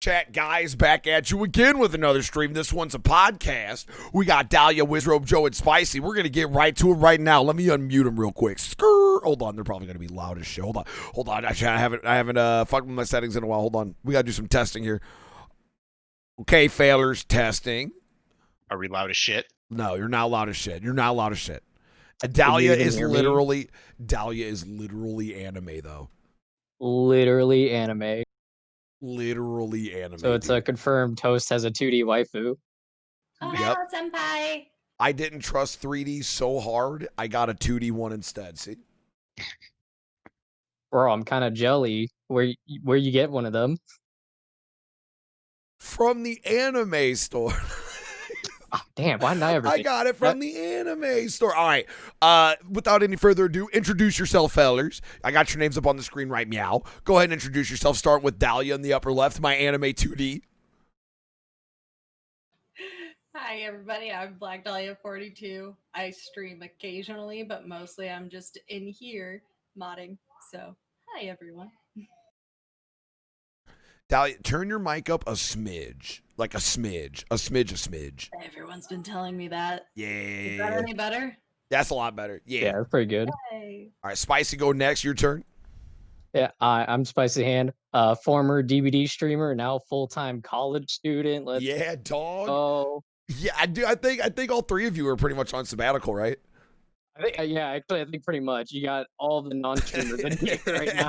Chat guys, back at you again with another stream. This one's a podcast. We got Dahlia, Wizrobe, Joe, and Spicy. We're gonna get right to it right now. Let me unmute them real quick. Skrrr. Hold on, they're probably gonna be loud as shit. Hold on. Actually, I haven't fucked with my settings in a while. Hold on, we gotta do some testing here. Okay, failures testing. Are we loud as shit? No, you're not loud as shit. You're not loud as shit. Can you even hear me? Dahlia is literally anime though. Literally anime. Literally anime. So it's a confirmed Toast has a 2D waifu. Oh, Yep. hello, senpai. I didn't trust 3D so hard, I got a 2D one instead. See? Bro, I'm kind of jelly. Where you get one of them? From the anime store. Oh, damn, why not everything? I got it from the anime store. All right. Without any further ado, introduce yourself, fellers. I got your names up on the screen right meow. Go ahead and introduce yourself. Start with Dahlia in the upper left, my anime 2D. Hi, everybody. I'm Black Dahlia 42. I stream occasionally, but mostly I'm just in here modding. So, hi, everyone. Dahlia, turn your mic up a smidge. Like a smidge. A smidge. Everyone's been telling me that. Yeah. Is that any better? That's a lot better. Yeah. Yeah, that's pretty good. Hey. All right, Spicy, go next. Your turn. Yeah, I'm Spicy Hand, former DVD streamer, now full-time college student. Let's Yeah, dog. go. Yeah, I do. I think all three of you are pretty much on sabbatical, right? I think, I think pretty much. You got all the non-streamers in here right now.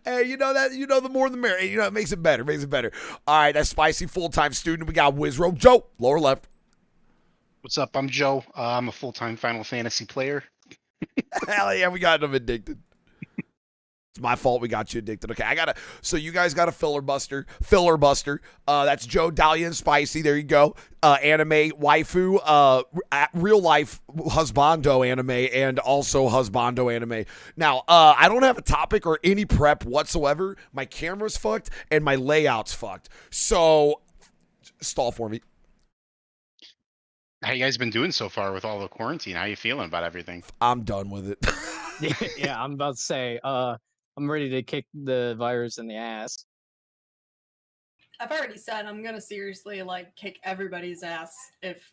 Hey, the more the merrier. It makes it better. All right, that's Spicy, full-time student. We got Wizrobe Joe, lower left. What's up? I'm Joe. I'm a full-time Final Fantasy player. Hell yeah, we got him addicted. It's my fault we got you addicted. Okay, so you guys got a filler buster. That's Joe, Dahlia, and Spicy. There you go. Anime waifu, real life husbando anime, and also husbando anime. Now, I don't have a topic or any prep whatsoever. My camera's fucked and my layout's fucked. So, stall for me. How you guys been doing so far with all the quarantine? How you feeling about everything? I'm done with it. Yeah, I'm about to say, I'm ready to kick the virus in the ass. I've already said I'm going to seriously, kick everybody's ass if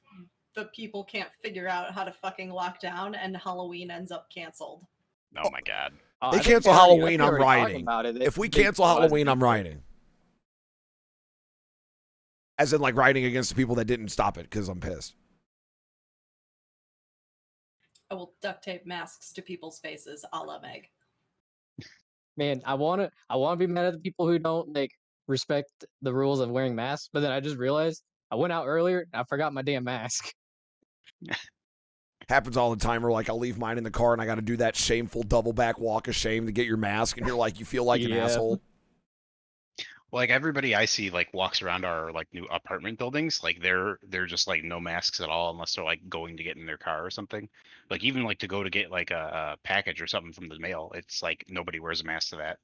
the people can't figure out how to fucking lock down and Halloween ends up canceled. Oh my god. They cancel Halloween, I'm rioting. If we cancel Halloween, I'm rioting. As in, rioting against the people that didn't stop it, because I'm pissed. I will duct tape masks to people's faces, a la Meg. Man, I wanna be mad at the people who don't respect the rules of wearing masks, but then I just realized I went out earlier and I forgot my damn mask. Happens all the time. Or I'll leave mine in the car and I got to do that shameful double back walk of shame to get your mask, and you're you feel like an asshole. Well, everybody I see walks around our new apartment buildings, they're just no masks at all unless they're going to get in their car or something. Even to go to get a package or something from the mail, it's nobody wears a mask to that.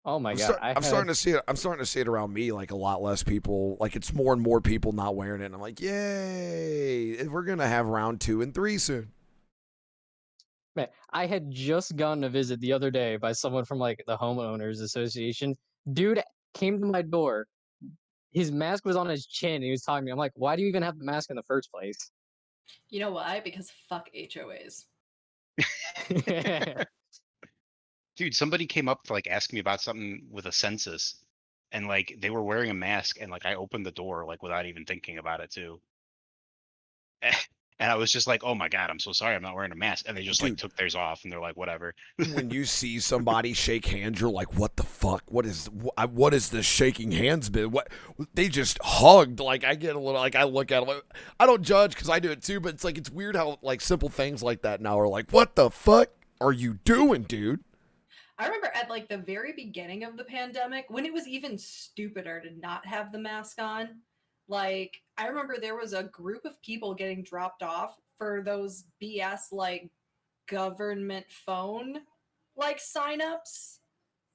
Oh my god! I'm starting to see it. I'm starting to see it around me. A lot less people. It's more and more people not wearing it. And I'm like, yay! We're gonna have round 2 and 3 soon. Man, I had just gotten a visit the other day by someone from the homeowners association. Dude came to my door. His mask was on his chin. And he was talking to me. I'm like, why do you even have the mask in the first place? You know why? Because fuck HOAs. Dude, somebody came up to ask me about something with a census, and they were wearing a mask, and I opened the door without even thinking about it too. And I was just oh my god, I'm so sorry, I'm not wearing a mask. And they just took theirs off, and they're whatever. When you see somebody shake hands, you're like, what the fuck? What is this shaking hands bit? What they just hugged? I get a little I look at them. I don't judge because I do it too, but it's it's weird how simple things like that now are what the fuck are you doing, dude? I remember at the very beginning of the pandemic when it was even stupider to not have the mask on. I remember there was a group of people getting dropped off for those BS government phone signups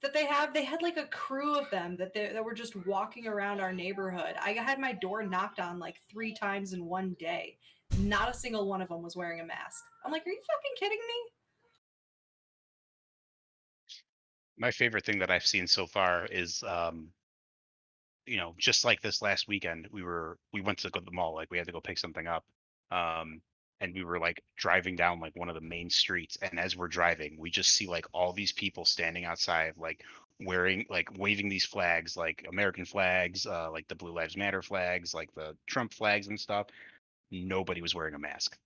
that they have. They had a crew of them that were just walking around our neighborhood. I had my door knocked on 3 times in one day. Not a single one of them was wearing a mask. I'm like, are you fucking kidding me? My favorite thing that I've seen so far is just like this last weekend, we went to go to the mall, like we had to go pick something up. And we were like driving down like one of the main streets, and as we're driving, we just see like all these people standing outside, like wearing, like waving these flags, like American flags, like the Blue Lives Matter flags, like the Trump flags and stuff. Nobody was wearing a mask,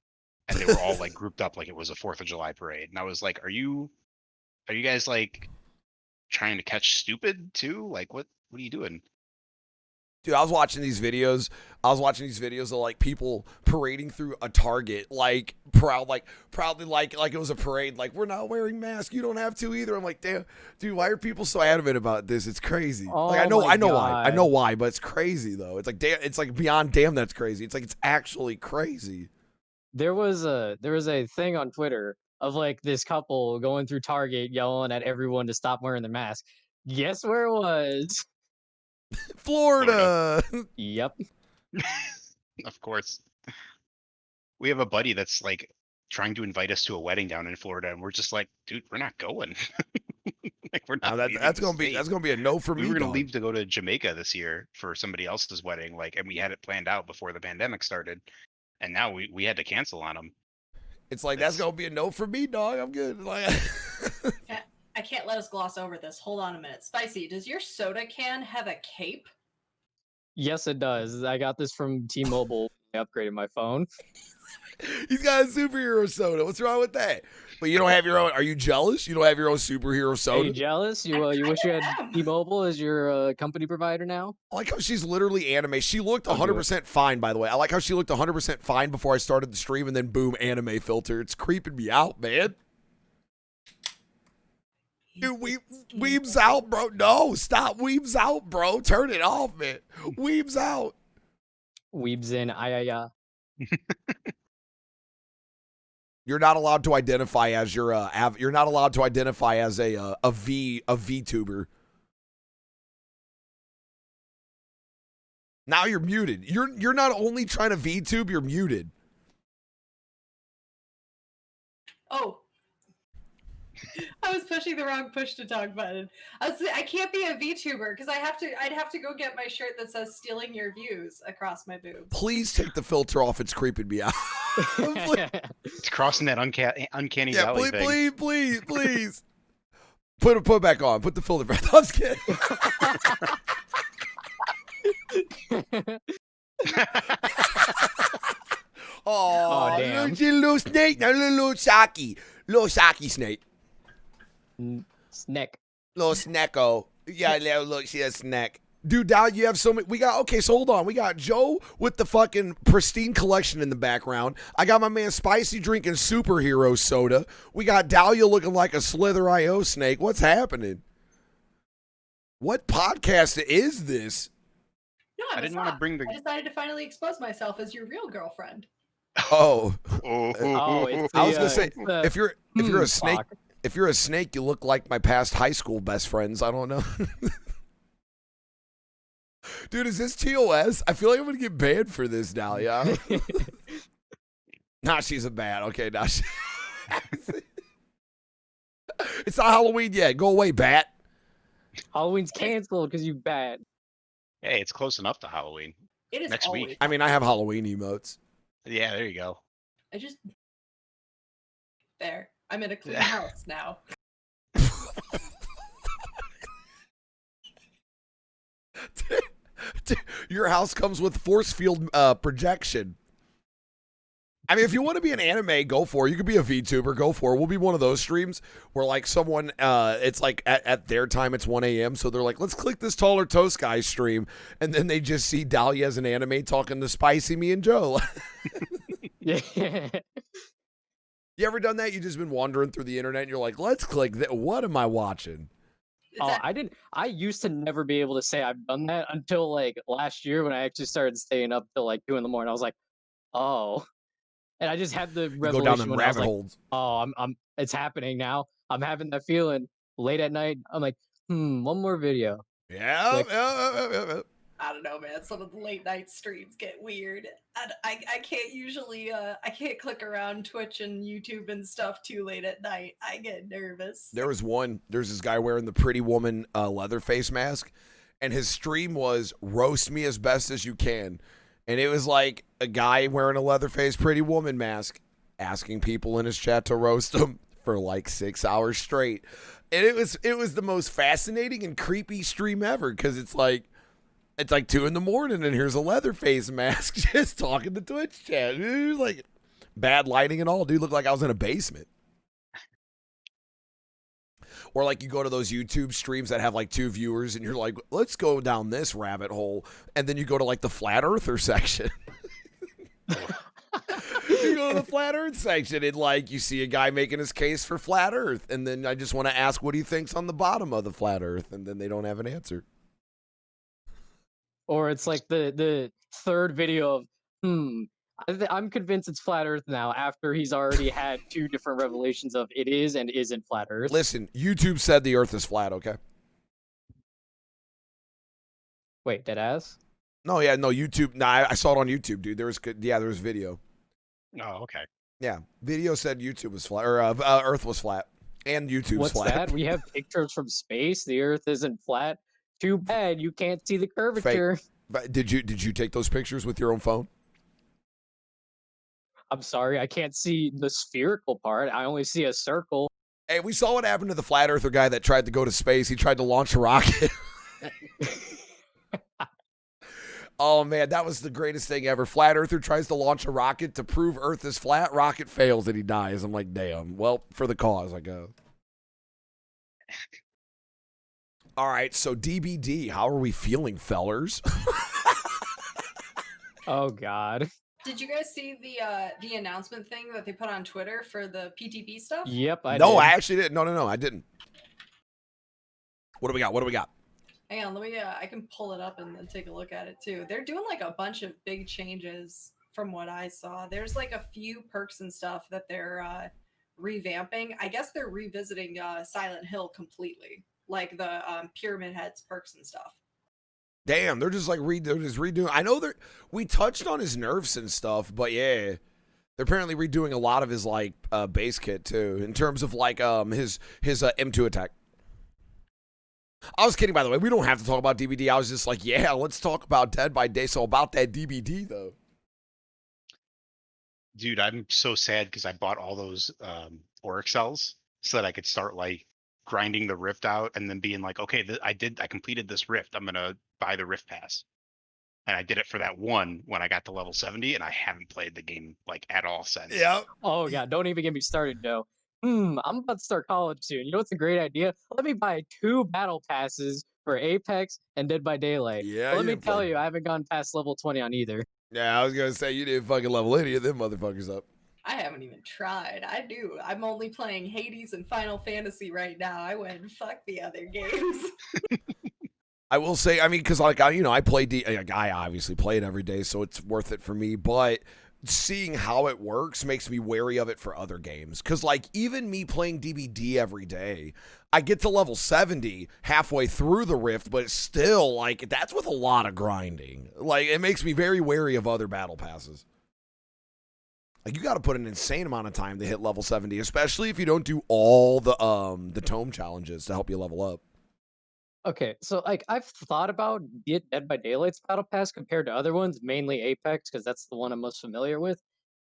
and they were all like grouped up like it was a 4th of July parade. And I was like, are you guys like trying to catch stupid too? Like what are you doing? Dude, I was watching these videos. Of like people parading through a Target, like proudly, like it was a parade. Like, we're not wearing masks. You don't have to either. I'm like, damn, dude, why are people so adamant about this? It's crazy. Like, I know why, but it's crazy though. It's like, damn, it's like beyond damn. That's crazy. It's like it's actually crazy. There was a thing on Twitter of like this couple going through Target yelling at everyone to stop wearing their mask. Guess where it was? Florida. Yep. Of course. We have a buddy that's like trying to invite us to a wedding down in Florida, and we're just like, dude, we're not going. Like, we're not. That's gonna be a no for me. We were gonna leave to go to Jamaica this year for somebody else's wedding, like, and we had it planned out before the pandemic started, and now we had to cancel on them. It's like, that's gonna be a no for me, dog. I'm good. Like, I can't let us gloss over this. Hold on a minute. Spicy, does your soda can have a cape? Yes, it does. I got this from T-Mobile. I upgraded my phone. He's got a superhero soda. What's wrong with that? But you don't have your own. Are you jealous? You don't have your own superhero Are soda? you jealous? You wish you had T-Mobile as your company provider now? I like how she's literally anime. She looked 100% fine, by the way. I like how she looked 100% fine before I started the stream, and then boom, anime filter. It's creeping me out, man. Dude, Weeb's out, bro. No, stop. Weeb's out, bro. Turn it off, man. Weeb's out. Weeb's in. You're not allowed to identify as you're not allowed to identify as a VTuber. Now you're muted. You're not only trying to VTube, you're muted. Oh. I was pushing the wrong push to talk button. I can't be a VTuber because I'd have to go get my shirt that says "Stealing Your Views" across my boobs. Please take the filter off. It's creeping me out. It's crossing that uncanny valley thing. Please. Put it back on. Put the filter back on. I was kidding. Oh, damn. Little snake. Now little Saki. Little Saki snake. Snack. Little snacko. Yeah, look, she has snack. Dude, now you have so many. So hold on. We got Joe with the fucking pristine collection in the background. I got my man Spicy drinking superhero soda. We got Dahlia looking like a Slither.io snake. What's happening? What podcast is this? No, I didn't want to bring the. I decided to finally expose myself as your real girlfriend. Oh. It's I was gonna say, if you're a snake, fuck. if you're a snake, you look like my past high school best friends. I don't know. Dude, is this TOS? I feel like I'm gonna get banned for this, Dahlia. Nah, she's a bat. Okay, now it's not Halloween yet. Go away, bat. Halloween's canceled because you bad. Hey, it's close enough to Halloween. It is Next week. always- I mean, I have Halloween emotes. Yeah, there you go. I just there. I'm in a clean house now. Your house comes with force field projection. I mean, if you want to be an anime, go for it. You could be a VTuber, go for it. We'll be one of those streams where, like, someone, it's like at their time, it's 1 a.m. So they're like, let's click this Taller Toast guy stream. And then they just see Dahlia as an anime talking to Spicy, me, and Joe. Yeah. You ever done that? You just been wandering through the internet and you're like, let's click that. What am I watching? I used to never be able to say I've done that until like last year when I actually started staying up till like 2 a.m. I was like, oh. And I just had the You go revelation down them when I was rabbit like, holes. oh, it's happening now. I'm having that feeling late at night. I'm like, one more video. Yeah. Like- I don't know, man. Some of the late night streams get weird. I can't usually I can't click around Twitch and YouTube and stuff too late at night. I get nervous. There's this guy wearing the Pretty Woman leather face mask, and his stream was roast me as best as you can. And it was like a guy wearing a Leatherface Pretty Woman mask asking people in his chat to roast him for like 6 hours straight. And it was the most fascinating and creepy stream ever, because it's like 2 a.m. and here's a Leatherface mask just talking to Twitch chat. It was like bad lighting and all. Dude looked like I was in a basement. Or like you go to those YouTube streams that have like 2 viewers and you're like, let's go down this rabbit hole. And then you go to like the flat earther section. You go to the flat earth section and like you see a guy making his case for flat earth. And then I just want to ask what he thinks on the bottom of the flat earth. And then they don't have an answer. Or it's like the third video of, I'm convinced it's flat Earth now after he's already had 2 different revelations of it is and isn't flat Earth. Listen, YouTube said the earth is flat, okay? Wait, deadass? No, YouTube. Nah, I saw it on YouTube, dude. There was video. Oh, okay. Yeah, video said YouTube was flat, or Earth was flat, and YouTube's What's flat. that? We have pictures from space. The Earth isn't flat. Too bad you can't see the curvature. But did you take those pictures with your own phone? I'm sorry, I can't see the spherical part. I only see a circle. Hey, we saw what happened to the flat earther guy that tried to go to space. He tried to launch a rocket. Oh, man, that was the greatest thing ever. Flat earther tries to launch a rocket to prove Earth is flat. Rocket fails and he dies. I'm like, damn. Well, for the cause, I guess. All right, so DBD, how are we feeling, fellers? Oh, God. Did you guys see the announcement thing that they put on Twitter for the PTB stuff? Yep, I No, did. I actually didn't. No, I didn't. What do we got? Hang on, let me. I can pull it up and then take a look at it too. They're doing like a bunch of big changes from what I saw. There's like a few perks and stuff that they're revamping. I guess they're revisiting Silent Hill completely, like the Pyramid Heads perks and stuff. Damn, they're just like redoing. I know we touched on his nerfs and stuff, but yeah, they're apparently redoing a lot of his like base kit too, in terms of like his M2 attack. I was kidding, by the way. We don't have to talk about DBD. I was just like, yeah, let's talk about Dead by Day. So about that DBD though. Dude, I'm so sad because I bought all those Auric cells so that I could start like grinding the rift out and then being like, okay, I completed this rift. I'm gonna buy the rift pass, and I did it for that one when I got to level 70, and I haven't played the game like at all since. Yeah. Oh, God, don't even get me started, Joe. I'm about to start college soon. You know what's a great idea? Let me buy 2 battle passes for Apex and Dead by Daylight. Yeah. Let me tell you, I haven't gone past level 20 on either. Yeah, I was gonna say you didn't fucking level any of them motherfuckers up. I haven't even tried. I do. I'm only playing Hades and Final Fantasy right now. I went fuck the other games. I will say, I mean, because like I play I obviously play it every day, so it's worth it for me. But seeing how it works makes me wary of it for other games. Because like even me playing DBD every day, I get to level 70 halfway through the rift, but it's still like that's with a lot of grinding. Like it makes me very wary of other battle passes. Like you got to put an insane amount of time to hit level 70, especially if you don't do all the tome challenges to help you level up. Okay, so like I've thought about Dead by Daylight's battle pass compared to other ones, mainly Apex, because that's the one I'm most familiar with.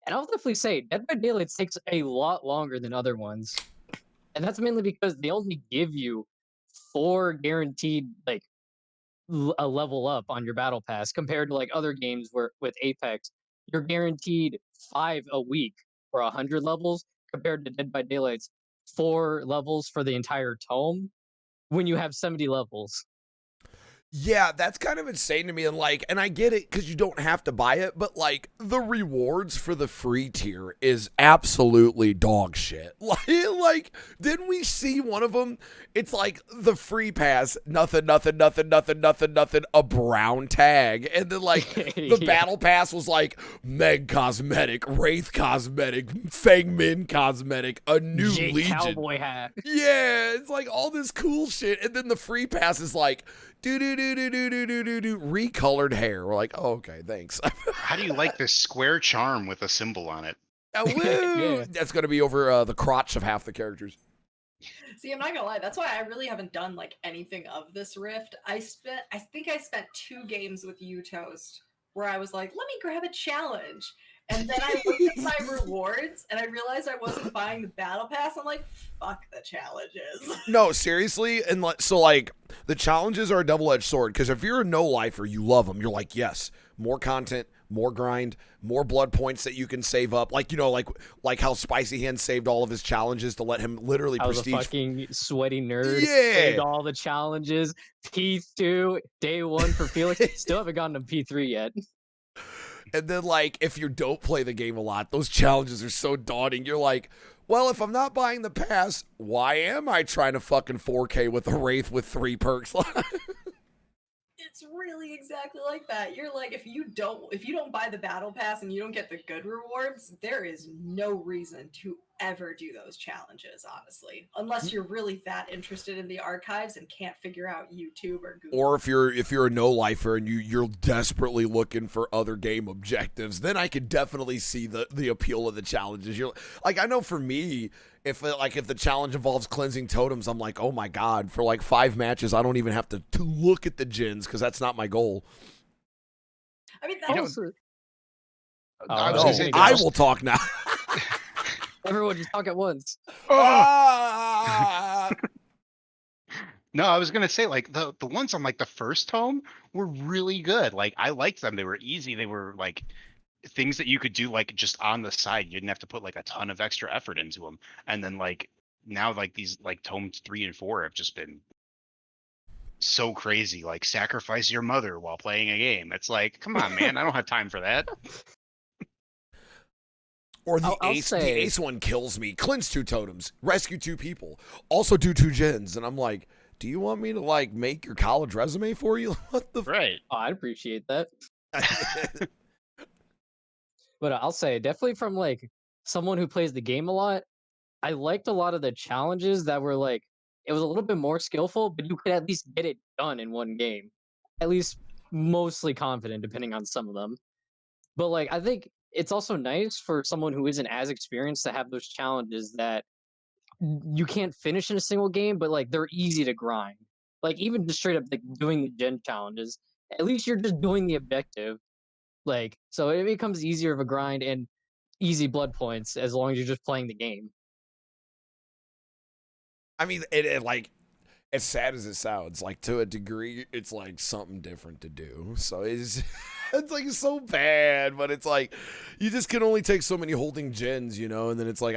And I'll definitely say Dead by Daylight takes a lot longer than other ones. And that's mainly because they only give you 4 guaranteed like a level up on your battle pass compared to like other games where with Apex, you're guaranteed 5 a week for 100 levels compared to Dead by Daylight's 4 levels for the entire tome when you have 70 levels. Yeah, that's kind of insane to me. And I get it because you don't have to buy it, but like the rewards for the free tier is absolutely dog shit. Like, didn't we see one of them? It's like the free pass, nothing, a brown tag. And then like the battle pass was like Meg cosmetic, Wraith cosmetic, Fang Min cosmetic, a new Jake Legion. Cowboy hat. Yeah, it's like all this cool shit. And then the free pass is like, recolored hair. We're like, oh, okay, thanks. How do you like this square charm with a symbol on it? Woo! Yeah. That's going to be over the crotch of half the characters. See, I'm not gonna lie. That's why I really haven't done like anything of this rift. I think I spent 2 games with you, Toast, where I was like, let me grab a challenge. And then I looked at my rewards and I realized I wasn't buying the battle pass. I'm like, fuck the challenges. No, seriously, and so like the challenges are a double-edged sword because if you're a no-lifer, you love them. You're like, yes, more content, more grind, more blood points that you can save up. Like like how Spicy Hand saved all of his challenges to let him literally I was a prestige. fucking sweaty nerd. Yeah. Saved all the challenges. P2, day 1 for Felix. Still haven't gotten to P3 yet. And then like if you don't play the game a lot, those challenges are so daunting. You're like, well, if I'm not buying the pass, why am I trying to fucking 4K with a Wraith with 3 perks? It's really exactly like that. You're like, if you don't buy the battle pass and you don't get the good rewards, there is no reason to ever do those challenges, honestly. Unless you're really that interested in the archives and can't figure out YouTube or Google. Or if you're a no-lifer and you're desperately looking for other game objectives, then I could definitely see the appeal of the challenges. You're like, I know for me, if the challenge involves cleansing totems, I'm like, oh my god, for like 5 matches, I don't even have to look at the gens because that's not my goal. I mean, You know, Also, I was Oh, gonna say, I there's- will talk now. everyone just talk at once. Ah! No, I was gonna say like the ones on like the first tome were really good. Like I liked them. They were easy. They were like things that you could do like just on the side. You didn't have to put like a ton of extra effort into them. And then like now like these like tomes 3 and 4 have just been so crazy. Like sacrifice your mother while playing a game. It's like, come on, man, I don't have time for that. Or the I'll ace, say- the ace one kills me. Cleanse 2 totems, rescue 2 people, also do 2 gens, and I'm like, do you want me to like make your college resume for you? What the? Right. Oh, I'd appreciate that. F- But I'll say, definitely from like someone who plays the game a lot, I liked a lot of the challenges that were like, it was a little bit more skillful, but you could at least get it done in one game. At least mostly confident, depending on some of them. But like, I think it's also nice for someone who isn't as experienced to have those challenges that you can't finish in a single game, but like they're easy to grind. Like even just straight up like doing the gen challenges, at least you're just doing the objective. Like so it becomes easier of a grind and easy blood points as long as you're just playing the game. I mean, it like, as sad as it sounds, like to a degree, it's like something different to do. So it's it's like so bad, but it's like you just can only take so many holding gens, you know. And then it's like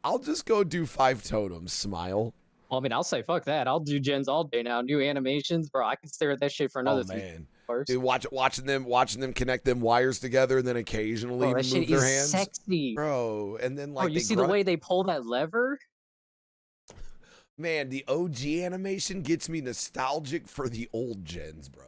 I'll just go do 5 totems. Smile. Well, I mean, I'll say fuck that. I'll do gens all day now. New animations, bro. I can stare at that shit for another Oh 3 man, hours. dude, watching them connect them wires together, and then occasionally Bro, that move shit their is hands, sexy. bro. And then Bro, like you they see the grunt. way they pull that lever? Man, the OG animation gets me nostalgic for the old gens, bro.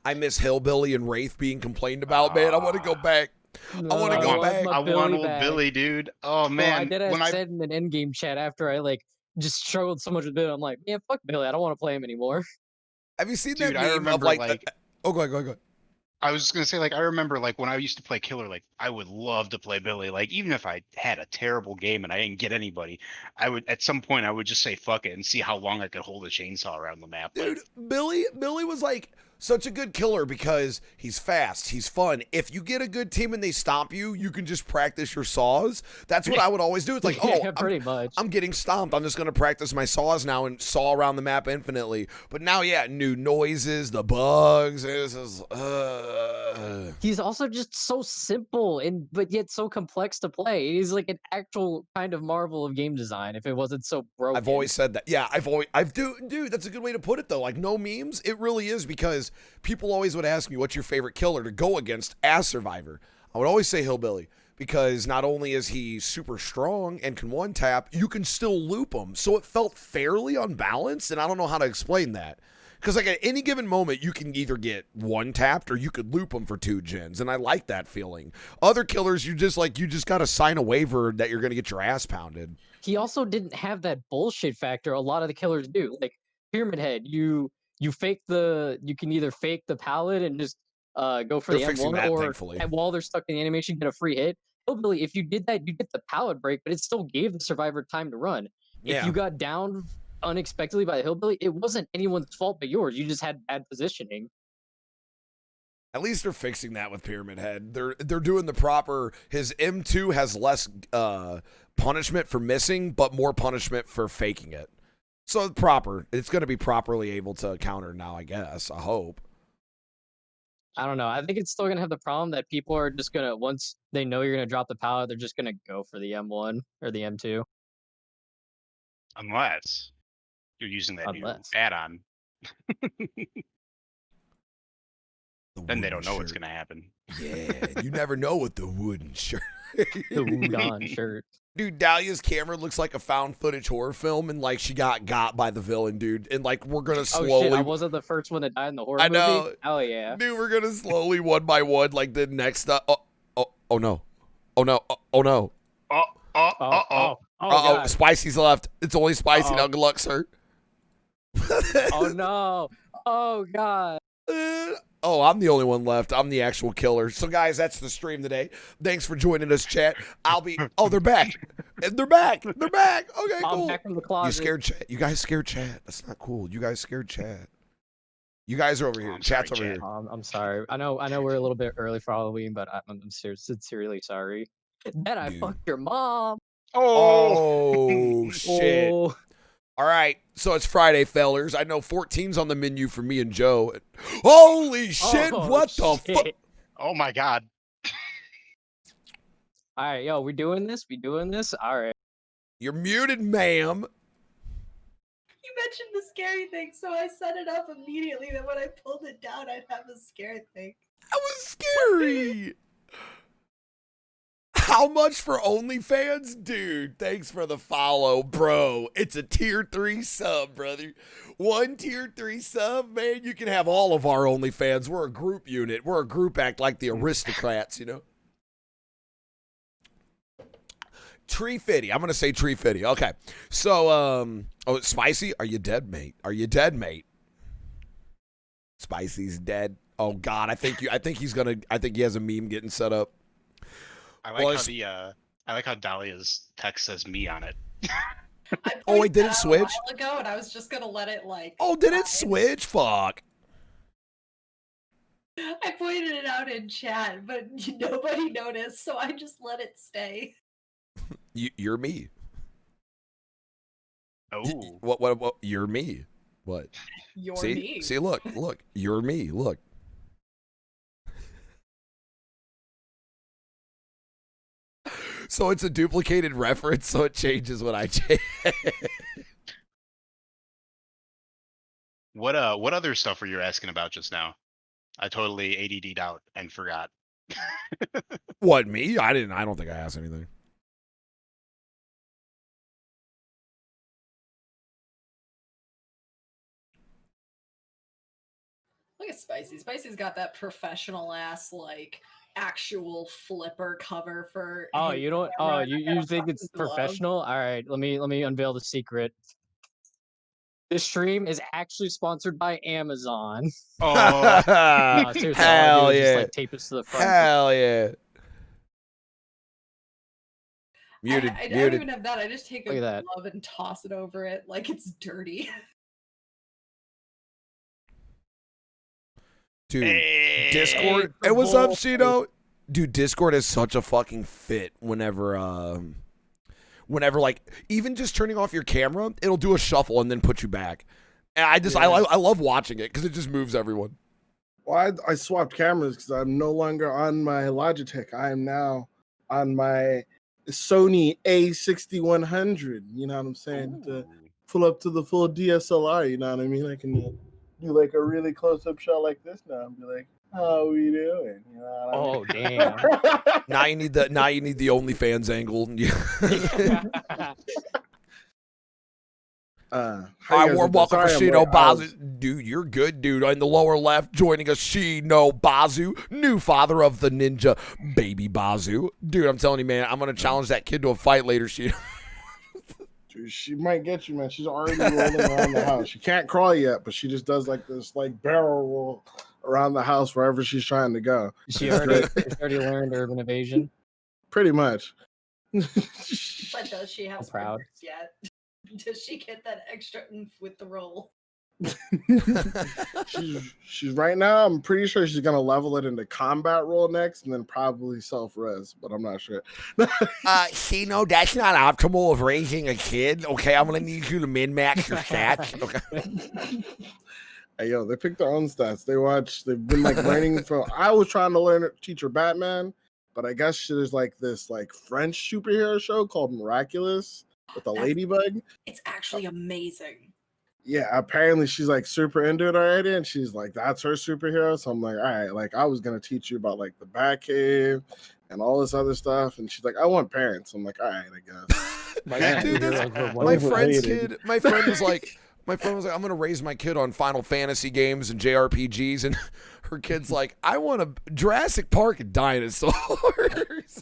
I miss Hillbilly and Wraith being complained about, man. I want to go back. I want to No, go want back. my I want Billy old back. Billy, dude. Oh Bro, I man, did when I said in an endgame chat after I like just struggled so much with it. I'm like, man, fuck Billy. I don't want to play him anymore. Have you seen Dude, that I meme remember, of like- oh, go ahead. I was just gonna say, like, I remember, like, when I used to play Killer, like, I would love to play Billy. Like, even if I had a terrible game and I didn't get anybody, I would, at some point, I would just say fuck it and see how long I could hold a chainsaw around the map. Dude, Like, Billy was like such a good killer because he's fast, he's fun. If you get a good team and they stomp you, you can just practice your saws. That's what I would always do. It's like, yeah, oh, pretty much. I'm getting stomped. I'm just going to practice my saws now and saw around the map infinitely. But now, yeah, new noises, the bugs. This is, He's also just so simple and but yet so complex to play. He's like an actual kind of marvel of game design if it wasn't so broken. I've always said that. Yeah, dude, that's a good way to put it though. Like no memes. It really is because people always would ask me, what's your favorite killer to go against as Survivor? I would always say Hillbilly because not only is he super strong and can one tap, you can still loop him. So it felt fairly unbalanced, and I don't know how to explain that. Because like at any given moment, you can either get one tapped or you could loop them for 2 gens, and I like that feeling. Other killers, you just got to sign a waiver that you're gonna get your ass pounded. He also didn't have that bullshit factor a lot of the killers do. Like Pyramid Head, you can either fake the pallet and just go for They're the fixing M1 that, or thankfully. while they're stuck in the animation get a free hit. Hillbilly, if you did that, you get the pallet break, but it still gave the survivor time to run. If you got downed unexpectedly by the Hillbilly, it wasn't anyone's fault but yours. You just had bad positioning. At least they're fixing that with Pyramid Head. They're doing the proper. His M2 has less punishment for missing, but more punishment for faking it. So proper. It's going to be properly able to counter now, I guess. I hope. I don't know. I think it's still going to have the problem that people are just going to, once they know you're going to drop the pallet, they're just going to go for the M1 or the M2. Unless you're using that new add-on. Then they don't know what's going to happen. Yeah, you never know with the wooden shirt. The Wudon shirt. Dude, Dahlia's camera looks like a found footage horror film, and like she got by the villain, dude. And like we're gonna slowly. Oh shit! I wasn't the first one that died in the horror movie. I know. Oh yeah. Dude, we're gonna slowly one by one, like the next. Oh no! Oh no! Oh no! Oh, Spicy's left. It's only Spicy now. Good luck, sir. Oh no! Oh god. Oh, I'm the only one left. I'm the actual killer. So, guys, that's the stream today. Thanks for joining us, chat. I'll be. Oh, they're back. They're back. They're back. Okay, cool. I'm back from the closet. You scared chat. You guys scared chat. That's not cool. You guys scared chat. You guys are over here. Chat's over here. I'm sorry. I know we're a little bit early for Halloween, but I'm sincerely sorry. Then I fucked your mom. Oh shit. Oh. All right, so it's Friday, fellers. I know 14's on the menu for me and Joe. Holy shit, what the fuck? Oh my god. All right, yo, we doing this? All right. You're muted, ma'am. You mentioned the scary thing, so I set it up immediately that when I pulled it down, I'd have a scary thing. That was scary. How much for OnlyFans? Dude, thanks for the follow, bro. It's a tier 3 sub, brother. One tier 3 sub, man. You can have all of our OnlyFans. We're a group unit. We're a group act like the aristocrats, you know? Tree Fitty. I'm going to say Tree Fitty. Okay. So, oh, Spicy, are you dead, mate? Are you dead, mate? Spicy's dead. Oh, God. I think he has a meme getting set up. I like how Dahlia's text says me on it. Oh wait, did it switch? A while ago, and I was just gonna let it like. Oh, did it switch? Fuck. I pointed it out in chat, but nobody noticed, so I just let it stay. You're me. Oh. What? You're me. What? You're See? me. See, look. You're me. Look. So it's a duplicated reference, so it changes when I change. What other stuff were you asking about just now? I totally ADD'd out and forgot. What, me? I don't think I asked anything. Look at Spicy. Spicy's got that professional ass like actual flipper cover for. Oh, you don't. Oh, you think it's professional? All right, let me unveil the secret. This stream is actually sponsored by Amazon. Oh, No, seriously, hell all I do is yeah! just, like, tape this to the front. Hell yeah! Muted. I don't even have that. I just take a Look at that. glove and toss it over it like it's dirty. Dude, hey, Discord. Hey, what's up, Shino? Dude, Discord is such a fucking fit whenever like even just turning off your camera, it'll do a shuffle and then put you back. And I love watching it because it just moves everyone. Well, I swapped cameras because I'm no longer on my Logitech. I am now on my Sony A6100. You know what I'm saying? To pull up to the full DSLR. You know what I mean? I can do like a really close-up shot like this now and be like, "How we doing?" You know what I mean? Damn. Now you need the OnlyFans angle. Hi, warm welcome for Shino Bazu. Dude, you're good, dude. In the lower left, joining us, Shino Bazu, new father of the ninja, baby Bazu. Dude, I'm telling you, man, I'm gonna challenge that kid to a fight later, Shino. Dude, she might get you, man. She's already rolling around the house. She can't crawl yet, but she just does like this, like barrel roll around the house wherever she's trying to go. She already learned urban evasion. pretty much. But does she have I'm proud. sprinters yet? Does she get that extra oomph with the roll? she's right now. I'm pretty sure she's gonna level it into combat role next, and then probably self-res, but I'm not sure. See, no, that's not optimal of raising a kid. Okay, I'm gonna need you to min-max your stats. Okay. Hey, yo, they pick their own stats. They've been like learning from. I was trying to teach her Batman, but I guess there's like this like French superhero show called Miraculous with a ladybug. It's actually amazing. Yeah, apparently she's like super into it already, and she's like, that's her superhero. So I'm like, all right, like I was gonna teach you about like the Batcave and all this other stuff, and she's like, I want parents. I'm like, all right, I guess. Dude, my friend's kid. My friend was like, I'm gonna raise my kid on Final Fantasy games and JRPGs, and her kid's like, I want a Jurassic Park dinosaurs.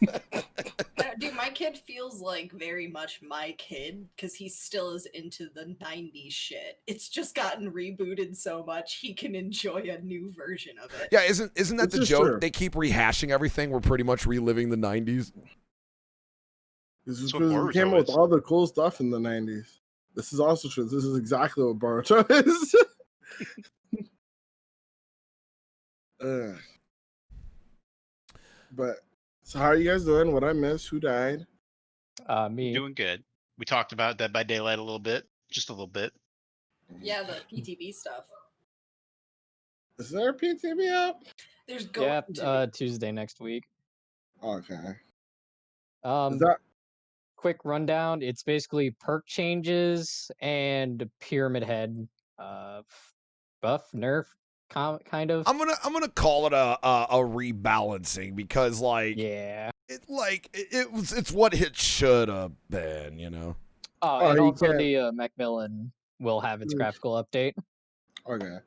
Dude, my kid feels like very much my kid because he still is into the 90s shit. It's just gotten rebooted so much he can enjoy a new version of it. Yeah, isn't that This the is joke? true. They keep rehashing everything. We're pretty much reliving the 90s. This is That's what because we Boruto came up with is. all the cool stuff in the 90s. This is also true. This is exactly what Boruto is. But so how are you guys doing? What I missed? Who died? Me. Doing good. We talked about Dead by Daylight a little bit, just a little bit. Yeah, the PTB stuff. Is there a PTB up? There's going Yeah, to be. Tuesday next week. Okay. Is Um, that quick rundown. It's basically perk changes and Pyramid Head, buff, nerf, kind of. I'm gonna call it a rebalancing because Yeah. it's what it should have been, you know. Oh, and you also can't- the Macmillan will have its Mm. graphical update. okay?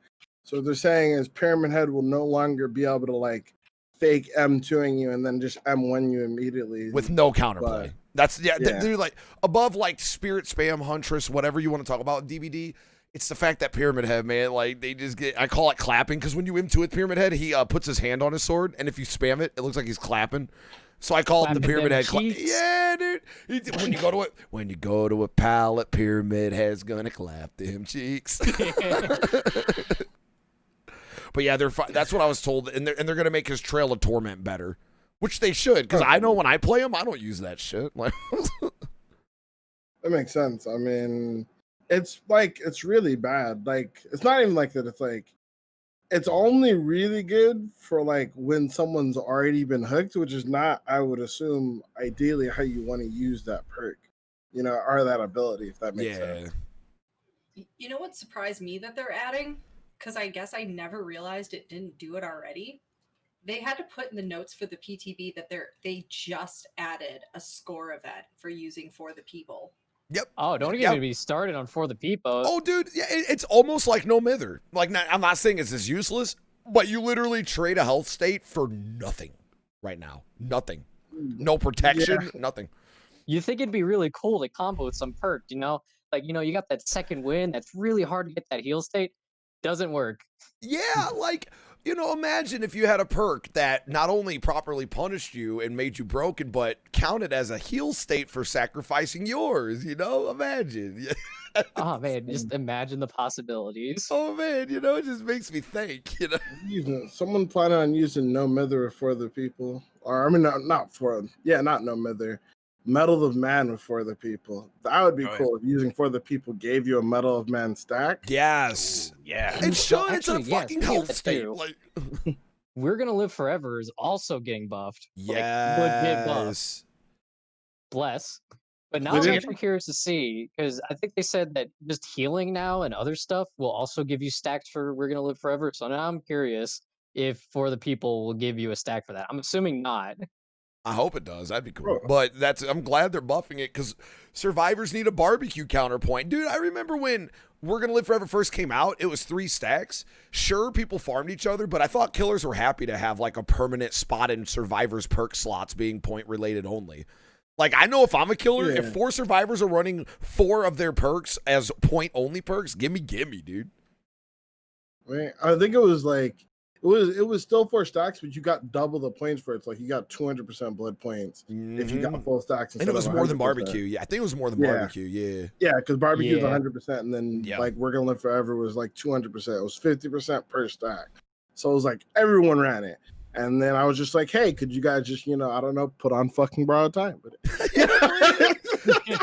So what they're saying is Pyramid Head will no longer be able to like fake M2ing you and then just M1 you immediately. With no counterplay. But- That's yeah. they're like above like Spirit Spam, Huntress, whatever you want to talk about DBD. It's the fact that Pyramid Head, man, like they just get. I call it clapping because when you M2 with Pyramid Head, he puts his hand on his sword, and if you spam it, it looks like he's clapping. So I call it the Clapping Pyramid them Head. cheeks. Yeah, dude. When you go to a pallet, Pyramid Head's gonna clap them cheeks. But yeah, that's what I was told, and they're gonna make his Trail of Torment better, which they should, because I know when I play him, I don't use that shit. Like, That makes sense. I mean, it's really bad. Like, it's not even like that. It's like, it's only really good for like when someone's already been hooked, which is not, I would assume, ideally how you want to use that perk, you know, or that ability, if that makes sense. You know what surprised me that they're adding? Because I guess I never realized it didn't do it already. They had to put in the notes for the PTB that they just added a score event for using For the People. Oh, don't Yeah. get me started on For the People. oh, dude, yeah, it's almost like No Mither. Like, I'm not saying it's as useless, but you literally trade a health state for nothing right now. Nothing. No protection. Nothing. You think it'd be really cool to combo with some perk, you know? Like, you got that second win. That's really hard to get that heal state. Doesn't work. Yeah, like, imagine if you had a perk that not only properly punished you and made you broken, but counted as a heal state for sacrificing yours, Imagine. Oh, man, just imagine the possibilities. Oh, man, it just makes me think, Someone planning on using No Mither for the people, or I mean, not No Mither. Medal of Man for the people. That would be Oh, yeah. cool if using For the People gave you a Medal of Man stack. Yes. Ooh, yeah. It should. It's a actually, yeah, fucking speaking of health that state. too, Like, We're Gonna Live Forever is also getting buffed. Legit buff. yes. Bless. But now Did I'm it? actually curious to see, because I think they said that just healing now and other stuff will also give you stacks for We're Gonna Live Forever. So now I'm curious if For the People will give you a stack for that. I'm assuming not. I hope it does. That'd be cool. Bro. But I'm glad they're buffing it because survivors need a barbecue counterpoint. Dude, I remember when We're Gonna Live Forever first came out, it was 3 stacks. Sure, people farmed each other, but I thought killers were happy to have like a permanent spot in survivors perk slots being point related only. Like, I know if I'm a killer, Yeah. if 4 survivors are running 4 of their perks as point only perks, gimme, dude. Right? I think it was like It was still 4 stacks, but you got double the points for it. It's like you got 200% blood points if you got full stacks. And it was more than 100%. barbecue. Yeah, I think it was more than barbecue. Yeah. Yeah, because barbecue is Yeah. 100%, and then Yeah. like We're Gonna Live Forever was like 200%. It was 50% per stack. So it was like everyone ran it. And then I was just like, hey, could you guys just, I don't know, put on fucking borrowed time? But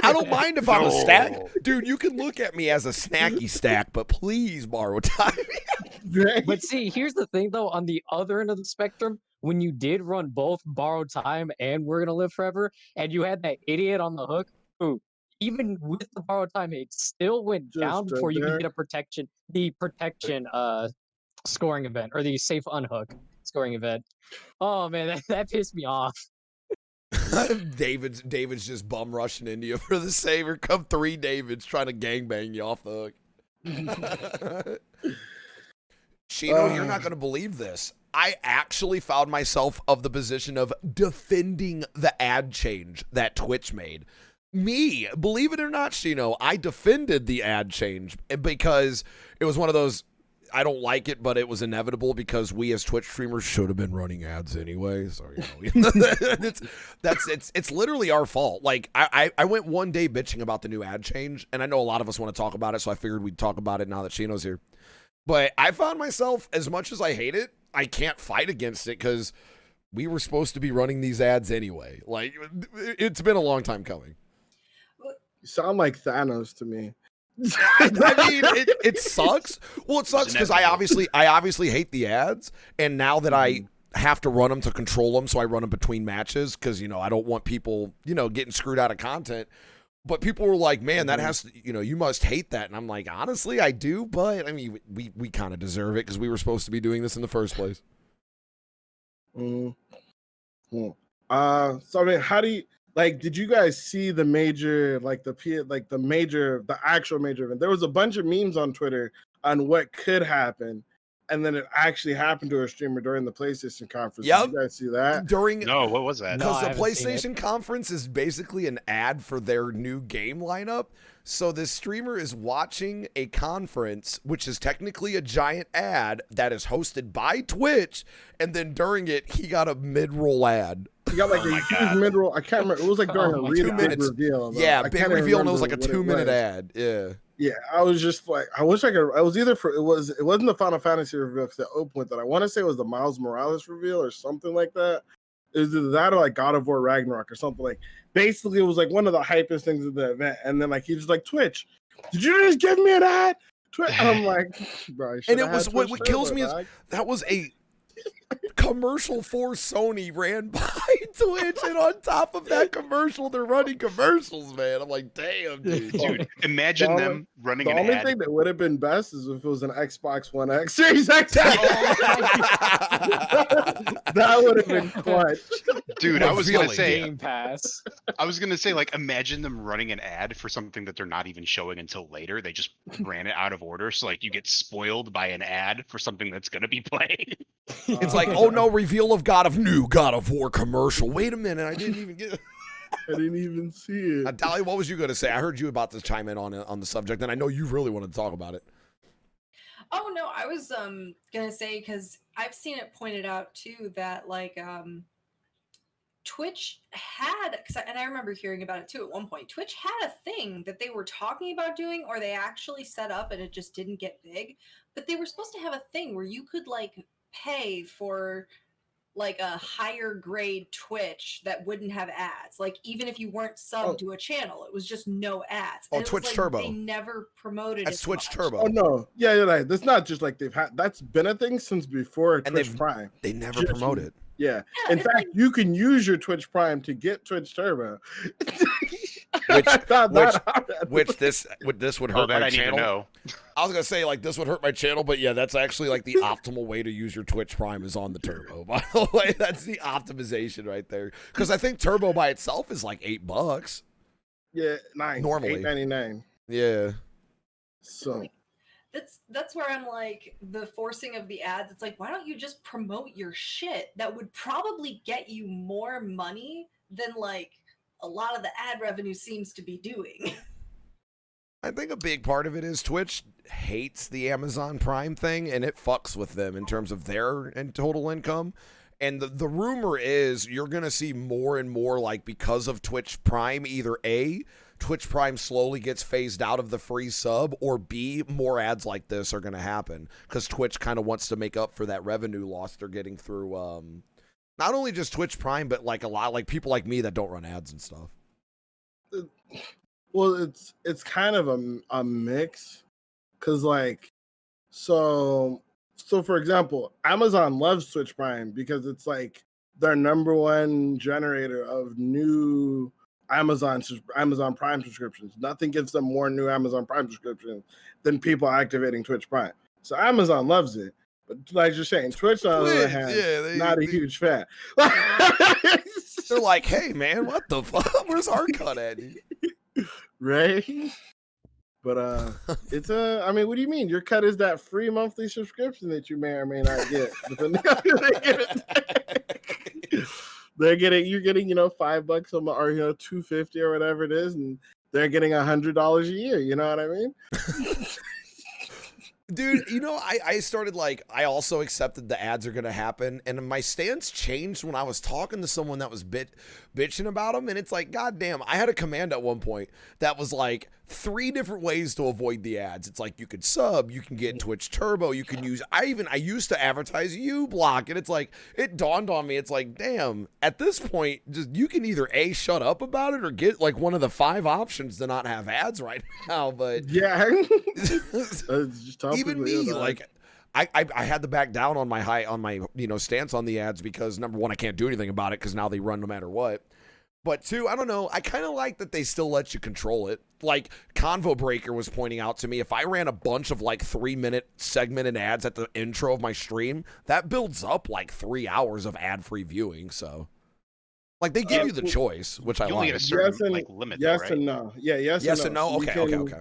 I don't mind if I'm a stack. No. Dude, you can look at me as a snacky stack, but please borrow time. But see, here's the thing though, on the other end of the spectrum, when you did run both Borrowed Time and We're Gonna Live Forever, and you had that idiot on the hook who, even with the Borrowed Time, it still went Just down before you there. could get the protection scoring event, or the safe unhook scoring event. Oh man, that pissed me off. David's just bum rushing into you for the saver. Come 3 Davids trying to gangbang you off the hook. Chino, you're not going to believe this. I actually found myself of the position of defending the ad change that Twitch made. Me, believe it or not, Chino, I defended the ad change because it was one of those, I don't like it, but it was inevitable because we as Twitch streamers should have been running ads anyway. So, it's literally our fault. Like, I went one day bitching about the new ad change, and I know a lot of us want to talk about it, so I figured we'd talk about it now that Chino's here. But I found myself, as much as I hate it, I can't fight against it because we were supposed to be running these ads anyway. Like, it's been a long time coming. You sound like Thanos to me. I mean, it sucks. Well, it sucks because I obviously hate the ads, and now that I have to run them to control them, so I run them between matches because I don't want people getting screwed out of content. But people were like, "Man, that has to, you must hate that," and I'm like, honestly, I do, but I mean, we kind of deserve it because we were supposed to be doing this in the first place. So I mean, how do you? Like, did you guys see the major, the actual major event? There was a bunch of memes on Twitter on what could happen, and then it actually happened to a streamer during the PlayStation conference. Yep. Did you guys see that? No, what was that? No, Because I the haven't seen it. PlayStation conference is basically an ad for their new game lineup. So this streamer is watching a conference, which is technically a giant ad that is hosted by Twitch, and then during it, he got a mid-roll ad. You got like Oh a my huge God. mid-roll. I can't remember. It was like during a really 2 big minutes. reveal. though. Yeah, I big can't reveal, and it was like a remember what it 2-minute was. ad. Yeah. Yeah, I was just like, I wish I could. I was either for it wasn't the Final Fantasy reveal because they opened with that. I want to say it was the Miles Morales reveal or something like that. It was either that or like God of War Ragnarok or something like. Basically, it was like one of the hypest things of the event, and then like he was like, Twitch, did you just give me an ad? Twitch, and I'm like, bro. And it was what kills me is that was a commercial for Sony ran by Twitch, and on top of that commercial, they're running commercials, man. I'm like, damn, dude. Dude, imagine The them running The an only ad. thing that would have been best is if it was an Xbox One X Series X. That would have been clutch. Dude, I was gonna Really? say, Game Pass. like, imagine them running an ad for something that they're not even showing until later. They just ran it out of order, so like you get spoiled by an ad for something that's gonna be played. It's like, oh no, reveal of new God of War commercial. Wait a minute, I didn't even get. I didn't even see it. Natalia, what was you going to say? I heard you about to chime in on the subject, and I know you really wanted to talk about it. Oh no, I was gonna say because I've seen it pointed out too that like Twitch had, and I remember hearing about it too at one point. Twitch had a thing that they were talking about doing, or they actually set up, and it just didn't get big. But they were supposed to have a thing where you could like pay for like a higher grade Twitch that wouldn't have ads. Like even if you weren't subbed to a channel, it was just no ads. Oh, And it was Twitch like Turbo. They never promoted That's it. Twitch much. Turbo. Oh no, yeah, you're right. That's not just like they've had. That's been a thing since before And Twitch they've- Prime. They never Just- promote it. Yeah. Yeah, In it's fact, you can use your Twitch Prime to get Twitch Turbo. Which- I found that out. Which this would Oh, hurt that my I need to channel. know. I was gonna say like this would hurt my channel, but yeah, that's actually like the optimal way to use your Twitch Prime is on the Turbo. By the way, that's the optimization right there. Because I think Turbo by itself is like $8. Yeah, nine. Normally. $8.99. Yeah. So That's where I'm like the forcing of the ads. It's like, why don't you just promote your shit? That would probably get you more money than like a lot of the ad revenue seems to be doing. I think a big part of it is Twitch hates the Amazon Prime thing, and it fucks with them in terms of their total income. And the rumor is you're going to see more and more, like, because of Twitch Prime, either A, Twitch Prime slowly gets phased out of the free sub, or B, more ads like this are going to happen because Twitch kind of wants to make up for that revenue loss they're getting through not only just Twitch Prime, but like a lot, like people like me that don't run ads and stuff. Well, it's kind of a mix, because like, so for example, Amazon loves Twitch Prime because it's like their number one generator of new Amazon Prime subscriptions. Nothing gives them more new Amazon Prime subscriptions than people activating Twitch Prime. So Amazon loves it. But like you're saying, Twitch on the other hand, not a huge fan. They're like, hey man, what the fuck? Where's our cut at? Right? But it's I mean, what do you mean? Your cut is that free monthly subscription that you may or may not get. They're getting, you're getting, $5 a month, or $250 or whatever it is, and they're getting $100 a year. You know what I mean? Dude, I started I also accepted the ads are going to happen, and my stance changed when I was talking to someone that was bitching about them, and it's like, goddamn, I had a command at one point that was like 3 different ways to avoid the ads. It's like you could sub, you can get Twitch Turbo, you can use, I used to advertise uBlock, and it's like, it dawned on me, it's like, damn, at this point, just you can either A, shut up about it, or get like one of the 5 options to not have ads right now, but yeah. even me, like, I had to back down on my stance on the ads because number one, I can't do anything about it because now they run no matter what. But 2, I don't know, I kind of like that they still let you control it. Like Convo Breaker was pointing out to me, if I ran a bunch of 3-minute segmented ads at the intro of my stream, that builds up 3 hours of ad-free viewing. So they give you the choice, which I You only like. get a certain limit. Yes, though, right? and no. Yeah, yes And no. So Okay.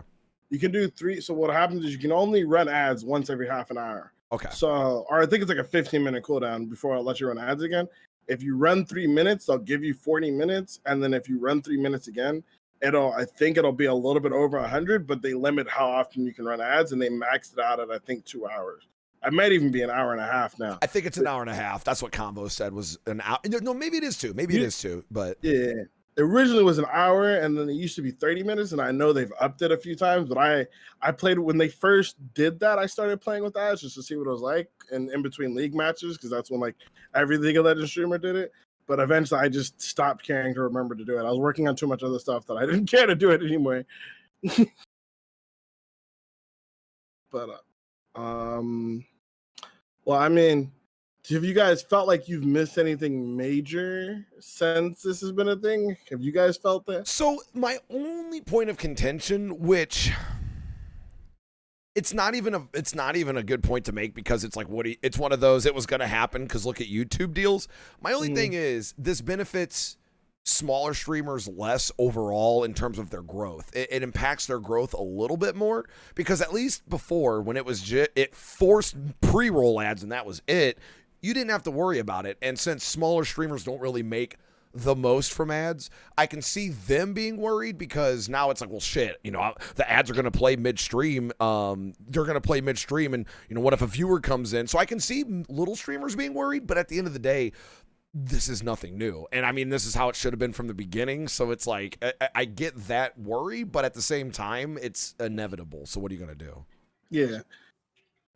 You can do 3. So what happens is you can only run ads once every half an hour. Okay. So, or I think it's like a 15-minute cooldown before I'll let you run ads again. If you run 3 minutes, they'll give you 40 minutes. And then if you run 3 minutes again, I think it'll be a little bit over 100, but they limit how often you can run ads, and they maxed it out at, I think, 2 hours. I might even be an hour and a half now. I think it's an hour and a half. That's what Convo said was an hour. No, maybe it is 2. Maybe it is 2, but yeah. It originally was an hour, and then it used to be 30 minutes, and I know they've upped it a few times, but I played when they first did that. I started playing with ads just to see what it was like, and in between league matches, because that's when every League of Legends streamer did it. But eventually, I just stopped caring to remember to do it. I was working on too much other stuff that I didn't care to do it anymore. But well, I mean, have you guys felt like you've missed anything major since this has been a thing? Have you guys felt that? So my only point of contention, which it's not even a good point to make because it's like it's one of those, it was going to happen because look at YouTube deals. My only thing is this benefits smaller streamers less overall in terms of their growth. It impacts their growth a little bit more because at least before when it was it forced pre-roll ads and that was it. You didn't have to worry about it. And since smaller streamers don't really make the most from ads, I can see them being worried because now it's like, well, shit, the ads are going to play midstream. They're going to play midstream. And, what if a viewer comes in? So I can see little streamers being worried. But at the end of the day, this is nothing new. And I mean, this is how it should have been from the beginning. So it's like, I get that worry. But at the same time, it's inevitable. So what are you going to do? Yeah.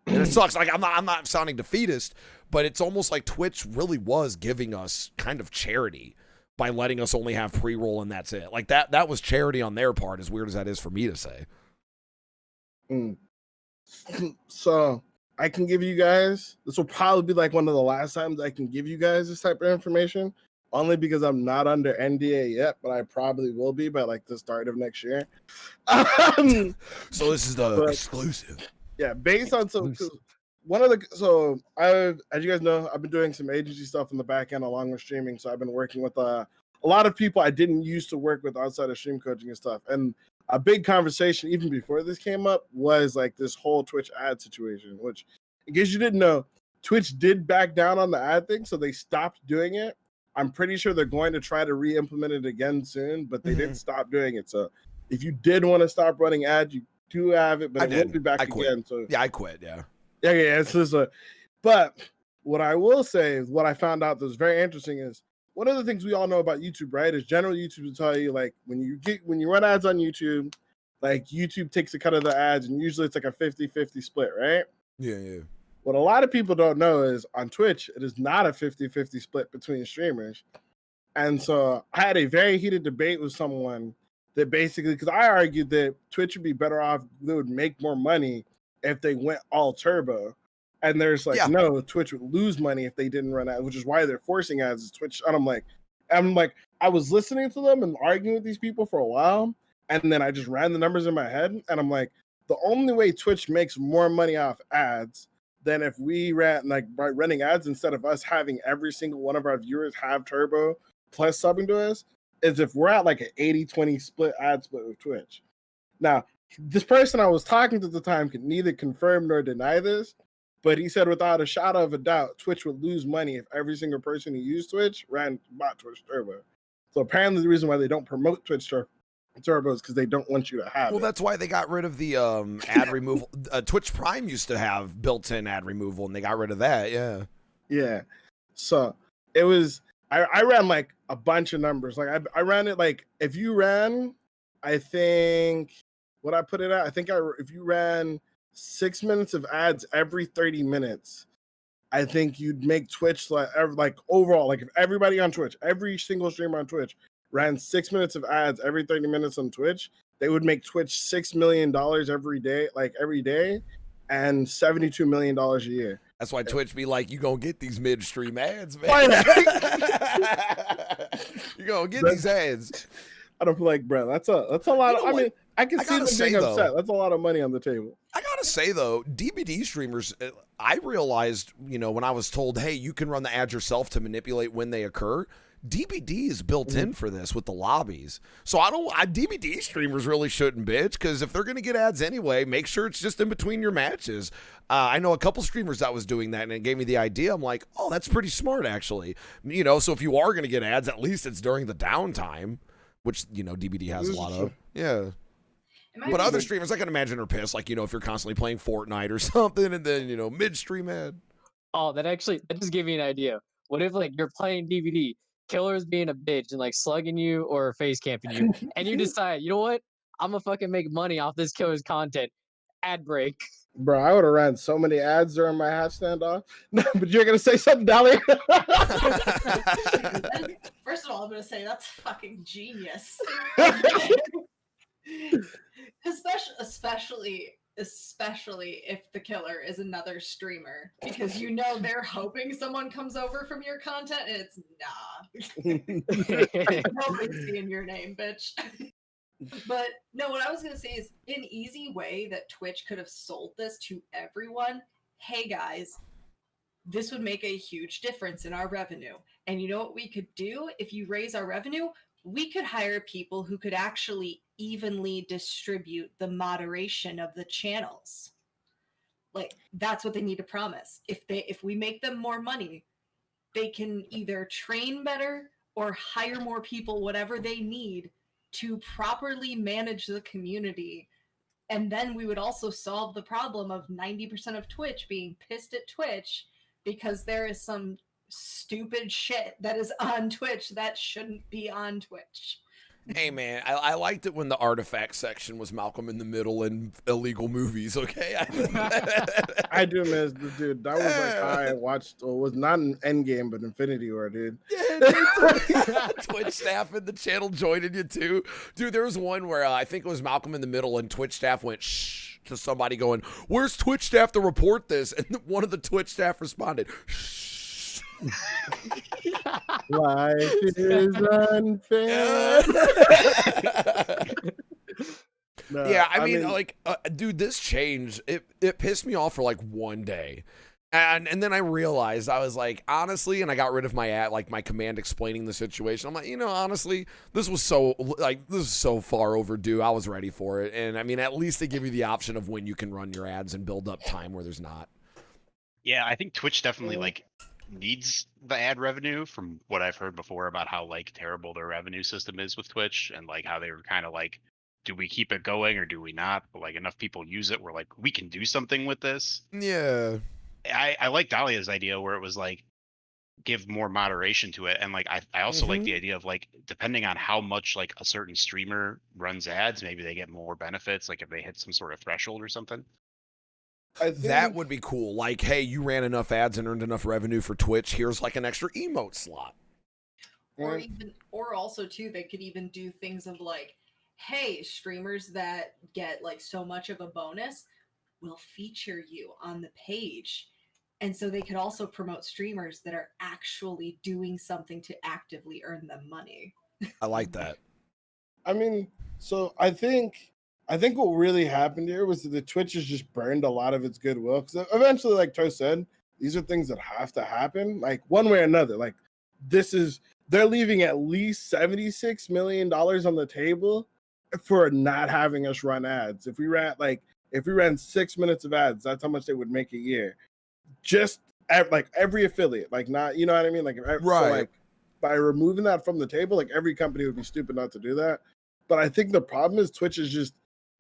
And it sucks. I'm not sounding defeatist, but it's almost like Twitch really was giving us kind of charity by letting us only have pre-roll and that's it. Like that was charity on their part, as weird as that is for me to say. So I can give you guys, this will probably be one of the last times I can give you guys this type of information, only because I'm not under NDA yet, but I probably will be by the start of next year. So this is the exclusive. Yeah, based on as you guys know, I've been doing some agency stuff in the back end along with streaming. So I've been working with a lot of people I didn't used to work with outside of stream coaching and stuff. And a big conversation even before this came up was this whole Twitch ad situation, which in case you didn't know, Twitch did back down on the ad thing, so they stopped doing it. I'm pretty sure they're going to try to re-implement it again soon, but they didn't stop doing it. So if you did want to stop running ads, you do have it, but I it will did. be back I quit. again. So Yeah, I quit. Yeah. yeah. But what I will say is what I found out that was very interesting is one of the things we all know about YouTube, right? Is generally YouTube will tell you like when you run ads on YouTube, like YouTube takes a cut of the ads, and usually it's like a 50-50 split, right? Yeah. What a lot of people don't know is on Twitch, it is not a 50-50 split between streamers. And so I had a very heated debate with someone that basically, because I argued that Twitch would be better off, they would make more money if they went all turbo. And there's like, Yeah. no, Twitch would lose money if they didn't run ads, which is why they're forcing ads as Twitch. And I'm like, I was listening to them and arguing with these people for a while. And then I just ran the numbers in my head. And I'm like, the only way Twitch makes more money off ads than if we ran like by running ads instead of us having every single one of our viewers have turbo plus subbing to us is if we're at like an 80-20 split ad split with Twitch. Now, this person I was talking to at the time could neither confirm nor deny this, but he said without a shadow of a doubt, Twitch would lose money if every single person who used Twitch bought Twitch Turbo. So apparently the reason why they don't promote Twitch Turbo is because they don't want you to have Well, it. that's why they got rid of the ad removal. Twitch Prime used to have built-in ad removal, and they got rid of that. Yeah. Yeah. So it was, I ran like a bunch of numbers. Like I ran it like if you ran, I think what I put it at, I think if you ran 6 minutes of ads every 30 minutes, I think you'd make Twitch like overall, like if everybody on Twitch, every single streamer on Twitch ran 6 minutes of ads every 30 minutes on Twitch, they would make Twitch $6 million every day, and $72 million a year. That's why Twitch be like, you gonna get these midstream ads, man. Why not? You gonna get these ads. I don't feel like, bro, that's a lot. You know I mean, what? I can I see them gotta say, being though- upset. That's a lot of money on the table. I gotta say though, DBD streamers, I realized, when I was told, hey, you can run the ads yourself to manipulate when they occur. DBD is built in for this with the lobbies. So DBD streamers really shouldn't bitch, because if they're going to get ads anyway, make sure it's just in between your matches. I know a couple streamers that was doing that, and it gave me the idea. I'm like, oh, that's pretty smart, actually. So if you are going to get ads, at least it's during the downtime, which, DBD has a lot of. Yeah. But other streamers, I can imagine, are pissed, like, if you're constantly playing Fortnite or something, and then, midstream ad. Oh, that just gave me an idea. What if like you're playing DVD, Killer's being a bitch and like slugging you or face camping you, and you decide, you know what? I'm gonna fucking make money off this Killer's content. Ad break. Bro, I would have ran so many ads during my half standoff. No, but you're gonna say something, Dolly. First of all, I'm gonna say that's fucking genius. Especially if the killer is another streamer, because they're hoping someone comes over from your content, and it's nobody's seeing your name, bitch. But no, what I was gonna say is an easy way that Twitch could have sold this to everyone. Hey guys, this would make a huge difference in our revenue. And you know what we could do if you raise our revenue? We could hire people who could actually evenly distribute the moderation of the channels. Like, that's what they need to promise. If we make them more money, they can either train better or hire more people, whatever they need, to properly manage the community. And then we would also solve the problem of 90% of Twitch being pissed at Twitch because there is some stupid shit that is on Twitch that shouldn't be on Twitch. Hey man, I liked it when the artifact section was Malcolm in the Middle and illegal movies. Okay, I do miss, dude. That was like I watched. It was not an Endgame, but Infinity War, dude. Yeah, dude. Twitch staff in the channel joining you too, dude. There was one where I think it was Malcolm in the Middle, and Twitch staff went shh to somebody going, "Where's Twitch staff to report this?" And one of the Twitch staff responded, "Shh." Life is unfair. No, Yeah, I mean, like, dude, this change, it pissed me off for like one day. And then I realized, I was like, honestly, and I got rid of my command explaining the situation. I'm like, honestly, this is so far overdue. I was ready for it. And I mean, at least they give you the option of when you can run your ads and build up time where there's not. Yeah, I think Twitch definitely needs the ad revenue, from what I've heard before about how terrible their revenue system is with Twitch, and how they were kind of do we keep it going or do we not? But like enough people use it, we're like, we can do something with this. Yeah. I like Dahlia's idea where it was like give more moderation to it, and like I also like the idea of like depending on how much like a certain streamer runs ads, maybe they get more benefits, like if they hit some sort of threshold or something. I That think- would be cool. Like, hey, you ran enough ads and earned enough revenue for Twitch. Here's like an extra emote slot. Or also too, they could even do things of like, hey, streamers that get like so much of a bonus will feature you on the page. And so they could also promote streamers that are actually doing something to actively earn them money. I like that. I mean, so I think what really happened here was that the Twitch has just burned a lot of its goodwill. Because eventually, like Toe said, these are things that have to happen, like one way or another. Like they're leaving at least $76 million on the table for not having us run ads. If we ran 6 minutes of ads, that's how much they would make a year. Just like every affiliate, like not, you know what I mean? Like, Right. So like by removing that from the table, like every company would be stupid not to do that. But I think the problem is Twitch is just,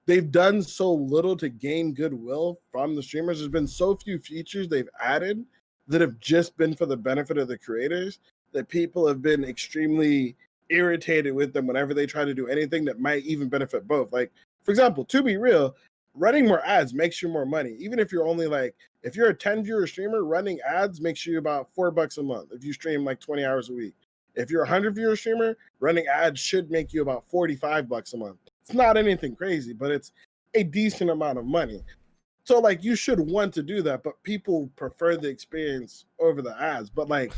they've done so little to gain goodwill from the streamers. There's been so few features they've added that have just been for the benefit of the creators that people have been extremely irritated with them whenever they try to do anything that might even benefit both. Like, for example, to be real, running more ads makes you more money. Even if you're only like, if you're a 10 viewer streamer, running ads makes you about $4 a month if you stream like 20 hours a week. If you're a 100 viewer streamer, running ads should make you about $45 a month. It's not anything crazy, but it's a decent amount of money. So like you should want to do that, but people prefer the experience over the ads. But like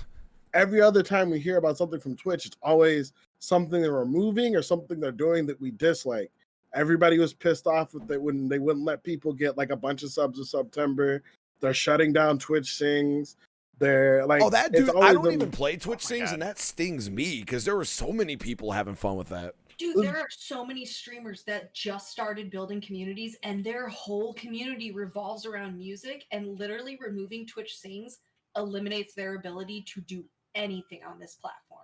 every other time we hear about something from Twitch, it's always something they're removing or something they're doing that we dislike. Everybody was pissed off with that when they wouldn't let people get like a bunch of subs in September. They're shutting down Twitch Sings. They're like, Oh, that it's dude, always I don't them- even play Twitch Oh my Sings, God. and that stings me because there were so many people having fun with that. Dude, there are so many streamers that just started building communities and their whole community revolves around music, and literally removing Twitch Sings eliminates their ability to do anything on this platform.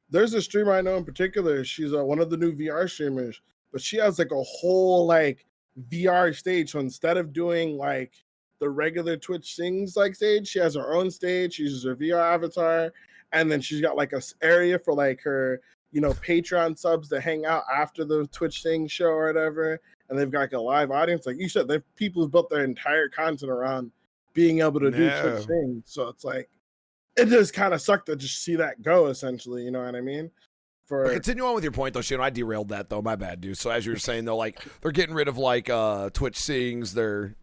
There's a streamer I know in particular. She's one of the new VR streamers, but she has like a whole like VR stage. So instead of doing like the regular Twitch Sings like stage, she has her own stage. She uses her VR avatar, and then she's got like a area for like her, you know, Patreon subs to hang out after the Twitch Sings show or whatever. And they've got like a live audience. Like you said, they've people who've built their entire content around being able to do Yeah. Twitch Sings. So it's like it just kind of sucked to just see that go, essentially. You know what I mean? But For continue on with your point, though, Shane. I derailed that, though. My bad, dude. So as you were saying, though, like they're getting rid of like Twitch Sings. They're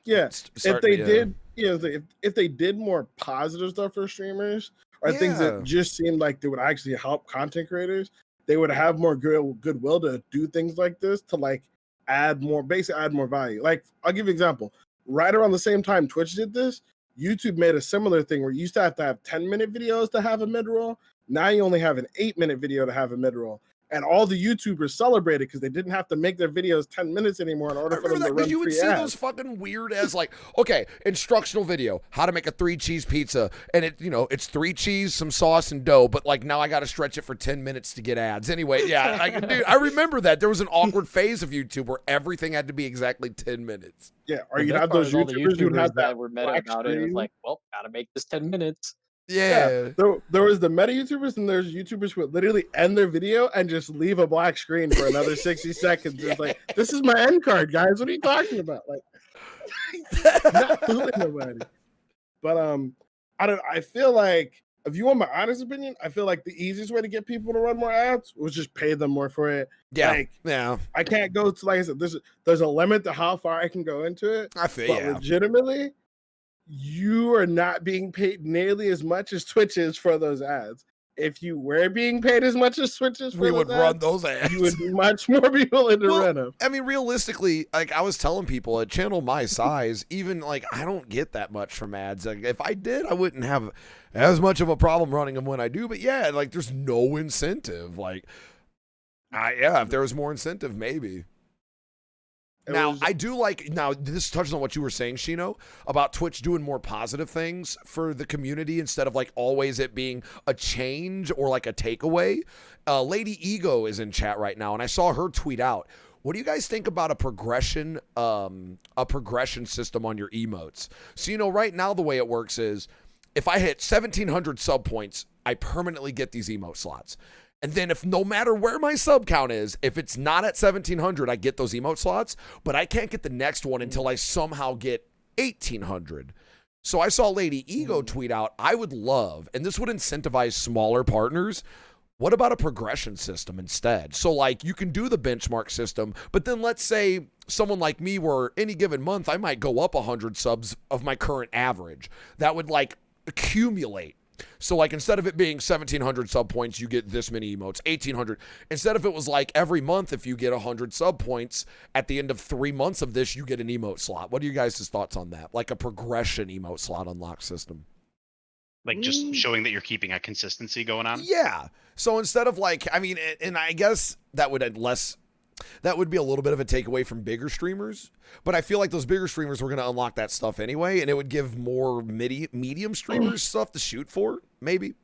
yeah, if they yeah. did, you know, if they did more positive stuff for streamers or things Yeah. that just seemed like they would actually help content creators, they would have more goodwill to do things like this to like add more, basically add more value. Like I'll give you an example. Right around the same time Twitch did this, YouTube made a similar thing where you used to have 10-minute videos to have a mid-roll. Now you only have an 8-minute video to have a mid-roll. And all the YouTubers celebrated because they didn't have to make their videos 10 minutes anymore in I order for remember them that, to but run you would free see ads. those fucking weird as like, okay, instructional video, how to make a 3-cheese pizza, and it, you know, it's 3 cheese, some sauce, and dough, but like now I got to stretch it for 10 minutes to get ads. Anyway, yeah, dude, I remember that there was an awkward phase of YouTube where everything had to be exactly 10 minutes. Yeah, or The you'd best have part those is all the YouTubers who'd have that were meta black about it. It was screen. like, well, gotta make this 10 minutes. Yeah, There was the meta YouTubers and there's YouTubers who would literally end their video and just leave a black screen for another 60 seconds. It's like, this is my end card, guys. What are you talking about? Like, not fooling nobody. But I feel like if you want my honest opinion, I feel like the easiest way to get people to run more ads was just pay them more for it. yeah, Like, yeah. I can't go to, like I said, there's a limit to how far I can go into it. I feel But yeah. legitimately, you are not being paid nearly as much as Twitch is for those ads. If you were being paid as much as Twitch is for We those would run ads, those ads. you would much more be willing to Well, run them. I mean, realistically, like I was telling people, a channel my size, even like I don't get that much from ads. Like if I did, I wouldn't have as much of a problem running them when I do. But yeah, like there's no incentive. Like, yeah, if there was more incentive, maybe. Now, I do like, now this touches on what you were saying, Shino, about Twitch doing more positive things for the community instead of like always it being a change or like a takeaway. Lady Ego is in chat right now, and I saw her tweet out, What do you guys think about a progression system on your emotes? So, right now the way it works is if I hit 1,700 sub points, I permanently get these emote slots. And then if no matter where my sub count is, if it's not at 1,700, I get those emote slots, but I can't get the next one until I somehow get 1,800. So I saw Lady Ego tweet out, I would love, and this would incentivize smaller partners, what about a progression system instead? So like you can do the benchmark system, but then let's say someone like me where any given month I might go up 100 subs of my current average. That would like accumulate. So like instead of it being 1,700 sub points, you get this many emotes, 1,800. Instead of it was like every month, if you get 100 sub points, at the end of 3 months of this, you get an emote slot. What are you guys' thoughts on that? Like a progression emote slot unlock system. Like just showing that you're keeping a consistency going on. Yeah. So instead of like, I mean, and I guess that would be a little bit of a takeaway from bigger streamers, but I feel like those bigger streamers were going to unlock that stuff anyway, and it would give more medium streamers stuff to shoot for, maybe.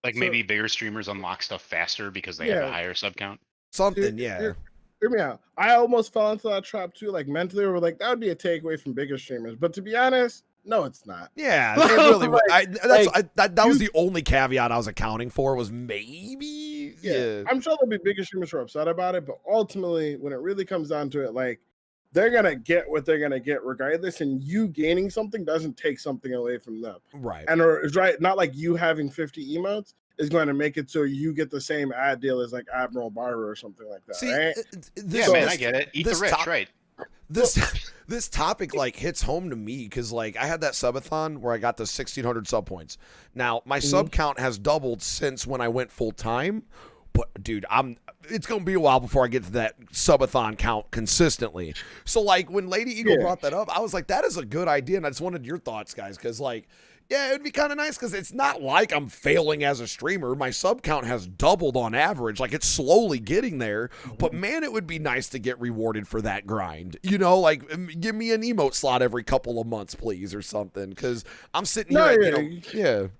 Like maybe bigger streamers unlock stuff faster because they have a higher sub count. Something, yeah. Hear me out. I almost fell into that trap too. Like mentally, we're like, that would be a takeaway from bigger streamers. But to be honest, no, it's not. Yeah, it really would. That was the only caveat I was accounting for was maybe. Yeah. I'm sure there'll be bigger streamers who are upset about it, but ultimately, when it really comes down to it, like they're gonna get what they're gonna get regardless, and you gaining something doesn't take something away from them. Right. And it's right, not like you having 50 emotes is going to make it so you get the same ad deal as like Admiral Barber or something like that. See, right? I get it. Eat the rich, right? This topic like hits home to me because like I had that subathon where I got the 1,600 sub points. Now my sub count has doubled since when I went full time, but dude, it's gonna be a while before I get to that subathon count consistently. So like when Lady Eagle brought that up, I was like, that is a good idea, and I just wanted your thoughts, guys, because like. Yeah, it would be kind of nice because it's not like I'm failing as a streamer. My sub count has doubled on average. Like it's slowly getting there. But man, it would be nice to get rewarded for that grind. Like give me an emote slot every couple of months, please, or something. Because I'm sitting here.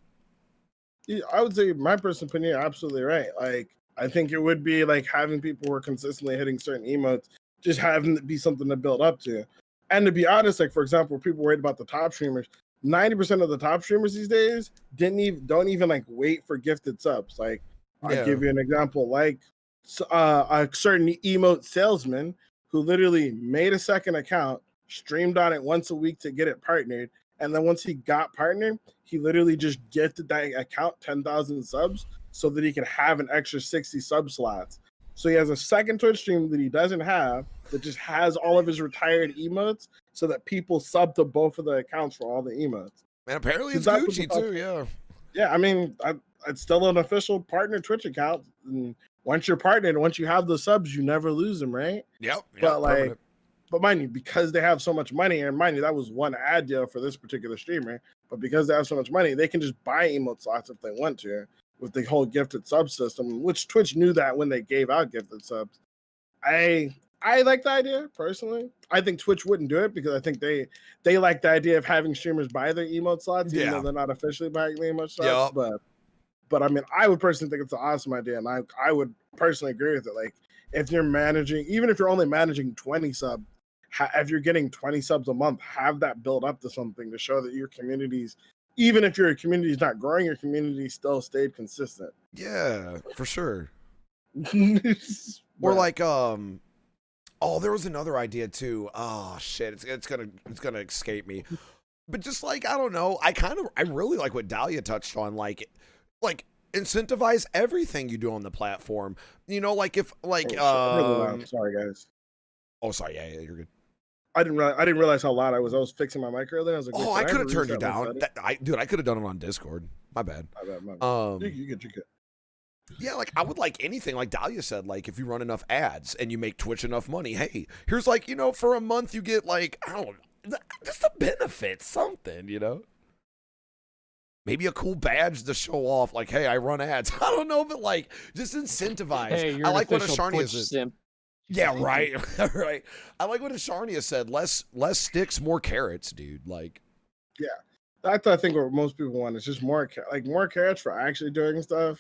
Yeah, I would say my personal opinion, you're absolutely right. Like I think it would be like having people who are consistently hitting certain emotes, just having it be something to build up to. And to be honest, like for example, people worried about the top streamers. 90% of the top streamers these days don't even like wait for gifted subs. Like I'll give you an example, like a certain emote salesman who literally made a second account, streamed on it once a week to get it partnered, and then once he got partnered, he literally just gifted that account 10,000 subs so that he can have an extra 60 sub slots. So he has a second Twitch stream that he doesn't have that just has all of his retired emotes so that people sub to both of the accounts for all the emotes. And apparently it's Gucci too, yeah. Yeah, I mean, it's still an official partner Twitch account. And once you're partnered, once you have the subs, you never lose them, right? Yep. But like, but mind you, because they have so much money, and mind you, that was one ad deal for this particular streamer, but because they have so much money, they can just buy emote slots if they want to. With the whole gifted sub system, which Twitch knew that when they gave out gifted subs. I like the idea personally. I think Twitch wouldn't do it because I think they like the idea of having streamers buy their emote slots, even though they're not officially buying the emote slots. But I mean, I would personally think it's an awesome idea, and I would personally agree with it. Like if you're managing, even if you're only managing 20 subs, if you're getting 20 subs a month, have that build up to something to show that your community's. Even if your community is not growing, your community still stayed consistent. Yeah, for sure. Or like, there was another idea too. Oh shit, it's gonna escape me. But just like I don't know, I really like what Dahlia touched on. Like incentivize everything you do on the platform. Like if like sorry guys. Oh sorry, yeah, you're good. I didn't realize how loud I was. I was fixing my mic earlier. I was like, "Oh, I could have turned you down." I could have done it on Discord. My bad. You good. Yeah, like I would like anything. Like Dahlia said, like if you run enough ads and you make Twitch enough money, hey, here's like for a month you get like I don't know, just a benefit, something, Maybe a cool badge to show off, like, hey, I run ads. I don't know, but like just incentivize. Hey, you're I like what Asharnia said. Yeah, right. Right. I like what Asharnia said. Less sticks, more carrots, dude. Like, yeah, that's I think what most people want is just more carrots for actually doing stuff.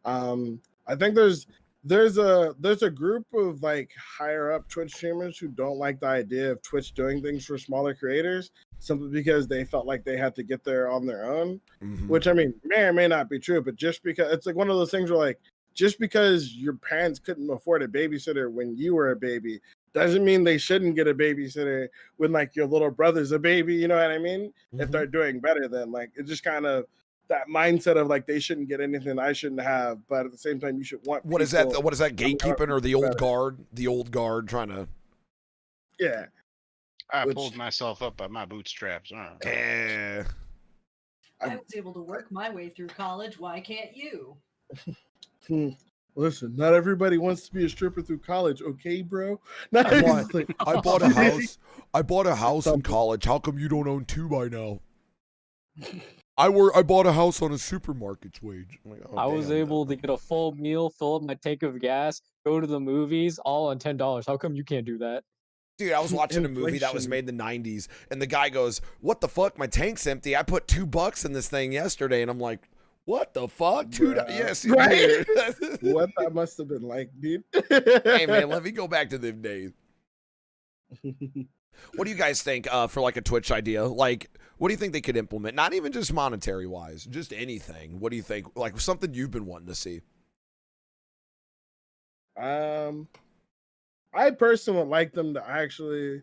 I think there's there's a group of like higher up Twitch streamers who don't like the idea of Twitch doing things for smaller creators simply because they felt like they had to get there on their own. Mhm. Which I mean may or may not be true, but just because it's like one of those things where like just because your parents couldn't afford a babysitter when you were a baby doesn't mean they shouldn't get a babysitter when like your little brother's a baby, you know what I mean? If Mhm. they're doing better than like it's just kind of that mindset of like they shouldn't get anything I shouldn't have, but at the same time you should want What is that? people- What is that? coming out Gatekeeping or the old better. guard? The old guard trying to. Yeah. I Which- pulled myself up by my bootstraps. Eh. I was able to work my way through college. Why can't you? Listen, not everybody wants to be a stripper through college, okay, bro? Not I bought- it's like- I bought a house. I bought a house in college. How come you don't own two by now? I bought a house on a supermarket's wage. I'm like, oh, I was damn. able to get a full meal, fill up my tank of gas, go to the movies, all on $10. How come you can't do that? Dude, I was watching a movie that was Inflation. made in the 90s, and the guy goes, "What the fuck? My tank's empty. I put $2 in this thing yesterday," and I'm like, "What the fuck, dude?" Bruh. Yes, you Right? did. What that must have been like, dude. Hey man, let me go back to them days. What do you guys think for like a Twitch idea? Like, what do you think they could implement? Not even just monetary wise, just anything. What do you think? Like something you've been wanting to see? I personally would like them to actually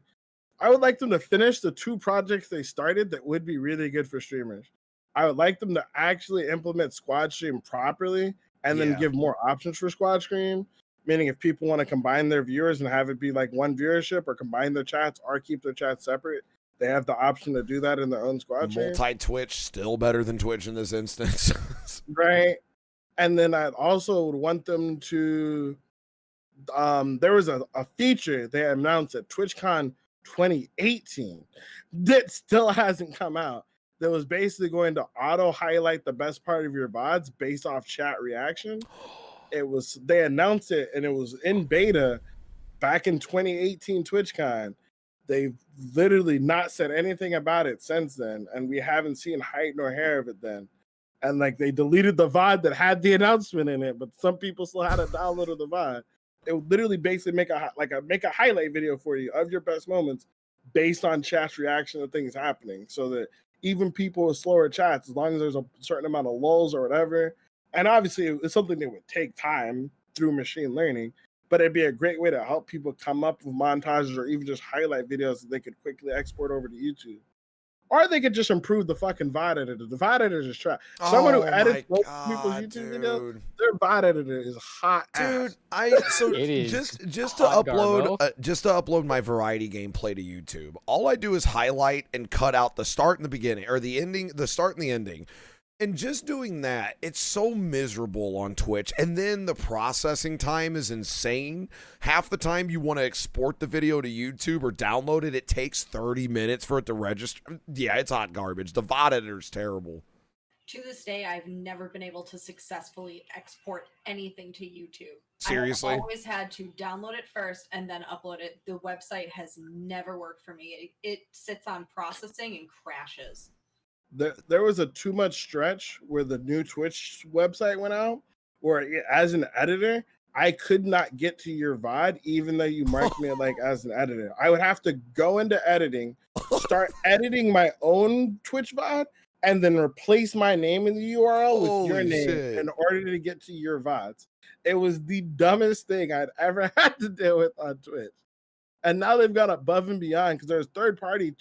I would like them to finish the two projects they started that would be really good for streamers. I would like them to actually implement Squad Stream properly and then Yeah. give more options for Squad Stream. Meaning, if people want to combine their viewers and have it be like one viewership or combine their chats or keep their chats separate, they have the option to do that in their own Squad Stream. Multi Twitch still better than Twitch in this instance. Right. And then I'd also would want them to there was a feature they announced at TwitchCon 2018 that still hasn't come out that was basically going to auto highlight the best part of your VODs based off chat reaction. They announced it and it was in beta back in 2018 TwitchCon. They've literally not said anything about it since then, and we haven't seen height nor hair of it then. And like they deleted the VOD that had the announcement in it, but some people still had a download of the VOD. It would literally basically make a highlight video for you of your best moments based on chat's reaction to things happening, so that even people with slower chats, as long as there's a certain amount of lulls or whatever, and obviously it's something that would take time through machine learning, but it'd be a great way to help people come up with montages or even just highlight videos that they could quickly export over to YouTube. Or they could just improve the fucking VOD editor. The VOD editor is trash. Someone who Oh edits my most people's God, YouTube videos, dude. their VOD editor is hot Dude, ass. It is just to hot, upload Garbo. just to upload my variety gameplay to YouTube. All I do is highlight and cut out the start and the beginning, or the ending, the start and the ending. And just doing that, it's so miserable on Twitch. And then the processing time is insane. Half the time you want to export the video to YouTube or download it, it takes 30 minutes for it to register. Yeah, it's hot garbage. The VOD editor's terrible. To this day, I've never been able to successfully export anything to YouTube. Seriously? I've always had to download it first and then upload it. The website has never worked for me. It sits on processing and crashes. There was a too much stretch where the new Twitch website went out, where as an editor, I could not get to your VOD, even though you marked me like as an editor. I would have to go into editing, start editing my own Twitch VOD, and then replace my name in the URL with your Holy name shit. in order to get to your VODs. It was the dumbest thing I'd ever had to deal with on Twitch. And now they've gone above and beyond because there's third-party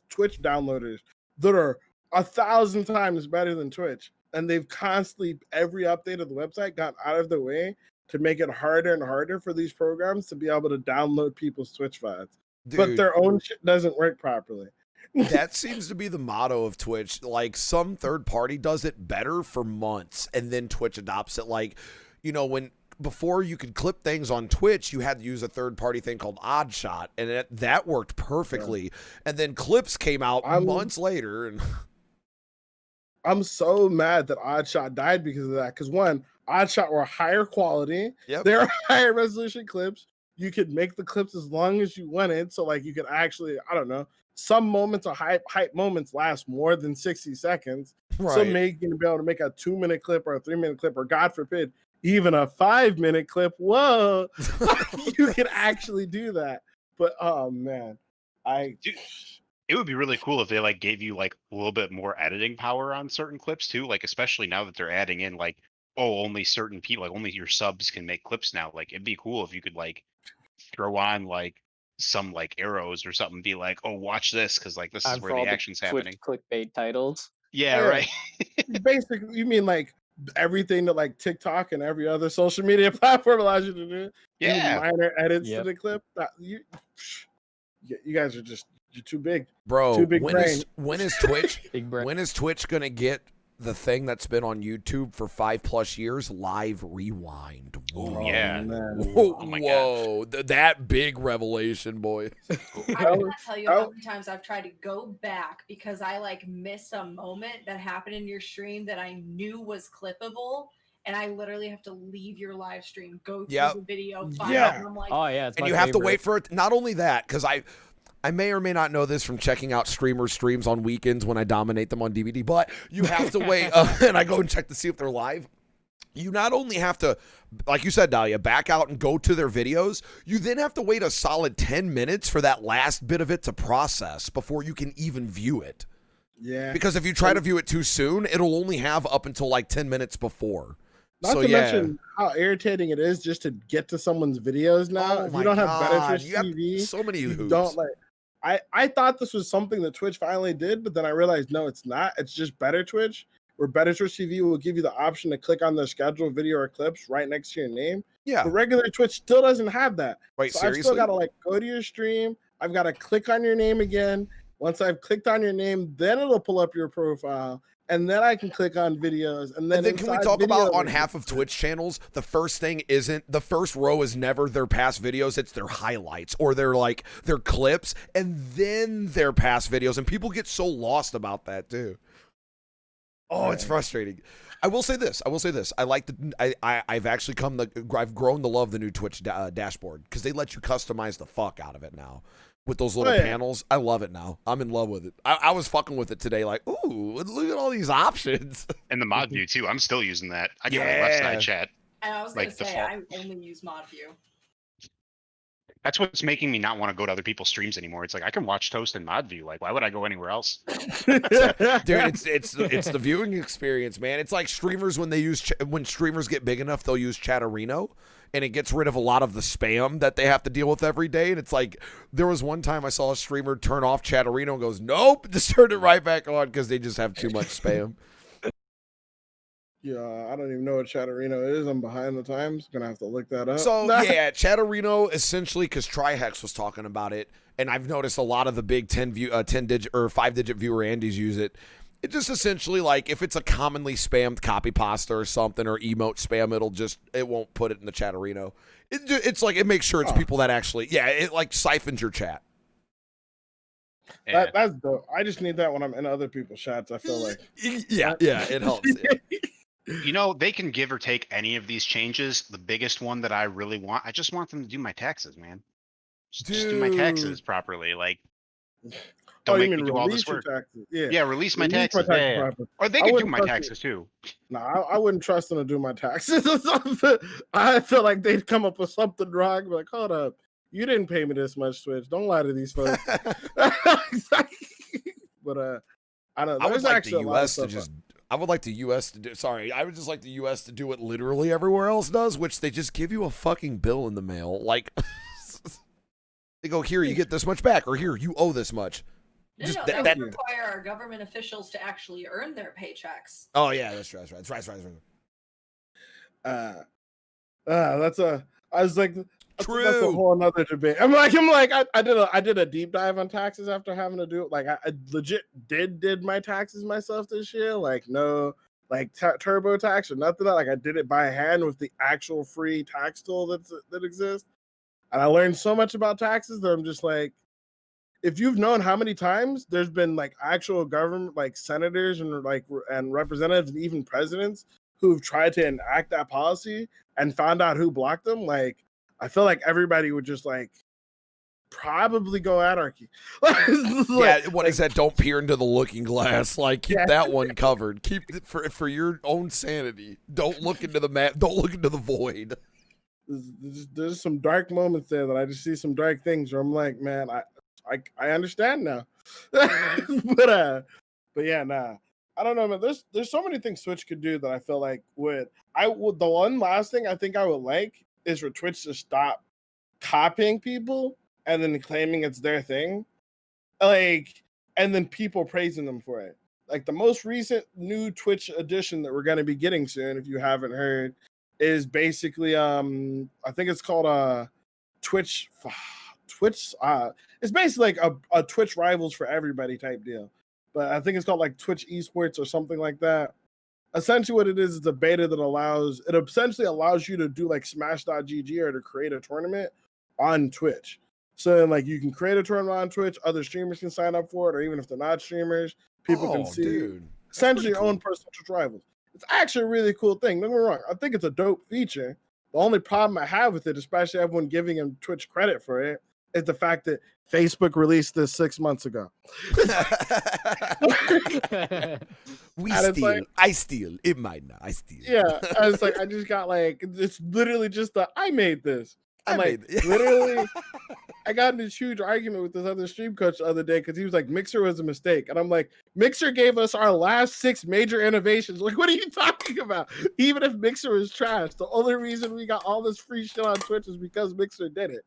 Twitch downloaders that are 1,000 times better than Twitch. And they've constantly, every update of the website, gone out of their way to make it harder and harder for these programs to be able to download people's Twitch VODs. But Dude. their own shit doesn't work properly. That seems to be the motto of Twitch. Like some third party does it better for months and then Twitch adopts it. Like, you know, when before you could clip things on Twitch, you had to use a third party thing called Oddshot, and that worked perfectly. And then clips came out months later. And I'm so mad that Oddshot died because of that. Because one, Oddshot were higher quality. Yep. They're higher resolution clips. You could make the clips as long as you wanted. So like you could actually, I don't know, some moments or hype moments last more than 60 seconds. So Right. making be able to make a 2-minute clip or a 3-minute clip, or God forbid, even a 5-minute clip. Whoa, you can actually do that. But oh man, Dude, it would be really cool if they like gave you like a little bit more editing power on certain clips too. Like especially now that they're adding in like, oh, only certain people, like only your subs can make clips now. Like it'd be cool if you could like throw on like some like arrows or something, be like, oh, watch this because like this is For where all the action's Twitch happening. clickbait titles. Yeah, Yeah. right. basically, you mean like everything that like TikTok and every other social media platform allows you to do? Any Yeah. minor edits Yep. to the clip. You guys are just you're too big. Bro, Too big when is Twitch Big brain. when is Twitch gonna get the thing that's been on YouTube for 5+ years, live rewind? Ooh, Whoa. yeah. Man. Whoa, Oh my whoa. That big revelation, boy. I That cannot was- tell you how many times I've tried to go back because I like missed a moment that happened in your stream that I knew was clippable, and I literally have to leave your live stream, go through Yep. the video, find Yeah. it, and I'm like, Oh yeah, it's And my you have to favorite. wait for it. Not only that, because I may or may not know this from checking out streamers' streams on weekends when I dominate them on DVD, but you have to wait, and I go and check to see if they're live. You not only have to, like you said, Dahlia, back out and go to their videos, you then have to wait a solid 10 minutes for that last bit of it to process before you can even view it. Yeah. Because if you try to view it too soon, it'll only have up until like 10 minutes before. Not to mention how irritating it is just to get to someone's videos now. Oh if my you don't have better God, Twitch you have TV, so many you hoops. don't like. I thought this was something that Twitch finally did, but then I realized no, it's not. It's just Better Twitch, where Better Twitch TV will give you the option to click on the scheduled video or clips right next to your name. Yeah. But regular Twitch still doesn't have that. Wait, So I've still seriously? got to like go to your stream. I've got to click on your name again. Once I've clicked on your name, then it'll pull up your profile, and then I can click on videos. And then can we inside talk about video, on half of Twitch channels, the first row is never their past videos, it's their highlights or their clips and then their past videos, and people get so lost about that too. Oh, it's frustrating. I will say this. I like I've grown to love the new Twitch dashboard because they let you customize the fuck out of it now. With those little panels, I love it now. I'm in love with it. I was fucking with it today, like, ooh, look at all these options. And the mod view too. I'm still using that. I got Yeah. the left side chat. and I was gonna Like say default. I only use mod view. That's what's making me not want to go to other people's streams anymore. It's like I can watch Toast in mod view. Like, why would I go anywhere else? Dude, it's the viewing experience, man. It's like streamers when streamers get big enough, they'll use Chatterino, and it gets rid of a lot of the spam that they have to deal with every day. And it's like there was one time I saw a streamer turn off Chatterino and goes, "Nope," just turned it right back on because they just have too much spam. Yeah, I don't even know what Chatterino is. I'm behind the times. Gonna have to look that up. So yeah, Chatterino essentially, because Trihex was talking about it, and I've noticed a lot of the big 10-digit or 5-digit viewer Andes use it. It just essentially like if it's a commonly spammed copy pasta or something or emote spam, it won't put it in the Chatterino. It's like it makes sure it's people that actually it like siphons your chat. Yeah. That's dope. I just need that when I'm in other people's chats. I feel like Yeah, it helps. Yeah. You know, they can give or take any of these changes. The biggest one that I really want, I just want them to do my taxes, man. Just do my taxes properly. Like, don't make me do all this your work. taxes. Yeah, Yeah, release my Release taxes. taxes Yeah. properly. Or they I could do wouldn't my trust you. taxes too. No, I wouldn't trust them to do my taxes. I feel like they'd come up with something wrong. Like, hold up, you didn't pay me this much, Twitch. Don't lie to these folks. But I don't. I would There's like actually the a lot of U.S. to stuff just. I would like the U.S. to do. Sorry, I would just like the U.S. to do what literally everywhere else does, which they just give you a fucking bill in the mail. Like they go, here, you get this much back, or here, you owe this much. No, Just no, that- that that- would require our government officials to actually earn their paychecks. Oh yeah, that's right. That's a. I was like, that's a True. whole nother debate. I did a deep dive on taxes after having to do it. Like I legit did my taxes myself this year. Like no, like TurboTax or nothing. Like I did it by hand with the actual free tax tool that exists. And I learned so much about taxes that I'm just like, if you've known how many times there's been like actual government, like senators and representatives and even presidents who've tried to enact that policy and found out who blocked them, like I feel like everybody would just like probably go anarchy. Yeah, what is that? Don't peer into the looking glass. Like, keep that one covered. Keep it for your own sanity. Don't look into the Don't look into the void. There's some dark moments there that I just see some dark things where I'm like, man, I understand now. but yeah, nah. I don't know, man. There's so many things Twitch could do that I feel like the one last thing I think I would like is for Twitch to stop copying people and then claiming it's their thing. Like, and then people praising them for it. Like the most recent new Twitch edition that we're gonna be getting soon, if you haven't heard, is basically I think it's called Twitch it's basically like a Twitch rivals for everybody type deal. But I think it's called like Twitch Esports or something like that. Essentially what it is a beta that essentially allows you to do like Smash.gg or to create a tournament on Twitch. So then like you can create a tournament on Twitch, other streamers can sign up for it, or even if they're not streamers, people can see essentially your own personal Twitch rivals. It's actually a really cool thing. Don't get me wrong. I think it's a dope feature. The only problem I have with it, especially everyone giving him Twitch credit for it, is the fact that Facebook released this 6 months ago. I steal. It might not. I steal. Yeah. I was like, I just got like, it's literally just I made this. I'm like, literally, I got into this huge argument with this other stream coach the other day because he was like, Mixer was a mistake. And I'm like, Mixer gave us our last 6 major innovations. Like, what are you talking about? Even if Mixer was trash, the only reason we got all this free shit on Twitch is because Mixer did it.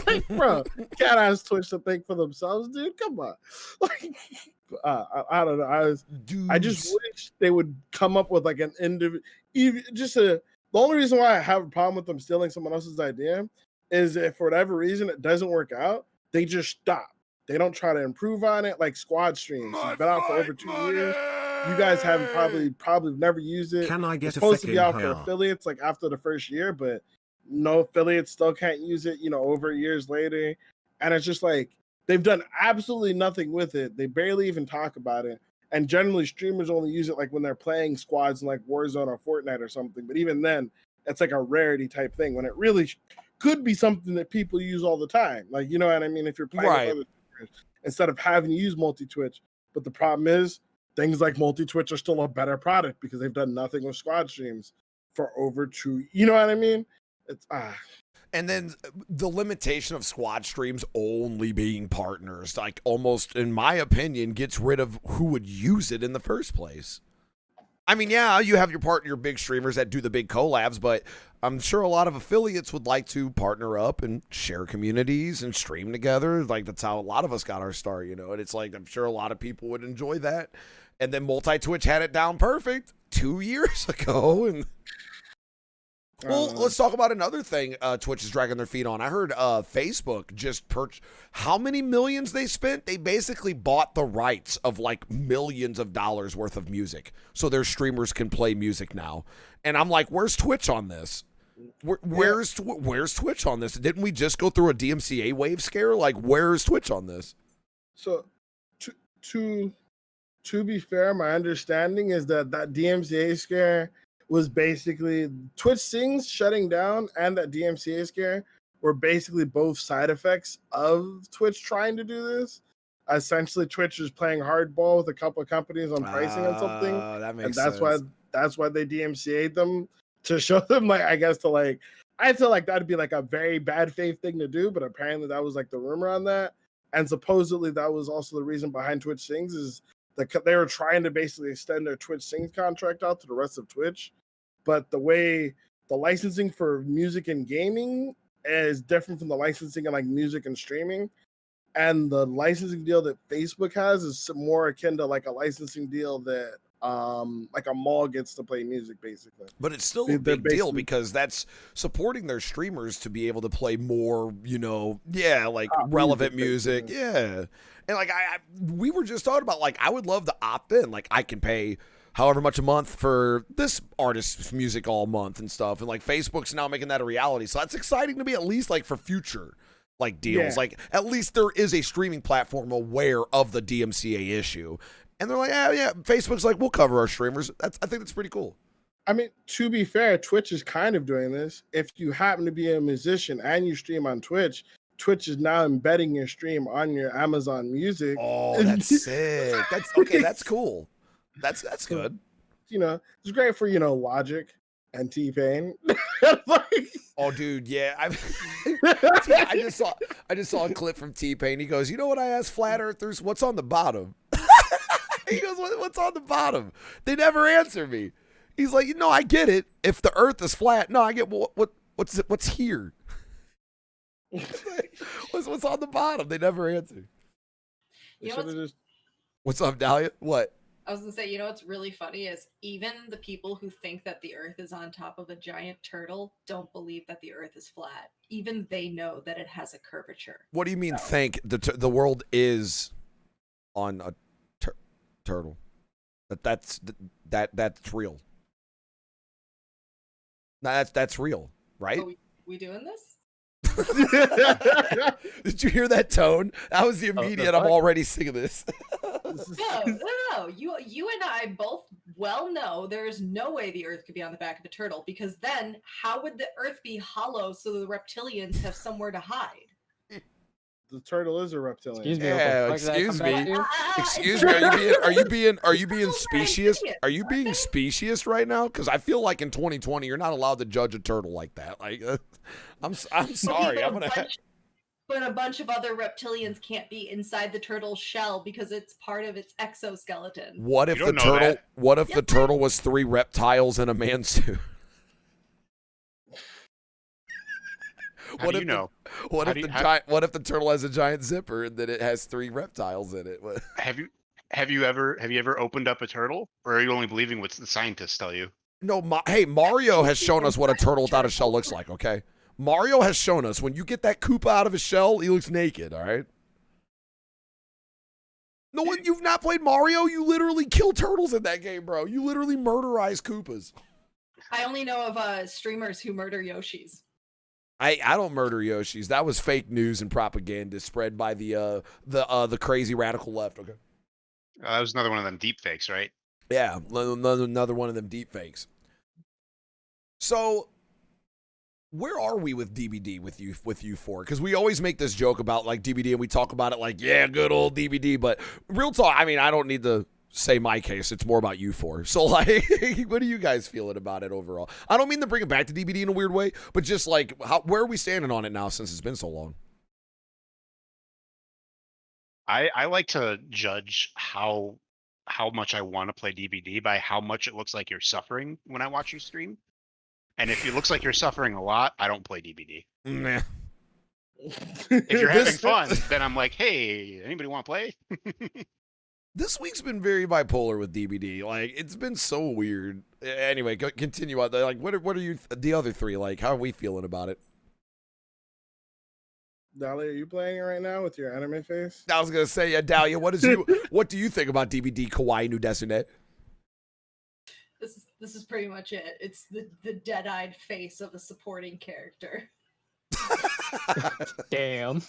Like bro, can't ask Twitch to think for themselves, dude. Come on. Like, I don't know. I just wish they would come up with like an individual, the only reason why I have a problem with them stealing someone else's idea is if for whatever reason it doesn't work out, they just stop. They don't try to improve on it, like squad streams. It's been out for over 2 years. You guys haven't probably never used it. Can I get it's supposed to be out for affiliates like after the first year, but no affiliates still can't use it, over years later. And it's just like they've done absolutely nothing with it. They barely even talk about it. And generally, streamers only use it like when they're playing squads in like Warzone or Fortnite or something. But even then, it's like a rarity type thing when it really could be something that people use all the time. Like, you know what I mean? If you're playing with other streamers, instead of having to use multi-Twitch. But the problem is, things like multi-Twitch are still a better product because they've done nothing with squad streams for over 2. You know what I mean? It's And then the limitation of squad streams only being partners, like almost, in my opinion, gets rid of who would use it in the first place. I mean, yeah, you have your big streamers that do the big collabs, but I'm sure a lot of affiliates would like to partner up and share communities and stream together. Like, that's how a lot of us got our start, And it's like, I'm sure a lot of people would enjoy that. And then Multi-Twitch had it down perfect 2 years ago, and well, let's talk about another thing Twitch is dragging their feet on. I heard Facebook just how many millions they spent? They basically bought the rights of like millions of dollars worth of music so their streamers can play music now. And I'm like, where's Twitch on this? Where's Twitch on this? Didn't we just go through a DMCA wave scare? Like, where's Twitch on this? So to be fair, my understanding is that DMCA scare was basically Twitch Sings shutting down and that DMCA scare were basically both side effects of Twitch trying to do this. Essentially, Twitch was playing hardball with a couple of companies on pricing and something. That makes sense. That's why they DMCA'd them to show them, like, I guess to like, I feel like that'd be like a very bad faith thing to do, but apparently that was like the rumor on that. And supposedly that was also the reason behind Twitch Sings is they were trying to basically extend their Twitch Sings contract out to the rest of Twitch. But the way the licensing for music and gaming is different from the licensing in like music and streaming. And the licensing deal that Facebook has is more akin to like a licensing deal that like a mall gets to play music, basically. But it's still a big deal because that's supporting their streamers to be able to play more, like relevant music. Yeah. And like we were just talking about, like, I would love to opt in. Like, I can pay however much a month for this artist's music all month and stuff. And like Facebook's now making that a reality. So that's exciting to me, at least like for future like deals. Yeah. Like at least there is a streaming platform aware of the DMCA issue. And they're like, yeah, Facebook's like, we'll cover our streamers. I think that's pretty cool. I mean, to be fair, Twitch is kind of doing this. If you happen to be a musician and you stream on Twitch, Twitch is now embedding your stream on your Amazon Music. Oh, that's sick. That's okay. That's cool. That's good. You know, it's great for Logic and T-Pain. Like, Oh, dude, yeah. I just saw a clip from T-Pain. He goes, "You know what I asked flat earthers? What's on the bottom?" He goes, "What's on the bottom?" They never answer me. He's like, I get it. If the Earth is flat, no, I get what's here. What's on the bottom? They never answer. You know What's up, Dahlia? What? I was gonna say, what's really funny is even the people who think that the Earth is on top of a giant turtle don't believe that the Earth is flat. Even they know that it has a curvature. What do you mean? Think the world is on a turtle? That's real. That's real, right? Are we doing this? Did you hear that tone? That was the immediate. I'm already sick of this. No. You and I both well know there is no way the Earth could be on the back of a turtle, because then how would the Earth be hollow so the reptilians have somewhere to hide? The turtle is a reptilian. Excuse me. Yeah, excuse me. Excuse me. Are you being specious? Are you being specious right now? Because I feel like in 2020 you're not allowed to judge a turtle like that. Like, I'm sorry. But a bunch of other reptilians can't be inside the turtle's shell because it's part of its exoskeleton. What if the turtle? What if the turtle was 3 reptiles in a man suit? How do you know? What if the turtle has a giant zipper and then it has 3 reptiles in it? Have you ever opened up a turtle, or are you only believing what the scientists tell you? No, hey, Mario has shown us what a turtle without a shell looks like. Okay, Mario has shown us when you get that Koopa out of his shell, he looks naked. All right. No one, you've not played Mario. You literally kill turtles in that game, bro. You literally murderize Koopas. I only know of streamers who murder Yoshis. I don't murder Yoshis. That was fake news and propaganda spread by the crazy radical left. Okay. That was another one of them deep fakes, right? Yeah, another one of them deep fakes. So, where are we with DBD with you four? Because we always make this joke about like DBD and we talk about it like, yeah, good old DBD. But real talk, I mean, I don't need to say my case. It's more about you four. So like, what are you guys feeling about it overall? I don't mean to bring it back to DBD in a weird way, but just like, where are we standing on it now since it's been so long? I like to judge how much I want to play DBD by how much it looks like you're suffering when I watch you stream. And if it looks like you're suffering a lot, I don't play DBD. Nah. If you're having fun, then I'm like, hey, anybody want to play? This week's been very bipolar with DBD. Like, it's been so weird. Anyway, continue on. Like, what are you, the other three, like, how are we feeling about it? Dahlia, are you playing it right now with your anime face? I was gonna say, yeah, Dahlia, what do you think about DBD Kawaii no Desune? This is pretty much it. It's the dead-eyed face of a supporting character. Damn.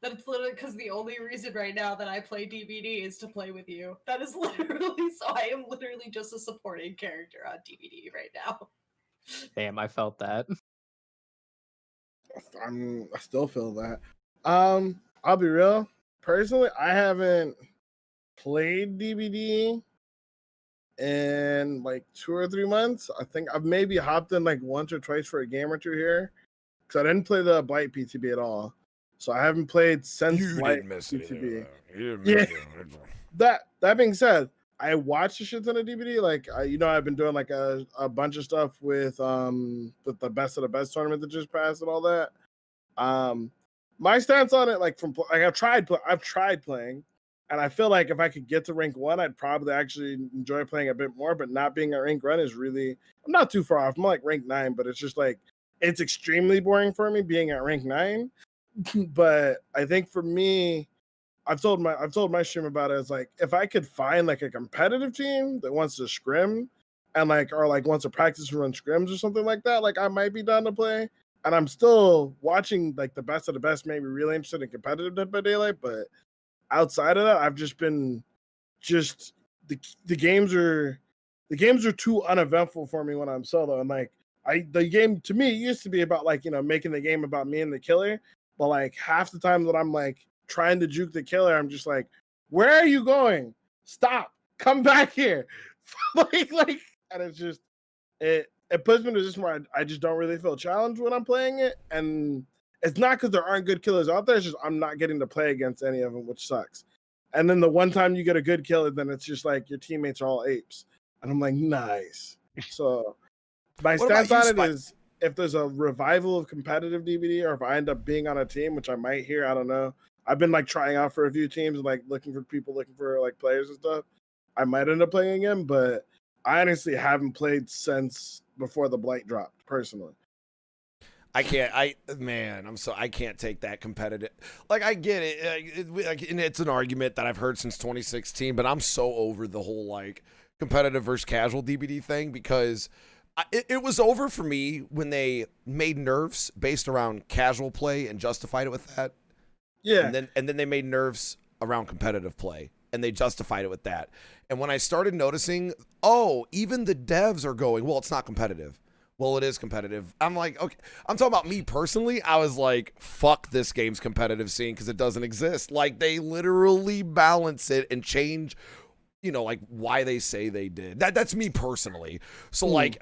That's literally because the only reason right now that I play DBD is to play with you. That is literally, so I am literally just a supporting character on DBD right now. Damn, I felt that. I still feel that. I'll be real. Personally, I haven't played DBD in like 2 or 3 months. I think I've maybe hopped in like once or twice for a game or two here, because I didn't play the Blight PTB at all. So I haven't played since Blight PTB. That being said, I watched the shit ton of DBD. Like I've been doing like a bunch of stuff with the best of the best tournament that just passed and all that. My stance on it, like I've tried playing, and I feel like if I could get to rank 1, I'd probably actually enjoy playing a bit more. But not being at rank 1 is really, I'm not too far off. I'm like rank 9, but it's just like it's extremely boring for me being at rank 9. But I think for me, I've told my stream about it. It's like if I could find like a competitive team that wants to scrim and wants to practice and run scrims or something like that, like I might be down to play. And I'm still watching like the best of the best, maybe really interested in competitive Dead by Daylight. But outside of that, I've just been the games are too uneventful for me when I'm solo. And like the game to me used to be about like, making the game about me and the killer. But like half the time that I'm like trying to juke the killer, I'm just like, where are you going? Stop, come back here. like, and it's just, it puts me to just where I just don't really feel challenged when I'm playing it. And it's not because there aren't good killers out there. It's just I'm not getting to play against any of them, which sucks. And then the one time you get a good killer, then it's just like your teammates are all apes. And I'm like, nice. So my stance on it is if there's a revival of competitive DBD, or if I end up being on a team, which I might hear, I don't know. I've been like trying out for a few teams, like looking for like players and stuff. I might end up playing again, but I honestly haven't played since before the Blight dropped, personally. I can't take that competitive. Like, I get it. And it's an argument that I've heard since 2016, but I'm so over the whole, like, competitive versus casual DBD thing, because it was over for me when they made nerfs based around casual play and justified it with that. Yeah. And then they made nerfs around competitive play, and they justified it with that. And when I started noticing, even the devs are going, well, it's not competitive. Well, it is competitive. I'm like, okay. I'm talking about me personally. I was like, fuck this game's competitive scene because it doesn't exist. Like, they literally balance it and change, like why they say they did. That's me personally. So like,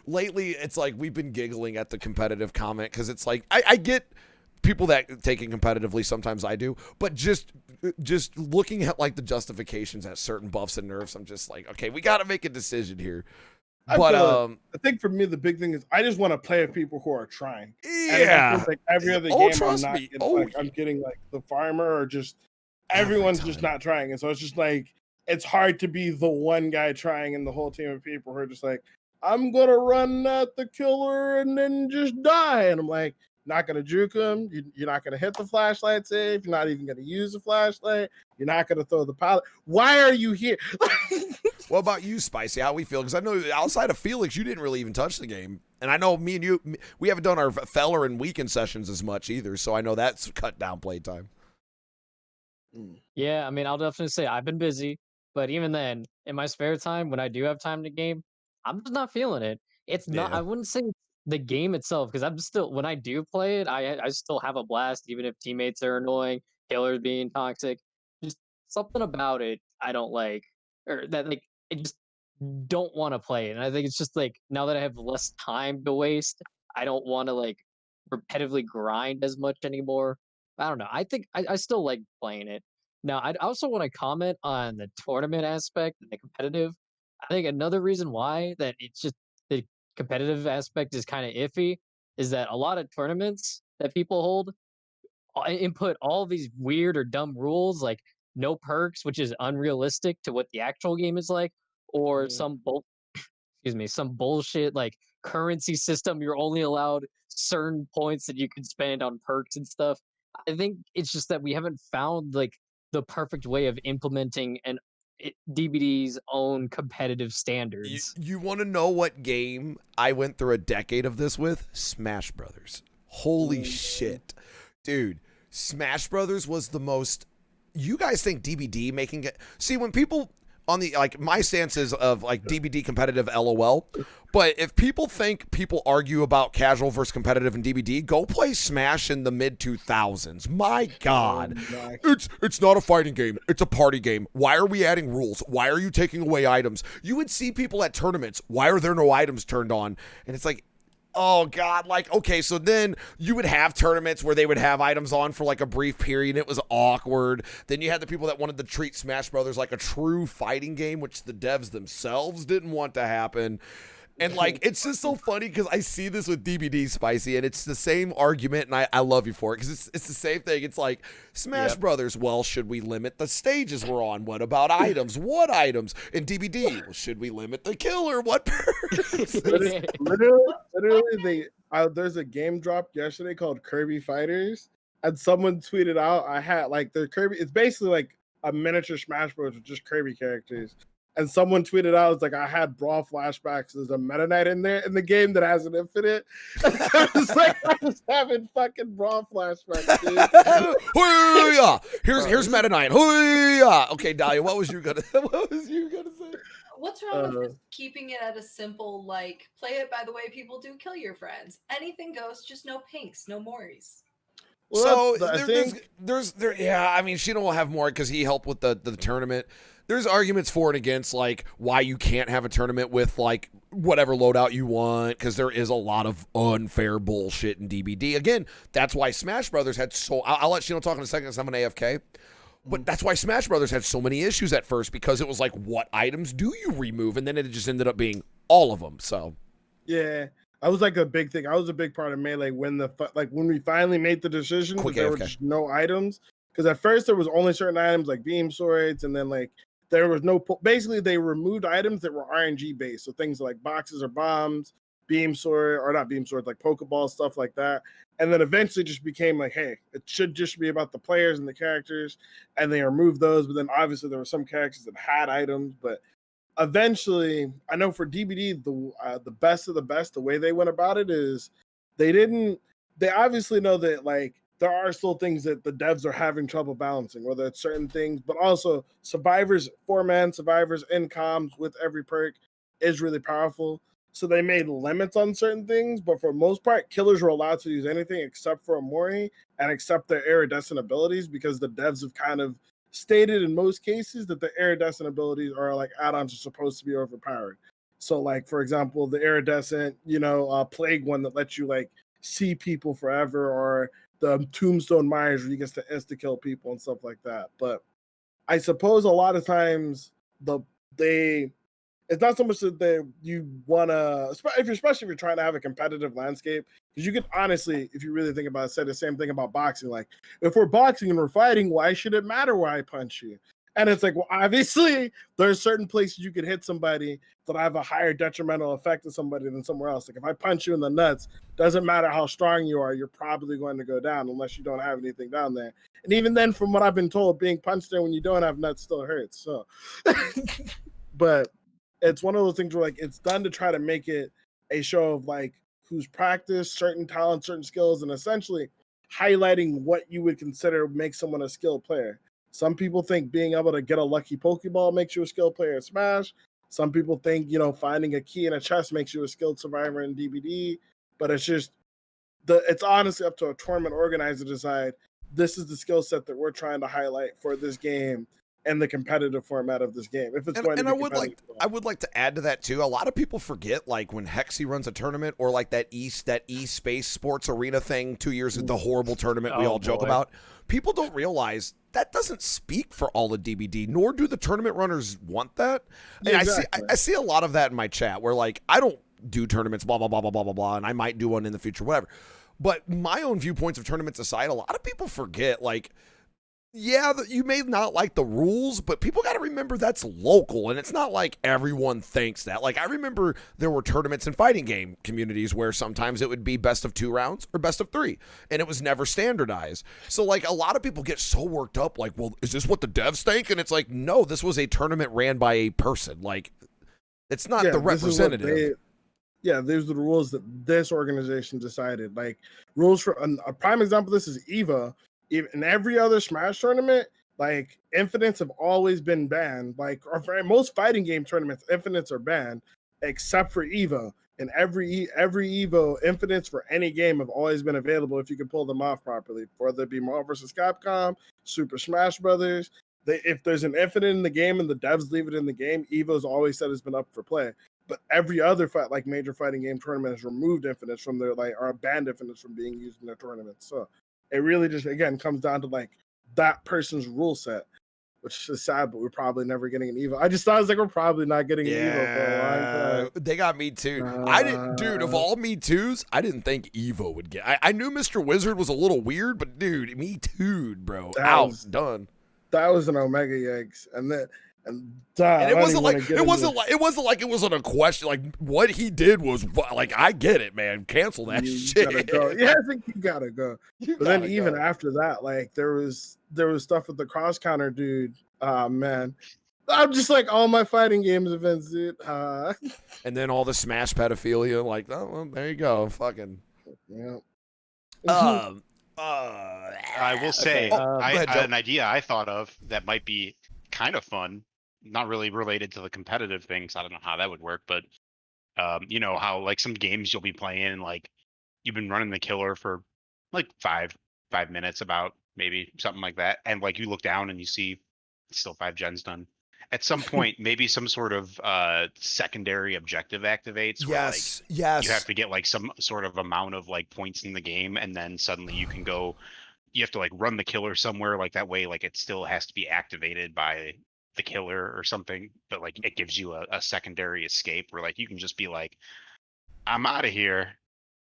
lately it's like we've been giggling at the competitive comment because it's like I get people that take it competitively. Sometimes I do, but just looking at like the justifications at certain buffs and nerfs, I'm just like, okay, we got to make a decision here. I think for me the big thing is I just want to play with people who are trying. Yeah. Like every other game, I'm getting like the farmer or just everyone's just not trying, and so it's just like it's hard to be the one guy trying in the whole team of people who are just like, I'm gonna run at the killer and then just die, and I'm like, not gonna juke him. You're not gonna hit the flashlight safe. You're not even gonna use the flashlight. You're not gonna throw the pallet. Why are you here? What about you, Spicy? How we feel? Because I know outside of Felix, you didn't really even touch the game. And I know me and you, we haven't done our Feller and weekend sessions as much either. So I know that's cut down playtime. Yeah, I mean, I'll definitely say I've been busy. But even then, in my spare time, when I do have time to game, I'm just not feeling it. It's not, I wouldn't say the game itself, because I'm still, when I do play it, I still have a blast, even if teammates are annoying, killers being toxic. Just something about it I don't like, or that like, I just don't want to play it. And I think it's just like, now that I have less time to waste, I don't want to like repetitively grind as much anymore. I don't know. I think I still like playing it. Now, I also want to comment on the tournament aspect and the competitive. I think another reason why that it's just the competitive aspect is kind of iffy is that a lot of tournaments that people hold input all these weird or dumb rules like no perks, which is unrealistic to what the actual game is like, or some bullshit like currency system. You're only allowed certain points that you can spend on perks and stuff. I think it's just that we haven't found like the perfect way of implementing DBD's own competitive standards. You want to know what game I went through a decade of this with? Smash Brothers. Holy shit. Dude, Smash Brothers was the most... You guys think DBD making it... See, when people... On the, like, my stance is of, like, DBD competitive LOL. But if people think people argue about casual versus competitive in DBD, go play Smash in the mid-2000s. My God. It's not a fighting game. It's a party game. Why are we adding rules? Why are you taking away items? You would see people at tournaments. Why are there no items turned on? And it's like... Oh, God, like, okay, so then you would have tournaments where they would have items on for, like, a brief period. It was awkward. Then you had the people that wanted to treat Smash Brothers like a true fighting game, which the devs themselves didn't want to happen. And, like, it's just so funny because I see this with DBD, Spicy, and it's the same argument, and I love you for it because it's the same thing. It's like, Smash Brothers, well, should we limit the stages we're on? What about items? What items? In DBD, well, should we limit the killer? What perks? literally, there's a game dropped yesterday called Kirby Fighters, and someone tweeted out, I had, like, the Kirby, it's basically like a miniature Smash Bros. With just Kirby characters. And someone tweeted out, it's like, I had Brawl flashbacks. There's a Meta Knight in there in the game that has an infinite. I was like, I was having fucking Brawl flashbacks, dude. Here's Meta Knight. Okay, Dahlia, what was you gonna say? What's What's wrong with just keeping it at a simple, like, play it by the way people do kill your friends? Anything goes, just no pinks, no mories. Well, So I think yeah, I mean, Sheena will have more because he helped with the tournament. There's arguments for and against, like, why you can't have a tournament with, like, whatever loadout you want, because there is a lot of unfair bullshit in DBD. Again, that's why Smash Brothers had so... I'll let Sheena talk in a second because I'm an AFK. But that's why Smash Brothers had so many issues at first, because it was like, what items do you remove? And then it just ended up being all of them, so... Yeah, I was like a big thing. I was a big part of Melee when when we finally made the decision that there were just no items. Because at first there was only certain items like beam swords, and then like there was no. Basically, they removed items that were RNG based, so things like boxes or bombs, beam sword or not beam swords, like Pokeball stuff like that. And then eventually just became like, hey, it should just be about the players and the characters, and they removed those. But then obviously there were some characters that had items, but eventually, I know for DBD, the best of the best, the way they went about it is they obviously know that like there are still things that the devs are having trouble balancing, whether it's certain things, but also survivors, 4-man survivors in comms with every perk is really powerful. So they made limits on certain things, but for the most part, killers were allowed to use anything except for Amori and except their iridescent abilities, because the devs have kind of stated in most cases that the iridescent abilities are like add-ons are supposed to be overpowered. So like, for example, the iridescent, plague one that lets you like see people forever, or the tombstone Myers where you get to insta kill people and stuff like that. But I suppose a lot of times it's not so much that you want to, especially if you're trying to have a competitive landscape, because you could honestly, if you really think about it, say the same thing about boxing. Like, if we're boxing and we're fighting, why should it matter where I punch you? And it's like, well, obviously, there's certain places you could hit somebody that have a higher detrimental effect to somebody than somewhere else. Like, if I punch you in the nuts, doesn't matter how strong you are, you're probably going to go down unless you don't have anything down there. And even then, from what I've been told, being punched there when you don't have nuts still hurts. So, but it's one of those things where like it's done to try to make it a show of like who's practiced certain talents, certain skills, and essentially highlighting what you would consider makes someone a skilled player. Some people think being able to get a lucky Pokeball makes you a skilled player in Smash. Some people think, finding a key in a chest makes you a skilled survivor in DBD. But it's just it's honestly up to a tournament organizer to decide this is the skill set that we're trying to highlight for this game and the competitive format of this game. If it's going to be I would like to add to that too. A lot of people forget, like when Hexy runs a tournament, or like that Space Sports Arena thing 2 years, the horrible tournament we all joke about. People don't realize that doesn't speak for all the DBD, nor do the tournament runners want that. And yeah, exactly. I see a lot of that in my chat where like I don't do tournaments, blah blah blah blah blah blah blah, and I might do one in the future, whatever. But my own viewpoints of tournaments aside, a lot of people forget like. Yeah, you may not like the rules, but people got to remember that's local, and it's not like everyone thinks that. Like, I remember there were tournaments in fighting game communities where sometimes it would be best of 2 rounds or best of 3, and it was never standardized. So, like, a lot of people get so worked up, like, well, is this what the devs think? And it's like, no, this was a tournament ran by a person. Like, it's not the representative. There's the rules that this organization decided. Like, rules for a prime example of this is EVA. In every other Smash tournament, like infinites have always been banned. Like, or for most fighting game tournaments, infinites are banned, except for EVO. And every EVO, infinites for any game have always been available if you can pull them off properly. Whether it be Marvel vs. Capcom, Super Smash Brothers, if there's an infinite in the game and the devs leave it in the game, EVO's always said it's been up for play. But every other major fighting game tournament has removed infinites from their or banned infinites from being used in their tournaments. So it really just, again, comes down to like that person's rule set, which is sad, but we're probably never getting an EVO. I just thought it was like, we're probably not getting an EVO for a long time. They got Me Too. I didn't, dude, of all Me Too's, I didn't think EVO would get. I knew Mr. Wizard was a little weird, but dude, Me Too, bro. Done. That was an Omega Yikes. And it wasn't like it wasn't a question. Like what he did was like, I get it, man. Cancel that shit. Gotta go. Yeah, I think you gotta go. But then even after that, like there was stuff with the cross counter dude. Man, I'm just like all my fighting games events, dude. And then all the Smash pedophilia. Like, oh, well, there you go. Fucking. Yeah. I will say, an idea I thought of that might be kind of fun not really related to the competitive things. I don't know how that would work, but you know how like some games you'll be playing and like you've been running the killer for like 5 minutes about maybe something like that, and like you look down and you see it's still 5 gens done. At some point, maybe some sort of secondary objective activates where like Yes, you have yes. to get like some sort of amount of like points in the game, and then suddenly you can go. You have to like run the killer somewhere like that way. Like it still has to be activated by the killer or something, but like it gives you a secondary escape where like you can just be like, I'm out of here.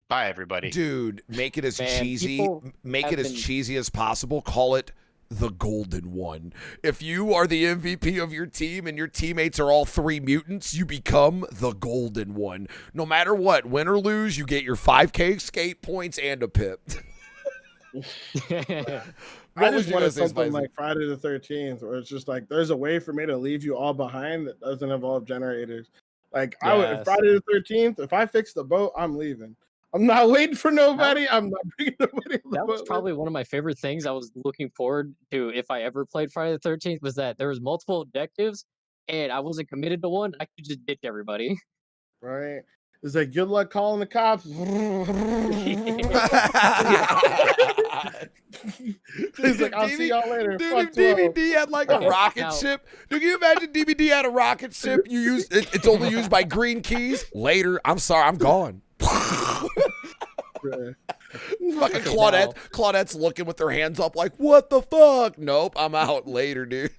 Bye everybody. Dude, make it as Man, cheesy. people Make have it as been- cheesy as possible. Call it the golden one. If you are the MVP of your team and your teammates are all 3 mutants, you become the golden one. No matter what, win or lose, you get your 5K escape points and a pip. I What would just you wanted guys say, something Spicy? like Friday the 13th, where it's just like there's a way for me to leave you all behind that doesn't involve generators. Like I would Yes. Friday the 13th, if I fix the boat, I'm leaving. I'm not waiting for nobody. I'm not bringing nobody on the That was boat. probably one of my favorite things I was looking forward to if I ever played Friday the 13th, was that there was multiple objectives and I wasn't committed to one. I could just ditch everybody. Right. It's like good luck calling the cops. He's like, I'll see y'all later. Dude, Fuck if 12. DVD had like a Okay, rocket now- ship, dude, can you imagine DVD had a rocket ship? You use it's only used by green keys. Later, I'm sorry, I'm gone. Right. Fucking Okay, Claudette's looking with their hands up, like, what the fuck? Nope, I'm out later, dude.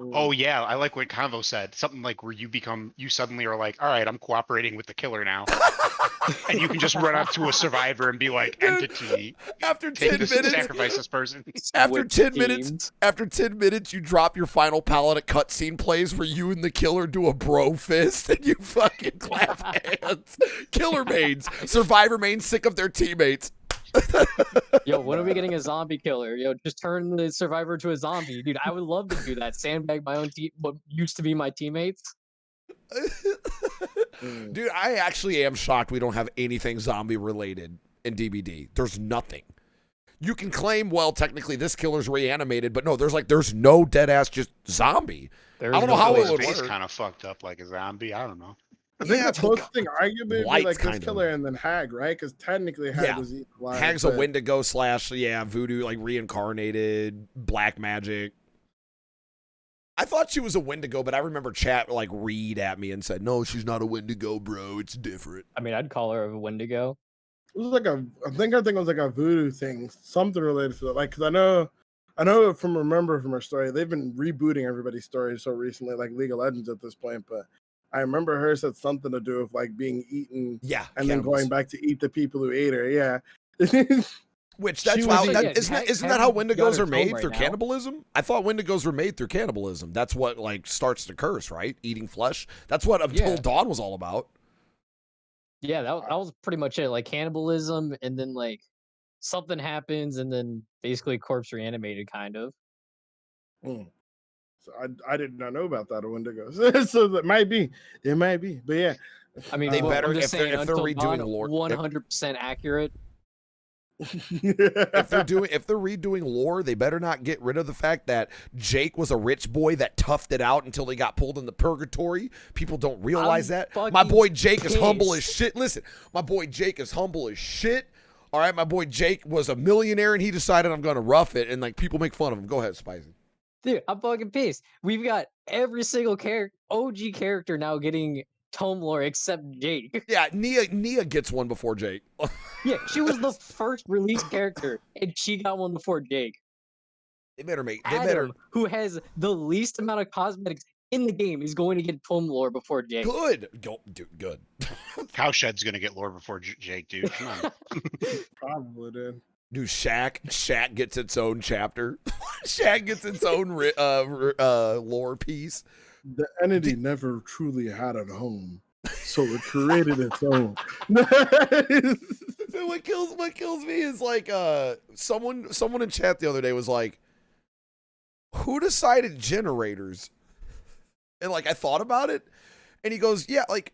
Oh yeah, I like what Convo said. Something like where you suddenly are like, all right, I'm cooperating with the killer now. And you can just run up to a survivor and be like, Dude, entity, After take 10 this, minutes, sacrifice this person. after Switch 10 minutes, teams. after 10 minutes, you drop your final palette. A cutscene plays where you and the killer do a bro fist and you fucking clap hands. Killer mains, survivor mains, sick of their teammates. Yo, when are we getting a zombie killer? Yo, just turn the survivor to a zombie, dude. I would love to do that. Sandbag my own team, what used to be my teammates. Dude, I actually am shocked we don't have anything zombie related in DBD. There's nothing. You can claim, well, technically this killer's reanimated, but no, there's no dead ass just zombie. There's I don't know no how way. it would Face work. kind of fucked up like a zombie. I don't know. I think Yeah, the closest thing arguably would be Light's like this kind of. killer and then Hag, right? Because technically Hag Yeah. was eaten alive. Hag's a but- Wendigo / voodoo, like reincarnated, black magic. I thought she was a Wendigo, but I remember chat like read at me and said, no, she's not a Wendigo, bro. It's different. I mean, I'd call her a Wendigo. It was like I think it was like a voodoo thing, something related to it. Like, cause I know from her story, they've been rebooting everybody's story so recently, like League of Legends at this point. But I remember her said something to do with like being eaten Yeah. and then cannibals. going back to eat the people who ate her. Yeah. Which She that's was how in- that, Yeah, isn't that how Hag got Wendigos her are made home right through now. cannibalism? I thought Wendigos were made through cannibalism. That's what like starts the curse, right? Eating flesh. That's what Until Yeah. Dawn was all about. Yeah, that was pretty much it. Like cannibalism, and then like something happens, and then basically corpse reanimated, kind of. Mm. So I did not know about that a Wendigo. So that might be. It might be. But yeah. I mean, They well, better- I'm just if they're- saying, if they're Until redoing Dawn, lore- 100% accurate. If they're redoing lore, they better not get rid of the fact that Jake was a rich boy that toughed it out until he got pulled into purgatory. People don't realize I'm that. My boy fucking Jake is humble as pissed. shit. Listen, my boy Jake is humble as shit. All right, my boy Jake was a millionaire and he decided I'm going to rough it, and like people make fun of him. Go ahead, Spicy. Dude, I'm fucking pissed. We've got every single OG character now getting tome lore except Jake. Yeah, Nia gets one before Jake. Yeah, she was the first released character, and she got one before Jake. They better Adam, who has the least amount of cosmetics in the game, is going to get tome lore before Jake. good. Go, dude, good. Cowshed's gonna get lore before Jake, dude. Come on. Probably did. Dude, Shaq gets its own chapter. Shaq gets its own lore piece. The entity never truly had a home, so it created its own. Dude, what kills me is like someone in chat the other day was like, who decided generators? And like I thought about it, and he goes, yeah, like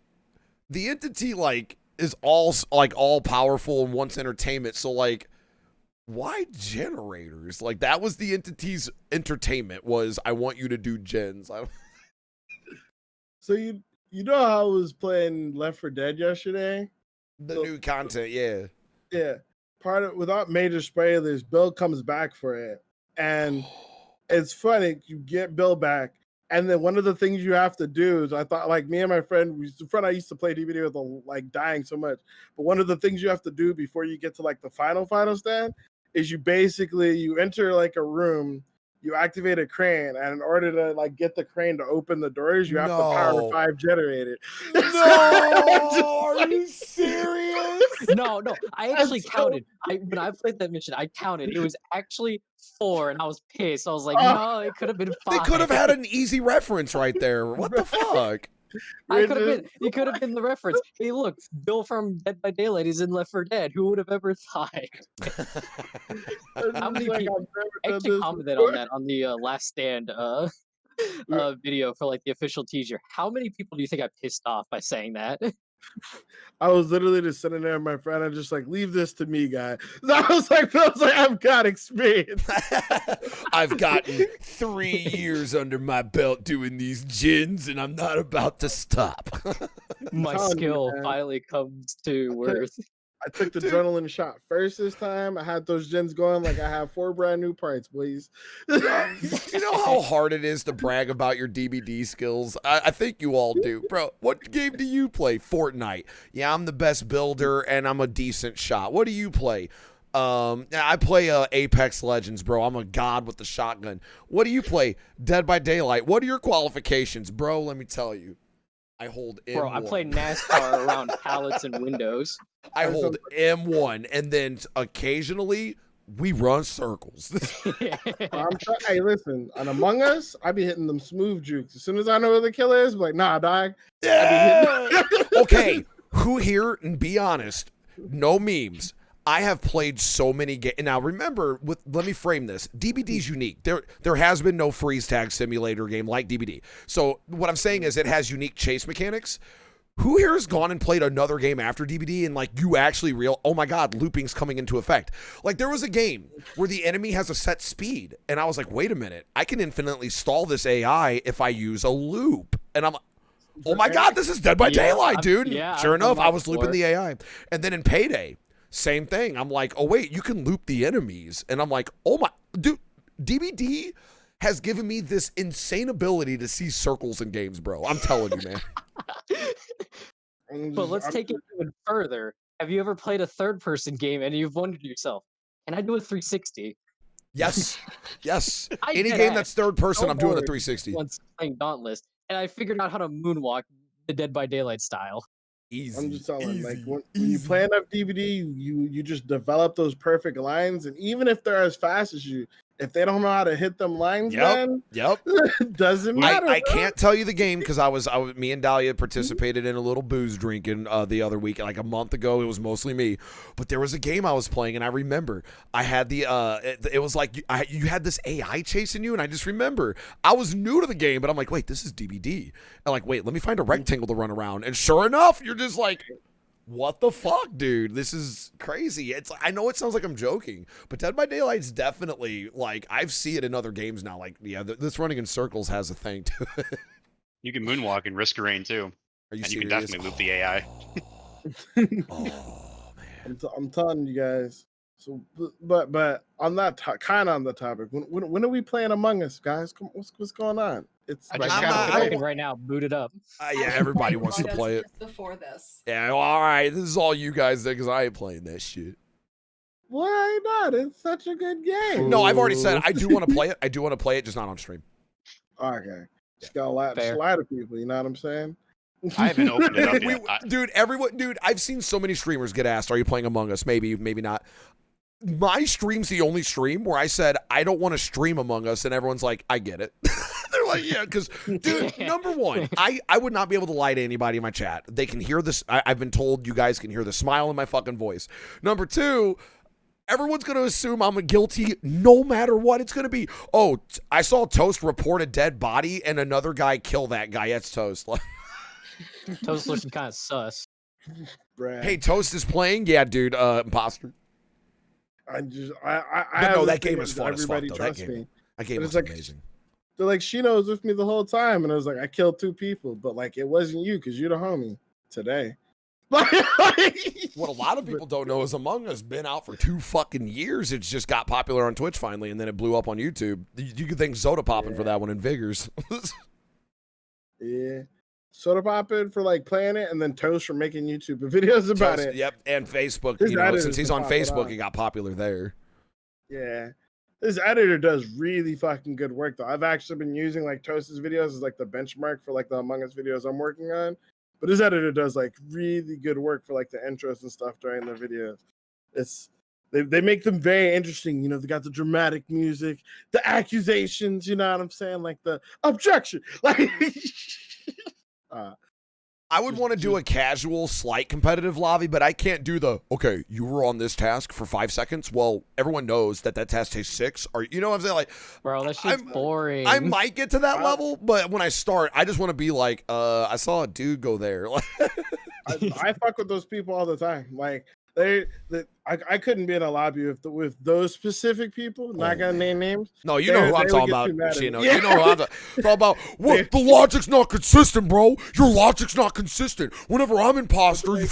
the entity like is all powerful and wants entertainment, so like Why generators? Like that was the entity's entertainment was I want you to do gens. So you know how I was playing Left 4 Dead yesterday? The new content, yeah. Yeah. Part of without major spoilers, Bill comes back for it. And it's funny, you get Bill back. And then one of the things you have to do is I thought like me and my friend, I used to play DVD with like dying so much. But one of the things you have to do before you get to like the final stand is you enter like a room, you activate a crane, and in order to like get the crane to open the doors, you have to power 5 generator. No, are you serious? No, I actually counted. When I played that mission, I counted. It was actually 4, and I was pissed. I was like, no, it could have been 5. They could have had an easy reference right there. What the fuck? You could have been the reference. Hey, look, Bill from Dead by Daylight is in Left 4 Dead. Who would have ever thought? How many people actually commented on that on the Last Stand video for like the official teaser? How many people do you think I pissed off by saying that? I was literally just sitting there with my friend. I'm just like, leave this to me, guy. I was like, I've got experience. I've gotten 3 years under my belt doing these gens, and I'm not about to stop. My skill finally comes to worth. I took the adrenaline shot first this time. I had those gens going like I have 4 brand new parts, please. You know how hard it is to brag about your DBD skills? I think you all do. Bro, what game do you play? Fortnite. Yeah, I'm the best builder, and I'm a decent shot. What do you play? I play Apex Legends, bro. I'm a god with the shotgun. What do you play? Dead by Daylight. What are your qualifications? Bro, let me tell you. I hold M1. Bro, I play NASCAR around pallets and windows. I hold M1, and then occasionally we run circles. Hey, listen, on Among Us, I be hitting them smooth jukes. As soon as I know who the killer is, I'm like, nah, dog. Yeah. Okay, who here, and be honest, no memes. I have played so many games. Now, remember, let me frame this. DBD is unique. There has been no freeze tag simulator game like DBD. So what I'm saying is it has unique chase mechanics. Who here has gone and played another game after DBD and like you actually oh my God, looping's coming into effect. Like there was a game where the enemy has a set speed. And I was like, wait a minute. I can infinitely stall this AI if I use a loop. And I'm oh my God, this is Dead by Daylight, dude. Yeah, sure enough, I was looping the AI. And then in Payday, same thing. I'm like, oh, wait, you can loop the enemies. And I'm like, oh, my. Dude, DBD has given me this insane ability to see circles in games, bro. I'm telling you, man. But let's take it even further. Have you ever played a third-person game and you've wondered yourself, can I do a 360? Yes. Yes. I Any did game that. that's third person, So I'm doing a bored 360. Once playing Dauntless, and I figured out how to moonwalk the Dead by Daylight style. Easy. I'm just telling, easy, like when you easy. play enough DVD, you just develop those perfect lines, and even if they're as fast as you, if they don't know how to hit them lines, man, Yep. it doesn't matter. I can't tell you the game because me and Dahlia participated in a little booze drinking the other week, like a month ago. It was mostly me, but there was a game I was playing, and I remember I had the it was like you had this AI chasing you, and I just remember I was new to the game, but I'm like, wait, this is DBD, and like, wait, let me find a rectangle to run around, and sure enough, you're just like, what the fuck, dude? This is crazy. I know it sounds like I'm joking, but Dead by Daylight's definitely like I've seen it in other games now. Like, yeah, this running in circles has a thing to it. You can moonwalk in Risk of Rain too, Are you and serious? you can definitely loop the AI. Oh man. I'm telling you guys. So, but on that kind of on the topic, when are we playing Among Us, guys? Come, what's going on? It's I Right just now, got I'm to looking right now, boot it up. Yeah, everybody wants to play it. Before this. Yeah, well, all right. This is all you guys did because I ain't playing that shit. Why not? It's such a good game. No, I've already said I do want to play it. I do want to play it, just not on stream. Okay, just got a lot Fair. of people. You know what I'm saying? I haven't opened it up yet. Dude, I've seen so many streamers get asked, "Are you playing Among Us?" Maybe, maybe not. My stream's the only stream where I said I don't want to stream Among Us, and everyone's like, "I get it." They're like, "Yeah," because, dude, number one, I would not be able to lie to anybody in my chat. They can hear this. I've been told you guys can hear the smile in my fucking voice. Number two, everyone's going to assume I'm guilty no matter what it's going to be. Oh, I saw Toast report a dead body and another guy kill that guy. That's Toast. Toast looking kind of sus. Brad. Hey, Toast is playing? Yeah, dude, imposter. I just But have no, this that game thing is that fun as fuck, everybody though. That trusts game, me. that game But was it's like amazing. they're like, Shino was with me the whole time, and I was like, I killed 2 people, but like it wasn't you because you're the homie today. What a lot of people don't know is Among Us been out for 2 fucking years. It's just got popular on Twitch finally, and then it blew up on YouTube. You could thank Soda Poppin' for that one and Vigors. Yeah. Soda Poppin' for like playing it, and then Toast for making YouTube videos about it. Yep, and Facebook. His You know, editors since he's can on pop it Facebook, off. he got popular there. Yeah. This editor does really fucking good work though. I've actually been using like Toast's videos as like the benchmark for like the Among Us videos I'm working on. But his editor does like really good work for like the intros and stuff during the videos. It's they make them very interesting. You know, they got the dramatic music, the accusations, you know what I'm saying? Like the objection. Like I would Just- want to do a casual, slight competitive lobby, but I can't do the, okay, you were on this task for 5 seconds. Well, everyone knows that task takes 6. Or, you know what I'm saying? Like, Bro, that shit's boring. I might get to that level, but when I start, I just want to be like, I saw a dude go there. I fuck with those people all the time. Like I couldn't be in a lobby with those specific people. Not gonna name names. No, you know who I'm They talking would get about, too mad at me. Chino. Yeah. You know who I'm talking about. What? The logic's not consistent, bro. Your logic's not consistent. Whenever I'm imposter, you...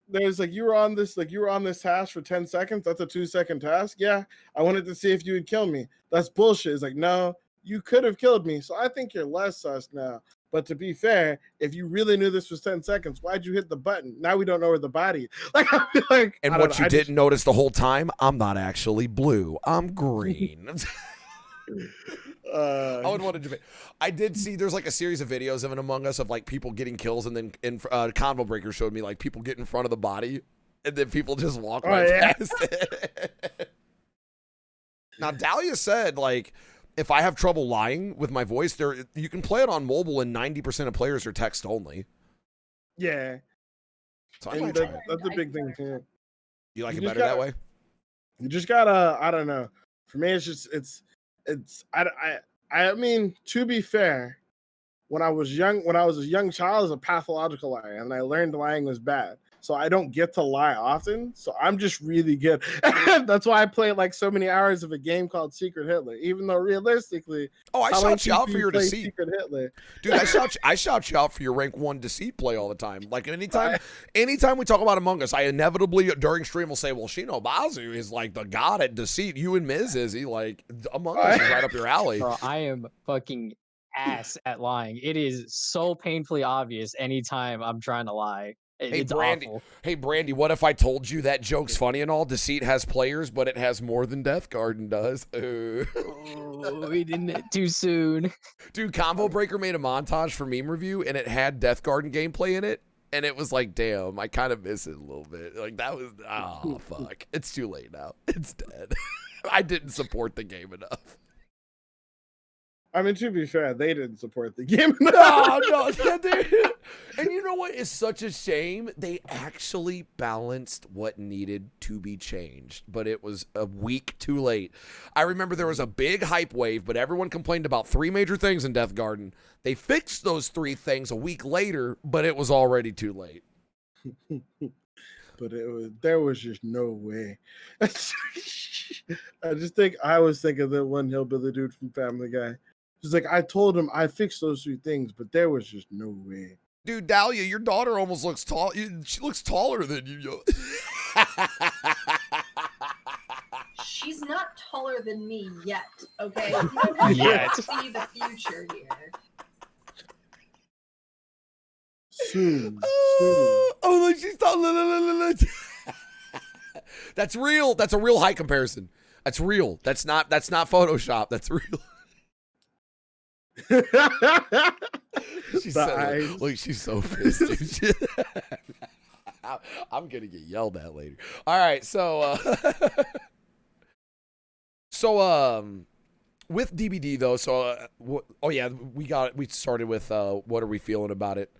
There's like you were on this task for 10 seconds. That's a 2-second task. Yeah, I wanted to see if you would kill me. That's bullshit. It's like, no, you could have killed me. So I think you're less sus now. But to be fair, if you really knew this was 10 seconds, why'd you hit the button? Now we don't know where the body. Like, I feel like, And I don't what know, you didn't notice the whole time, I'm not actually blue. I'm green. I would want to. I did see there's like a series of videos of an Among Us of like people getting kills, and then Convo Breaker showed me like people get in front of the body, and then people just walk right past it. Now Dahlia said like, if I have trouble lying with my voice, you can play it on mobile, and 90% of players are text only. Yeah, So I and might try it. that's a big thing too. You like you it just better that gotta- way? You just gotta, I don't know. For me, it's just I mean, to be fair, when I was a young child, I was a pathological liar, and I learned lying was bad. So I don't get to lie often. So I'm just really good. That's why I play like so many hours of a game called Secret Hitler, even though realistically, Oh, I how many shout you out people for your play deceit. Secret Hitler. Dude, I shout you out for your rank 1 deceit play all the time. Like anytime we talk about Among Us, I inevitably during stream will say, well, Shino Bazu is like the god at deceit. You and Miz is he like Among Us is right up your alley. Bro, I am fucking ass at lying. It is so painfully obvious anytime I'm trying to lie. Hey, It's Brandy. awful. Hey, Brandy, what if I told you that joke's funny and all? Deceit has players, but it has more than Death Garden does. Oh, we didn't it too soon. Dude, Combo Breaker made a montage for Meme Review, and it had Death Garden gameplay in it. And it was like, damn, I kind of miss it a little bit. Like, that was, oh, fuck. It's too late now. It's dead. I didn't support the game enough. I mean, to be fair, they didn't support the game. No, yeah, dude. And you know what is such a shame? They actually balanced what needed to be changed, but it was a week too late. I remember there was a big hype wave, but everyone complained about 3 major things in Death Garden. They fixed those 3 things a week later, but it was already too late. But there was just no way. I was thinking that one hillbilly dude from Family Guy. He's like, I told him I fixed those 3 things, but there was just no way. Dude, Dahlia, your daughter almost looks tall. She looks taller than you. Yo. She's not taller than me yet, okay? You don't have Yet. to see the future here. Soon. Oh, look, she's tall. Look. That's real. That's a real height comparison. That's real. That's not Photoshop. That's real. She's she's so pissed, dude. I'm gonna get yelled at later. All right, so with DBD though, we started with what are we feeling about it?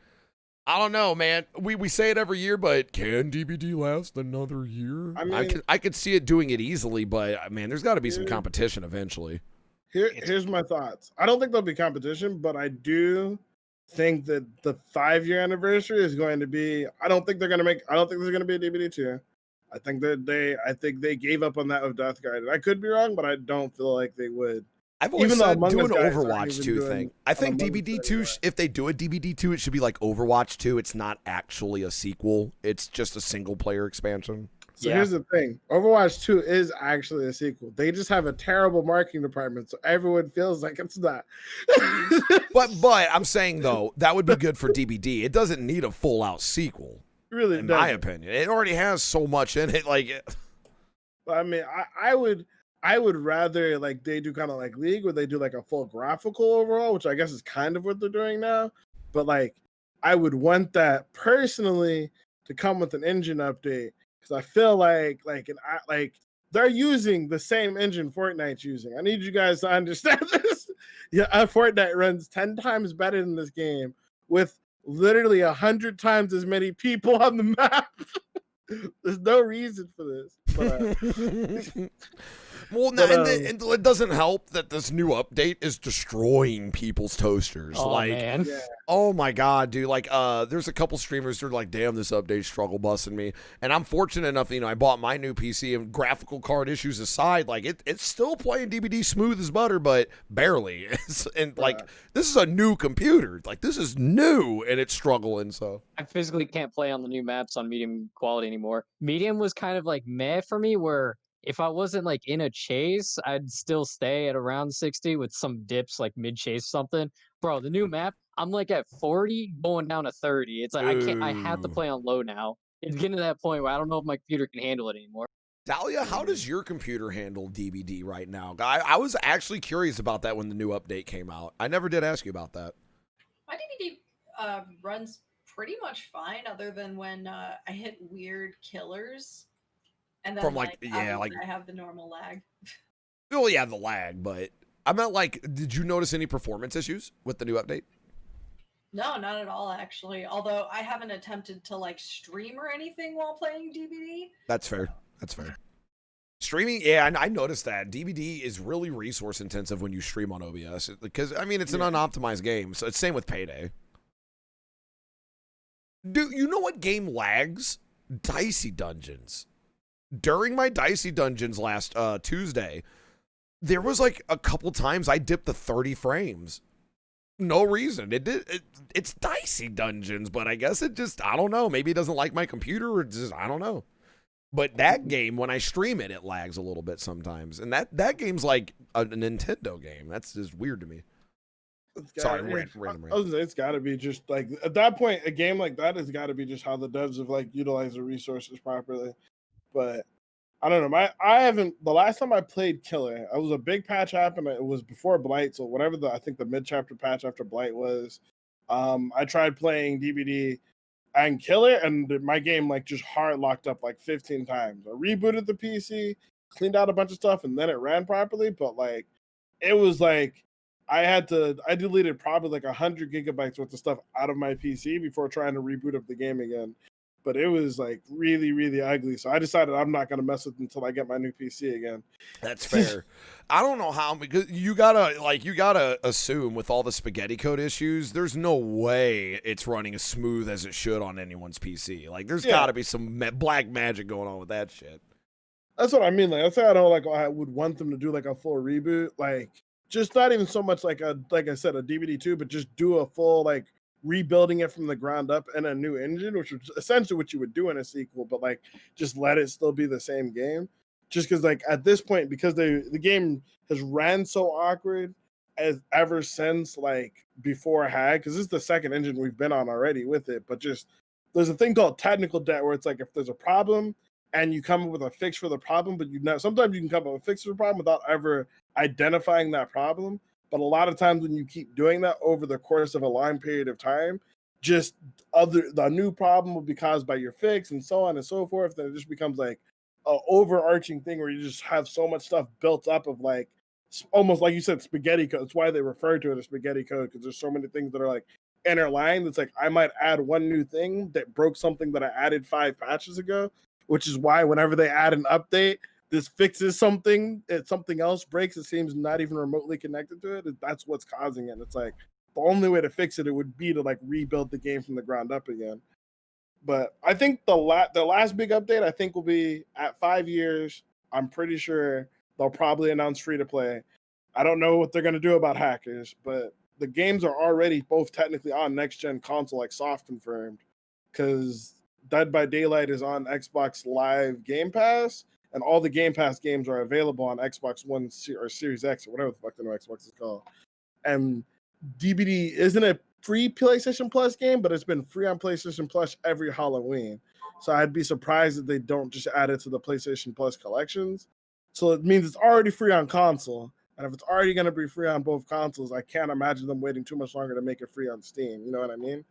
I don't know, man. We say it every year, but can DBD last another year? I mean, I could see it doing it easily, but man, there's got to be some competition eventually. Here's my thoughts. I don't think there'll be competition, but I do think that the 5-year anniversary is going to be. I don't think there's going to be a DBD 2. I think they gave up on that with Death Guard. I could be wrong, but I don't feel like they would. I've always Even though said Among do Us an guys aren't Overwatch even 2 doing thing. I an think Among Us DBD 2, anymore. if they do a DBD 2, it should be like Overwatch 2. It's not actually a sequel. It's just a single player expansion. So Yeah. here's the thing: Overwatch 2 is actually a sequel. They just have a terrible marketing department, so everyone feels like it's not. But I'm saying though, that would be good for DBD. It doesn't need a full out sequel, really, in doesn't. my opinion. It already has so much in it. Like, I mean, I would rather like they do kind of like League where they do like a full graphical overall, which I guess is kind of what they're doing now. But like, I would want that personally to come with an engine update because I feel like they're using the same engine Fortnite's using. I need you guys to understand this. Yeah, Fortnite runs 10 times better than this game with literally 100 times as many people on the map. There's no reason for this. But, well, and it doesn't help that this new update is destroying people's toasters. Oh like, man. yeah. oh my god, dude! Like, there's a couple streamers who are like, "Damn, this update struggle busting me." And I'm fortunate enough, I bought my new PC, and graphical card issues aside, like it's still playing DBD smooth as butter, but barely. And like, this is a new computer. Like, this is new, and it's struggling. So I physically can't play on the new maps on medium quality anymore. Medium was kind of like meh for me, where if I wasn't like in a chase, I'd still stay at around 60 with some dips like mid chase something. Bro, the new map, I'm like at 40 going down to 30. It's like I have to Ooh. play on low now. It's getting to that point where I don't know if my computer can handle it anymore. Dahlia, how does your computer handle DBD right now? I was actually curious about that when the new update came out. I never did ask you about that. My DVD runs pretty much fine, other than when I hit weird killers, and then From, like, yeah, obviously like- I have the normal lag. Oh yeah, the lag, but I meant like, did you notice any performance issues with the new update? No, not at all, actually. Although I haven't attempted to like stream or anything while playing DVD. That's fair. That's fair. Streaming, yeah, I noticed that DBD is really resource intensive when you stream on OBS because I mean it's an unoptimized game, so it's same with Payday. Do you know what game lags? Dicey Dungeons. During my Dicey Dungeons last Tuesday, there was like a couple times I dipped to 30 frames. No reason. It's Dicey Dungeons, but I guess it just, I don't know. Maybe it doesn't like my computer or just, I don't know. But that game, when I stream it, it lags a little bit sometimes. And that game's like a Nintendo game. That's just weird to me. Sorry, random. I was gonna say, it's got to be just like at that point, a game like that has got to be just how the devs have like utilized the resources properly. But I don't know. I haven't. The last time I played Killer, it was a big patch happened. It was before Blight, so whatever I think the mid chapter patch after Blight was. I tried playing DBD and Killer, and my game like just hard locked up like 15 times. I rebooted the PC, cleaned out a bunch of stuff, and then it ran properly. But like, it was like I deleted probably like 100 gigabytes worth of stuff out of my PC before trying to reboot up the game again. But it was like really, really ugly. So I decided I'm not going to mess with it until I get my new PC again. That's fair. I don't know how, because you gotta assume with all the spaghetti code issues, there's no way it's running as smooth as it should on anyone's PC. Like, there's gotta be some black magic going on with that shit. That's what I mean. Like, that's why I don't like. I would want them to do like a full reboot, like just not even so much like I said, a DVD 2, but just do a full like rebuilding it from the ground up and a new engine, which was essentially what you would do in a sequel, but like just let it still be the same game. Just because like at this point, because the game has ran so awkward as ever since like before HAG, because this is the second engine we've been on already with it, but just there's a thing called technical debt where it's like if there's a problem and you come up with a fix for the problem, but sometimes you can come up with a fix for the problem without ever identifying that problem. But a lot of times when you keep doing that over the course of a long period of time, just the new problem will be caused by your fix and so on and so forth. Then it just becomes like an overarching thing where you just have so much stuff built up of like almost like you said, spaghetti code. That's why they refer to it as spaghetti code, because there's so many things that are like interlined. It's like I might add one new thing that broke something that I added 5 patches ago, which is why whenever they add an update, this fixes something, something else breaks, it seems not even remotely connected to it. That's what's causing it. It's like the only way to fix it would be to like rebuild the game from the ground up again. But I think the last big update I think will be at 5 years. I'm pretty sure they'll probably announce free to play. I don't know what they're gonna do about hackers, but the games are already both technically on next gen console, like soft confirmed, because Dead by Daylight is on Xbox Live Game Pass, and all the Game Pass games are available on Xbox One or Series X or whatever the fuck the new Xbox is called. And DBD isn't a free PlayStation Plus game, but it's been free on PlayStation Plus every Halloween. So I'd be surprised if they don't just add it to the PlayStation Plus collections. So it means it's already free on console. And if it's already going to be free on both consoles, I can't imagine them waiting too much longer to make it free on Steam. You know what I mean?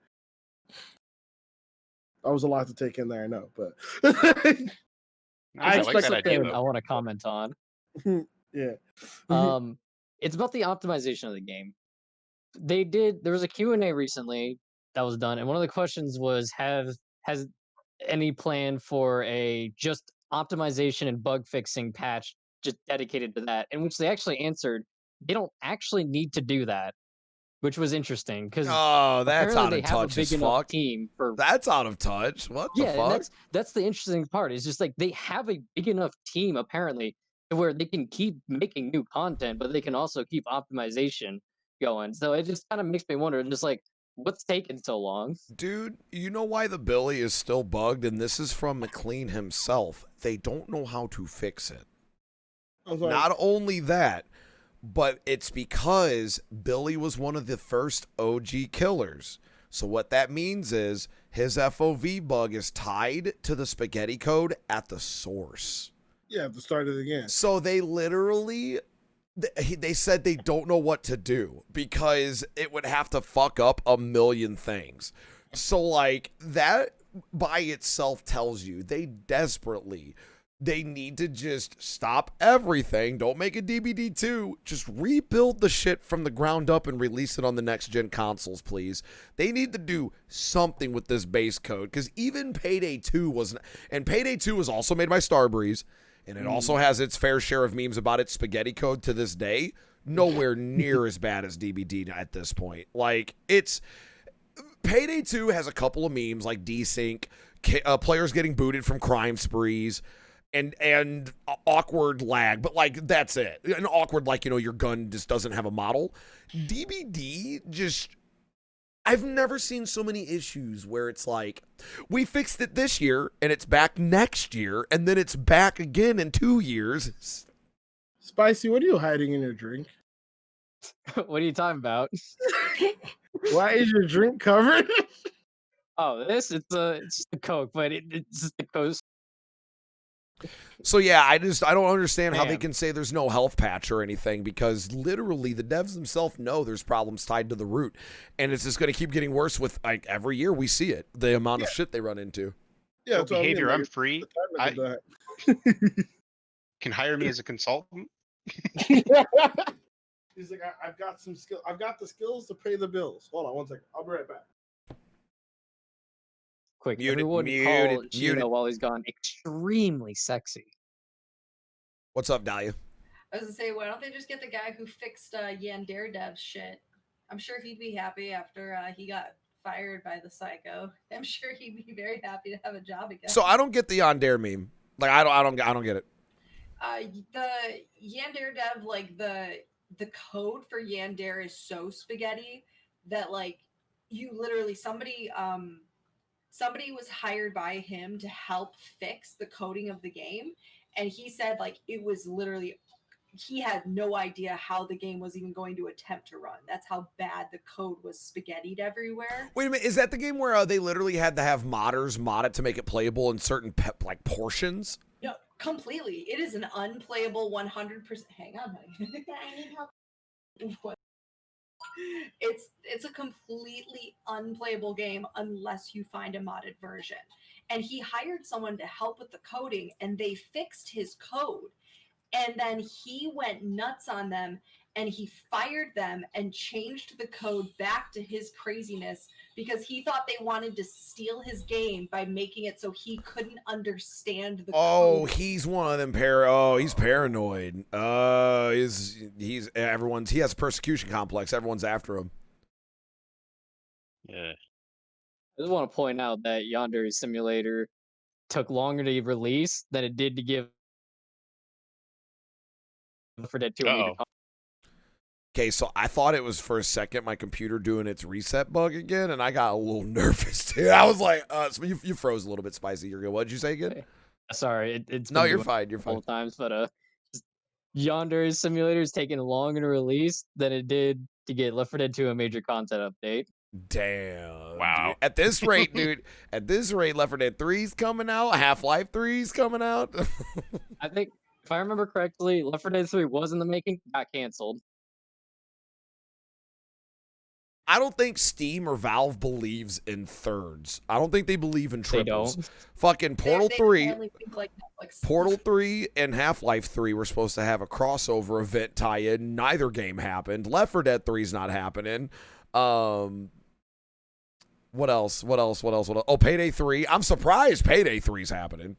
That was a lot to take in there, I know, but I like expect that idea. I want to comment on. yeah. It's about the optimization of the game. There was a Q&A recently that was done, and one of the questions was, has any plan for a just optimization and bug fixing patch just dedicated to that? In which they actually answered they don't actually need to do that, which was interesting because Oh, that's apparently out they of have a touch big as enough fuck. team for That's out of touch. What the yeah, and fuck? that's the interesting part. Is just like they have a big enough team apparently to where they can keep making new content, but they can also keep optimization going. So it just kind of makes me wonder, just like what's taking so long? Dude, you know why the Billy is still bugged? And this is from McLean himself. They don't know how to fix it. I was like, Not only that, but it's because Billy was one of the first OG killers. So what that means is his FOV bug is tied to the spaghetti code at the source. yeah, at the start of the game. So they literally, they said they don't know what to do because it would have to fuck up a million things. So like that by itself tells you they need to just stop everything. Don't make a DBD2. Just rebuild the shit from the ground up and release it on the next gen consoles, please. They need to do something with this base code because even Payday 2 wasn't. And Payday 2 was also made by Starbreeze, and it also has its fair share of memes about its spaghetti code to this day. Nowhere near as bad as DBD at this point. Like, it's. Payday 2 has a couple of memes like desync, players getting booted from crime sprees, and awkward lag, but like that's it. An awkward, like, you know, your gun just doesn't have a model. DBD just, I've never seen so many issues where it's like, we fixed it this year and it's back next year and then it's back again in 2 years. Spicy, what are you hiding in your drink? What are you talking about? Why is your drink covered? Oh, it's just the Coke, but it's just the Coke. So yeah, I don't understand how they Man. can say there's no health patch or anything because literally the devs themselves know there's problems tied to the root, and it's just going to keep getting worse with like every year we see it, the amount of shit they run into. Yeah, No that's what I mean, behavior. like, I'm free. the time to do Can hire me as a consultant. that. He's like, I've got some skill. I've got the skills to pay the bills. Hold on one second. I'll be right back. Quick, Muted, everyone muted, call Gino muted. while he's gone extremely sexy. What's up, Dahlia? I was gonna say, why don't they just get the guy who fixed Yandere Dev's shit? I'm sure he'd be happy after he got fired by the psycho. I'm sure he'd be very happy to have a job again. So I don't get the Yandere meme. Like I don't get it. The Yandere Dev, like the code for Yandere is so spaghetti that like you literally somebody was hired by him to help fix the coding of the game, and he said like it was literally he had no idea how the game was even going to attempt to run. That's how bad the code was spaghettied everywhere. Wait a minute, is that the game where they literally had to have modders mod it to make it playable in certain like portions? No, completely. It is an unplayable 100%. Hang on, honey. I need help. What? It's a completely unplayable game unless you find a modded version. And he hired someone to help with the coding, and they fixed his code. And then he went nuts on them, and he fired them and changed the code back to his craziness because he thought they wanted to steal his game by making it so he couldn't understand the Oh, code. he's one of them he's paranoid. He has a persecution complex. Everyone's after him. Yeah. just want to point out that Yonder Simulator took longer to release than it did to give Left 4 Dead 2 a major Uh-oh. Okay, so I thought it was for a second my computer doing its reset bug again, and I got a little nervous too. I was like, so you froze a little bit, Spicy. You're good. What'd you say again? Sorry, it's No, been you're doing fine. You're it a couple fine. times, but just Yonder Simulator is taking longer to release than it did to get Left 4 Dead 2 a major content update. Damn. Wow. Dude. At this rate, dude, Left 4 Dead 3's coming out, Half-Life 3's coming out. I think, if I remember correctly, Left 4 Dead 3 was in the making, got canceled. I don't think Steam or Valve believes in thirds. I don't think they believe in They triples. don't. Fucking Portal They 3. apparently think like Netflix. Portal 3 and Half-Life 3 were supposed to have a crossover event tie-in. Neither game happened. Left 4 Dead 3's not happening. What else? Oh, Payday 3. I'm surprised Payday 3's happening.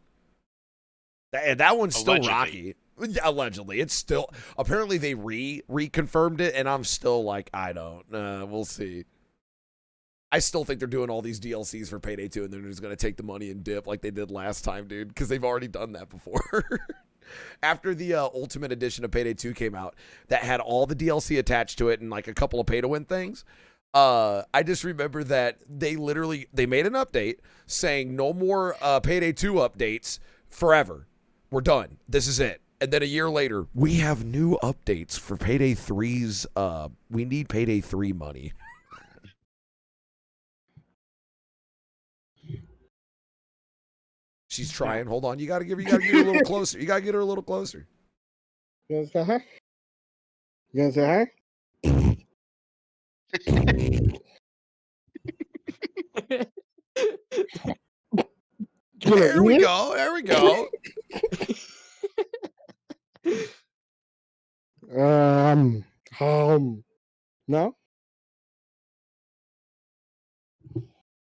That one's still Allegedly. rocky. Yeah, allegedly. It's still... Apparently they reconfirmed it, and I'm still like, I don't. We'll see. I still think they're doing all these DLCs for Payday 2, and they're just going to take the money and dip like they did last time, dude, because they've already done that before. After the Ultimate Edition of Payday 2 came out, that had all the DLC attached to it and like a couple of pay-to-win things, I just remember that they made an update saying no more Payday 2 updates forever. We're done. This is it. And then a year later, we have new updates for Payday 3's. We need Payday 3 money. She's trying. Hold on. You gotta get her a little closer. You gotta get her a little closer. You gonna say hi? You gonna say hi? You There gonna we eat it? go. There we go. No?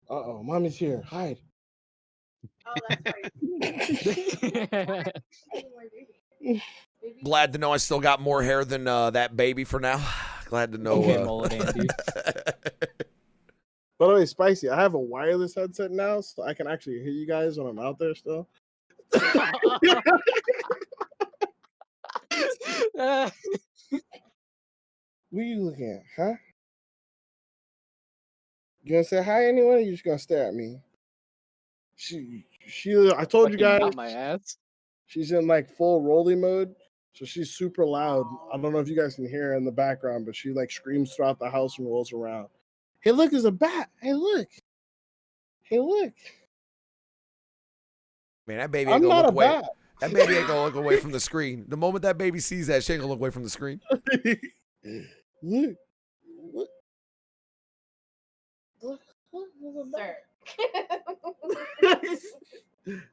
Uh-oh, mommy's here. Hide. Oh, that's right. Glad to know I still got more hair than that baby for now. Glad to know. Okay, mullet auntie. By the way, Spicy, I have a wireless headset now, so I can actually hear you guys when I'm out there still. What are you looking at, huh? You gonna say hi anyone, or you just gonna stare at me? I told you Fucking guys, got my ass. she's in like full rolling mode, so she's super loud. I don't know if you guys can hear her in the background, but she like screams throughout the house and rolls around. Hey, look, there's a bat. Hey, look. Hey, look. Man, that baby I'm ain't gonna not a look away. bat. That baby ain't gonna look away from the screen. The moment that baby sees that, she ain't gonna look away from the screen. Look. Look. Look. Look, there's a Sir. bat.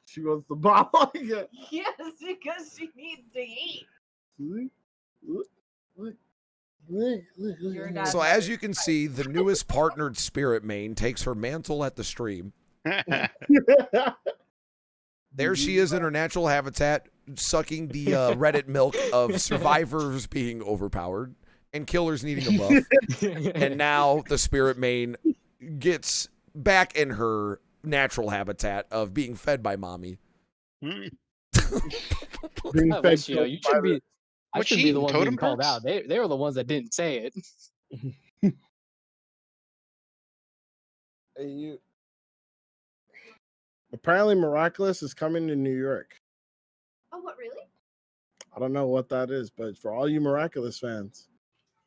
She wants the ball. Yeah. Yes, because she needs to eat. Look. Look. Look. Look. Look. You're Look. not- So as you can see, the newest partnered Spirit Main takes her mantle at the stream. There she is in her natural habitat, sucking the Reddit milk of survivors being overpowered and killers needing a buff. And now the Spirit Main gets back in her natural habitat of being fed by mommy. Being I fed wish, you know, you by should be. I What's should she be the eating, one totem being called perks? out. They were the ones that didn't say it. Hey, you. Apparently, Miraculous is coming to New York. Oh, what, really? I don't know what that is, but for all you Miraculous fans,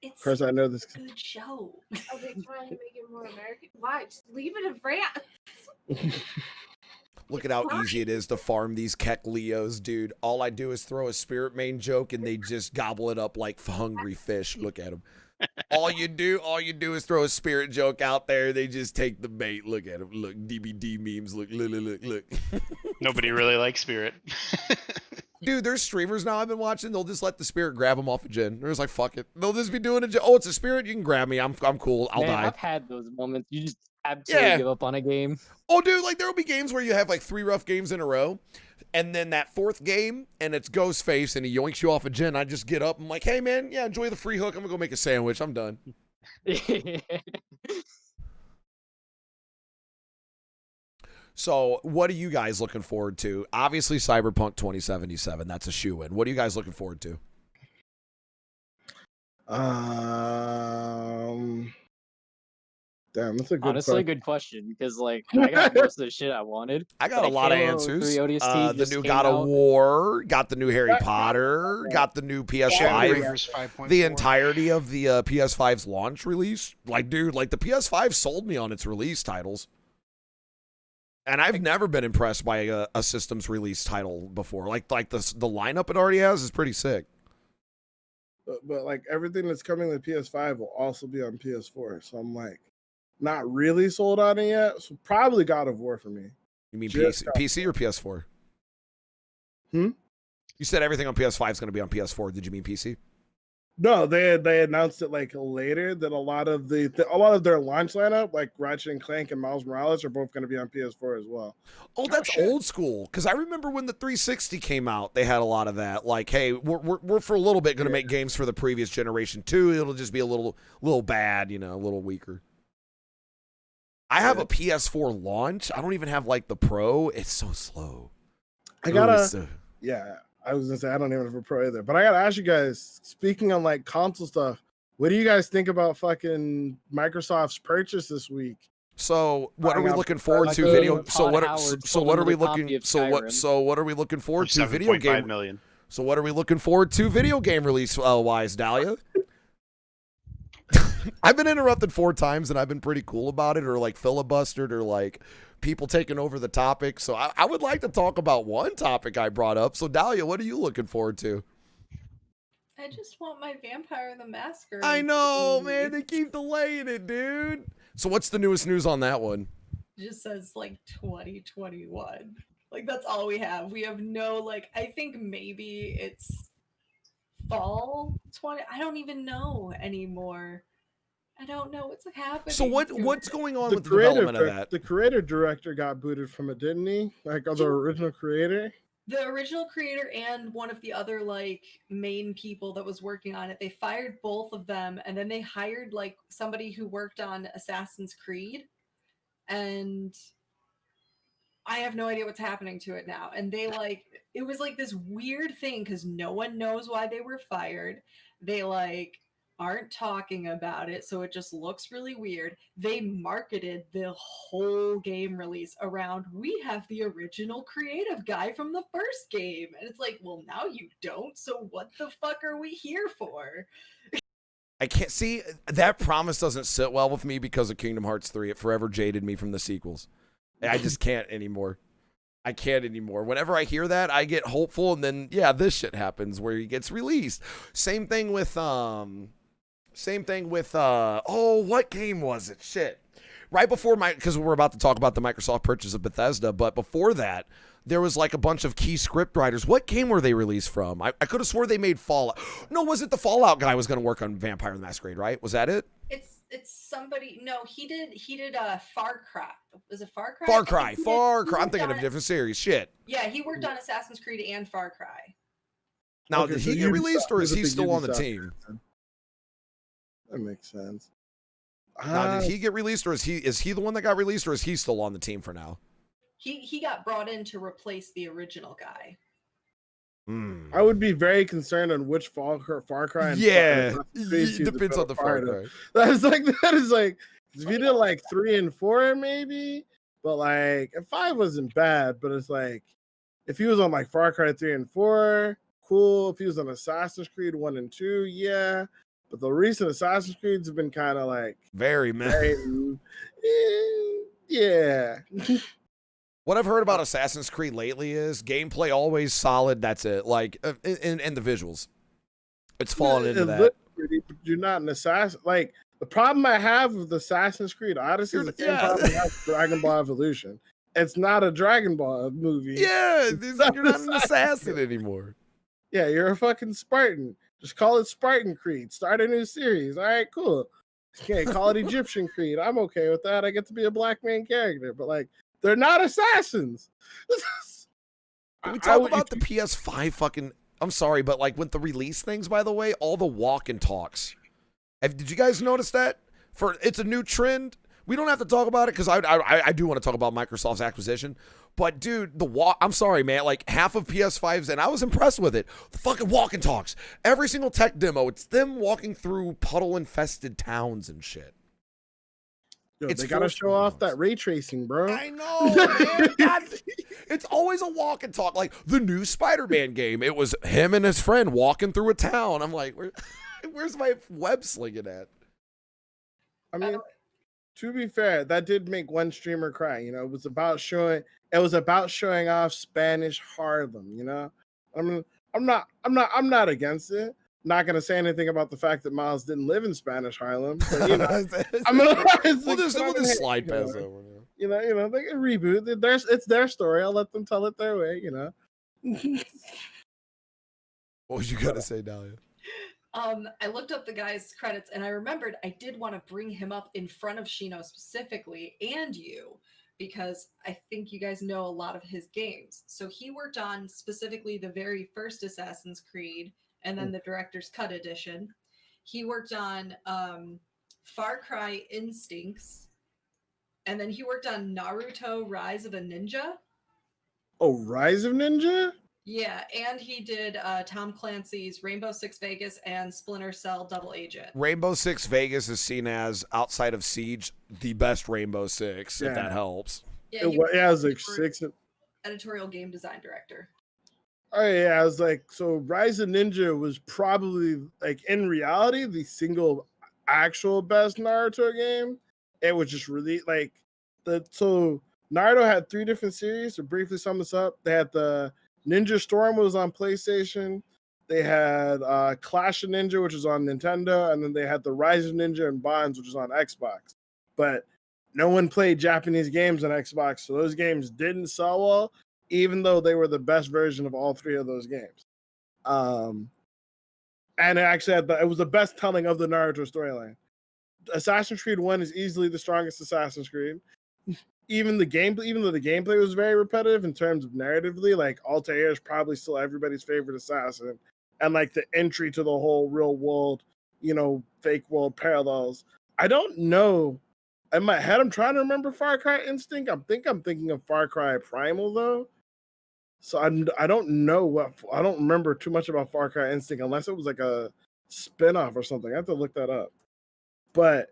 of It's course, I know this. a good show. Are they trying to make it more American? Why? Just leave it in France. Look at how easy it is to farm these Keck Leos, dude. All I do is throw a Spirit Main joke and they just gobble it up like hungry fish. Look at them. All you do is throw a spirit joke out there. They just take the bait. Look at them. Look, DBD memes. Look. Nobody really likes Spirit. Dude, there's streamers now I've been watching. They'll just let the spirit grab them off a gen. They're just like, fuck it. They'll just be doing it. Oh, it's a spirit. You can grab me. I'm cool. I'll Man, die. I've had those moments. You just absolutely Yeah. give up on a game. Oh, dude, like there'll be games where you have like 3 rough games in a row, and then that 4th game, and it's Ghostface, and he yoinks you off a gen. I just get up. I'm like, hey, man, yeah, enjoy the free hook. I'm gonna go make a sandwich. I'm done. So, what are you guys looking forward to? Obviously, Cyberpunk 2077. That's a shoe-in. What are you guys looking forward to? Damn, that's a good Honestly, question. good question because like I got most of the shit I wanted. I got Like, a lot of Halo answers. 3 ODST The just new came God of out. War, got the new Harry That- Potter, got the new PS5. Shadowbringers 5.4. The entirety of the PS5's launch release. Like, dude, like the PS5 sold me on its release titles. And I've never been impressed by a system's release title before. Like the lineup it already has is pretty sick. But like everything that's coming to PS5 will also be on PS4. So I'm like not really sold on it yet. So probably God of War for me. You mean Just PC or PS4? Hmm? You said everything on PS5 is going to be on PS4. Did you mean PC? No, they announced it like later that a lot of a lot of their launch lineup, like Ratchet and Clank and Miles Morales, are both going to be on PS4 as well. Oh, that's old school. Because I remember when the 360 came out, they had a lot of that. Like, hey, we're for a little bit going to make games for the previous generation too. It'll just be a little bad, a little weaker. I have a PS4 launch. I don't even have like the Pro. It's so slow. I was gonna say I don't even have a Pro either. But I gotta ask you guys, speaking on like console stuff, what do you guys think about fucking Microsoft's purchase this week? So what are we Buying looking up forward like to? a Video. Todd So what? Howard So sold what are we another copy looking? of So what? Skyrim. So what are we looking For forward to? Video 7.5 game. million. So what are we looking forward to? Video game release wise, Dahlia. I've been interrupted 4 times and I've been pretty cool about it, or like filibustered, or like people taking over the topic. So I would like to talk about one topic I brought up. So Dahlia, what are you looking forward to? I just want my Vampire the Masquerade. I know, movie. man. They keep delaying it, dude. So what's the newest news on that one? It just says like 2021. Like that's all we have. We have no like. I think maybe it's fall 20. I don't even know anymore. I don't know what's happening. So to what's it. going on with the development of that? The creator director got booted from it, didn't he? Like the original creator. The original creator and one of the other like main people that was working on it, they fired both of them, and then they hired like somebody who worked on Assassin's Creed, and I have no idea what's happening to it now. And they like it was like this weird thing because no one knows why they were fired. They like aren't talking about it, so it just looks really weird. They marketed the whole game release around we have the original creative guy from the first game, and it's like, well, now you don't, so what the fuck are we here for? I can't see that promise doesn't sit well with me because of Kingdom Hearts 3. It forever jaded me from the sequels. I just can't anymore. I can't anymore. Whenever I hear that, I get hopeful, and then this shit happens where he gets released. Same thing with what game was it? Shit. Right before because we're about to talk about the Microsoft purchase of Bethesda, but before that, there was like a bunch of key script writers. What game were they released from? I could have swore they made Fallout. No, was it the Fallout guy was going to work on Vampire the Masquerade, right? Was that it? It's somebody. No, he did Far Cry. Was it Far Cry? Far I Cry. think he Far he Cry. I'm worked thinking of on a it. different series. Shit. Yeah, he worked on Assassin's Creed and Far Cry. Now, Okay, did so he get released, or Ubisoft is was a he big still on the Ubisoft team? person. That makes sense. Now, did he get released, or is he the one that got released, or is he still on the team for now? He got brought in to replace the original guy. I would be very concerned on which Far Cry. And Yeah, Assassin's Creed it depends on the Far part of. Cry. That is like if you did like 3 and 4 maybe, but like if 5 wasn't bad, but it's like if he was on like Far Cry 3 and 4, cool. If he was on Assassin's Creed 1 and 2, yeah. But the recent Assassin's Creeds have been kind of like Very man. yeah. What I've heard about Assassin's Creed lately is gameplay always solid. That's it. Like, and the visuals. It's fallen into It that. looks pretty, but you're not an assassin. Like the problem I have with Assassin's Creed Odyssey is the same problem I have with Dragon Ball Evolution. It's not a Dragon Ball movie. Yeah, not you're not an Assassin's assassin Creed. anymore. Yeah, you're a fucking Spartan. Just call it Spartan Creed. Start a new series. All right, cool. Okay, call it Egyptian Creed. I'm okay with that. I get to be a black main character, but like they're not assassins. Can we talk about the PS5 fucking... I'm sorry, but like with the release things, by the way, all the walk and talks. Did you guys notice that? It's a new trend We don't have to talk about it because I do want to talk about Microsoft's acquisition. But dude, I'm sorry, man. Like half of PS5's, and I was impressed with it. The fucking walk and talks. Every single tech demo, it's them walking through puddle-infested towns and shit. Yo, It's they gotta forced show off walks. that ray tracing, bro. I know, man. God, it's always a walk and talk. Like the new Spider-Man game, it was him and his friend walking through a town. I'm like, where's my web slinging at? I mean, to be fair, that did make one streamer cry. You know, it was about showing off Spanish Harlem. You know, I mean, I'm not against it. Not gonna say anything about the fact that Miles didn't live in Spanish Harlem. But, you know, I'm gonna we'll just slide past that one. You know, they can reboot. It's their story. I'll let them tell it their way. You know. What was you gonna say, Dahlia? I looked up the guy's credits and I remembered I did want to bring him up in front of Shino specifically and you because I think you guys know a lot of his games. So he worked on specifically the very first Assassin's Creed and then the Director's Cut edition. He worked on Far Cry Instincts, and then he worked on Naruto Rise of a Ninja. Oh, Rise of Ninja? Yeah, and he did Tom Clancy's Rainbow Six Vegas and Splinter Cell Double Agent. Rainbow Six Vegas is seen as, outside of Siege, the best Rainbow Six, if Yeah. that helps. Yeah, It was like six. editorial game design director. Oh yeah, I was like, so Rise of Ninja was probably like in reality the single actual best Naruto game. It was just really like so Naruto had 3 different series. To briefly sum this up, they had the Ninja Storm was on PlayStation. They had Clash of Ninja, which was on Nintendo, and then they had the Rise of Ninja and Bonds, which was on Xbox. But no one played Japanese games on Xbox, so those games didn't sell well, even though they were the best version of all 3 of those games. And it actually it was the best telling of the Naruto storyline. Assassin's Creed 1 is easily the strongest Assassin's Creed. Even though the gameplay was very repetitive in terms of narratively, like Altair is probably still everybody's favorite assassin. And like the entry to the whole real world, you know, fake world parallels. I don't know. In my head, I'm trying to remember Far Cry Instinct. I'm thinking of Far Cry Primal though. So I don't know I don't remember too much about Far Cry Instinct unless it was like a spin-off or something. I have to look that up. But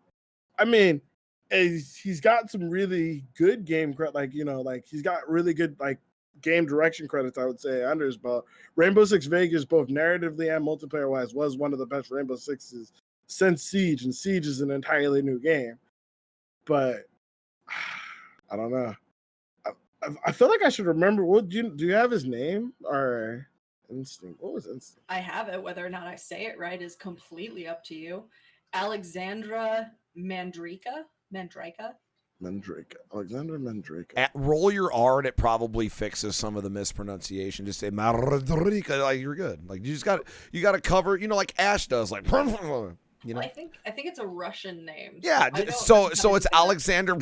I mean, he's got some really good game credit, like, you know, like he's got really good like game direction credits, I would say, under his belt. Rainbow Six Vegas, both narratively and multiplayer wise, was one of the best Rainbow Sixes since Siege, and Siege is an entirely new game. But I don't know. I feel like I should remember. What do you have his name or Instinct? What was Instinct? I have it. Whether or not I say it right is completely up to you. Alexandra Mandraka. Alexandra Mandraka. Roll your R and it probably fixes some of the mispronunciation. Just say Mandraka, like you're good. Like you got to cover, you know, like Ash does, like you know. Well, I think it's a Russian name. Yeah, I don't so know how to it's say that. Alexander.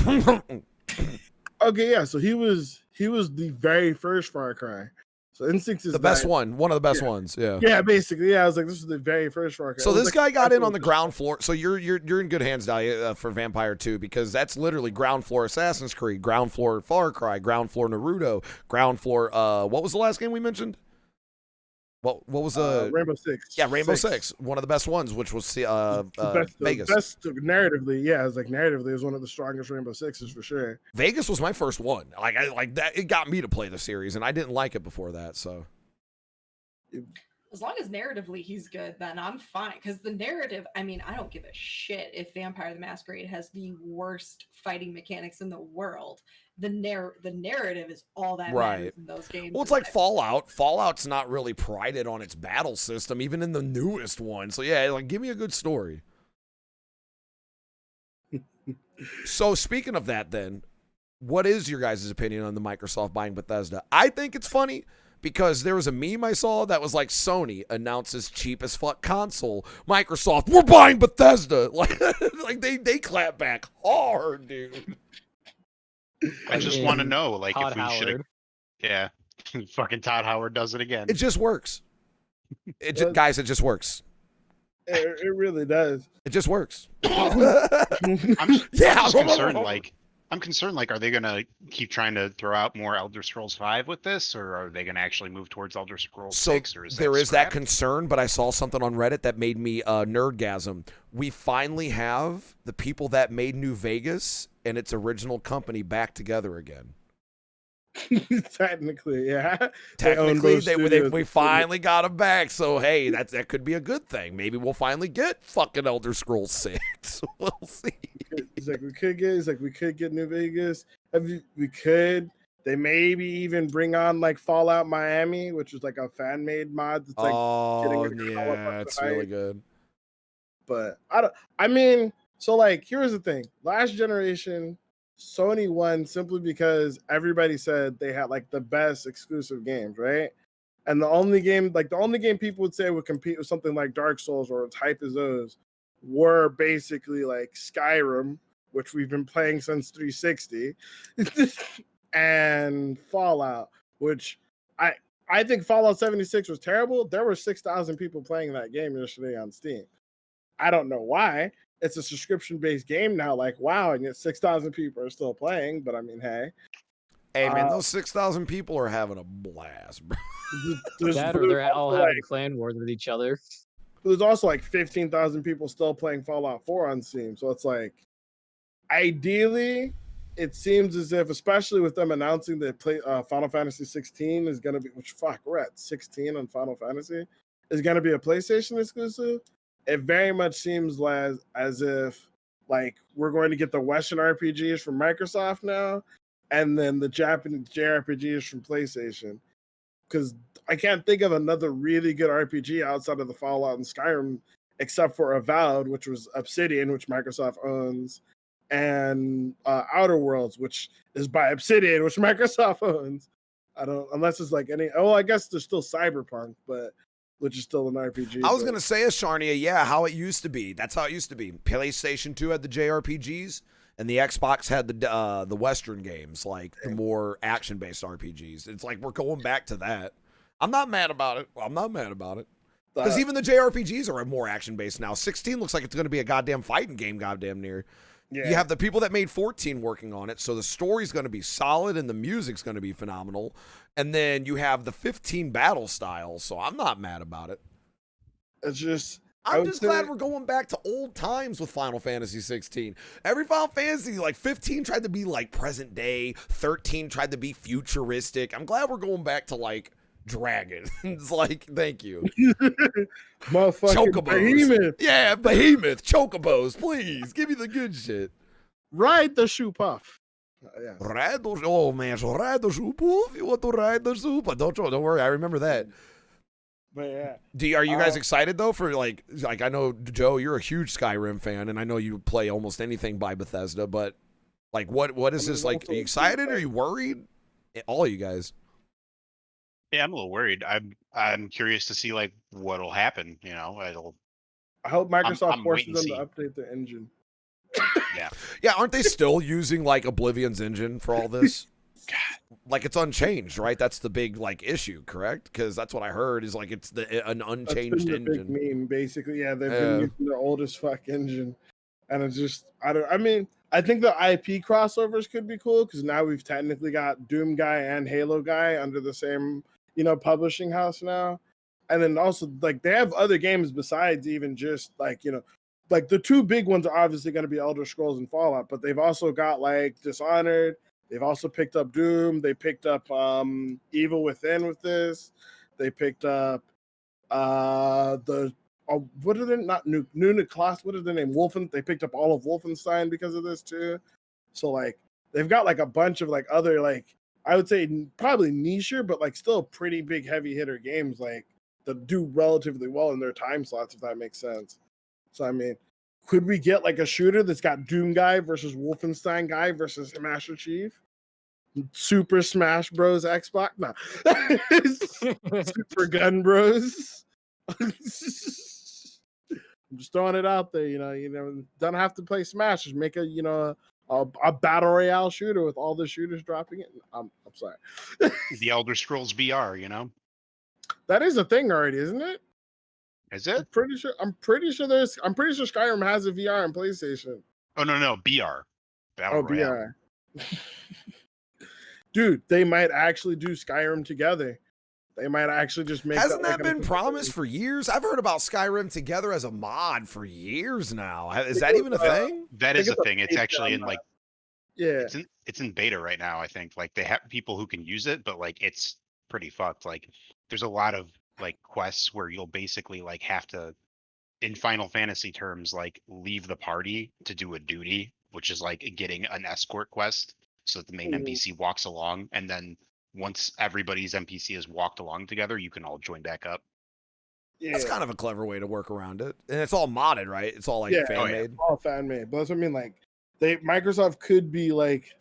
Okay, yeah. So he was the very first Far Cry. So Instinct is The best one of the best ones. Yeah. Yeah, basically. Yeah, I was like, this is the very first Far Cry. So It was this like guy got in on the ground floor. So you're in good hands, Dahlia, for Vampire 2, because that's literally ground floor Assassin's Creed, ground floor Far Cry, ground floor Naruto, ground floor. What was the last game we mentioned? What was Rainbow Six? Yeah, Rainbow Six, one of the best ones, which was Vegas. The best narratively, yeah. It's like narratively, it was one of the strongest Rainbow Sixes for sure. Vegas was my first one. Like I like that. It got me to play the series, and I didn't like it before that. So. As long as narratively he's good, then I'm fine. Because the narrative, I mean, I don't give a shit if Vampire the Masquerade has the worst fighting mechanics in the world. The narrative is all that matters in those games. Well, it's like Fallout. Fallout's not really prided on its battle system, even in the newest one. So yeah, like give me a good story. So speaking of that, then, what is your guys' opinion on the Microsoft buying Bethesda? I think it's funny. Because there was a meme I saw that was like Sony announces cheap as fuck console. Microsoft, we're buying Bethesda. Like they clap back hard, dude. I just want to know, like, Todd if we should have. Yeah, fucking Todd Howard does it again. It just works. Guys, it just works. It really does. It just works. I'm Yeah. just concerned. I'm concerned. Like, are they gonna keep trying to throw out more Elder Scrolls 5 with this, or are they gonna actually move towards Elder Scrolls So 6? Or is there is that scrapped? concern, but I saw something on Reddit that made me nerdgasm. We finally have the people that made New Vegas and its original company back together again. Technically, yeah. Technically, both studios. we finally got them back. So hey, that could be a good thing. Maybe we'll finally get fucking Elder Scrolls 6. We'll see. It's like we could get New Vegas. We could. They maybe even bring on like Fallout Miami, which is like a fan made mod. It's like Oh getting it to call up yeah, up it's to really hype. good. But I mean, so like here's the thing. Last generation, Sony won simply because everybody said they had like the best exclusive games, right? And the only game people would say would compete with something like Dark Souls or as hype as those were basically like Skyrim, which we've been playing since 360, and Fallout, which I think Fallout 76 was terrible. There were 6,000 people playing that game yesterday on Steam. I don't know why. It's a subscription-based game now. Like, wow, and yet 6,000 people are still playing. But I mean, hey, Hey man, those 6,000 people are having a blast, bro. That or they're all having clan wars with each other. There's also like 15,000 people still playing Fallout 4 on Steam. So it's like, ideally, it seems as if, especially with them announcing that Final Fantasy 16 is going to be, we're at 16 on Final Fantasy, is going to be a PlayStation exclusive. It very much seems as if like we're going to get the Western RPGs from Microsoft now, and then the Japanese JRPGs from PlayStation. Because I can't think of another really good RPG outside of the Fallout and Skyrim, except for Avowed, which was Obsidian, which Microsoft owns, and Outer Worlds, which is by Obsidian, which Microsoft owns. Unless it's like any. Oh, I guess there's still Cyberpunk, but which is still an RPG. I was gonna say, Sharnia, yeah, how it used to be. That's how it used to be. PlayStation 2 had the JRPGs, and the Xbox had the Western games, like the more action-based RPGs. It's like we're going back to that. I'm not mad about it. Because even the JRPGs are more action-based now. 16 looks like it's going to be a goddamn fighting game, goddamn near. Yeah. You have the people that made 14 working on it, so the story's going to be solid and the music's going to be phenomenal. And then you have the 15 battle styles, so I'm not mad about it. It's just I'm just glad we're going back to old times with Final Fantasy 16. Every Final Fantasy, like 15 tried to be like present day, 13 tried to be futuristic. I'm glad we're going back to like dragons. Like, thank you. Motherfucking Chocobos. Behemoth. Yeah, Behemoth. Chocobos, please. Give me the good shit. Ride the shoe puff. Yeah. Ride the, oh man, so ride the soup. If you want to ride the soup. Don't worry, I remember that. But yeah. Are you guys excited though for like I know Joe, you're a huge Skyrim fan, and I know you play almost anything by Bethesda, but like what is this like? Are you excited? Are you worried? All of you guys. Yeah, I'm a little worried. I'm curious to see like what'll happen. You know, I hope Microsoft I'm forces waiting them to to see. update the engine. Yeah, aren't they still using like Oblivion's engine for all this? Like it's unchanged, right? That's the big like issue, correct? Because that's what I heard is like it's an unchanged That's been the engine. big meme, basically. Yeah, they've been using their oldest fuck engine, and it's just I mean, I think the IP crossovers could be cool because now we've technically got Doom guy and Halo guy under the same publishing house now, and then also like they have other games besides even just like like the two big ones are obviously going to be Elder Scrolls and Fallout, but they've also got like Dishonored. They've also picked up Doom. They picked up Evil Within with this. They picked up what are they not Nuna class? What is their name? They picked up all of Wolfenstein because of this too. So like they've got like a bunch of like other like I would say probably nicher, but like still pretty big heavy hitter games like that do relatively well in their time slots, if that makes sense. So I mean, could we get like a shooter that's got Doom guy versus Wolfenstein guy versus Master Chief? Super Smash Bros. Xbox? No. Super Gun Bros. I'm just throwing it out there, don't have to play Smash. Just make a battle royale shooter with all the shooters dropping it. I'm sorry. The Elder Scrolls VR, That is a thing already, isn't it? Is I'm it? pretty sure. I'm pretty sure Skyrim has a VR and PlayStation. Oh no, BR. Battle Oh, Royale. BR. Dude, they might actually do Skyrim together. They might actually just make Hasn't that that been promised for years? I've heard about Skyrim together as a mod for years now. Is that even a thing? That I is a think it's a thing. It's actually in Patreon like Yeah. it's in beta right now, I think. Like they have people who can use it, but like it's pretty fucked. Like there's a lot of like quests where you'll basically like have to, in Final Fantasy terms, like leave the party to do a duty, which is like getting an escort quest so that the main Mhm. NPC walks along, and then once everybody's NPC has walked along together, you can all join back up. That's kind of a clever way to work around it. And it's all modded, right? It's all like Yeah. fan made. All fan made. But that's what I mean. Like Microsoft could be like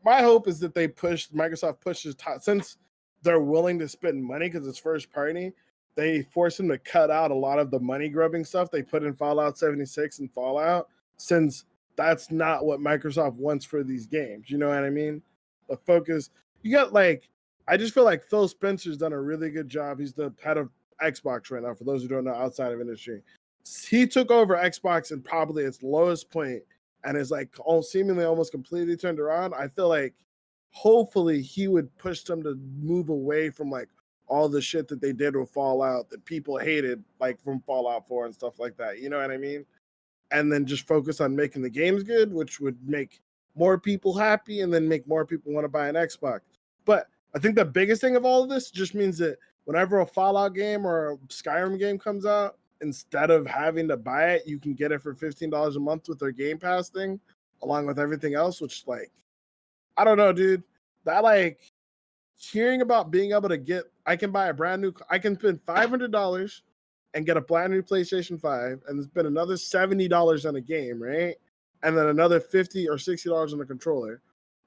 my hope is that Microsoft pushes since they're willing to spend money because it's first party, they force them to cut out a lot of the money grubbing stuff they put in Fallout 76 and Fallout, since that's not what Microsoft wants for these games. You know what I mean? The focus you got I just feel like Phil Spencer's done a really good job. He's the head of Xbox right now, for those who don't know outside of industry. He took over Xbox in probably its lowest point and is like seemingly almost completely turned around. I feel like hopefully he would push them to move away from like all the shit that they did with Fallout that people hated, like from Fallout 4 and stuff like that. You know what I mean? And then just focus on making the games good, which would make more people happy and then make more people want to buy an Xbox. But I think the biggest thing of all of this just means that whenever a Fallout game or a Skyrim game comes out, instead of having to buy it, you can get it for $15 a month with their Game Pass thing, along with everything else, which I don't know, dude. That hearing about being able to I can buy I can spend $500 and get a brand new PlayStation 5 and spend another $70 on a game, right? And then another $50 or $60 on a controller.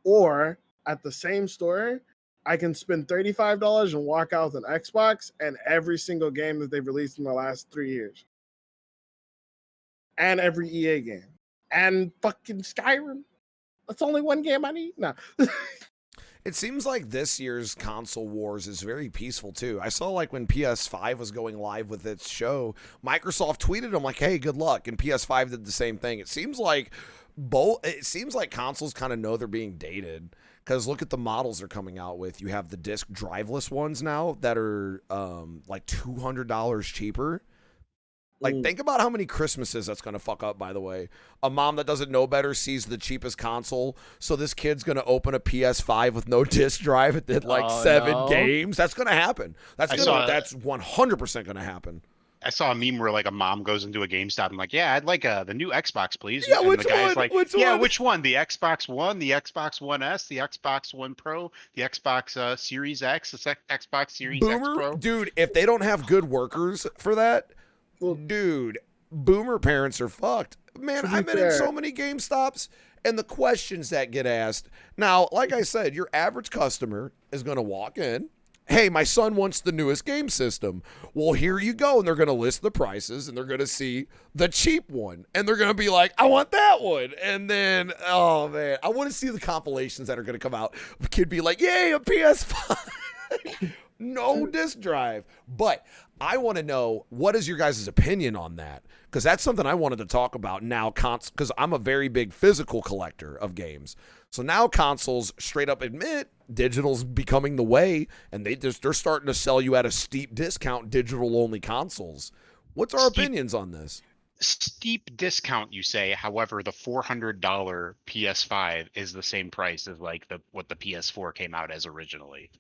Or at the same store, I can spend $35 and walk out with an Xbox and every single game that they've released in the last 3 years. And every EA game. And fucking Skyrim. That's only one game I need. No. It seems like this year's console wars is very peaceful too. I saw when PS5 was going live with its show, Microsoft tweeted them like, "Hey, good luck," and PS5 did the same thing. It seems like consoles kind of know they're being dated, because look at the models they're coming out with. You have the disc driveless ones now that are like $200 cheaper. Think about how many Christmases that's going to fuck up, by the way. A mom that doesn't know better sees the cheapest console, so this kid's going to open a PS5 with no disc drive and did 7 games. That's going to happen. That's 100% going to happen. I saw a meme where a mom goes into a GameStop and yeah, I'd like the new Xbox, please. Yeah, and which the guy's one? Which one? The Xbox One, the Xbox One S, the Xbox One Pro, the Xbox Series X, the Xbox Series X Pro. Dude, if they don't have good workers for that, dude, boomer parents are fucked. Man, I've been in so many GameStops, and the questions that get asked. Now, like I said, your average customer is going to walk in. Hey, my son wants the newest game system. Well, here you go. And they're going to list the prices, and they're going to see the cheap one. And they're going to be like, I want that one. And then, oh, man, I want to see the compilations that are going to come out. The kid be like, yay, a PS5. No disc drive. But I want to know, what is your guys' opinion on that? Because that's something I wanted to talk about now, because I'm a very big physical collector of games. So now consoles straight up admit digital's becoming the way, and they're starting to sell you at a steep discount digital-only consoles. What's our opinions on this? Steep discount, you say. However, the $400 PS5 is the same price as what the PS4 came out as originally.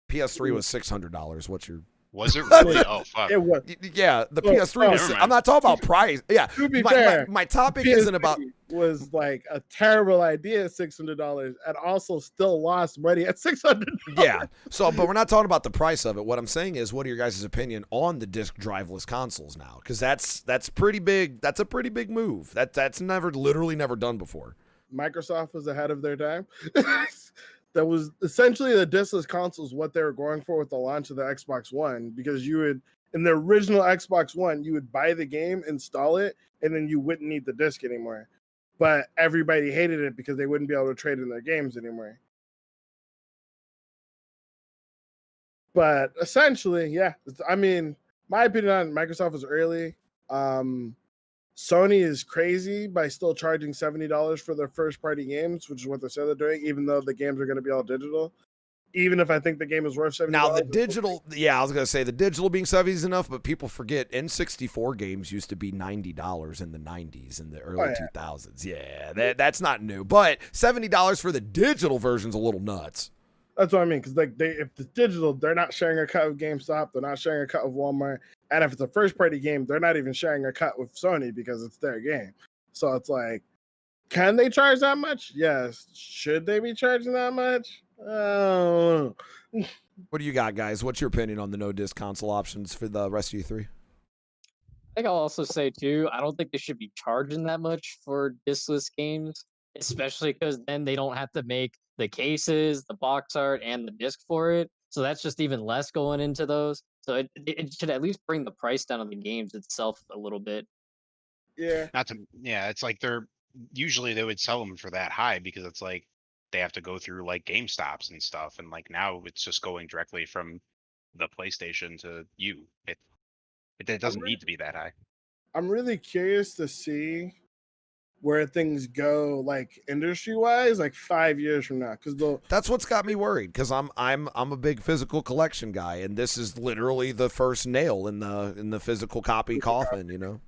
PS3 was $600. What's your... Was it really? Oh, fuck. It was. Yeah, the PS3 was... I'm not talking about price. Yeah, to be fair, my topic isn't about... was a terrible idea at $600 and also still lost money at $600. Yeah, but we're not talking about the price of it. What I'm saying is, what are your guys' opinion on the disc driveless consoles now? Because that's pretty big. That's a pretty big move. That's literally never done before. Microsoft was ahead of their time. That was essentially the discless consoles, what they were going for with the launch of the Xbox One, because you would, in the original Xbox One, you would buy the game, install it, and then you wouldn't need the disc anymore. But everybody hated it because they wouldn't be able to trade in their games anymore. But essentially, yeah, I mean, my opinion on Microsoft is early. Sony is crazy by still charging $70 for their first party games, which is what they said they're doing, even though the games are going to be all digital. Even if I think the game is worth $70. Now the digital, yeah, I was gonna say the digital being 70 is enough, but people forget N64 games used to be $90 in the 90s and the early 2000s. Yeah, that's not new, but $70 for the digital version's a little nuts. That's what I mean, because like if it's digital, they're not sharing a cut with GameStop, they're not sharing a cut with Walmart, and if it's a first party game, they're not even sharing a cut with Sony because it's their game. So it's like, can they charge that much? Yes. Should they be charging that much? Oh. What do you got, guys? What's your opinion on the no disc console options for the rest of you three? I think I'll also say too, I don't think they should be charging that much for discless games, especially because then they don't have to make the cases, the box art, and the disc for it. So that's just even less going into those. So it should at least bring the price down on the games itself a little bit. Yeah. It's like usually they would sell them for that high because it's like they have to go through like GameStops and stuff, and like now it's just going directly from the PlayStation to you. It doesn't need to be that high. I'm really curious to see where things go, like industry wise, like 5 years from now. Because that's what's got me worried. Because I'm a big physical collection guy, and this is literally the first nail in the physical copy coffin. You know.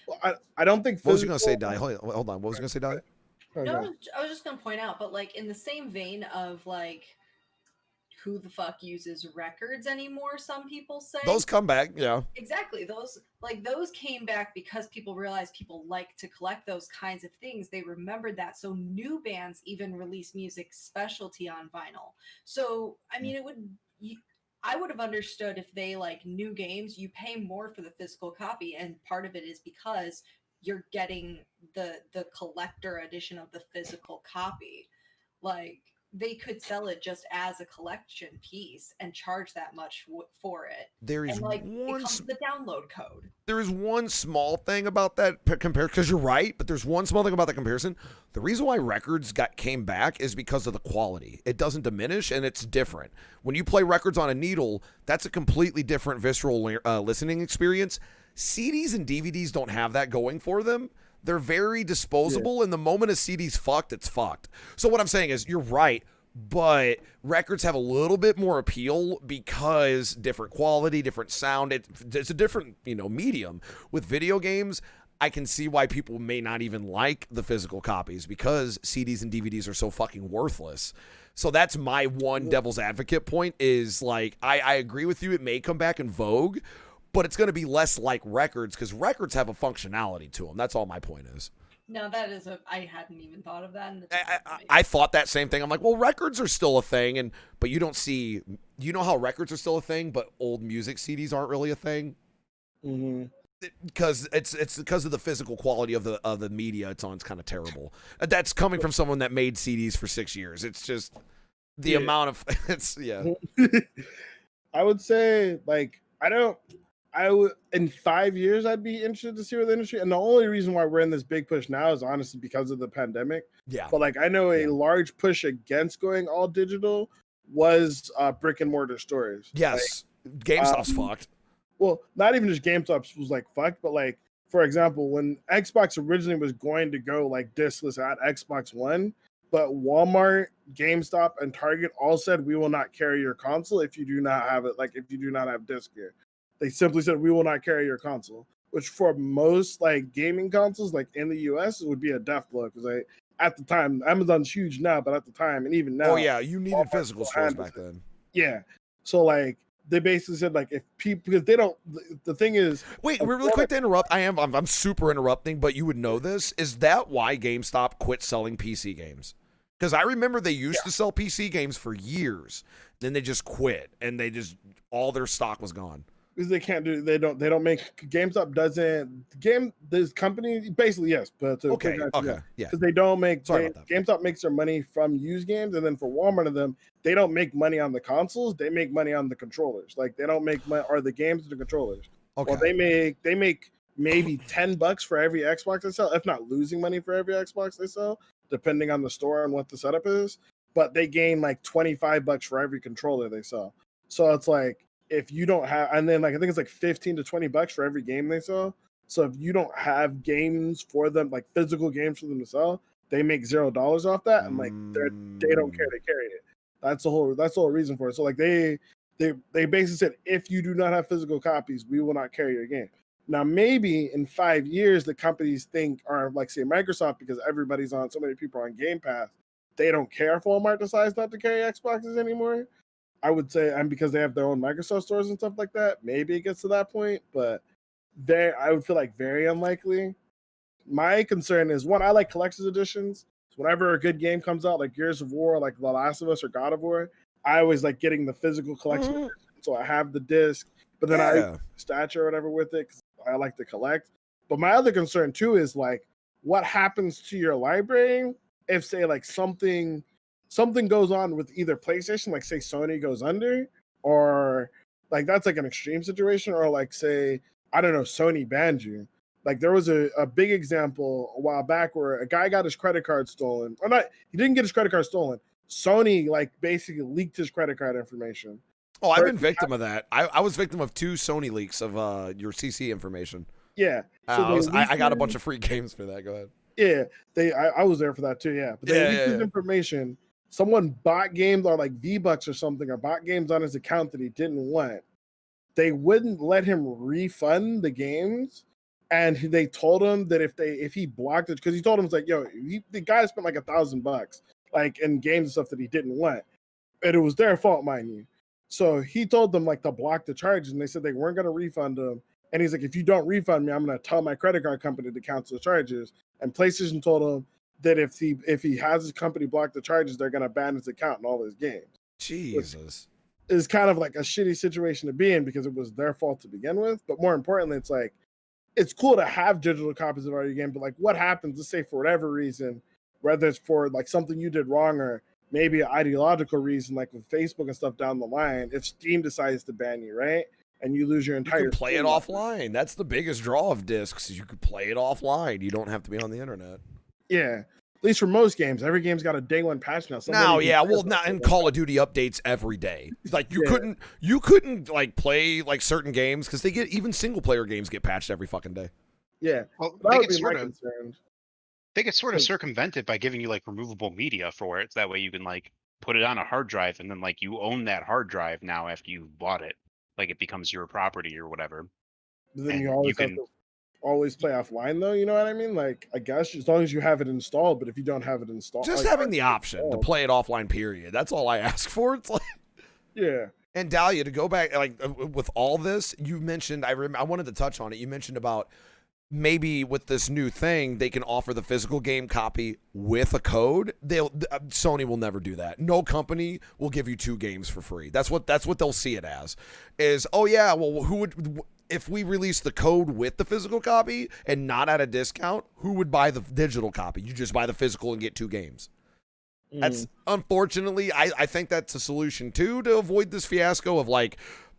Well, I don't think. What was you gonna say, Di? Hold on. What was you gonna say, Di? No, I was just gonna point out, but like in the same vein of like, who the fuck uses records anymore? Some people say those come back, yeah. Exactly, those came back because people realized people like to collect those kinds of things. They remembered that, so new bands even release music specialty on vinyl. So I mean, I would have understood if they like new games, you pay more for the physical copy, and part of it is because you're getting the collector edition of the physical copy. Like they could sell it just as a collection piece and charge that much for it. There is and like it comes with the download code. There is one small thing about that compared, because you're right, but there's one small thing about that comparison. The reason why records came back is because of the quality. It doesn't diminish, and it's different. When you play records on a needle, that's a completely different visceral listening experience. CDs and DVDs don't have that going for them. They're very disposable, and the moment a CD's fucked, it's fucked. So what I'm saying is, you're right, but records have a little bit more appeal because different quality, different sound. It's a different, medium. With video games, I can see why people may not even like the physical copies because CDs and DVDs are so fucking worthless. So that's my one devil's advocate point is like, I agree with you. It may come back in vogue, but it's going to be less like records because records have a functionality to them. That's all my point is. No, that is I hadn't even thought of that. And I thought that same thing. I'm like, well, records are still a thing, but you don't see, you know how records are still a thing, but old music CDs aren't really a thing? Mm-hmm. Because it's because of the physical quality of the media it's on. It's kind of terrible. That's coming from someone that made CDs for 6 years. It's just the amount of I would say like in 5 years I'd be interested to see where the industry, and the only reason why we're in this big push now is honestly because of the pandemic. Yeah. But like I know a large push against going all digital was brick and mortar stores. Yes. Like, GameStop's fucked. Well, not even just GameStop was like fucked, but like for example, when Xbox originally was going to go like discless at Xbox One, but Walmart, GameStop, and Target all said we will not carry your console if you do not have it. Like if you do not have disc here, they simply said we will not carry your console. Which for most like gaming consoles, like in the US, it would be a death blow because like at the time Amazon's huge now, but at the time and even now, oh yeah, you needed physical stores back then. Yeah, so like they basically said like if people because they don't. The thing is, wait, really quick to interrupt. I'm super interrupting, but you would know this. Is that why GameStop quit selling PC games? Because I remember they used to sell PC games for years, then they just quit, and all their stock was gone. Because they don't make GameStop this company basically yes, but okay, yeah, yeah, because they don't make GameStop makes their money from used games, and then for Walmart and them, they don't make money on the consoles, they make money on the controllers. Like they don't make money or the games or the controllers. Okay, well, they make maybe $10 for every Xbox they sell, if not losing money for every Xbox they sell, depending on the store and what the setup is. But they gain like $25 for every controller they sell. So it's like if you don't have, and then like I think it's like 15 to 20 bucks for every game they sell. So if you don't have games for them, like physical games for them to sell, they make $0 off that, and like they don't care, they carry it. That's the whole reason for it. So like they basically said, if you do not have physical copies, we will not carry your game. Now maybe in 5 years the companies think, or like say Microsoft, because everybody's on, so many people are on Game Pass, they don't care if Walmart decides not to carry Xboxes anymore. I would say, and because they have their own Microsoft stores and stuff like that, maybe it gets to that point, but I would feel like very unlikely. My concern is, one, I like collector's editions. So whenever a good game comes out, like Gears of War, like The Last of Us or God of War, I always like getting the physical collection edition. So I have the disc, but then I stature or whatever with it because I like to collect. But my other concern too is like, what happens to your library if, say, like something goes on with either PlayStation, like say Sony goes under, or like that's like an extreme situation, or like say, I don't know, Sony banned you. Like there was a big example a while back where a guy got his credit card stolen, or not, he didn't get his credit card stolen. Sony like basically leaked his credit card information. Oh, I've been victim of that. I was victim of 2 Sony leaks of your CC information. Yeah. So I got a bunch of free games for that. Go ahead. Yeah, I was there for that too. Yeah, but they leaked his information. Someone bought games on like V-Bucks or something, or bought games on his account that he didn't want. They wouldn't let him refund the games, and they told him that if he blocked it, because he told him, it's like, yo, the guy spent like $1,000 like in games and stuff that he didn't want, and it was their fault, mind you. So he told them like to block the charges, and they said they weren't going to refund him. And he's like, if you don't refund me, I'm going to tell my credit card company to cancel the charges. And PlayStation told him that if he has his company block the charges, they're going to ban his account and all his games. Jesus. Is kind of like a shitty situation to be in because it was their fault to begin with. But more importantly, it's like, it's cool to have digital copies of all your game, but like what happens, let's say for whatever reason, whether it's for like something you did wrong or maybe an ideological reason, like with Facebook and stuff down the line, if Steam decides to ban you, right? And you lose your entire. You can play it offline. That's the biggest draw of discs. You can play it offline. You don't have to be on the internet. Yeah, at least for most games, every game's got a day one patch now. Now, yeah, well, not in Call of Duty updates every day. Like you couldn't like play like certain games because they get, even single player games get patched every fucking day. Yeah, well, that would be my concern. They could sort of circumvent it by giving you like removable media for it. So that way you can like put it on a hard drive, and then like you own that hard drive now after you bought it. Like it becomes your property or whatever. But then you always have to always play offline though, you know what I mean? Like I guess as long as you have it installed, but if you don't have it installed, just like, having the option to play it offline, period. That's all I ask for. It's like, yeah. And Dahlia, to go back, like with all this, you mentioned, I wanted to touch on it. You mentioned about maybe with this new thing, they can offer the physical game copy with a code. Sony will never do that. No company will give you 2 games for free. That's what they'll see it as. Is, oh yeah, well, who would, if we release the code with the physical copy and not at a discount, who would buy the digital copy? You just buy the physical and get 2 games. That's unfortunately, I think that's a solution too, to avoid this fiasco of like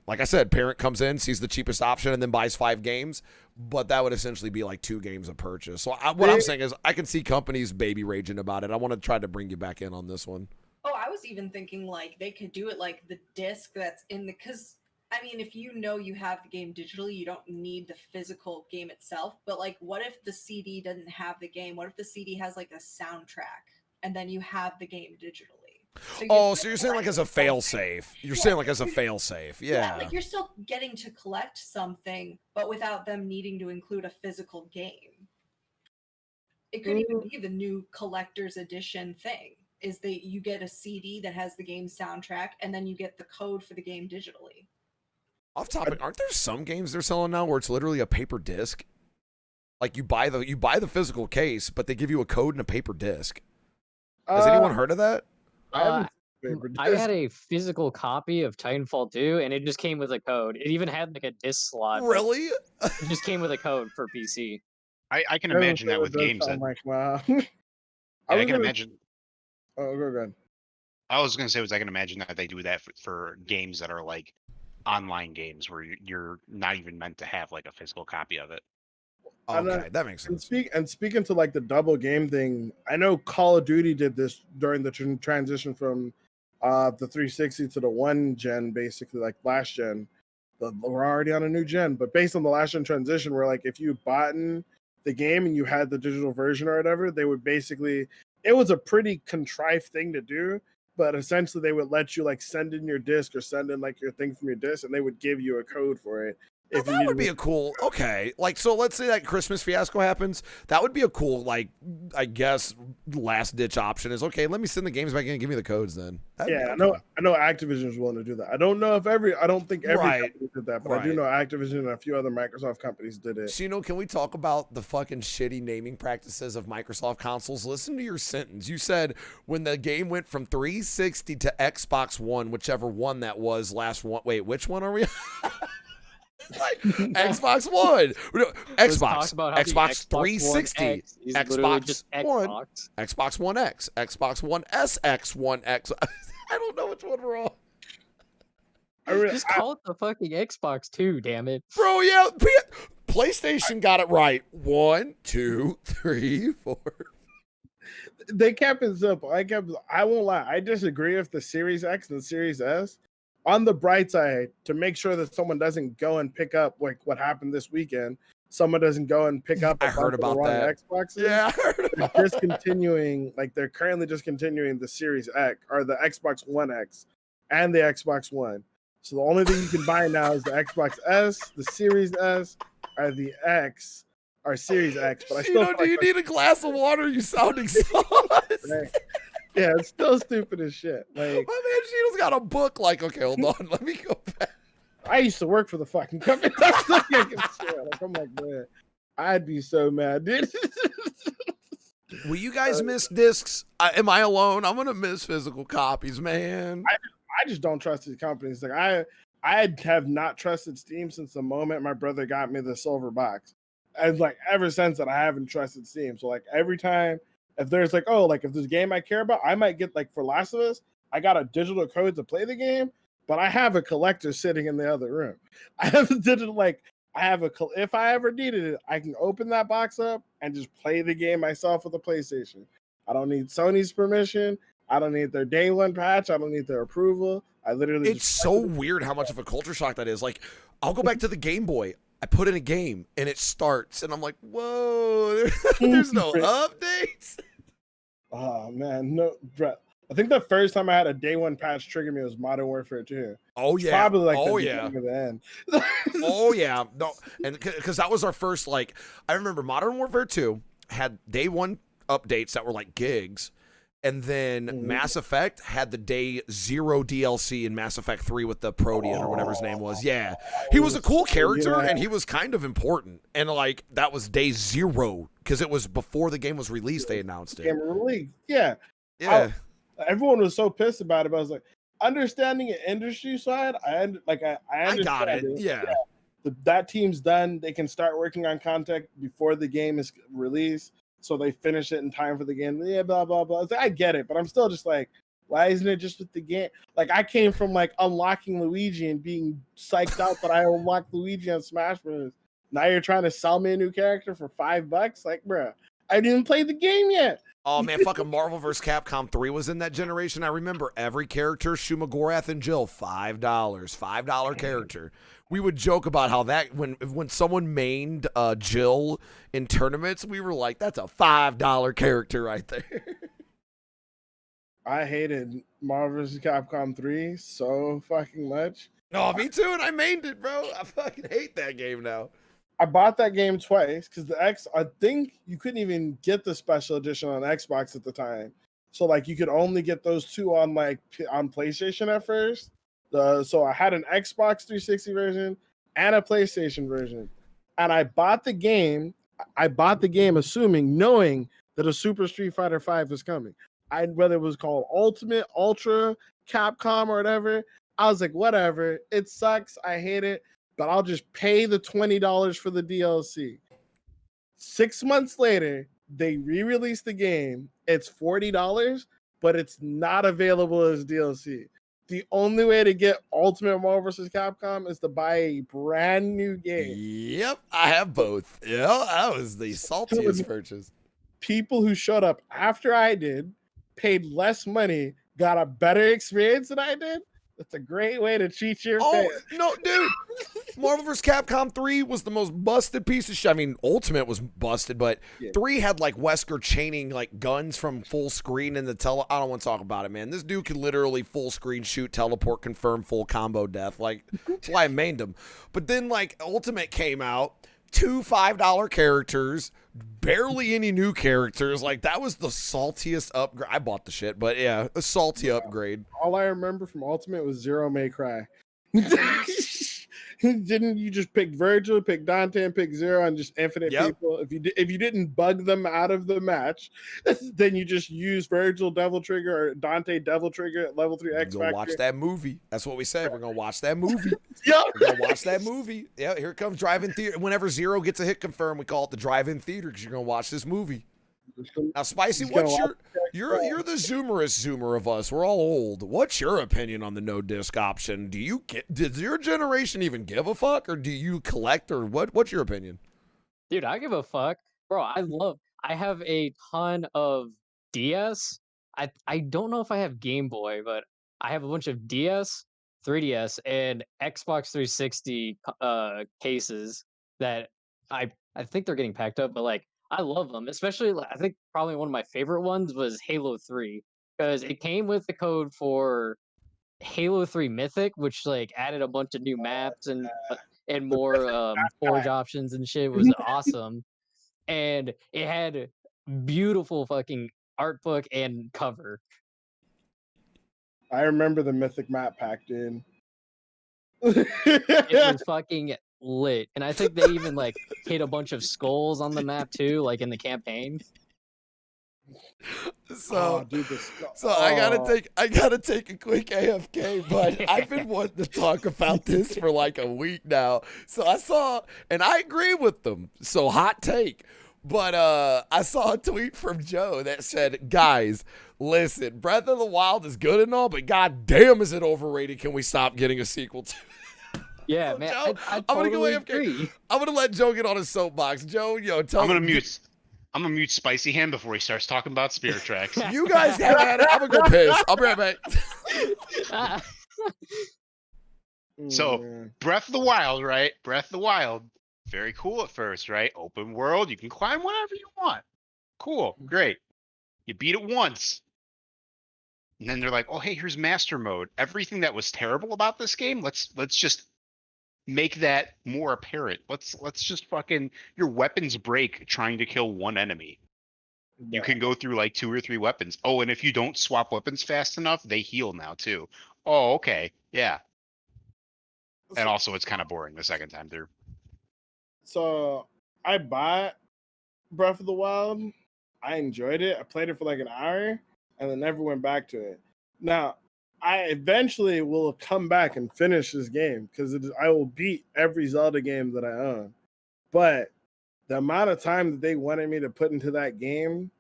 I said, parent comes in, sees the cheapest option, and then buys 5 games. But that would essentially be like 2 games a purchase. So what I'm saying is, I can see companies baby raging about it. I want to try to bring you back in on this one. Oh, I was even thinking like they could do it like the disc that's in the, because I mean, if you know you have the game digitally, you don't need the physical game itself. But like, what if the CD doesn't have the game? What if the CD has like a soundtrack, and then you have the game digitally? So you're saying like as a fail safe. You're saying like as a fail safe. Yeah. Like you're still getting to collect something, but without them needing to include a physical game. It could even be the new collector's edition thing. Is that you get a CD that has the game soundtrack, and then you get the code for the game digitally. Off topic, aren't there some games they're selling now where it's literally a paper disc? Like you buy the physical case, but they give you a code and a paper disc. Has anyone heard of that? I had a physical copy of Titanfall 2, and it just came with a code. It even had like a disc slot. Really? It just came with a code for PC. I can imagine that with games. Like, wow. I can imagine. Oh, go ahead. I was going to say, I can imagine that they do that for games that are like online games where you're not even meant to have like a physical copy of it. Okay, that makes sense. And speaking to like the double game thing, I know Call of Duty did this during the transition from the 360 to the 1 gen, basically like last gen, we're already on a new gen. But based on the last gen transition, where like if you bought in the game and you had the digital version or whatever, they would basically, it was a pretty contrived thing to do, but essentially they would let you like send in your disc or send in like your thing from your disc, and they would give you a code for it. Now, If you that would needed be a cool, okay. Like, so let's say that Christmas fiasco happens. That would be a cool, like, I guess, last ditch option is, okay, let me send the games back in and give me the codes then. That'd be Yeah, okay. I know Activision is willing to do that. I don't know if I don't think every Right. company did that, but I do Right. know Activision and a few other Microsoft companies did it. Shino, can we talk about the fucking shitty naming practices of Microsoft consoles? Listen to your sentence. You said when the game went from 360 to Xbox One, whichever one that was last one. Wait, which one are we? Like, Xbox One. No, Let's Xbox. talk about how the Xbox Xbox One 360. X is literally Xbox just One. Xbox. Xbox One X. Xbox One S, X, One X. I don't know which one we're on. Just call it the fucking Xbox 2, damn it. Bro, yeah. PlayStation got it right. 1, 2, 3, 4. They kept it simple. I won't lie. I disagree with the Series X and the Series S. On the bright side, to make sure that someone doesn't go and pick up like what happened this weekend, someone doesn't go and pick up I heard bunch of the about wrong that. Xboxes. Yeah, I heard They're about that. discontinuing, like they're currently discontinuing the Series X or the Xbox One X and the Xbox One. So the only thing you can buy now is the Xbox S, the Series S, or the X, or Series X. But I still Shino, do you need a glass of water? You sound exhausted. yeah, it's still stupid as shit. My Like man Shino's got a book. Like, okay, hold on. Let me go back. I used to work for the fucking company. I still can't get shit. Like I'm like, man, I'd be so mad, dude. Will you guys miss discs? Am I alone? I'm going to miss physical copies, man. I just don't trust these companies. Like I have not trusted Steam since the moment my brother got me the silver box. And like ever since that, I haven't trusted Steam. So like every time, if there's like, oh, like if there's a game I care about, I might get like for Last of Us, I got a digital code to play the game, but I have a collector sitting in the other room. I have a digital if I ever needed it, I can open that box up and just play the game myself with the PlayStation. I don't need Sony's permission. I don't need their day one patch. I don't need their approval. I literally It's so weird how much of a culture shock that is. Like, I'll go back to the Game Boy. I put in a game and it starts, and I'm like, whoa, there's no updates. Oh man, no, Brett. I think the first time I had a day one patch trigger me was Modern Warfare 2. Oh, It's yeah. probably like Oh, the yeah. beginning of the end. Oh, yeah. No, and because that was our first, like, I remember Modern Warfare 2 had day one updates that were like gigs. And then Mhm. Mass Effect had the day 0 DLC in Mass Effect 3 with the Protean or whatever his name was. Yeah. He was a cool character Yeah. and he was kind of important. And like that was day 0 because it was before the game was released, they announced it. Game released. Yeah. Yeah. Everyone was so pissed about it, but I was like, understanding the industry side, I I got it. understand Yeah. That team's done. They can start working on content before the game is released, so they finish it in time for the game. Yeah, blah blah blah. It's like, I get it, but I'm still just like, why isn't it just with the game? Like I came from like unlocking Luigi and being psyched out that I unlocked Luigi on Smash Bros. Now you're trying to sell me a new character for $5? Like, bruh, I didn't play the game yet. Oh man, fucking Marvel vs. Capcom 3 was in that generation. I remember every character, Shuma Gorath and Jill, $5. $5 character. We would joke about how that when someone mained Jill in tournaments, we were like, that's a $5 character right there. I hated Marvel vs. Capcom 3 so fucking much. Oh, me too, and I mained it, bro. I fucking hate that game now. I bought that game twice because I think you couldn't even get the special edition on Xbox at the time. So like you could only get those two on on PlayStation at first. So I had an Xbox 360 version and a PlayStation version. And I bought the game knowing that a Super Street Fighter 5 was coming. Whether it was called Ultimate, Ultra, Capcom, or whatever. I was like, whatever. It sucks. I hate it. But I'll just pay the $20 for the DLC. 6 months later, they re-released the game. It's $40, but it's not available as DLC. The only way to get Ultimate Marvel vs. Capcom is to buy a brand new game. Yep, I have both. Yeah, that was the saltiest purchase. People who showed up after I did, paid less money, got a better experience than I did. That's a great way to cheat your Oh fans. no, dude! Marvel vs. Capcom 3 was the most busted piece of shit. I mean, Ultimate was busted, but Yeah. 3 had like Wesker chaining like guns from full screen in the I don't want to talk about it, man. This dude could literally full screen shoot, teleport, confirm full combo death. Like, that's why I mained him. But then like Ultimate came out, 2 $5 characters, barely any new characters. Like, that was the saltiest upgrade. I bought the shit, but yeah, a salty upgrade. All I remember from Ultimate was Zero May Cry. Didn't you just pick Virgil, pick Dante, and pick Zero, and just infinite Yep. people? If you didn't bug them out of the match, then you just use Virgil Devil Trigger or Dante Devil Trigger at level 3 X Go Factor. watch that movie. That's what we said. We're gonna watch that movie. Yeah. We're gonna watch that movie. Yeah, here comes drive-in theater. Whenever Zero gets a hit confirmed, we call it the drive-in theater because you're gonna watch this movie. Now, Spicy, He's gonna what's watch you're the Zoomerest Zoomer of us. We're all old. What's your opinion on the no disc option? Does your generation even give a fuck, or do you collect, or what's your opinion? Dude, I give a fuck. Bro, I have a ton of DS. I don't know if I have Game Boy, but I have a bunch of DS, 3DS, and Xbox 360 cases that I think they're getting packed up, but like I love them. Especially I think probably one of my favorite ones was Halo 3 because it came with the code for Halo 3 Mythic, which like added a bunch of new maps and more forge options and shit. It was awesome. And it had beautiful fucking art book and cover. I remember the Mythic map packed in. It was fucking lit. And I think they even like hit a bunch of skulls on the map too, like in the campaign. So, dude, I gotta take a quick AFK, but I've been wanting to talk about this for like a week now. So I saw, and I agree with them. So hot take, but I saw a tweet from Joe that said, "Guys, listen, Breath of the Wild is good and all, but goddamn, is it overrated? Can we stop getting a sequel to?" Yeah, So, man. Joe, I I'm gonna go totally AFK. agree. I'm gonna let Joe get on his soapbox. Joe, tell I'm me. gonna mute Spicy Ham before he starts talking about Spirit Tracks. You guys have at it. I'm gonna go piss. I'll be right back. So, man. Breath of the Wild, right? Breath of the Wild, very cool at first, right? Open world, you can climb whatever you want. Cool, great. You beat it once. And then they're like, "Oh, hey, here's master mode. Everything that was terrible about this game, let's just make that more apparent. Let's just fucking your weapons break trying to kill one enemy. You can go through like 2 or 3 weapons. Oh, and if you don't swap weapons fast enough, they heal now too. Oh, okay. Yeah. And also it's kind of boring the second time through. So I bought Breath of the Wild. I enjoyed it. I played it for like an hour and then never went back to it. Now, I eventually will come back and finish this game because I will beat every Zelda game that I own. But the amount of time that they wanted me to put into that game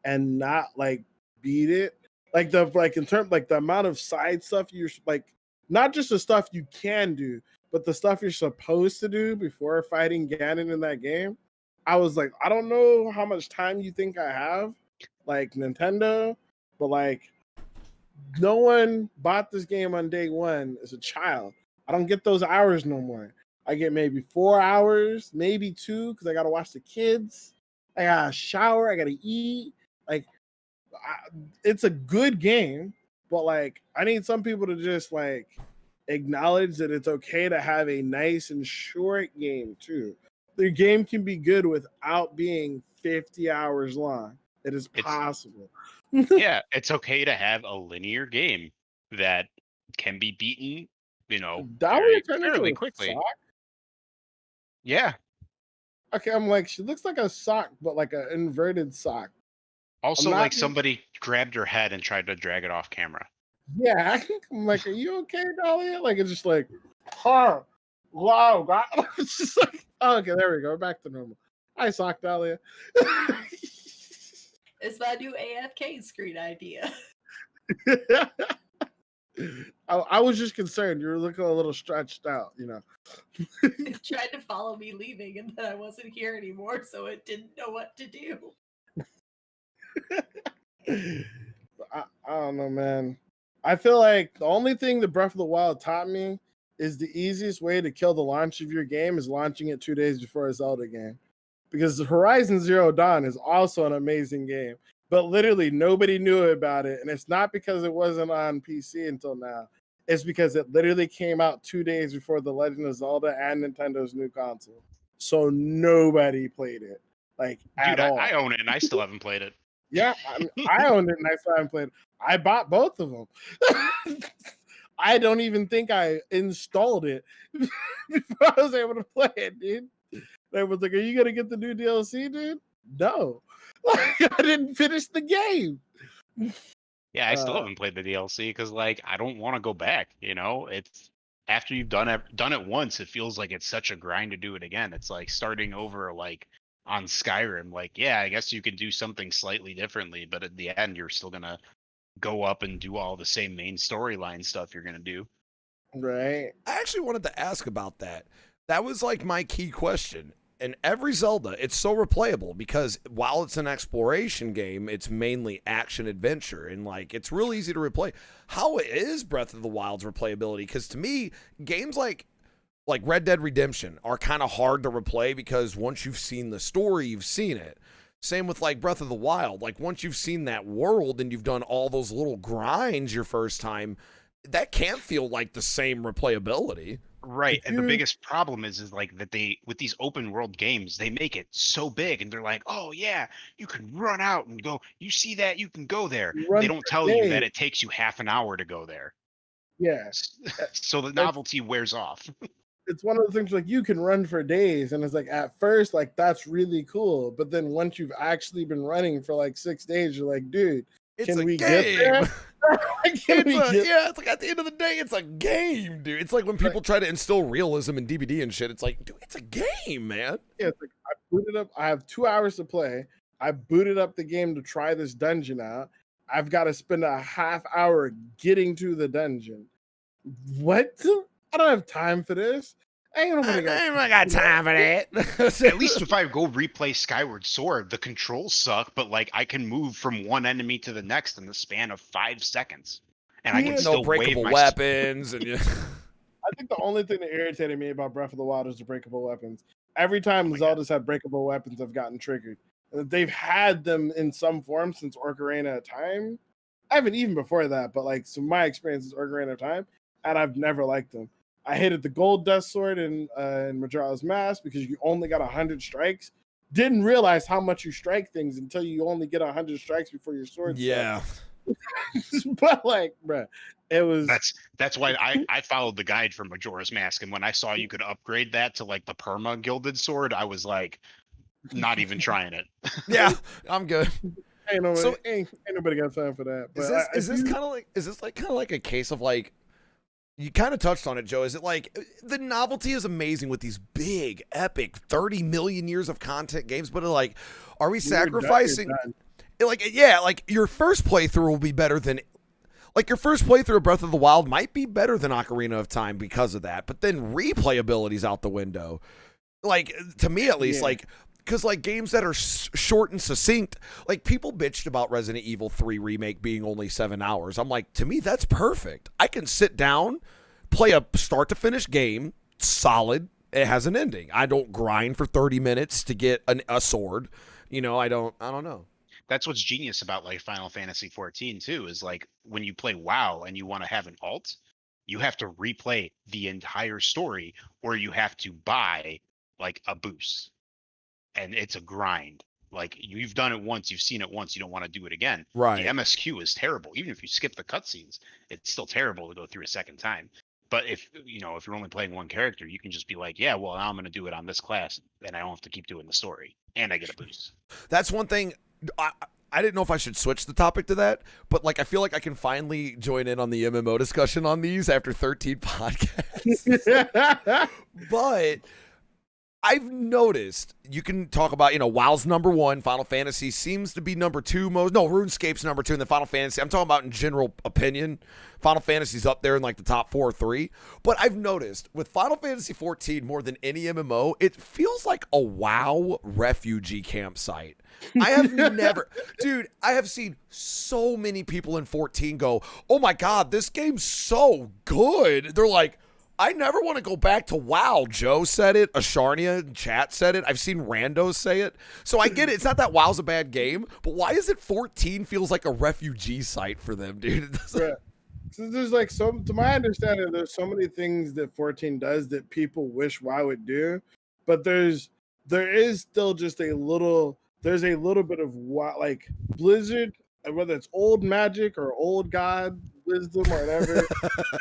and not like beat it, like in terms like the amount of side stuff you're like, not just the stuff you can do, but the stuff you're supposed to do before fighting Ganon in that game. I was like, I don't know how much time you think I have, like Nintendo, but like no one bought this game on day one as a child. I don't get those hours no more. I get maybe 4 hours, maybe 2, because I got to watch the kids. I got to shower. I got to eat. Like, it's a good game, but like, I need some people to just like acknowledge that it's okay to have a nice and short game too. The game can be good without being 50 hours long. It is possible. Yeah, it's okay to have a linear game that can be beaten, fairly quickly. Sock? Yeah. Okay, I'm like, she looks like a sock, but like an inverted sock. Also, not like being- somebody grabbed her head and tried to drag it off camera. Yeah, I'm like, are you okay, Dahlia? Like, it's just like, huh, wow, God. It's just like, oh, okay, there we go. We're back to normal. I sock Dahlia. It's my new AFK screen idea. I was just concerned. You were looking a little stretched out, It tried to follow me leaving, and then I wasn't here anymore, so it didn't know what to do. I don't know, man. I feel like the only thing that Breath of the Wild taught me is the easiest way to kill the launch of your game is launching it 2 days before a Zelda game. Because Horizon Zero Dawn is also an amazing game, but literally nobody knew about it. And it's not because it wasn't on PC until now. It's because it literally came out 2 days before The Legend of Zelda and Nintendo's new console. So nobody played it, like, at Dude, all. I own it and I still haven't played it. Yeah, I owned it and I still haven't played it. I bought both of them. I don't even think I installed it before I was able to play it, dude. They was like, "Are you gonna get the new DLC, dude?" No, like, I didn't finish the game. Yeah, I still haven't played the DLC because like I don't want to go back. You know, it's after you've done it once, it feels like it's such a grind to do it again. It's like starting over, like on Skyrim. Like, yeah, I guess you could do something slightly differently, but at the end, you're still gonna go up and do all the same main storyline stuff you're gonna do. Right. I actually wanted to ask about that. That was like my key question. In every Zelda, it's so replayable because while it's an exploration game, it's mainly action adventure, and like it's real easy to replay. How is Breath of the Wild's replayability? Because to me, games like Red Dead Redemption are kind of hard to replay because once you've seen the story, you've seen it. Same with like Breath of the Wild. Like once you've seen that world and you've done all those little grinds your first time, that can't feel like the same replayability. Right, and the biggest problem is like that they, with these open world games, they make it so big, and they're like, "Oh yeah, you can run out and go. You see that? You can go there." They don't tell you that it takes you half an hour to go there. Yeah. So the novelty wears off. It's one of the things like you can run for days, and it's like at first, like that's really cool, but then once you've actually been running for like 6 days, you're like, dude, It's can a we game. get there? Yeah, it's like at the end of the day, it's a game, dude. It's like when people try to instill realism in DVD and shit. It's like, dude, it's a game, man. Yeah, it's like I booted up. I have 2 hours to play. I booted up the game to try this dungeon out. I've got to spend a half hour getting to the dungeon. What? I don't have time for this. Ain't nobody got time for that. At least if I go replay Skyward Sword, the controls suck, but like I can move from one enemy to the next in the span of 5 seconds, and I can still no breakable wave my weapons and I think the only thing that irritated me about Breath of the Wild is the breakable weapons. Every time Zelda's had breakable weapons, I've gotten triggered. They've had them in some form since Ocarina of Time. I haven't even before that, but like, so my experience is Ocarina of Time, and I've never liked them. I hated the gold dust sword in Majora's Mask because you only got 100 strikes. Didn't realize how much you strike things until you only get 100 strikes before your sword. yeah. But like, bruh, it was. That's why I followed the guide for Majora's Mask, and when I saw you could upgrade that to like the perma gilded sword, I was like, not even trying it. Yeah, I'm good. Ain't nobody, So- ain't nobody got time for that. But Is this kind of like a case of like, you kind of touched on it, Joe. Is it like the novelty is amazing with these big, epic, 30 million years of content games, but like, are we sacrificing? Like, yeah, like your first playthrough will be better than, like your first playthrough of Breath of the Wild might be better than Ocarina of Time because of that, but then replayability's out the window. Like to me at least, like. Because, like, games that are short and succinct, like, people bitched about Resident Evil 3 Remake being only 7 hours. I'm like, to me, that's perfect. I can sit down, play a start-to-finish game, solid, it has an ending. I don't grind for 30 minutes to get a sword. You know, I don't know. That's what's genius about, like, Final Fantasy 14, too, is, like, when you play WoW and you want to have an alt, you have to replay the entire story, or you have to buy, like, a boost. And it's a grind. Like you've done it once, you've seen it once, you don't want to do it again. Right. The MSQ is terrible. Even if you skip the cutscenes, it's still terrible to go through a second time. But if you're only playing one character, you can just be like, yeah, well, now I'm going to do it on this class, and I don't have to keep doing the story, and I get a boost. That's one thing. I didn't know if I should switch the topic to that, but like I feel like I can finally join in on the MMO discussion on these after 13 podcasts. But I've noticed you can talk about, WoW's number one, Final Fantasy seems to be number two most. No, RuneScape's number two, and then Final Fantasy. I'm talking about in general opinion. Final Fantasy's up there in like the top 4 or 3. But I've noticed with Final Fantasy 14 more than any MMO, it feels like a WoW refugee campsite. I have never, dude, I have seen so many people in 14 go, oh my God, this game's so good. They're like, I never want to go back to WoW. Joe said it. Asharnia in chat said it. I've seen randos say it. So I get it. It's not that WoW's a bad game, but why is it 14 feels like a refugee site for them, dude? It doesn't- Yeah. So there's like to my understanding, there's so many things that 14 does that people wish WoW would do, but there is still just there's a little bit of like Blizzard, whether it's old magic or old god wisdom or whatever,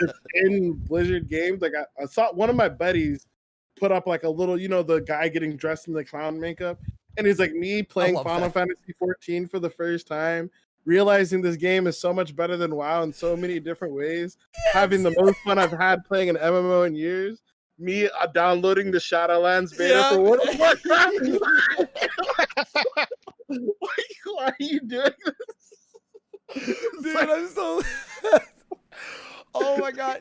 it's in Blizzard games. Like I saw one of my buddies put up like a little, the guy getting dressed in the clown makeup, and he's like me playing Final Fantasy 14 for the first time, realizing this game is so much better than WoW in so many different ways, having the most fun I've had playing an MMO in years. Me downloading the Shadowlands beta for World of Warcraft. Why are you doing this? Dude, I'm so. Oh my God,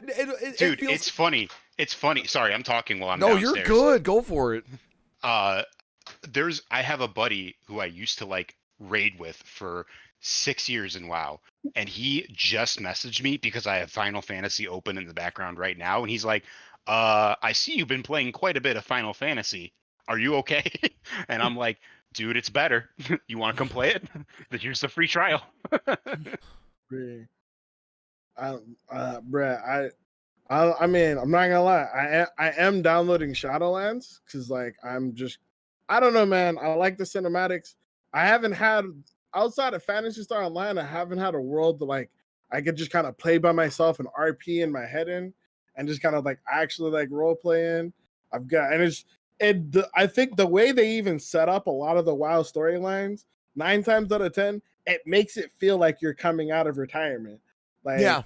Dude, it's funny. It's funny. Sorry, I'm talking while I'm No, downstairs. you're good. Go for it. I have a buddy who I used to like raid with for 6 years in WoW, and he just messaged me because I have Final Fantasy open in the background right now, and he's like, I see you've been playing quite a bit of Final Fantasy. Are you okay? And I'm like, dude, it's better. You want to come play it? But here's the free trial. Bruh, I mean, I'm not gonna lie. I am downloading Shadowlands because like I don't know, man. I like the cinematics. I haven't had outside of Phantasy Star Online. I haven't had a world that like I could just kind of play by myself and RP in my head in, and just kind of like actually like role play in. I think the way they even set up a lot of the WoW storylines, 9 times out of 10, it makes it feel like you're coming out of retirement. Like Yeah.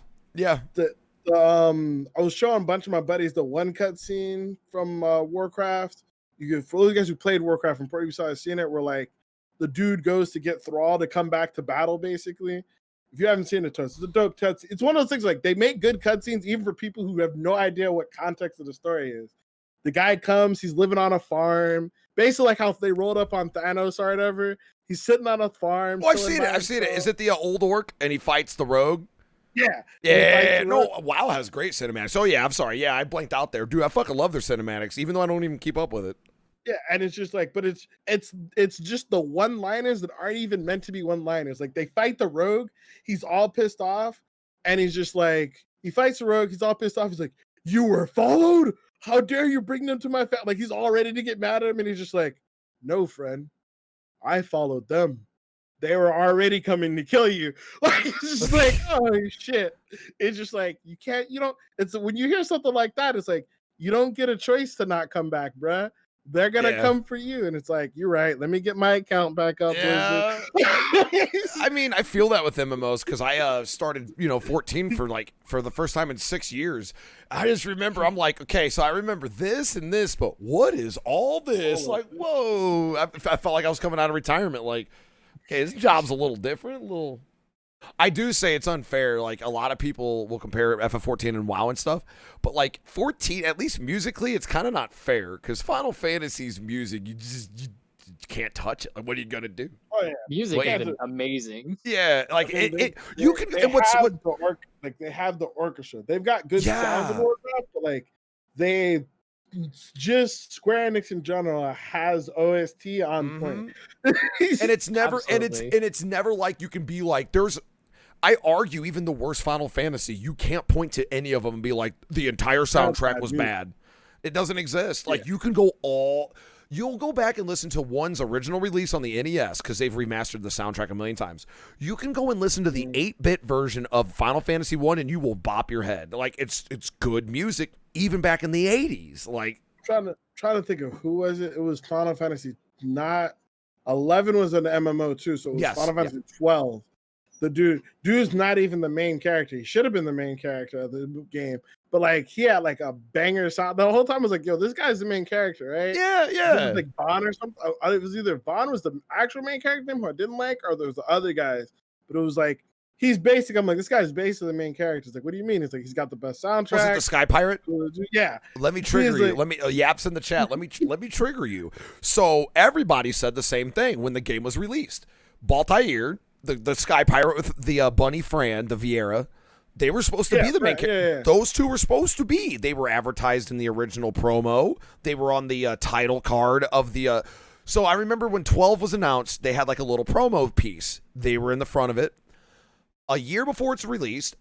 I was showing a bunch of my buddies the one cutscene from Warcraft. For those guys who played Warcraft and probably saw seen it, where like the dude goes to get Thrall to come back to battle, basically. If you haven't seen it, it's a dope cutscene. It's one of those things like they make good cutscenes even for people who have no idea what context of the story is. The guy comes, he's living on a farm, basically like how they rolled up on Thanos or whatever. He's sitting on a farm. Oh, I've seen it. Is it the old orc and he fights the rogue? Yeah. Yeah. No, WoW has great cinematics. Oh yeah, I'm sorry. Yeah, I blanked out there. Dude, I fucking love their cinematics, even though I don't even keep up with it. Yeah, and it's just like, but it's just the one-liners that aren't even meant to be one-liners. Like they fight the rogue, he's all pissed off, and he's just like, he fights the rogue, he's all pissed off. He's like, "You were followed? How dare you bring them to my family?" Like he's all ready to get mad at him, and he's just like, "No, friend, I followed them. They were already coming to kill you." Like it's just like, oh shit. It's just like you don't. It's when you hear something like that, it's like you don't get a choice to not come back, bruh. They're gonna come for you, and it's like you're right. Let me get my account back up. Yeah. I mean, I feel that with MMOs because I started, 14 for the first time in 6 years. I just remember I'm like, okay, so I remember this and this, but what is all this? Like, whoa! I felt like I was coming out of retirement. Like, okay, this job's a little different. I do say it's unfair. Like a lot of people will compare FF14 and WoW and stuff, but like 14, at least musically, it's kind of not fair because Final Fantasy's music, you can't touch it. Like, what are you gonna do? Oh yeah, Music is amazing. Yeah, like I mean, you can. They And they have the orchestra. They've got good sounds in Yeah. Warcraft, but like they just Square Enix in general has OST on point. And it's never Absolutely. it's never like you can be like I argue even the worst Final Fantasy, you can't point to any of them and be like the entire soundtrack was bad. It doesn't exist. Like you can you'll go back and listen to one's original release on the NES because they've remastered the soundtrack a million times. You can go and listen to the 8-bit version of Final Fantasy 1 and you will bop your head. Like it's good music even back in the 80s. Like trying to think of who was it. It was Final Fantasy 11 was an MMO too, so it was Final Fantasy 12. The dude's not even the main character. He should have been the main character of the game, but like he had like a banger sound. The whole time I was like, yo, this guy's the main character, right? Yeah, It yeah. was like Vaughn or something. It was either Vaughn was the actual main character name who I didn't like, or there was the other guys. But it was like he's basic. I'm like, this guy's basically the main character. It's like, what do you mean? It's like he's got the best soundtrack. Was it the Sky Pirate? Yeah. Let me trigger is you. like- Let me Yaps in the chat. Let me trigger you. So everybody said the same thing when the game was released. Baltair, the Sky Pirate with the bunny Fran, the Vieira, they were supposed to be the main character. Yeah. Those two were supposed to be. They were advertised in the original promo. They were on the title card of the. So I remember when 12 was announced, they had like a little promo piece. They were in the front of it. A year before it's released,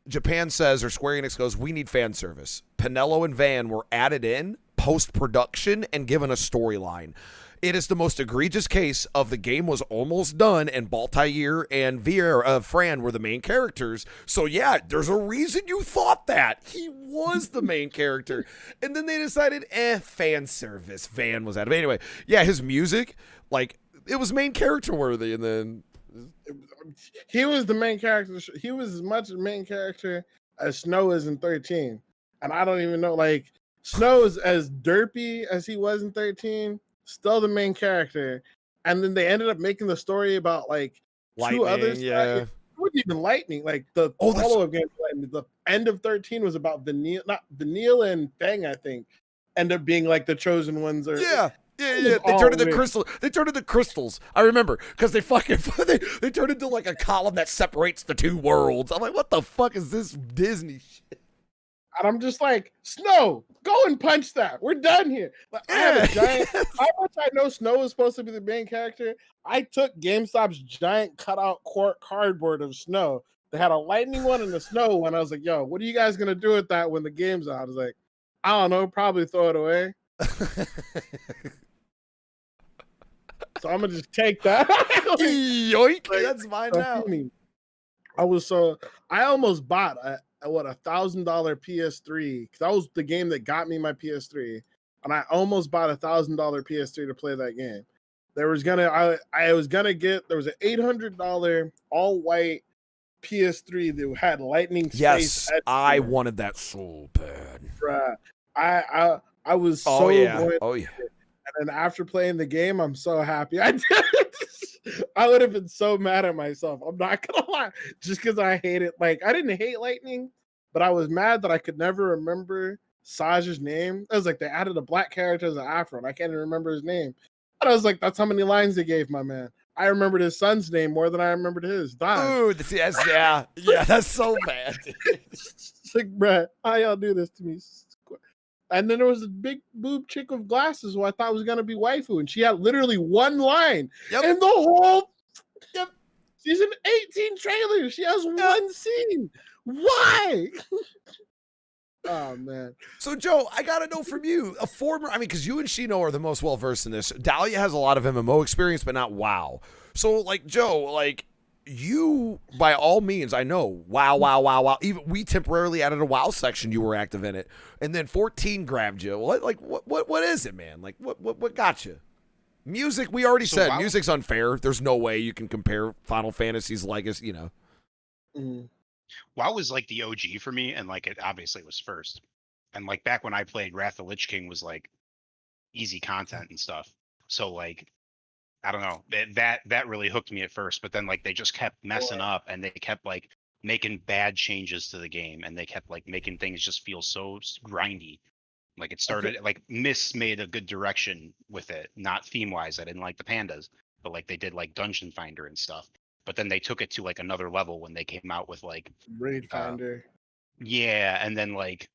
Japan says, or Square Enix goes, we need fan service. Pinello and Van were added in post-production and given a storyline. It is the most egregious case of the game was almost done and Baltair and Fran were the main characters. So yeah, there's a reason you thought that. He was the main character. And then they decided, fan service. Van was added. Anyway, yeah, his music, like, it was main character worthy, and then He was the main character. He was as much a main character as Snow is in 13. And I don't even know, like, Snow is as derpy as he was in 13, still the main character. And then they ended up making the story about, like, two others. yeah. It wasn't even Lightning. Like, the follow-up game, the end of 13 was about Vanille and Fang, I think, end up being, like, the chosen ones. Or Yeah. was They all turned into weird. crystal. They turned into crystals. I remember because they fucking they turned into like a column that separates the two worlds. I'm like, what the fuck is this Disney shit? And I'm just like, Snow, go and punch that. We're done here. Like, I have a giant. How much I know Snow is supposed to be the main character? I took GameStop's giant cutout cardboard of Snow. They had a lightning one and a snow one. I was like, yo, what are you guys gonna do with that when the game's out? I was like, I don't know, probably throw it away. So I'm gonna just take that. Yoink! Like, That's mine so now. funny. I almost bought a $1,000 PS3 because that was the game that got me my PS3, and I almost bought a $1,000 PS3 to play that game. I was gonna get there was an $800 all white PS3 that had lightning space. Yes, etched I in it. wanted that so bad. Bruh. I was so Oh yeah. going. Oh yeah. And then after playing the game, I'm so happy I did it. I would have been so mad at myself. I'm not gonna lie, just because I hate it. Like, I didn't hate Lightning, but I was mad that I could never remember Saj's name. I was like, they added a black character as an Afro, and I can't even remember his name. And I was like, that's how many lines they gave my man. I remembered his son's name more than I remembered his. Dog. Ooh, yeah, that's so bad. It's like, bruh, how y'all do this to me? And then there was a big boob chick with glasses who I thought was gonna be waifu, and she had literally one line Yep. in the whole Yep. season 18 trailer. She has one scene. Why? Oh man. So Joe, I gotta know from you, a former. I mean, because you and Shino are the most well versed in this. Dahlia has a lot of MMO experience, but not WoW. So, like Joe, like you, by all means, I know WoW. Even we temporarily added a WoW section. You were active in it, and then 14 grabbed you. What is it, man? Like what got you? Music. We already So said WoW- music's unfair. There's no way you can compare Final Fantasy's legacy. You know. Mhm. WoW was like the OG for me, and like it obviously was first. And like back when I played, Wrath of the Lich King was like easy content and stuff. So like, I don't know, that really hooked me at first. But then like they just kept messing up, and they kept like making bad changes to the game, and they kept like making things just feel so grindy. Like it started like Miss made a good direction with it, not theme wise. I didn't like the pandas, but like they did like Dungeon Finder and stuff. But then they took it to like another level when they came out with like Raid Finder. yeah, and then like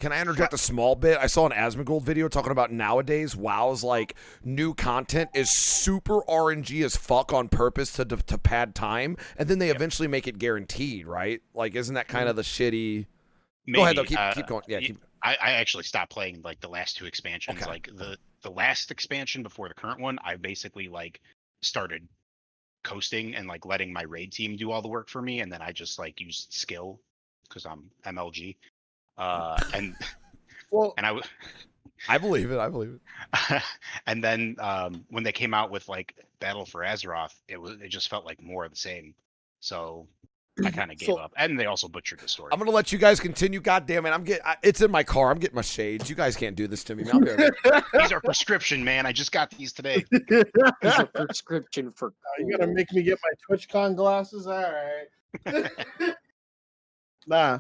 Can I interject a small bit? I saw an Asmongold video talking about nowadays WoW's like new content is super RNG as fuck on purpose to pad time, and then they eventually make it guaranteed, right? Like, isn't that kind of the shitty? maybe, Go ahead though, keep going. Yeah, y- keep. I actually stopped playing like the last two expansions. Okay. Like the last expansion before the current one, I basically like started coasting and like letting my raid team do all the work for me, and then I just like used skill because I'm MLG. And Well, and I believe it. and then when they came out with like Battle for Azeroth, it just felt like more of the same. So I kind of gave up, and they also butchered the story. I'm gonna let you guys continue. God damn it, it's in my car. I'm getting my shades. You guys can't do this to me. Man. I'll be okay. These are prescription, man. I just got these today. There's a prescription for. You gotta make me get my TwitchCon glasses. All right. Nah.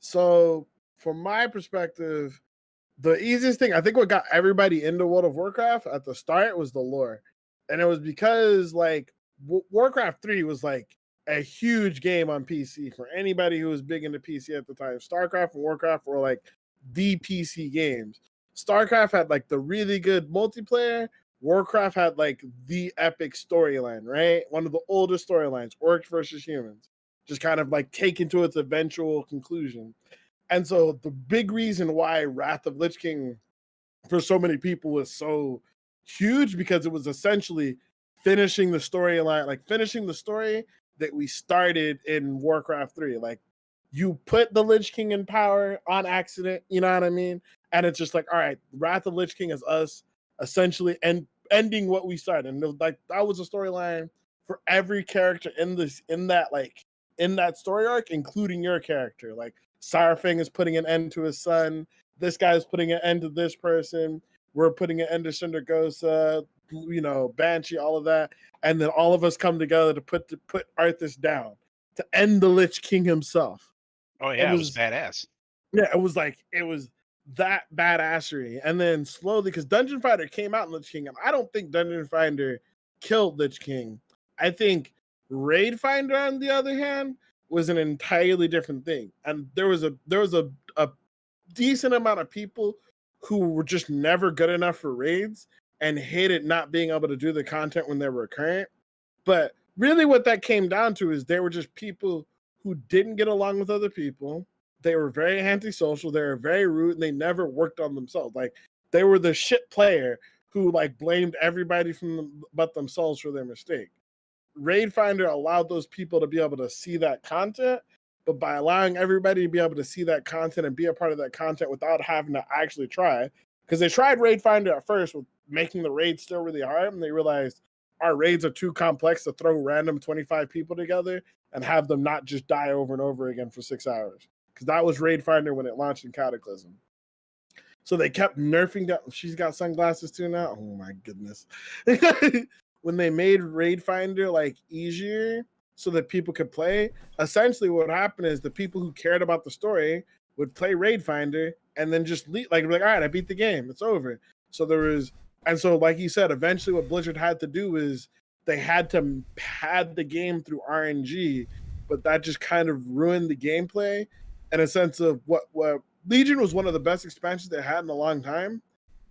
So from my perspective, the easiest thing, I think what got everybody into World of Warcraft at the start was the lore. And it was because like Warcraft 3 was like a huge game on PC for anybody who was big into PC at the time. StarCraft and Warcraft were like the PC games. StarCraft had like the really good multiplayer. Warcraft had like the epic storyline, right? One of the oldest storylines, orcs versus humans, just kind of like taken to its eventual conclusion. And so the big reason why Wrath of Lich King for so many people was so huge, because it was essentially finishing the storyline, like finishing the story that we started in Warcraft 3. Like you put the Lich King in power on accident, you know what I mean? And it's just like, all right, Wrath of Lich King is us essentially ending what we started. And like that was a storyline for every character in that story arc, including your character. Like Saurfang is putting an end to his son. This guy is putting an end to this person. We're putting an end to Sindragosa, Banshee, all of that. And then all of us come together to put Arthas down, to end the Lich King himself. Oh yeah, it was badass. Yeah, it was that badassery. And then slowly, because Dungeon Finder came out in Lich King, and I don't think Dungeon Finder killed Lich King. I think Raid Finder, on the other hand, was an entirely different thing. And there was a decent amount of people who were just never good enough for raids and hated not being able to do the content when they were current. But really what that came down to is they were just people who didn't get along with other people. They were very antisocial. They were very rude, and they never worked on themselves. Like they were the shit player who like blamed everybody but themselves for their mistake. Raid Finder allowed those people to be able to see that content, but by allowing everybody to be able to see that content and be a part of that content without having to actually try, because they tried Raid Finder at first with making the raids still really hard, and they realized our raids are too complex to throw random 25 people together and have them not just die over and over again for 6 hours. Because that was Raid Finder when it launched in Cataclysm. So they kept nerfing down. She's got sunglasses too now. Oh my goodness. When they made Raid Finder like easier so that people could play, essentially what happened is the people who cared about the story would play Raid Finder and then just leave, like all right, I beat the game, it's over. So like you said, eventually what Blizzard had to do is they had to pad the game through RNG, but that just kind of ruined the gameplay in a sense of what Legion was one of the best expansions they had in a long time.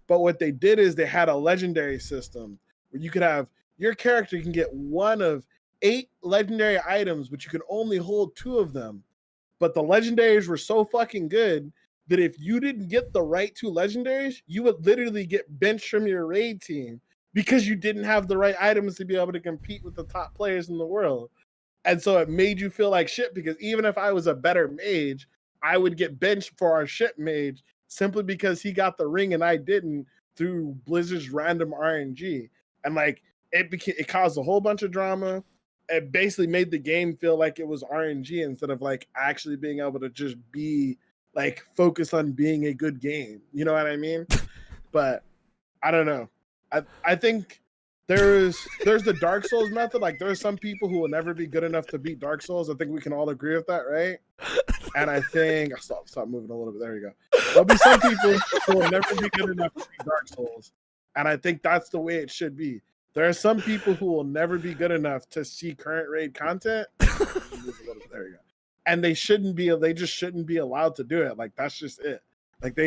But what they did is they had a legendary system where you could have your character can get one of 8 legendary items, but you can only hold 2 of them. But the legendaries were so fucking good that if you didn't get the right 2 legendaries, you would literally get benched from your raid team because you didn't have the right items to be able to compete with the top players in the world. And so it made you feel like shit, because even if I was a better mage, I would get benched for our shit mage simply because he got the ring and I didn't, through Blizzard's random RNG. And like it caused a whole bunch of drama. It basically made the game feel like it was RNG instead of like actually being able to just be like focus on being a good game. You know what I mean? But I don't know. I think there's the Dark Souls method. Like there's some people who will never be good enough to beat Dark Souls. I think we can all agree with that, right? And I think I'll stop moving a little bit. There you go. There'll be some people who will never be good enough to beat Dark Souls. And I think that's the way it should be. There are some people who will never be good enough to see current raid content. There you go. And they just shouldn't be allowed to do it. Like that's just it. Like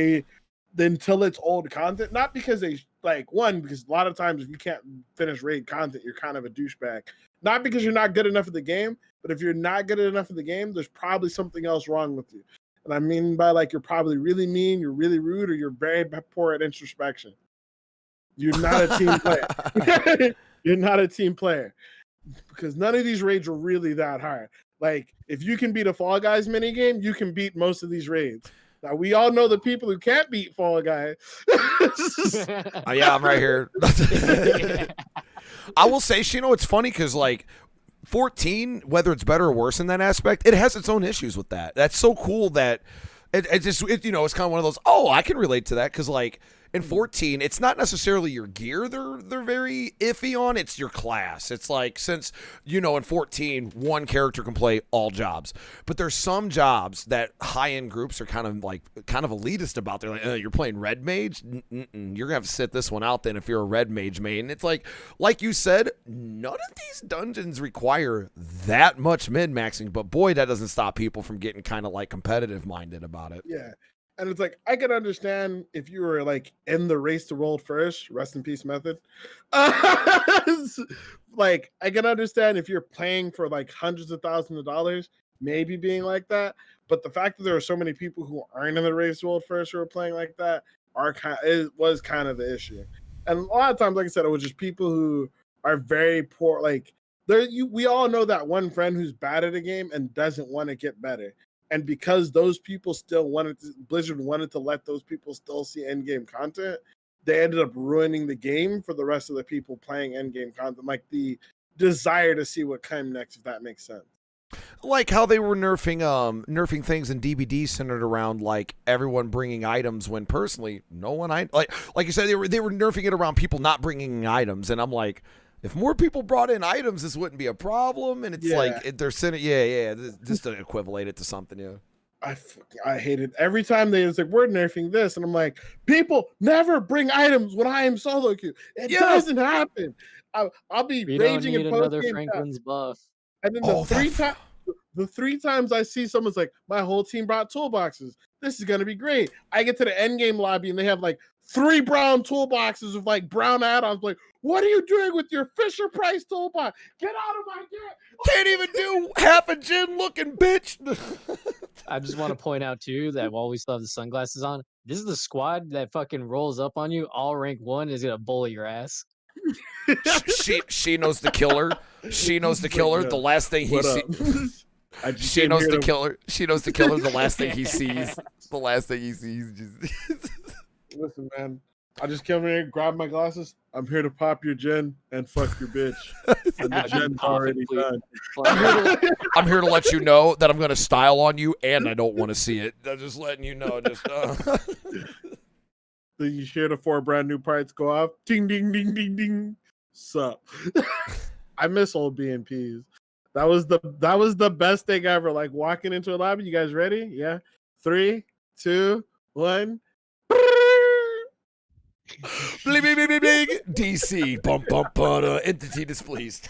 until it's old content, not because they because a lot of times if you can't finish raid content, you're kind of a douchebag. Not because you're not good enough at the game, but if you're not good enough at the game, there's probably something else wrong with you. And I mean by like you're probably really mean, you're really rude, or you're very poor at introspection. You're not a team player. You're not a team player. Because none of these raids are really that hard. Like, if you can beat a Fall Guys minigame, you can beat most of these raids. Now, we all know the people who can't beat Fall Guy. Yeah, I'm right here. I will say, Shino, it's funny because, like, 14, whether it's better or worse in that aspect, it has its own issues with that. That's so cool that it's just, you know, it's kind of one of those, oh, I can relate to that, because, like, in 14, it's not necessarily your gear they're very iffy on, it's your class. It's like, since, you know, in 14, one character can play all jobs. But there's some jobs that high-end groups are kind of elitist about. They're like, you're playing red mage? You're going to have to sit this one out then if you're a red mage main. It's like you said, none of these dungeons require that much min-maxing, but boy, that doesn't stop people from getting kind of like competitive-minded about it. Yeah. And it's like, I can understand if you were like in the race to world first, rest in peace method. Like, I can understand if you're playing for like hundreds of thousands of dollars, maybe being like that. But the fact that there are so many people who aren't in the race to world first who are playing like that it was kind of the issue. And a lot of times, like I said, it was just people who are very poor. Like, we all know that one friend who's bad at a game and doesn't want to get better. And because those people still Blizzard wanted to let those people still see endgame content, they ended up ruining the game for the rest of the people playing endgame content. Like the desire to see what came next, if that makes sense. Like how they were nerfing things in DBD centered around like everyone bringing items, when personally no one like you said, they were nerfing it around people not bringing items, and I'm like, if more people brought in items, this wouldn't be a problem. And it's like they're sending, just to equivalent it to something. Yeah, I hate it every time they was like, we're nerfing this, and I'm like, people never bring items when I am solo queue. It doesn't happen. I'll be raging and another Franklin's buff. And then the three times I see someone's like, my whole team brought toolboxes. This is gonna be great. I get to the end game lobby and they have like 3 brown toolboxes with like brown add-ons. Like, what are you doing with your Fisher Price toolbox? Get out of my game! Can't even do half a gin looking bitch. I just want to point out too that while we still have the sunglasses on, this is the squad that fucking rolls up on you. All rank 1 is gonna bully your ass. She knows the killer. She knows the killer. The last thing he sees. She knows the killer. She knows the killer. The last thing he sees. The last thing he sees. Listen, man. I just came here, grab my glasses. I'm here to pop your gen and fuck your bitch. And the gen's already done. I'm here to let you know that I'm going to style on you, and I don't want to see it. I'm just letting you know. You hear the 4 brand new parts go off. Ding, ding, ding, ding, ding. Sup. I miss old BMPs. That was the best thing ever. Like walking into a lobby. You guys ready? Yeah. 3, 2, 1. Bling, bling, bling, bling, bling. DC. Bum, bum, bum, entity displeased.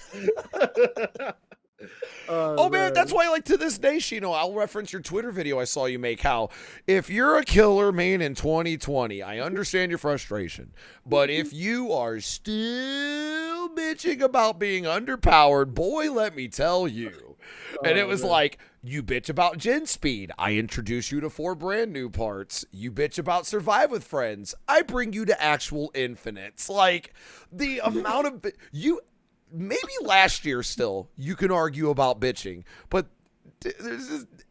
Oh man, that's why, like, to this day, Shino, I'll reference your Twitter video I saw you make. How if you're a killer main in 2020, I understand your frustration, but if you are still bitching about being underpowered, boy, let me tell you. And it was like, you bitch about gen speed, I introduce you to 4 brand new parts. You bitch about survive with friends, I bring you to actual infinites. Like, the amount of maybe last year still you can argue about bitching, but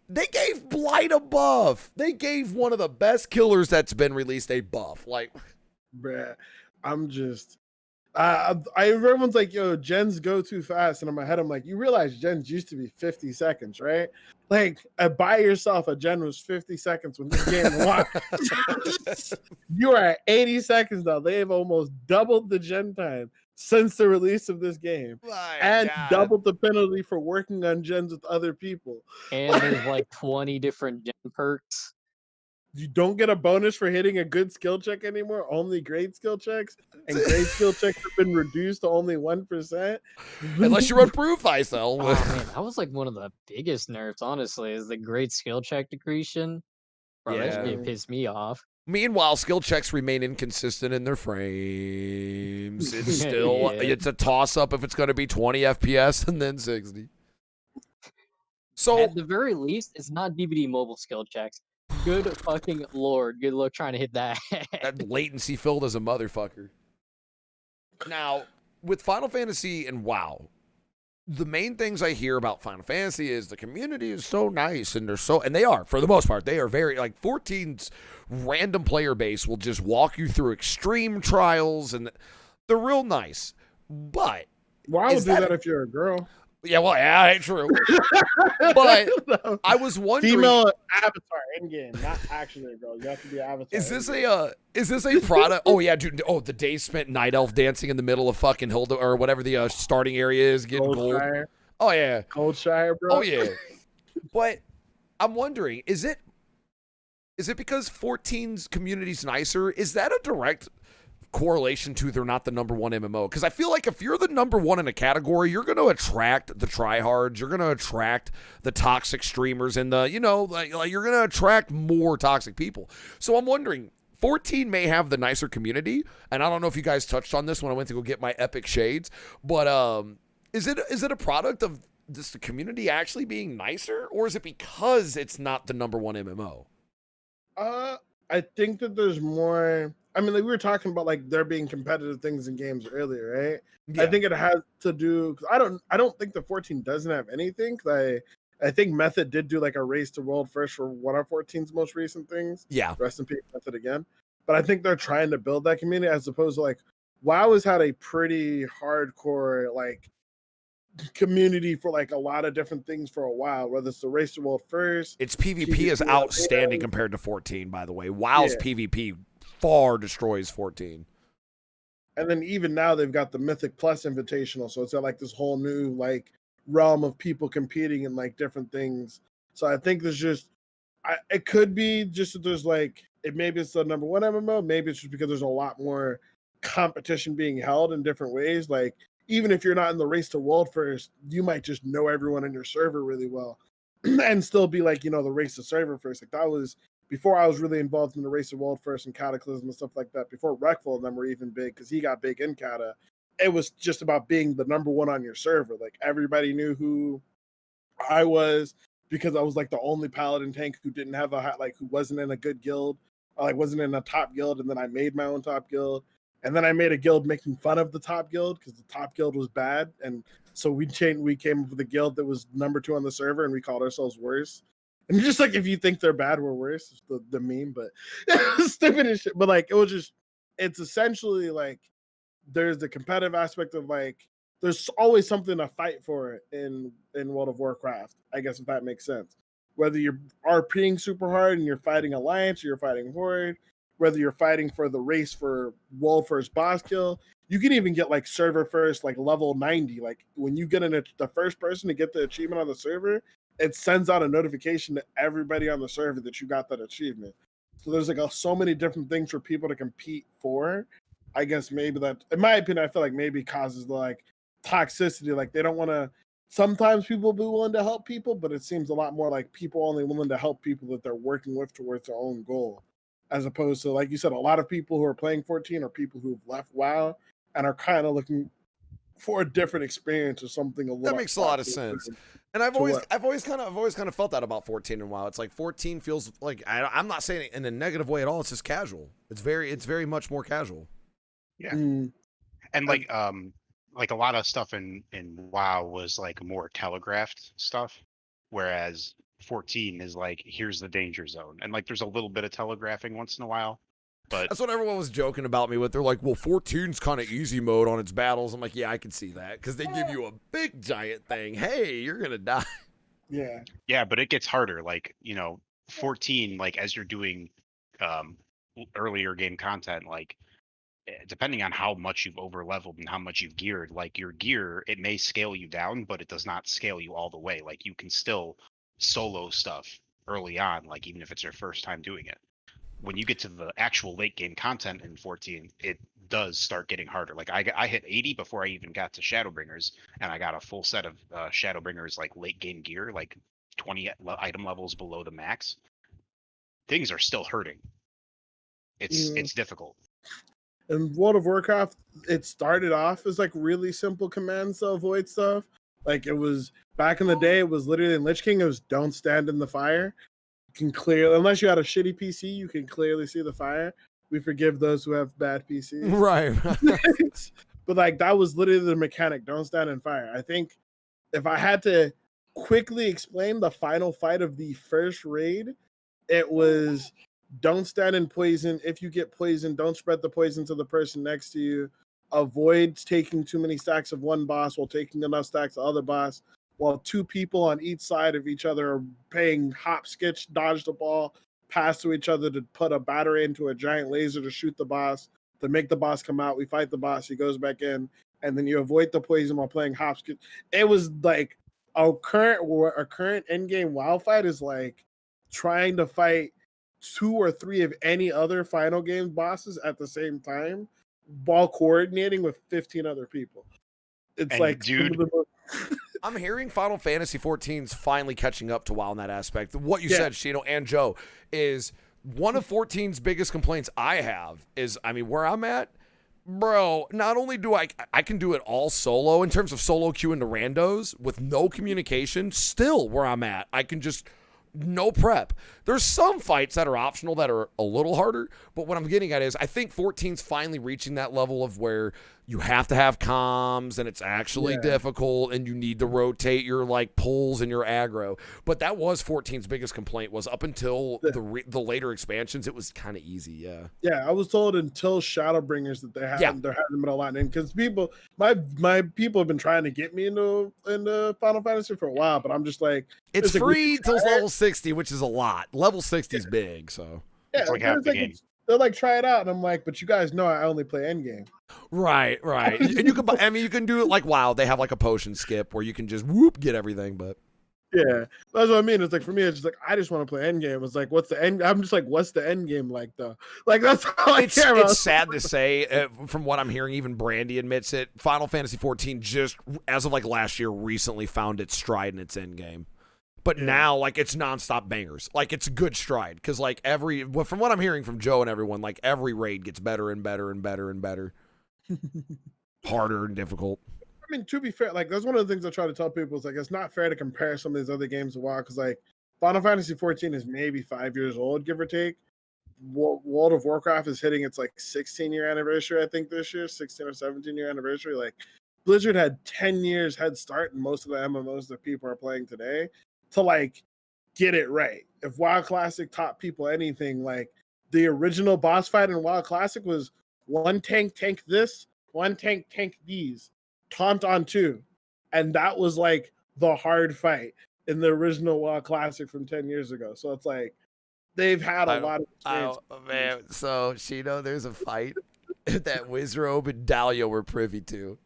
they gave Blight a buff. They gave one of the best killers that's been released a buff. Like, bruh, I'm just everyone's like, yo, gens go too fast, and in my head I'm like, you realize gens used to be 50 seconds, right? Like, buy yourself a gen was 50 seconds when this game launched. You are at 80 seconds now. They have almost doubled the gen time since the release of this game, and doubled the penalty for working on gens with other people. And there's like 20 different gen perks. You don't get a bonus for hitting a good skill check anymore. Only great skill checks, and great skill checks have been reduced to only 1%. Unless you run proof ISL. Oh man, that was like one of the biggest nerfs, honestly, is the great skill check decretion. Bro, that shit pissed me off. Meanwhile, skill checks remain inconsistent in their frames. It's still it's a toss-up if it's going to be 20 FPS and then 60. So at the very least, it's not DVD mobile skill checks. Good fucking lord, good luck trying to hit that. That latency filled as a motherfucker. Now, with Final Fantasy and WoW, the main things I hear about Final Fantasy is the community is so nice, and they are, for the most part, they are very, like, 14's random player base will just walk you through extreme trials, and they're real nice. But WoW would do that if you're a girl. Yeah, well, yeah, ain't true. But No. I was wondering, Female avatar in game, not actually a girl. You have to be avatar. is this a product? Oh yeah, dude. Oh, the day spent night elf dancing in the middle of fucking Hilda or whatever the starting area is, getting gold. Goldshire? Oh yeah. Goldshire, bro. Oh yeah. But I'm wondering, is it because 14's community's nicer? Is that a direct correlation to they're not the number one MMO? Because I feel like if you're the number one in a category, you're going to attract the tryhards, you're going to attract the toxic streamers, and the like you're going to attract more toxic people. So I'm wondering, 14 may have the nicer community, and I don't know if you guys touched on this when I went to go get my epic shades, but is it a product of this the community actually being nicer, or is it because it's not the number one MMO? I think that there's more. I mean, like we were talking about, like there being competitive things in games earlier, right? Yeah. I think it has to do. Cause I don't think the 14 doesn't have anything. Cause I think Method did do like a race to world first for one of 14's most recent things. Yeah. Rest in peace, Method again. But I think they're trying to build that community as opposed to like WoW has had a pretty hardcore like community for like a lot of different things for a while, whether it's the race to world first. Its PvP is outstanding compared to 14, by the way. WoW's PvP far destroys 14. And then even now they've got the Mythic Plus Invitational, so it's got like this whole new like realm of people competing in like different things. So I think there's just, it could be just that there's like, maybe it's the number one MMO, maybe it's just because there's a lot more competition being held in different ways. Like even if you're not in the race to world first, you might just know everyone in your server really well and still be like, the race to server first. Like that was before I was really involved in the race to world first and Cataclysm and stuff like that. Before Reckful and them were even big, because he got big in Cata. It was just about being the number one on your server. Like everybody knew who I was because I was like the only paladin tank who didn't have who wasn't in a good guild, wasn't in a top guild. And then I made my own top guild. And then I made a guild making fun of the top guild because the top guild was bad. And so we came up with a guild that was number 2 on the server and we called ourselves Worse. And just like, if you think they're bad, we're worse. It's the meme, but stupid as shit. But like, it's essentially like, there's the competitive aspect of like, there's always something to fight for in World of Warcraft, I guess, if that makes sense. Whether you're RPing super hard and you're fighting Alliance or you're fighting Horde, whether you're fighting for the race for world first boss kill, you can even get like server first, like level 90. Like when you get in the first person to get the achievement on the server, it sends out a notification to everybody on the server that you got that achievement. So there's like so many different things for people to compete for. I guess maybe that, in my opinion, I feel like maybe causes the like toxicity. Like they don't want to, sometimes people be willing to help people, but it seems a lot more like people only willing to help people that they're working with towards their own goal. As opposed to, like you said, a lot of people who are playing 14 are people who've left WoW and are kind of looking for a different experience or something a little. That makes a lot of sense. And I've always kind of felt that about 14 and WoW. It's like 14 feels like, I'm not saying it in a negative way at all. It's just casual. It's very much more casual. Yeah. And like a lot of stuff in WoW was like more telegraphed stuff, whereas 14 is like, here's the danger zone, and like there's a little bit of telegraphing once in a while, but that's what everyone was joking about me with. They're like, well, 14's kind of easy mode on its battles. I'm like, yeah, I can see that, because they give you a big giant thing. Hey, you're gonna die. Yeah, but it gets harder. Like 14, like as you're doing earlier game content, like depending on how much you've over leveled and how much you've geared, like your gear, it may scale you down, but it does not scale you all the way. Like you can still solo stuff early on, like even if it's your first time doing it. When you get to the actual late game content in 14, it does start getting harder. Like I hit 80 before I even got to Shadowbringers, and I got a full set of Shadowbringers like late game gear, like 20 item levels below the max. Things are still hurting. It's difficult. In World of Warcraft, it started off as like really simple commands to avoid stuff. Like it was back in the day, it was literally in Lich King, it was don't stand in the fire. You can clearly, unless you had a shitty PC, you can clearly see the fire. We forgive those who have bad PCs. Right. But like that was literally the mechanic, don't stand in fire. I think if I had to quickly explain the final fight of the first raid, it was don't stand in poison. If you get poisoned, don't spread the poison to the person next to you. avoids taking too many stacks of one boss while taking enough stacks of other boss, while two people on each side of each other are playing hopscotch, dodge the ball, pass to each other to put a battery into a giant laser to shoot the boss, to make the boss come out. We fight the boss, he goes back in, and then you avoid the poison while playing hopscotch. It was like a current end game WoW fight is like trying to fight 2 or 3 of any other final game bosses at the same time while coordinating with 15 other people. It's And like dude, I'm hearing Final Fantasy 14's finally catching up to WoW in that aspect. What you said, Shino and Joe, is one of 14's biggest complaints I have is, I mean, where I'm at, bro, not only do I can do it all solo in terms of solo queue into randos with no communication, still where I'm at, I can just no prep. There's some fights that are optional that are a little harder, but what I'm getting at is I think 14's finally reaching that level of where you have to have comms and it's actually difficult and you need to rotate your like pulls and your aggro. But that was 14's biggest complaint was up until the later expansions, it was kind of easy. Yeah. Yeah, I was told until Shadowbringers that there hasn't been a lot in, because people, my people have been trying to get me into Final Fantasy for a while, but I'm just like, it's free till level 60, which is a lot. Level 60 is big, so it's like half the game. They're like, try it out, and I'm like, but you guys know I only play endgame. Right. And you can, I mean, you can do it like WoW. They have like a potion skip where you can just whoop get everything, but. Yeah, that's what I mean. It's like for me, it's just like I just want to play endgame. It's like, what's the end? I'm just like, what's the end game like though? Like that's all I care about. It's sad to say, from what I'm hearing, even Brandy admits it. Final Fantasy 14 just as of like last year recently found its stride in its end game. But now, like, it's nonstop bangers. Like, it's a good stride. Because, like, from what I'm hearing from Joe and everyone, like, every raid gets better and better and better and better. Harder and difficult. I mean, to be fair, like, that's one of the things I try to tell people is, like, it's not fair to compare some of these other games a while. Because, like, Final Fantasy 14 is maybe 5 years old, give or take. World of Warcraft is hitting its, like, 16-year anniversary, I think, this year. 16 or 17-year anniversary. Like, Blizzard had 10 years head start in most of the MMOs that people are playing today to like get it right. If WoW Classic taught people anything, like the original boss fight in WoW Classic was one tank this, one tank these, taunt on 2. And that was like the hard fight in the original WoW Classic from 10 years ago. So it's like they've had a lot of experience. Man, so Shino, there's a fight that Wizrobe and Dahlia were privy to.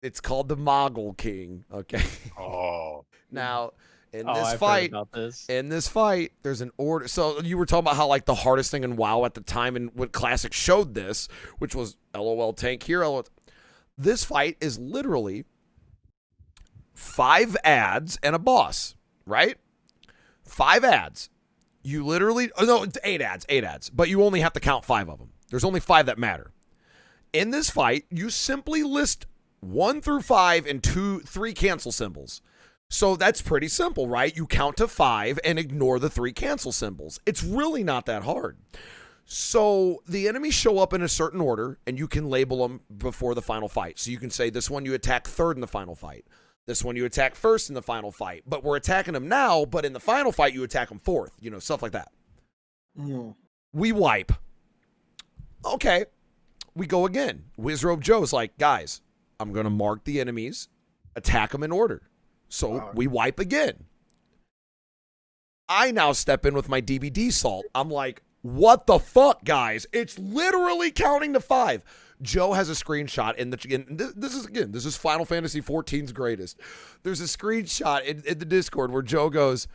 It's called the Mogul King. Okay. Oh. Now in this fight, there's an order. So you were talking about how like the hardest thing in WoW at the time, and what Classic showed this, which was LOL tank here. This fight is literally 5 ads and a boss, right? 5 ads. You literally, no, it's 8 ads, but you only have to count 5 of them. There's only 5 that matter. In this fight, you simply list 1 through 5 and 3 cancel symbols. So that's pretty simple, right? You count to 5 and ignore the 3 cancel symbols. It's really not that hard. So the enemies show up in a certain order, and you can label them before the final fight. So you can say this one you attack 3rd in the final fight. This one you attack 1st in the final fight. But we're attacking them now, but in the final fight you attack them 4th. You know, stuff like that. We wipe. Okay. We go again. Wizrobe Joe's like, guys, I'm going to mark the enemies, attack them in order. So we wipe again. I now step in with my DBD salt. I'm like, what the fuck, guys? It's literally counting to 5. Joe has a screenshot this is Final Fantasy 14's greatest. There's a screenshot in the Discord where Joe goes,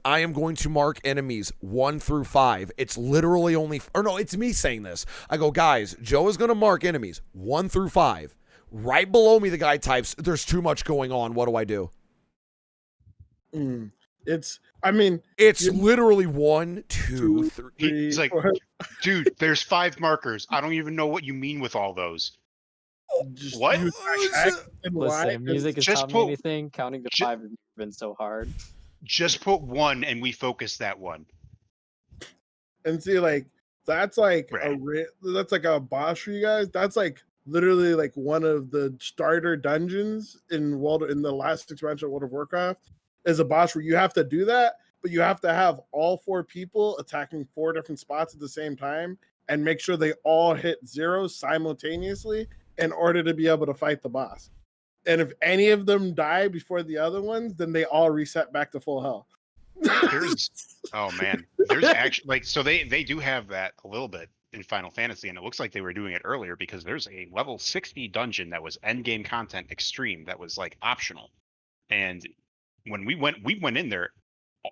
I am going to mark enemies 1 through 5. It's literally only, it's me saying this. I go, guys, Joe is going to mark enemies 1 through 5. Right below me, the guy types, there's too much going on. What do I do? It's literally 1, 2, 3. He's like, dude, there's 5 markers. I don't even know what you mean with all those. What? Listen, music has taught me anything. Counting to 5 has been so hard. Just put 1 and we focus that 1. And see, like, that's like that's like a boss for you guys. That's like literally like one of the starter dungeons in the last expansion of World of Warcraft is a boss where you have to do that, but you have to have all 4 people attacking 4 different spots at the same time and make sure they all hit 0 simultaneously in order to be able to fight the boss. And if any of them die before the other ones, then they all reset back to full health. Oh man, there's actually like, so they do have that a little bit in Final Fantasy, and it looks like they were doing it earlier because there's a level 60 dungeon that was end game content extreme that was like optional. And when we went in there,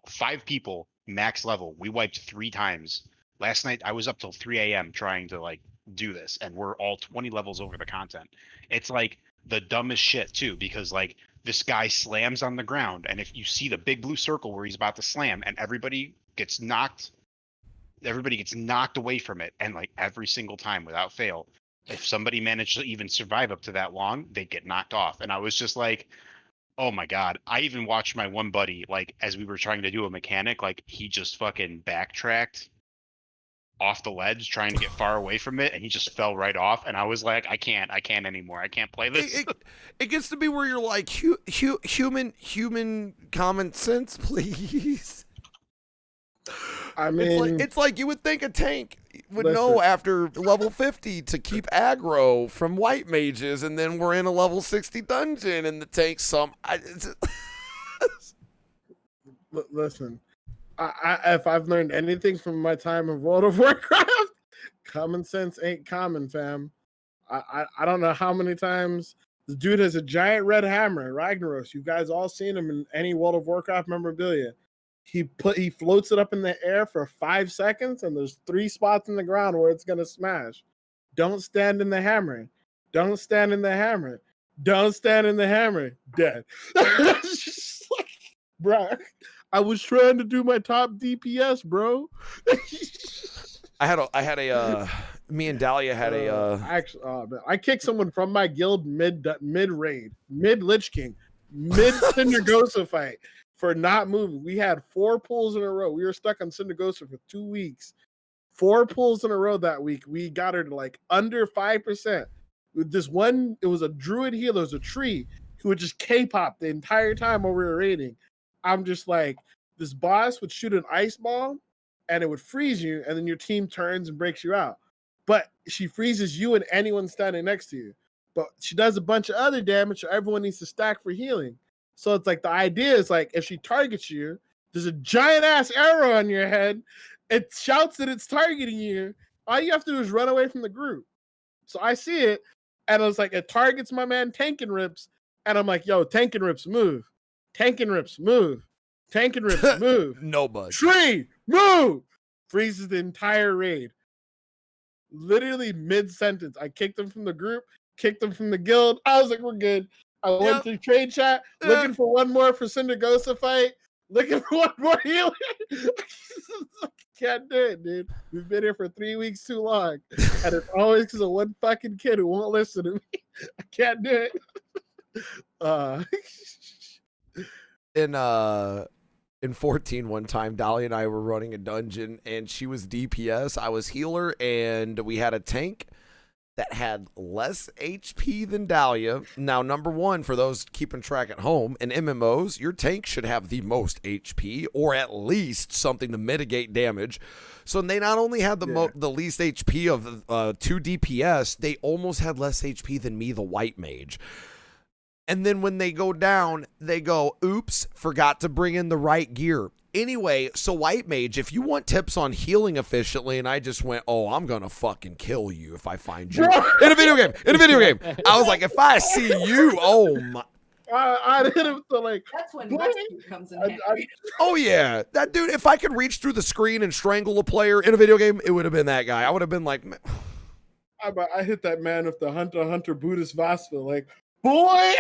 5 people max level. We wiped 3 times. Last night I was up till 3 a.m. trying to like do this, and we're all 20 levels over the content. It's like the dumbest shit too, because like this guy slams on the ground, and if you see the big blue circle where he's about to slam, and everybody gets knocked away from it, and like every single time without fail, if somebody managed to even survive up to that long, they get knocked off. And I was just like, oh my god. I even watched my one buddy, like as we were trying to do a mechanic, like he just fucking backtracked off the ledge trying to get far away from it, and he just fell right off. And I was like, I can't anymore. I can't play this. It gets to be where you're like, human common sense, please. I mean, it's like you would think a tank would know after level 50 to keep aggro from white mages, and then we're in a level 60 dungeon, and the tank listen. If I've learned anything from my time of World of Warcraft, common sense ain't common, fam. I don't know how many times the dude has a giant red hammer, Ragnaros. You guys all seen him in any World of Warcraft memorabilia. He floats it up in the air for 5 seconds, and there's 3 spots in the ground where it's gonna smash. Don't stand in the hammer. Don't stand in the hammer. Don't stand in the hammer. Dead. Just like, bruh. I was trying to do my top DPS, bro. Me and Dahlia had actually, man, I kicked someone from my guild mid raid, mid Lich King, mid Syndergosa fight for not moving. We had 4 pulls in a row. We were stuck on Syndergosa for 2 weeks. 4 pulls in a row that week. We got her to like under 5%. With this one, it was a druid healer, it was a tree who would just K-pop the entire time while we were raiding. I'm just like, this boss would shoot an ice ball and it would freeze you, and then your team turns and breaks you out. But she freezes you and anyone standing next to you. But she does a bunch of other damage, so everyone needs to stack for healing. So it's like, the idea is like, if she targets you, there's a giant ass arrow on your head. It shouts that it's targeting you. All you have to do is run away from the group. So I see it, and I was like, it targets my man Tankin Rips, and I'm like, yo, Tankin Rips, move. Tankin Rips, move. Tankin Rips, move. No bud. Tree, move. Freezes the entire raid. Literally mid-sentence. I kicked him from the group, kicked him from the guild. I was like, we're good. I went to trade chat, looking for one more for Syndergosa fight, looking for one more healer. Can't do it, dude. We've been here for 3 weeks too long. And it's always because of one fucking kid who won't listen to me. I can't do it. In 14 one time, Dahlia and I were running a dungeon, and she was DPS. I was healer, and we had a tank that had less HP than Dahlia. Now, number one, for those keeping track at home, in MMOs, your tank should have the most HP, or at least something to mitigate damage. So they not only had the least HP of 2 DPS, they almost had less HP than me, the white mage. And then when they go down, they go, oops, forgot to bring in the right gear. Anyway, so white mage, if you want tips on healing efficiently, and I just went, oh, I'm going to fucking kill you if I find you. In a video game. I was like, if I see you, oh my. I hit him to like. That's when rescue comes in handy. Oh, yeah. That dude, if I could reach through the screen and strangle a player in a video game, it would have been that guy. I would have been like. I hit that man with the Hunter x Hunter Buddhist Vaspa, like, boy.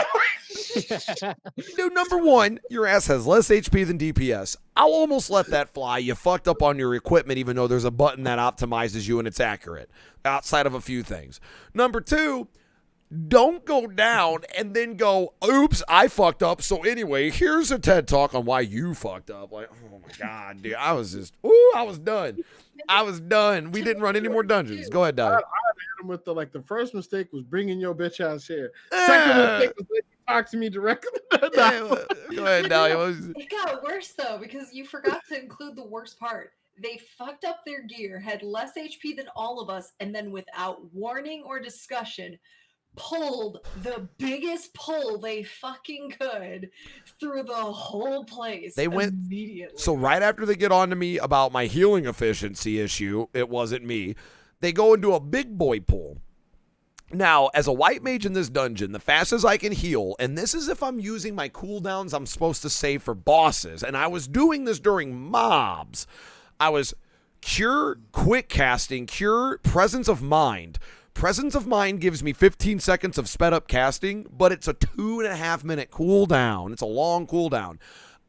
Dude, number one, your ass has less HP than DPS. I'll almost let that fly. You fucked up on your equipment, even though there's a button that optimizes you and it's accurate, outside of a few things. Number two, don't go down and then go, oops, I fucked up. So anyway, here's a TED Talk on why you fucked up. Like, oh my God, dude, I was done. We didn't run any more dungeons. Go ahead, Doug. I hit him with the first mistake was bringing your bitch ass here. Second mistake was letting you talk to me directly. Go ahead, Dahlia. It got worse though, because you forgot to include the worst part. They fucked up their gear, had less HP than all of us, and then without warning or discussion, pulled the biggest pull they fucking could through the whole place. They went immediately. So right after they get on to me about my healing efficiency issue, it wasn't me. They go into a big boy pull. Now, as a white mage in this dungeon, the fastest I can heal, and this is if I'm using my cooldowns I'm supposed to save for bosses, and I was doing this during mobs. I was cure, quick casting, cure, presence of mind. Presence of mind gives me 15 seconds of sped up casting, but it's a 2.5 minute cooldown. It's a long cooldown.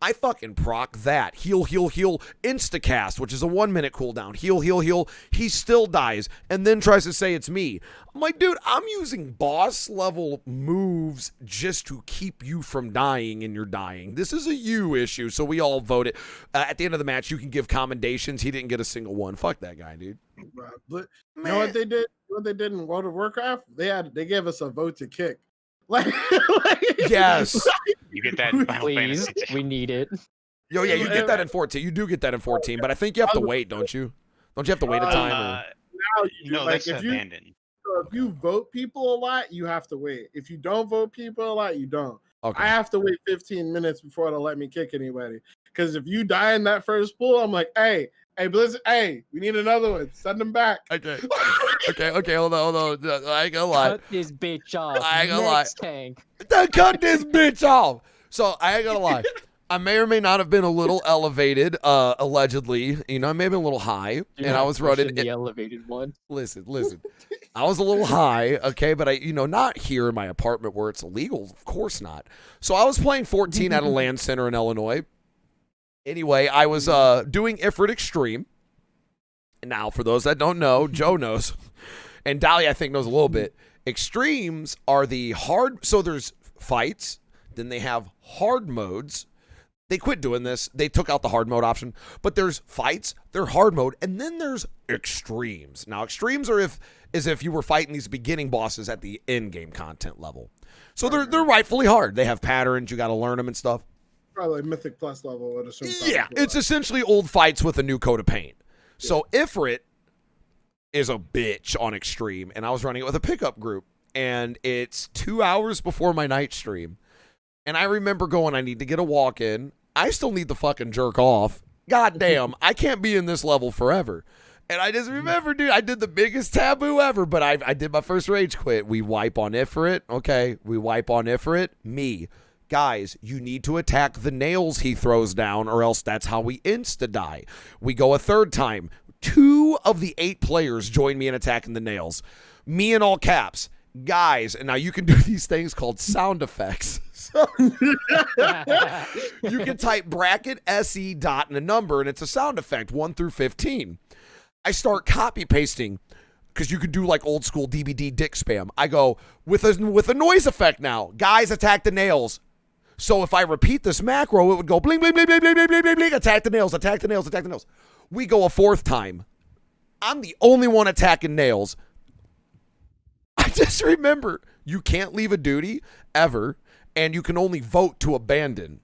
I fucking proc that. Heal, heal, heal, insta-cast, which is a 1 minute cooldown. Heal, heal, heal. He still dies and then tries to say it's me. I'm like, dude, I'm using boss level moves just to keep you from dying, and you're dying. This is a you issue, so we all voted. At the end of the match, you can give commendations. He didn't get a single one. Fuck that guy, dude. But you know what they did? What they did in World of Warcraft? They gave us a vote to kick. Like Yes. You get that in Final Please, Fantasy. we need it. Yo, yeah, you get that in 14. You do get that in 14, but I think you have to wait, don't you? Don't you have to wait a time? now you do. No, Like, that's abandoned. if you vote people a lot, you have to wait. If you don't vote people a lot, you don't. Okay. I have to wait 15 minutes before they'll let me kick anybody. Because if you die in that first pool, I'm like, hey, Blizzard, hey, we need another one. Send them back. Okay. Okay, hold on. I ain't gonna lie. Cut this bitch off. I ain't gonna lie. Next tank. Cut this bitch off. So I ain't gonna lie. I may or may not have been a little elevated, allegedly. You know, I may have been a little high, You're and I not was running. pushing the elevated one. Listen. I was a little high, okay, but not here in my apartment where it's illegal. Of course not. So I was playing 14 at a land center in Illinois. Anyway, I was doing Ifrit Extreme. Now, for those that don't know, Joe knows, and Dahlia I think knows a little bit. Extremes are the hard. So there's fights. Then they have hard modes. They quit doing this. They took out the hard mode option. But there's fights, they're hard mode, and then there's extremes. Now, extremes are as if you were fighting these beginning bosses at the end game content level. So they're rightfully hard. They have patterns, you got to learn them and stuff. Probably Mythic Plus level at a certain time. Yeah, it's essentially old fights with a new coat of paint. So Ifrit is a bitch on extreme, and I was running it with a pickup group, and it's 2 hours before my night stream. And I remember going, I need to get a walk in. I still need to fucking jerk off. God damn, I can't be in this level forever. And I just remember, dude, I did the biggest taboo ever, but I did my first rage quit. We wipe on Ifrit. Okay, we wipe on Ifrit. Me. Guys, you need to attack the nails he throws down, or else that's how we insta-die. We go a third time. 2 of the 8 players join me in attacking the nails. Me in all caps. Guys, and now you can do these things called sound effects. So you can type bracket SE dot and a number, and it's a sound effect 1 through 15. I start copy pasting because you could do like old school DBD dick spam. I go with a noise effect now. Guys, attack the nails. So if I repeat this macro, it would go bling, bling, bling, bling, bling, bling, bling, bling, bling, attack the nails, attack the nails, attack the nails. We go a 4th time. I'm the only one attacking nails. I just remember you can't leave a duty ever, and you can only vote to abandon.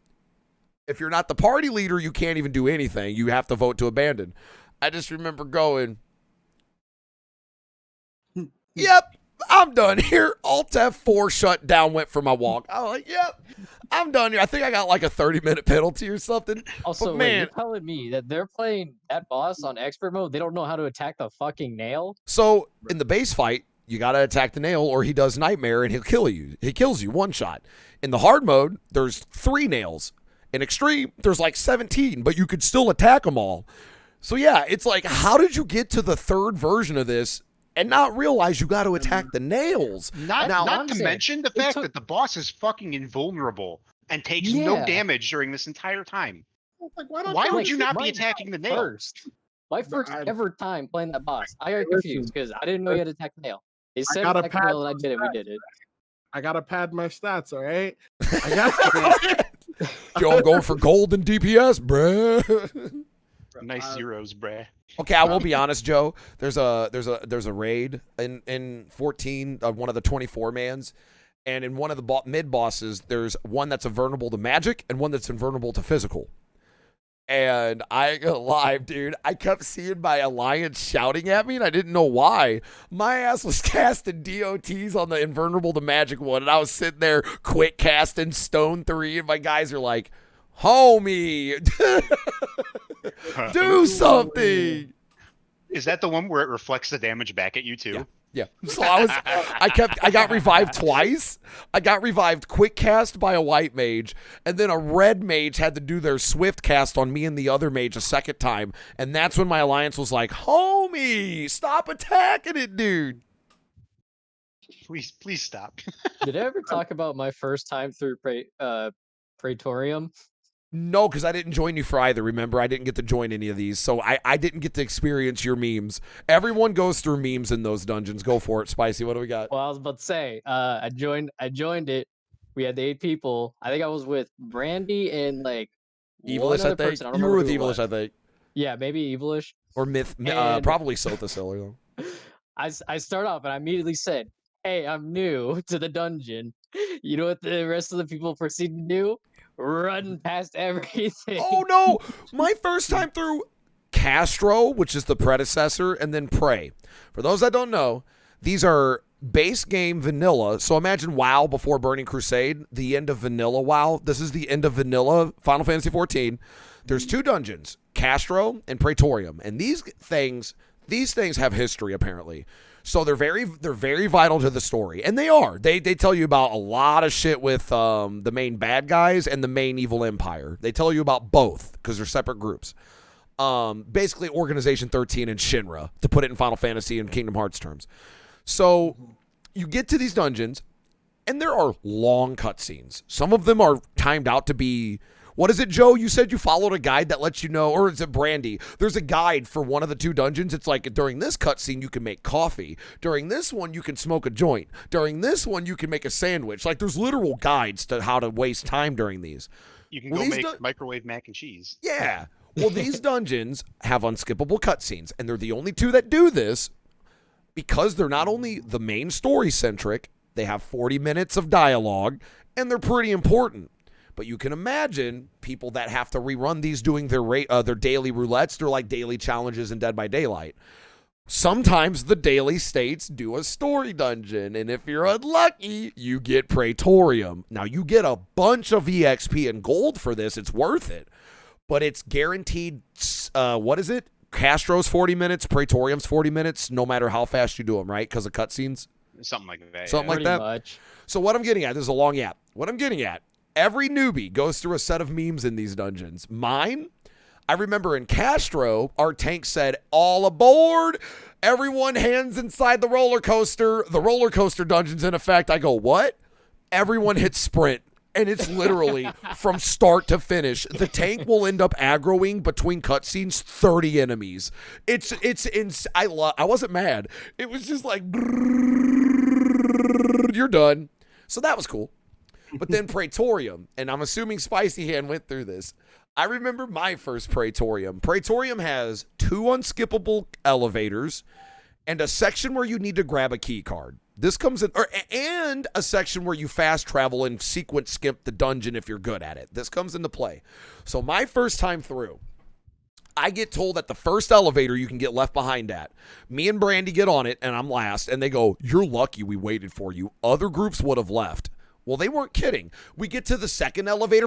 If you're not the party leader, you can't even do anything. You have to vote to abandon. I just remember going, yep, I'm done here. Alt F4 shut down, went for my walk. I was like, yep, I'm done here. I think I got like a 30-minute penalty or something. Also, But wait, man, you're telling me that they're playing that boss on expert mode? They don't know how to attack the fucking nail? so in the base fight, you got to attack the nail or he does nightmare and he'll kill you. He kills you one shot. In the hard mode, there's 3 nails. In extreme, there's like 17, but you could still attack them all. So yeah, it's like, how did you get to the 3rd version of this and not realize you got to attack the nails? Not Now- not to Saying, mention the it fact took- that the boss is fucking invulnerable and takes no Yeah. damage during this entire time. Like, why don't Why y'all would you just- not be my attacking the nail? First. My first I- ever time playing that boss. I got confused because I didn't know you had to attack the nail. They said gotta attack the pad nail and I did it. We did it. I gotta pad my stats, all right? I got Yo, I'm going for gold and DPS, bruh. Nice zeros, bruh. Okay, I will be honest, Joe. There's a raid in 14, one of the 24 mans, and in one of the mid bosses, there's one that's invulnerable to magic and one that's invulnerable to physical. And I ain't gonna lie, dude, I kept seeing my alliance shouting at me, and I didn't know why. My ass was casting DOTs on the Invulnerable the Magic one, and I was sitting there quick casting Stone 3, and my guys are like, homie, do something. Is that the one where it reflects the damage back at you too? Yeah. So I got revived twice. I got revived quick cast by a white mage, and then a red mage had to do their swift cast on me and the other mage a second time. And that's when my alliance was like, homie, stop attacking it, dude. Please stop. Did I ever talk about my first time through Praetorium? No, because I didn't join you for either. Remember, I didn't get to join any of these, so I didn't get to experience your memes. Everyone goes through memes in those dungeons. Go for it, Spicy. What do we got? Well, I was about to say, I joined it. We had the 8 people. I think I was with Brandy and like one Evilish, other I think. person. I don't You were remember with who it Evilish, I was. think. Yeah, maybe Evilish. Or And- probably Sothasiller, though. I start off and I immediately said, "Hey, I'm new to the dungeon." You know what the rest of the people proceed to do? Run past everything. Oh no! My first time through Castro, which is the predecessor, and then Prey. For those that don't know, these are base game vanilla. So imagine WoW before Burning Crusade, the end of vanilla WoW. This is the end of vanilla Final Fantasy XIV. There's 2 dungeons, Castro and Praetorium, and these things have history apparently. So they're very vital to the story, and they are. They tell you about a lot of shit with the main bad guys and the main evil empire. They tell you about both because they're separate groups. Basically, Organization 13 and Shinra, to put it in Final Fantasy and Kingdom Hearts terms. So you get to these dungeons, and there are long cutscenes. Some of them are timed out to be. What is it, Joe? You said you followed a guide that lets you know, or is it Brandy? There's a guide for one of the 2 dungeons. It's like during this cutscene, you can make coffee. During this one, you can smoke a joint. During this one, you can make a sandwich. Like there's literal guides to how to waste time during these. You can Well, go these make microwave mac and cheese. Yeah. Well, these dungeons have unskippable cutscenes, and they're the only 2 that do this because they're not only the main story centric, they have 40 minutes of dialogue, and they're pretty important. But you can imagine people that have to rerun these doing their daily roulettes. They're like daily challenges in Dead by Daylight. Sometimes the daily states do a story dungeon, and if you're unlucky, you get Praetorium. Now, you get a bunch of EXP and gold for this. It's worth it. But it's guaranteed, what is it? Castro's 40 minutes, Praetorium's 40 minutes, no matter how fast you do them, right? Because of cutscenes? Something like that. Something like Pretty that. much. So what I'm getting at, this is a long yap. What I'm getting at, every newbie goes through a set of memes in these dungeons. Mine, I remember in Castro, our tank said, all aboard, everyone hands inside the roller coaster. The roller coaster dungeon's in effect. I go, what? Everyone hits sprint. And it's literally from start to finish. The tank will end up aggroing between cutscenes 30 enemies. I wasn't mad. It was just like, you're done. So that was cool. But then Praetorium, and I'm assuming Spicy Hand went through this. I remember my first Praetorium. Praetorium has 2 unskippable elevators and a section where you need to grab a key card. This comes in, and a section where you fast travel and sequence skip the dungeon if you're good at it. This comes into play. So my first time through, I get told that the first elevator you can get left behind at. Me and Brandy get on it, and I'm last, and they go, you're lucky we waited for you. Other groups would have left. Well, they weren't kidding. We get to the second elevator.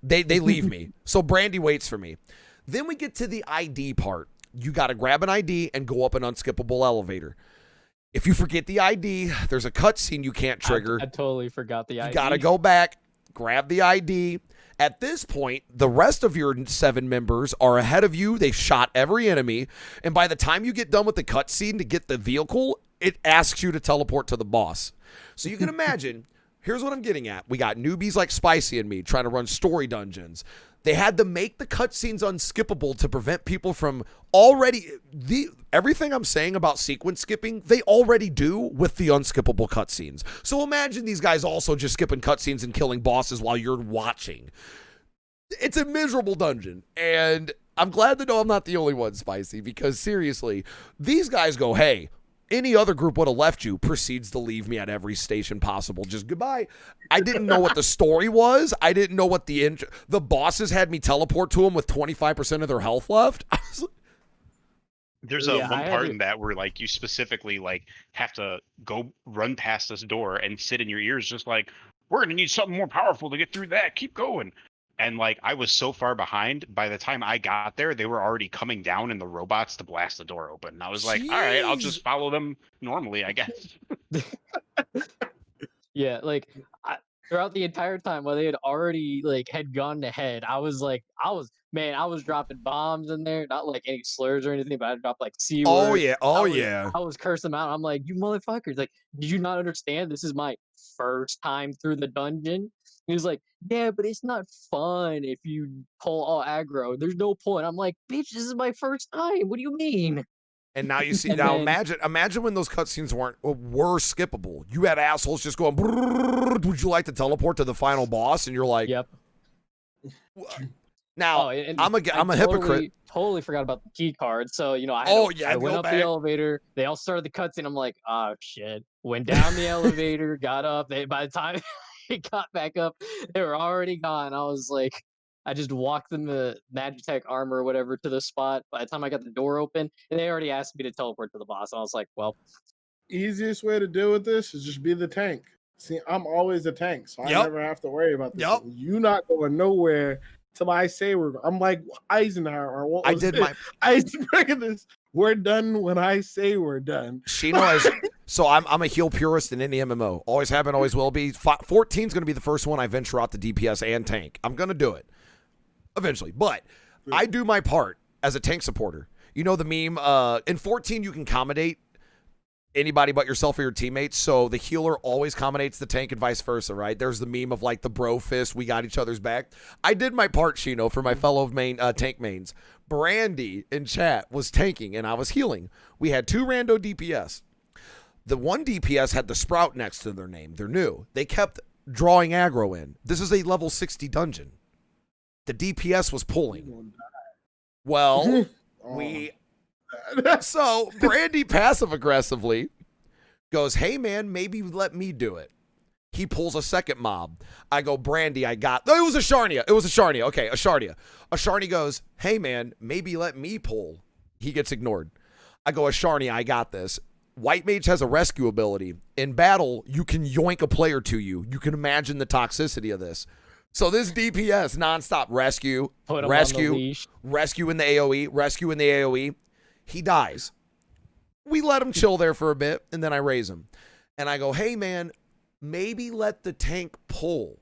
They leave me. So Brandy waits for me. Then we get to the ID part. You got to grab an ID and go up an unskippable elevator. If you forget the ID, there's a cutscene you can't trigger. I totally forgot the ID. You got to go back, grab the ID. At this point, the rest of your 7 members are ahead of you. They've shot every enemy. And by the time you get done with the cutscene to get the vehicle, it asks you to teleport to the boss. So you can imagine, here's what I'm getting at. We got newbies like Spicy and me trying to run story dungeons. They had to make the cutscenes unskippable to prevent people from everything I'm saying about sequence skipping, they already do with the unskippable cutscenes. So imagine these guys also just skipping cutscenes and killing bosses while you're watching. It's a miserable dungeon, and I'm glad to know I'm not the only one, Spicy, because seriously, these guys go, hey, Any other group would have left you. Proceeds to leave me at every station possible. Just goodbye. I didn't know what the story was. I didn't know what the bosses had me teleport to them with 25% of their health left. I was like, There's Yeah, one I had part to- in that where like you specifically like have to go run past this door and sit in your ears just like, we're gonna need something more powerful to get through that. Keep going. And like I was so far behind, by the time I got there, they were already coming down in the robots to blast the door open. And I was like, all right, I'll Jeez. just follow them normally, I guess. Yeah, like throughout the entire time while they had already like had gone ahead, I was dropping bombs in there, not like any slurs or anything, but I dropped like C oh words. yeah, I was cursing them out. I'm like, you motherfuckers! Like, did you not understand? This is my first time through the dungeon. He was like, yeah, but it's not fun if you pull all aggro. There's no point. I'm like, bitch, this is my first time. What do you mean? And now you see. And Now then- imagine when those cutscenes were skippable. You had assholes just going. Would you like to teleport to the final boss? And you're like, Yep. Now and I'm a I hypocrite. Totally forgot about the key card. So Oh, yeah, I go went up back. the elevator. They all started the cutscene. I'm like, oh shit. Went down the elevator, got up. By the time I got back up, they were already gone. I was like, I just walked in the Magitech armor or whatever to the spot. By the time I got the door open, and they already asked me to teleport to the boss. I was like, well, Easiest way to deal with this is just be the tank. See, I'm always a tank, so I Yep. never have to worry about this. Yep. You not going nowhere till I say I'm like Eisenhower. Or what I was did it? my Eisenhower. This. We're done when I say we're done. Shino has. So I'm a heal purist in any MMO. Always have been, always will be. 14 is going to be the first one I venture out the DPS and tank. I'm going to do it eventually, but I do my part as a tank supporter. You know the meme. In 14 you can accommodate anybody but yourself or your teammates. So the healer always accommodates the tank and vice versa, right? There's the meme of like the bro fist. We got each other's back. I did my part, Shino, for my fellow tank mains. Brandy in chat was tanking and I was healing. We had 2 rando DPS. The one DPS had the Sprout next to their name. They're new. They kept drawing aggro in. This is a level 60 dungeon. The DPS was pulling. Well, we... So Brandy passive aggressively goes, hey man, maybe let me do it. He pulls a second mob. I go, Brandy, I got... No, it was a Sharnia. Okay, a Sharnia. A Sharnia goes, hey man, maybe let me pull. He gets ignored. I go, a Sharnia, I got this. White Mage has a rescue ability. In battle, you can yoink a player to you. You can imagine the toxicity of this. So this DPS nonstop rescue, put him on the rescue, leash. rescue in the AoE, rescue in the AoE. He dies. We let him chill there for a bit, and then I raise him. And I go, hey, man, maybe let the tank pull.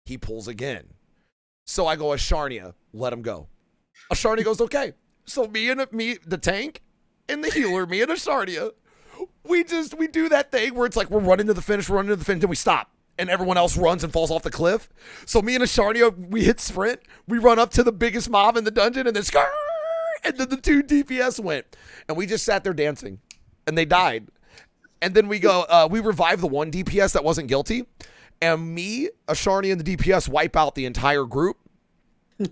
He pulls again. So I go, Asharnia, let him go. Asharnia goes, okay. So me, the tank, and the healer, me and Asharnia, we do that thing where it's like we're running to the finish, then we stop. And everyone else runs and falls off the cliff. So me and Asharnia, we hit sprint. We run up to the biggest mob in the dungeon, and then and then the 2 DPS went. And we just sat there dancing. And they died. And then we go, we revived the 1 DPS that wasn't guilty. And me, Asharnia, and the DPS wipe out the entire group.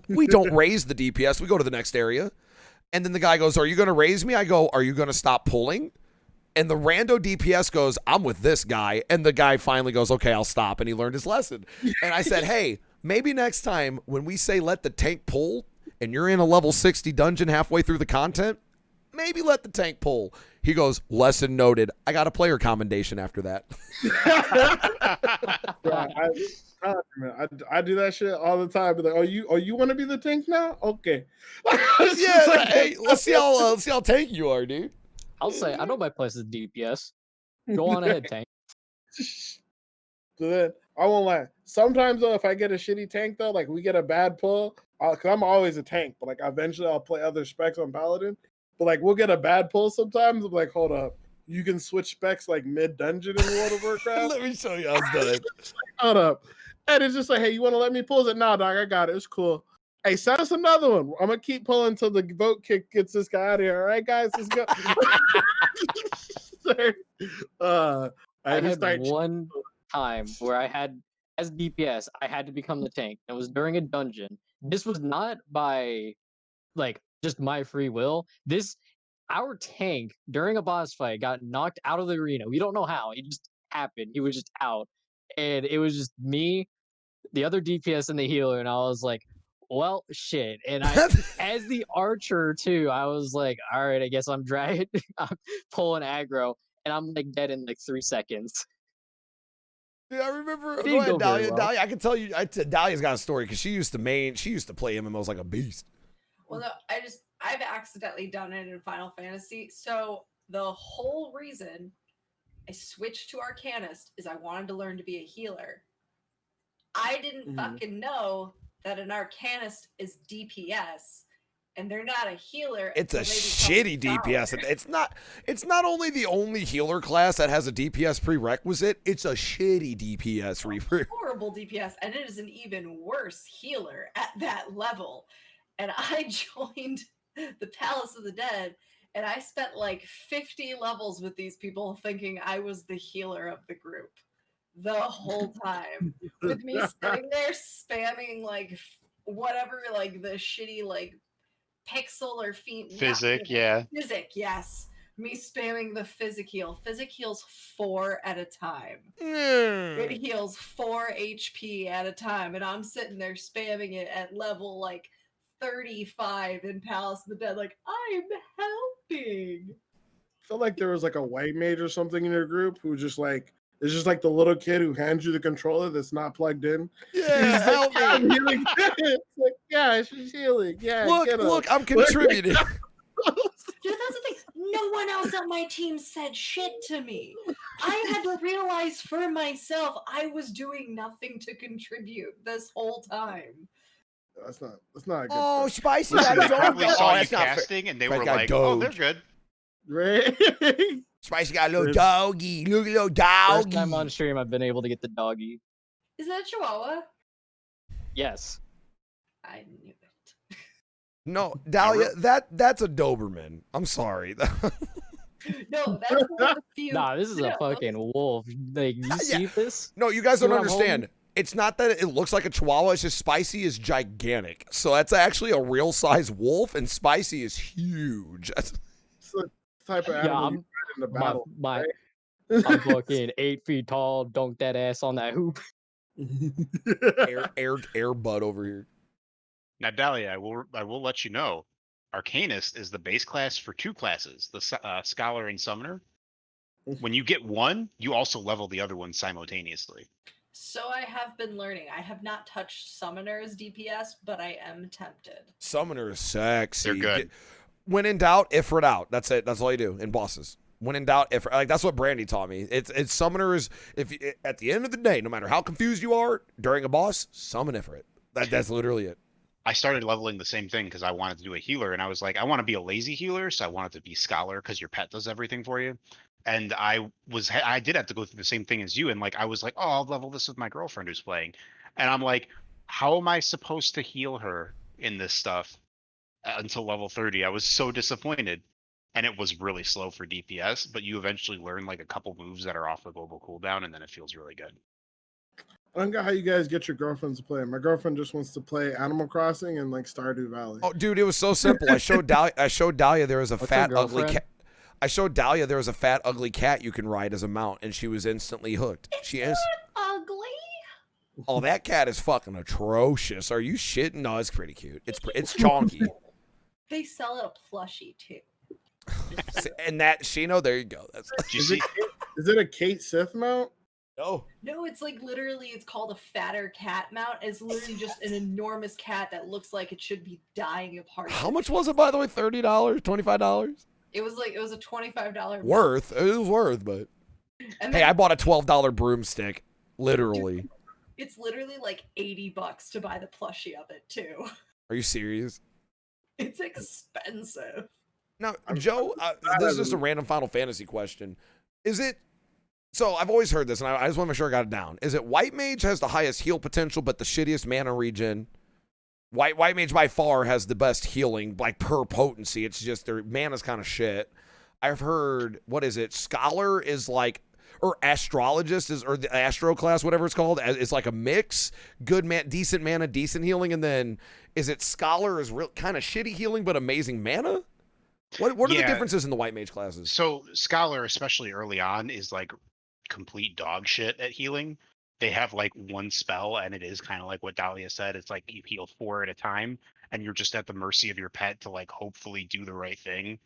We don't raise the DPS. We go to the next area. And then the guy goes, are you going to raise me? I go, are you going to stop pulling? And the rando DPS goes, I'm with this guy. And the guy finally goes, okay, I'll stop. And he learned his lesson. And I said, hey, maybe next time when we say let the tank pull and you're in a level 60 dungeon halfway through the content, maybe let the tank pull. He goes, lesson noted. I got a player commendation after that. I do that shit all the time. Be like, oh, you want to be the tank now? Okay. Yeah, like, hey, let's see how tanky you are, dude. I'll say I know my place is DPS. Go on ahead, tank. So then I won't lie. Sometimes though, if I get a shitty tank though, like we get a bad pull, cause I'm always a tank, but like eventually I'll play other specs on Paladin. But like we'll get a bad pull sometimes. I'm like, hold up, you can switch specs like mid dungeon in World of Warcraft. Let me show you how it's done. Hold up, and it's just like, hey, you want to let me pull it? Nah, dog, I got it. It's cool. Hey, send us another one. I'm gonna keep pulling until the vote kick gets this guy out of here. All right, guys, let's go. I had one time where I had, as DPS, I had to become the tank. It was during a dungeon. This was not by, like, just my free will. This, our tank during a boss fight got knocked out of the arena. We don't know how. It just happened. He was just out. And it was just me, the other DPS, and the healer. And I was like, well, shit. And as the archer too, I was like, all right, I guess I'm dragging, I'm pulling aggro. And I'm like dead in like 3 seconds. Yeah, I remember. Didn't Go ahead, go very Dahlia. well. Dahlia, I can tell you. Dahlia's got a story because she used to play MMOs like a beast. Well, no, I've accidentally done it in Final Fantasy. So the whole reason I switched to Arcanist is I wanted to learn to be a healer. I didn't fucking know that an Arcanist is DPS, and they're not a healer. It's a until they shitty become DPS. Scholar. It's not only the only healer class that has a DPS prerequisite. It's a shitty DPS Horrible DPS, and it is an even worse healer at that level. And I joined the Palace of the Dead, and I spent like 50 levels with these people thinking I was the healer of the group the whole time. With me sitting there spamming like whatever, like the shitty like pixel or Physic, yeah. Physic, yes. Me spamming the Physic heal. Physic heals 4 at a time. It heals 4 HP at a time, and I'm sitting there spamming it at level like 35 in Palace of the Dead, like, I'm helping. I felt like there was like a white mage or something in your group who just like it's just like the little kid who hands you the controller that's not plugged in. Yeah, help me. I'm healing. It's like, yeah, she's healing. Yeah, Look, I'm contributing. Dude, that's the thing. No one else on my team said shit to me. I had to realize for myself I was doing nothing to contribute this whole time. That's not a good Oh, thing. Spicy Listen, got they his own probably dog. saw Oh, you that's not fair. casting, and they That were guy like, "Oh, they're Doge. good." Right? Spicy got a little doggy. Look at little doggy. First time on stream, I've been able to get the doggy. Is that a Chihuahua? Yes. I knew it. No, Dahlia, that's a Doberman. I'm sorry. No, that's one of the few. Nah, this is a fucking wolf. Like, you see this? No, you guys See don't what I'm understand. It's not that it looks like a Chihuahua. It's just Spicy is gigantic. So that's actually a real size wolf, and Spicy is huge. It's the type of Yeah, animal I'm, you find in the battle. I'm fucking 8 feet tall. Dunk that ass on that hoop. air butt over here. Now, Dahlia, I will let you know, Arcanist is the base class for 2 classes, the Scholar and Summoner. When you get one, you also level the other one simultaneously. So I have been learning. I have not touched Summoner's DPS, but I am tempted. Summoner is sexy. They're good. When in doubt, Ifrit out. That's it. That's all you do in bosses. When in doubt, Ifrit. Like that's what Brandy taught me. It's Summoner is at the end of the day, no matter how confused you are during a boss, summon Ifrit. That's literally it. I started leveling the same thing because I wanted to do a healer, and I was like, I want to be a lazy healer, so I wanted to be Scholar because your pet does everything for you. And I did have to go through the same thing as you, and like I was like, oh, I'll level this with my girlfriend who's playing, and I'm like, how am I supposed to heal her in this stuff until level 30? I was so disappointed, and it was really slow for DPS. But you eventually learn like a couple moves that are off the global cooldown, and then it feels really good. I don't get how you guys get your girlfriends to play. My girlfriend just wants to play Animal Crossing and like Stardew Valley. Oh, dude, it was so simple. I showed Dahlia there was a What's fat her ugly girlfriend? cat. I showed Dahlia there was a fat ugly cat you can ride as a mount, and she was instantly hooked. Ugly? Oh, that cat is fucking atrocious. Are you shitting? No, it's pretty cute. It's chonky. They sell it a plushie too. And that Shino, there you go. That's Did you see? Is it a Kate Sith mount? no. No, it's like literally, it's called a fatter cat mount. It's literally just an enormous cat that looks like it should be dying of heart. How much was it, by the way? $30, $25? It was a $25 Worth. It was worth, but And hey, then I bought a $12 broomstick. Literally. it's literally like $80 to buy the plushie of it too. Are you serious? It's expensive. Now, Joe, this is just a random Final Fantasy question. Is it? So I've always heard this, and I just want to make sure I got it down. Is it White Mage has the highest heal potential, but the shittiest mana regen? White Mage by far has the best healing, like per potency. It's just their mana's kind of shit. I've heard, what is it? Scholar is like, or Astrologist is, or the Astro class, whatever it's called, it's like a mix. Good man, decent mana, decent healing, and then is it Scholar is real kind of shitty healing but amazing mana? What are the Yeah. differences in the white mage classes? So Scholar, especially early on, is like complete dog shit at healing. They have like one spell, and it is kind of like what Dahlia said. It's like you heal 4 at a time, and you're just at the mercy of your pet to like hopefully do the right thing.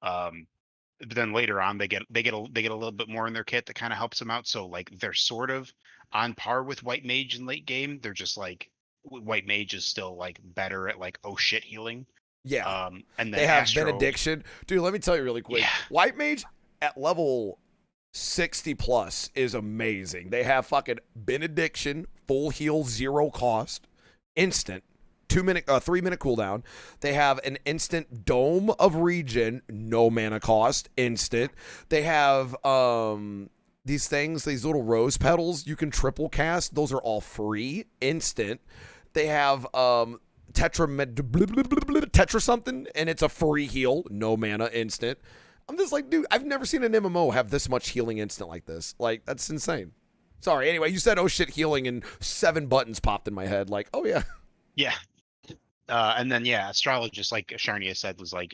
But then later on, they get a little bit more in their kit that kind of helps them out. So like they're sort of on par with White Mage in late game. They're just like White Mage is still like better at like oh shit healing. Yeah. And then They have Astro, benediction. Dude, let me tell you really quick. Yeah. White mage at level 60 plus is amazing. They have fucking benediction, full heal, 0 cost, instant, 3-minute cooldown. They have an instant dome of regen, no mana cost, instant. They have these things, these little rose petals you can triple cast. Those are all free, instant. They have Tetra something, and it's a free heal, no mana, instant. I'm just like, dude, I've never seen an MMO have this much healing instant like this. Like, that's insane. Sorry. Anyway, you said, oh shit, healing, and 7 buttons popped in my head. Like, oh yeah. Yeah. And then Astrologist, like Sharnia said, was like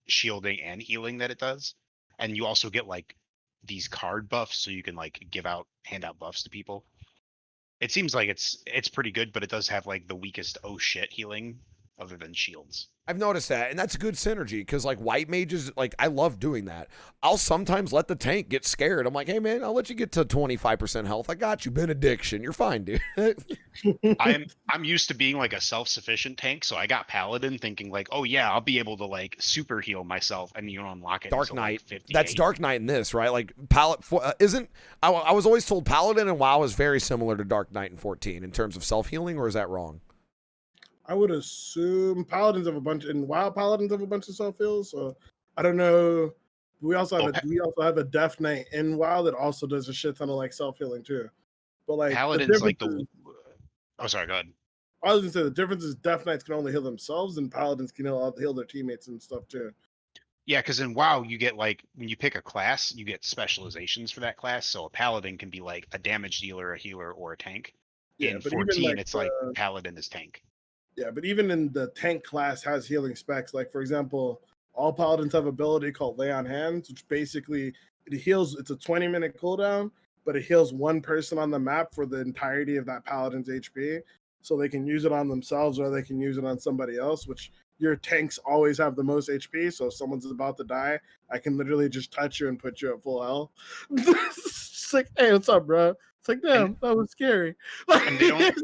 shielding and healing that it does. And you also get like these card buffs, so you can like hand out buffs to people. It seems like it's pretty good, but it does have like the weakest oh shit healing other than shields. I've noticed that, and that's good synergy, because like white mages, like I love doing that. I'll sometimes let the tank get scared. I'm like, hey man, I'll let you get to 25% health. I got you. Benediction. You're fine, dude. I'm used to being like a self-sufficient tank, so I got Paladin thinking like, oh yeah, I'll be able to like super heal myself, and you don't unlock it. Dark until, Knight. Like 58. That's Dark Knight in this, right? Like isn't I was always told Paladin and WoW is very similar to Dark Knight in 14 in terms of self-healing, or is that wrong? I would assume Paladins have a bunch, and WoW Paladins have a bunch of self heals. So I don't know. We also have a Death Knight in WoW that also does a shit ton of like self healing too. But like Paladin's like the. Oh, sorry. Go ahead. I was gonna say the difference is Death Knights can only heal themselves, and Paladins can heal their teammates and stuff too. Yeah, because in WoW you get like when you pick a class, you get specializations for that class. So a Paladin can be like a damage dealer, a healer, or a tank. Yeah, in but 14, even it's like Paladin is tank. Yeah, but even in the tank class has healing specs. Like for example, all Paladins have ability called Lay on Hands, which basically it heals. It's a 20-minute cooldown, but it heals one person on the map for the entirety of that Paladin's HP. So they can use it on themselves or they can use it on somebody else, which your tanks always have the most HP. So if someone's about to die, I can literally just touch you and put you at full health. It's like, hey, what's up, bro? It's like, damn, that was scary. And they don't.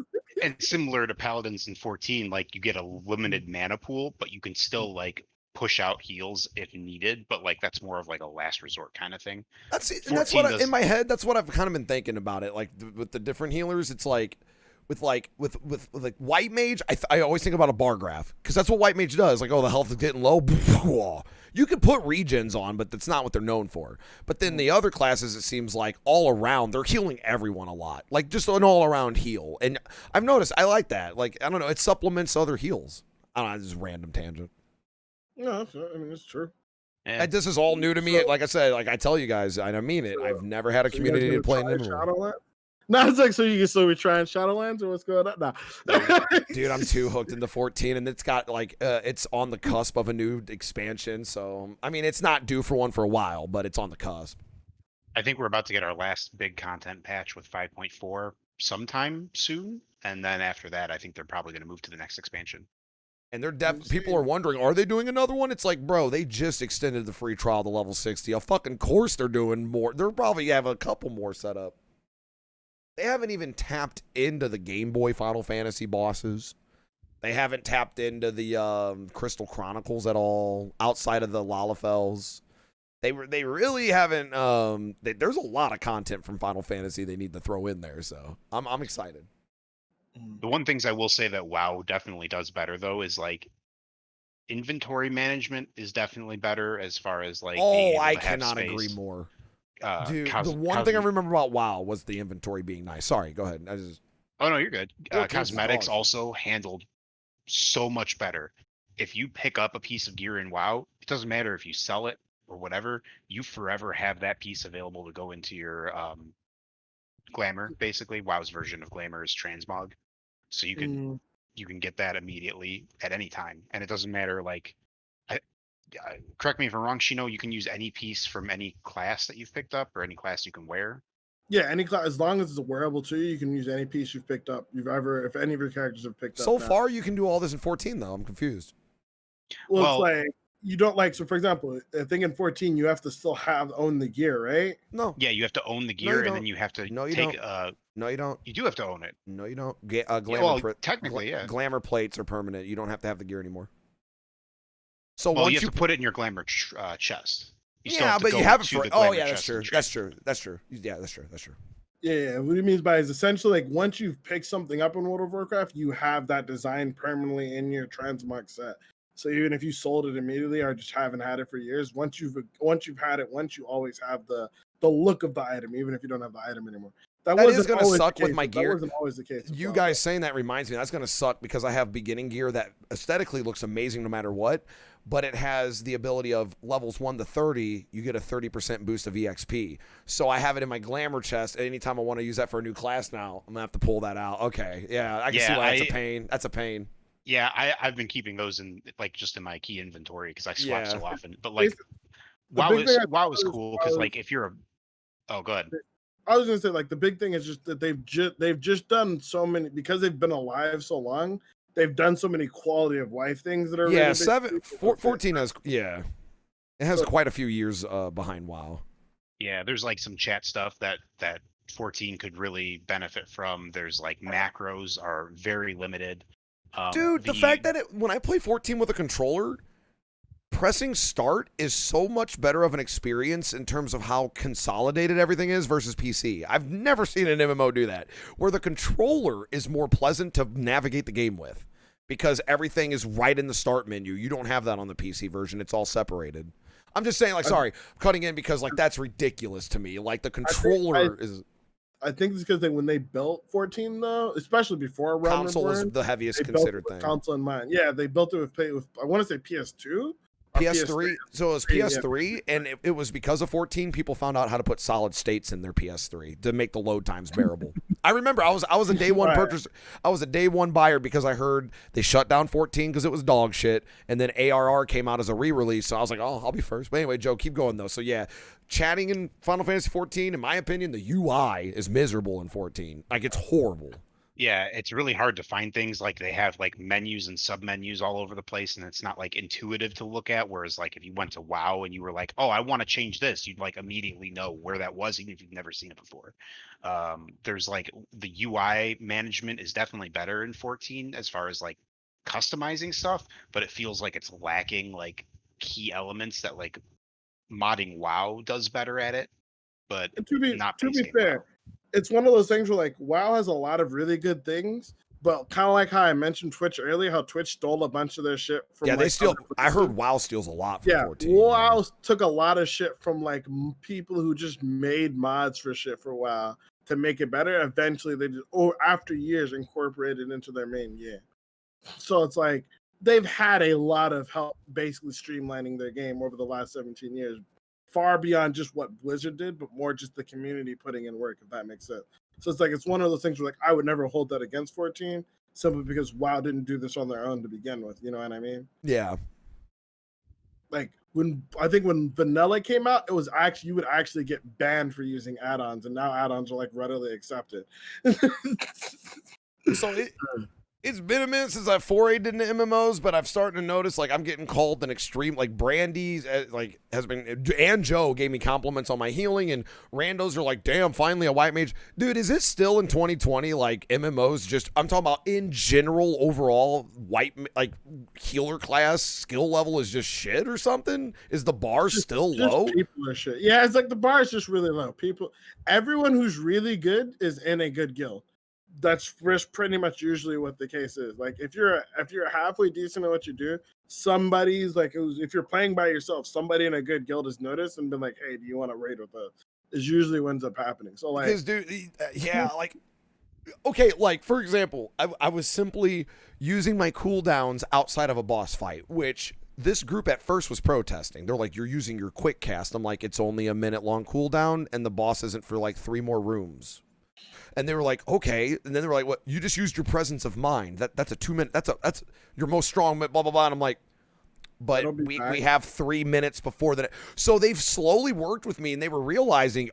And similar to Paladins in 14, like you get a limited mana pool, but you can still like push out heals if needed. But like that's more of like a last resort kind of thing. That's what in my head. That's what I've kind of been thinking about it. Like with the different healers, it's like with white mage. I always think about a bar graph because that's what white mage does. Like, oh, the health is getting low. You could put regens on, but that's not what they're known for. But then the other classes, it seems like all around, they're healing everyone a lot. Like just an all around heal. And I've noticed I like that. Like, I don't know, it supplements other heals. I don't know, this is a random tangent. No, I mean, it's true. Yeah. This is all new to me. Like I said, like I tell you guys, and I mean it. I've never had a community to play Nimrod. No, it's like so we're trying Shadowlands or what's going on? Nah. Dude, I'm too hooked into 14, and it's got like it's on the cusp of a new expansion. So I mean, it's not due for one for a while, but it's on the cusp. I think we're about to get our last big content patch with 5.4 sometime soon, and then after that, I think they're probably going to move to the next expansion. And people are wondering, are they doing another one? It's like, bro, they just extended the free trial to level 60. Of fucking course they're doing more. They'll probably have a couple more set up. They haven't even tapped into the Game Boy Final Fantasy bosses. They haven't tapped into the Crystal Chronicles at all, outside of the Lalafels. They really haven't. There's a lot of content from Final Fantasy they need to throw in there, so I'm excited. The one things I will say that WoW definitely does better though is like inventory management is definitely better as far as like. Oh, I cannot agree more. Dude, the one thing I remember about WoW was the inventory being nice. Sorry, go ahead. Oh no, you're good. Cosmetics also handled so much better. If you pick up a piece of gear in WoW, it doesn't matter if you sell it or whatever. You forever have that piece available to go into your glamour. Basically, WoW's version of glamour is transmog, so you can get that immediately at any time, and it doesn't matter like. correct me if I'm wrong, Shino, you can use any piece from any class that you've picked up or any class you can wear. Yeah, any class, as long as it's a wearable too, you can use any piece you've picked up. If any of your characters have picked up. So now. far, you can do all this in 14, though. I'm confused. Well, Well- it's like you don't like. So, for example, I think in 14 you have to still own the gear, right? No. Yeah, you have to own the No, you gear, and don't. then you have to No, you take. don't. No, you don't. You do have to own it. No, you don't. Glamour well, technically, yeah. Glamour plates are permanent. You don't have to have the gear anymore. So Well, once you have to put it in your glamour chest. You still yeah, have to but go you have it to for. the Oh glamour yeah, that's chest true. and That's transfer. true. That's true. Yeah, that's true. That's true. Yeah, what it means by is essentially like once you've picked something up in World of Warcraft, you have that design permanently in your transmog set. So even if you sold it immediately or just haven't had it for years, once you've had it, you always have the look of the item, even if you don't have the item anymore. That wasn't is gonna always the suck with case. my gear. That wasn't always the case. You guys saying that reminds me that's going to suck because I have beginning gear that aesthetically looks amazing no matter what, but it has the ability of levels 1 to 30, you get a 30% boost of EXP. So I have it in my glamour chest. Anytime I want to use that for a new class now, I'm going to have to pull that out. Okay. Yeah, I can see why that's a pain. That's a pain. Yeah, I've been keeping those in like just in my key inventory because I swap so often. But Basically, like WoW is is cool because like if you're a go ahead. I was gonna say like the big thing is just that they've just done so many because they've been alive so long. They've done so many quality of life things that are Yeah, really big. 14 has it has So- quite a few years behind WoW. Yeah, there's like some chat stuff that 14 could really benefit from. There's like macros are very limited. Dude, the fact that when I play 14 with a controller, pressing start is so much better of an experience in terms of how consolidated everything is versus PC. I've never seen an MMO do that, where the controller is more pleasant to navigate the game with because everything is right in the start menu. You don't have that on the PC version. It's all separated. I'm just saying, like, sorry, I'm cutting in because, like, that's ridiculous to me. Like, the controller is... I think it's because when they built 14, though, especially before Realm Console is Reborn, the heaviest they built considered it with thing. console in mind. Yeah, they built it with I want to say PS2, or PS3. So it was Yeah. PS3, and it was because of 14. People found out how to put solid states in their PS3 to make the load times bearable. I remember I was a day one Right. purchaser. I was a day one buyer because I heard they shut down 14 because it was dog shit, and then ARR came out as a re-release. So I was like, oh, I'll be first. But anyway, Joe, keep going though. So yeah, chatting in Final Fantasy 14, in my opinion, the UI is miserable in 14. Like it's horrible. Yeah, it's really hard to find things like they have like menus and submenus all over the place, and it's not like intuitive to look at. Whereas like if you went to WoW and you were like, oh, I want to change this, you'd like immediately know where that was, even if you've never seen it before. There's like the UI management is definitely better in 14 as far as like customizing stuff, but it feels like it's lacking like key elements that like modding WoW does better at it. But And to be not to be basing fair, WoW. it's one of those things where like WoW has a lot of really good things, but kind of like how I mentioned Twitch earlier, how Twitch stole a bunch of their shit from Yeah, they like, steal. other I heard places. WoW steals a lot from Yeah, 14. WoW took a lot of shit from like people who just made mods for shit for WoW to make it better. Eventually, they just after years incorporated into their main game. So it's like they've had a lot of help basically streamlining their game over the last 17 years, far beyond just what Blizzard did, but more just the community putting in work, if that makes sense. So it's like it's one of those things where like I would never hold that against 14 simply because WoW didn't do this on their own to begin with. You know what I mean? Yeah. Like when vanilla came out, it was actually you would actually get banned for using add-ons, and now add-ons are like readily accepted. So it's been a minute since I forayed into MMOs, but I've started to notice like I'm getting called an extreme. Like Brandy's like has been, and Joe gave me compliments on my healing, and randos are like, "Damn, finally a white mage." Dude, is it still in 2020? Like MMOs, just I'm talking about in general, overall white like healer class skill level is just shit or something? Is the bar still Just low? people are shit. Yeah, it's like the bar is just really low. Everyone who's really good is in a good guild. That's pretty much usually what the case is. Like if you're halfway decent at what you do, somebody's like if you're playing by yourself, somebody in a good guild has noticed and been like, "Hey, do you want to raid with us?" Is usually what ends up happening. So like, Because dude, yeah, like okay, like for example, I was simply using my cooldowns outside of a boss fight, which this group at first was protesting. They're like, "You're using your quick cast." I'm like, "It's only a minute long cooldown, and the boss isn't for like 3 more rooms." And they were like, "Okay," and then they were like, "What? You just used your presence of mind. That's a 2 minute. That's your most strong blah blah blah." And I'm like, but It'll be we back. have 3 minutes before that. So they've slowly worked with me, and they were realizing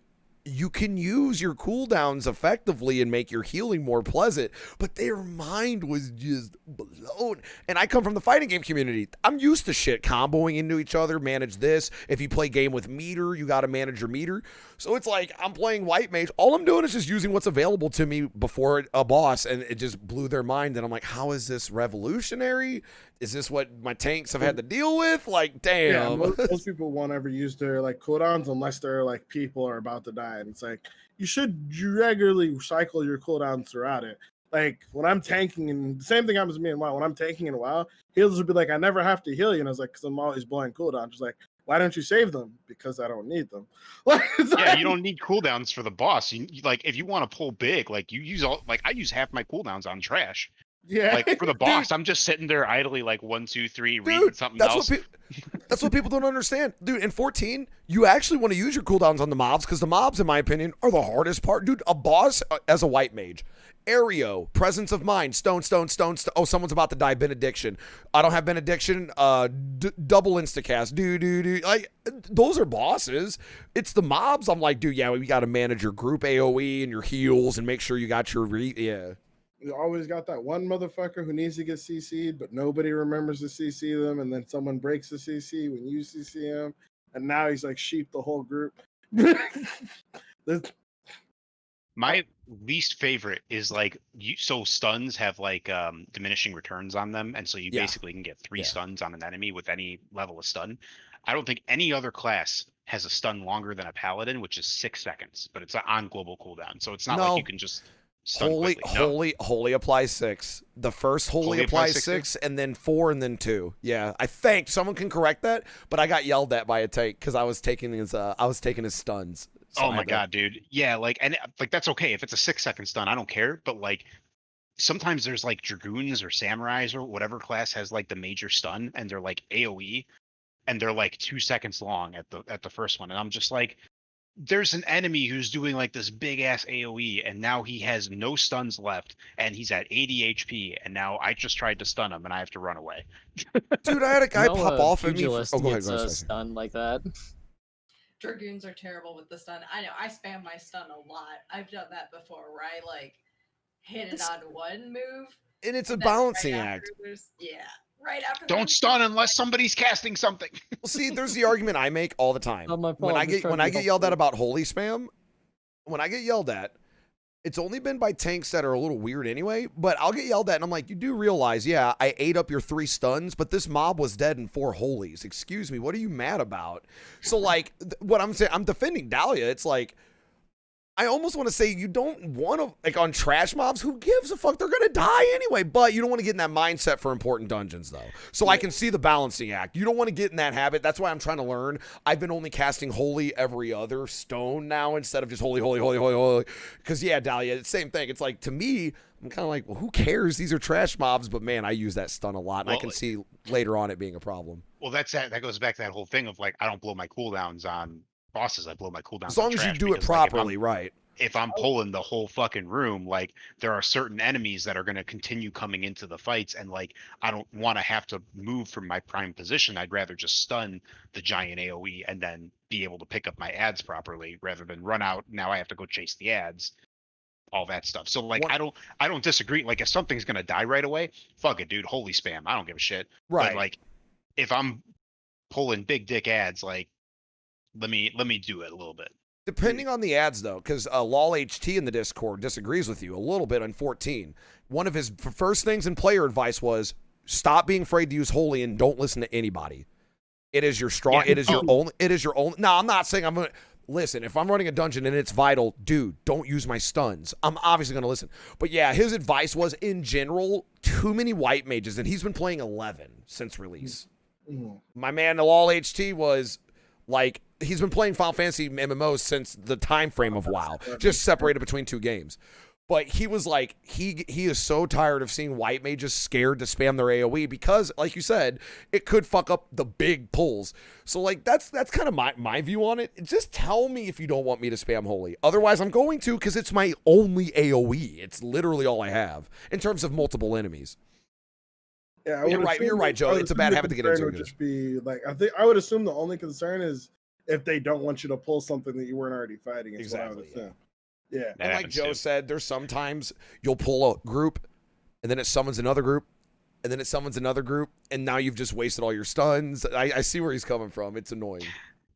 you can use your cooldowns effectively and make your healing more pleasant, but their mind was just blown. And I come from the fighting game community. I'm used to shit comboing into each other, manage this. If you play game with meter, you got to manage your meter. So it's like I'm playing white mage. All I'm doing is just using what's available to me before a boss, and it just blew their mind. And I'm like, how is this revolutionary? Is this what my tanks have had to deal with? Like, Yeah, damn. most people won't ever use their like cooldowns unless they're like people are about to die, and it's like you should regularly cycle your cooldowns throughout it. Like when I'm tanking, and the same thing happens to me in WoW. When I'm tanking in WoW, healers will be like, "I never have to heal you," and I was like, "Because I'm always blowing cooldowns." She's like, "Why don't you save them?" Because I don't need them. Yeah, you don't need cooldowns for the boss. Like if you want to pull big, like you use all like I use half my cooldowns on trash. Yeah, Like for the boss, I'm just sitting there idly like 1, 2, 3, reading something else. That's what people don't understand. Dude, in 14, you actually want to use your cooldowns on the mobs because the mobs, in my opinion, are the hardest part. Dude, a boss as a white mage. Aereo, Presence of Mind, Stone. Oh, someone's about to die. Benediction. I don't have Benediction. Double instacast. Do. Like, those are bosses. It's the mobs. I'm like, dude, yeah, we got to manage your group AoE and your heals and make sure you got your yeah. You always got that one motherfucker who needs to get CC'd, but nobody remembers to CC them, and then someone breaks the CC when you CC him, and now he's like sheep the whole group. My least favorite is like so stuns have like diminishing returns on them, and so you Yeah. basically can get 3 Yeah. stuns on an enemy with any level of stun. I don't think any other class has a stun longer than a paladin, which is 6 seconds, but it's on global cooldown, so it's not No. like you can just stun quickly. No. Holy applies 6. The first holy applies 6, and then 4, and then 2. Yeah, I think someone can correct that, but I got yelled at by a tank because I was taking his stuns. So Oh I my had to- god, dude. Yeah, like and like that's okay if it's a 6-second stun. I don't care, but like sometimes there's like dragoons or samurais or whatever class has like the major stun, and they're like AoE, and they're like 2 seconds long at the first one, and I'm just like, there's an enemy who's doing like this big ass AoE, and now he has no stuns left, and he's at 80 HP, and now I just tried to stun him, and I have to run away. Dude, I had a guy No, pop off at me. pugilist Oh, go ahead, gets go ahead. stunned like that. Dragoons are terrible with the stun. I know. I spam my stun a lot. I've done that before where I like hit it on one move. And it's a and then balancing right act. after right after Don't there's- stun unless somebody's casting something. Well, see, there's the argument I make all the time. Not my When fault, I I'm just get trying when to I be get yelled at helpful. about holy spam, when I get yelled at, it's only been by tanks that are a little weird anyway, but I'll get yelled at and I'm like, you do realize, yeah, I ate up your 3 stuns, but this mob was dead in 4 holies. Excuse me, what are you mad about? So like what I'm saying, I'm defending Dahlia. It's like I almost want to say you don't want to, like on trash mobs, who gives a fuck? They're going to die anyway, but you don't want to get in that mindset for important dungeons though. So I can see the balancing act. You don't want to get in that habit. That's why I'm trying to learn. I've been only casting holy every other stone now instead of just holy. Because yeah, Dahlia, it's the same thing. It's like, to me, I'm kind of like, well, who cares? These are trash mobs, but man, I use that stun a lot, and I Well, can see later on it being a problem. Well, that goes back to that whole thing of like I don't blow my cooldowns on bosses. I blow my cooldowns As long on as you trash do it because, like, properly, right? if I'm pulling the whole fucking room, like there are certain enemies that are going to continue coming into the fights, and like I don't want to have to move from my prime position. I'd rather just stun the giant AoE and then be able to pick up my ads properly rather than run out. Now I have to go chase the ads, all that stuff. So like One- I don't disagree. Like if something's going to die right away, fuck it, dude. Holy spam. I don't give a shit. Right. But like if I'm pulling big dick ads, like let me do it a little bit. Depending on the ads, though, because LOL HT in the Discord disagrees with you a little bit on 14. One of his first things in player advice was stop being afraid to use holy and don't listen to anybody. It is your strong. Yeah. It is your only. It is your only. No, I'm not saying I'm gonna listen. If I'm running a dungeon and it's vital, dude, don't use my stuns. I'm obviously gonna listen. But yeah, his advice was in general too many white mages, and he's been playing 11 since release. Mhm. My man, LOL HT was like, he's been playing Final Fantasy MMOs since the time frame of WoW, just separated between 2 games. But he was like, he is so tired of seeing white mages scared to spam their AoE because, like you said, it could fuck up the big pulls. So like that's kind of my view on it. Just tell me if you don't want me to spam holy. Otherwise, I'm going to, because it's my only AoE. It's literally all I have in terms of multiple enemies. Yeah, I You're would right. You're assume- right, Joe. I would It's a assume bad the habit to get concern into. Would just be like I would assume the only concern is if they don't want you to pull something that you weren't already fighting. Is Exactly, what I would assume. Yeah. That And like happens Joe too. said, there's sometimes you'll pull a group, and then it summons another group, and then it summons another group, and now you've just wasted all your stuns. I see where he's coming from. It's annoying.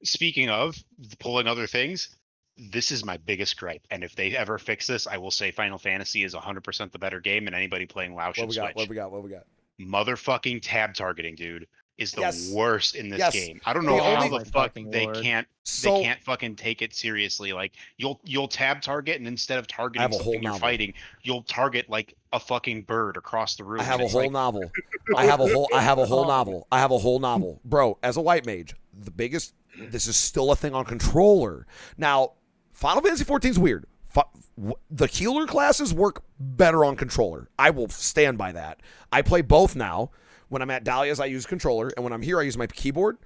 Speaking of pulling other things, this is my biggest gripe. And if they ever fix this, I will say Final Fantasy is 100% the better game, and anybody playing WoW What should we got? switch. What we got? Motherfucking tab targeting, dude, is the Yes. worst in this Yes. game. I don't The know how only- the My fuck fucking they lord. can't So they can't fucking take it seriously. Like you'll tab target, and instead of targeting have a whole something you're novel. fighting, you'll target like a fucking bird across the room. I have and a it's whole like, novel. I have a whole Oh. novel. I have a whole novel. Bro, as a white mage, this is still a thing on controller. Now, Final Fantasy 14 is weird. The healer classes work better on controller. I will stand by that. I play both now. When I'm at Dahlia's, I use controller, and when I'm here, I use my keyboard.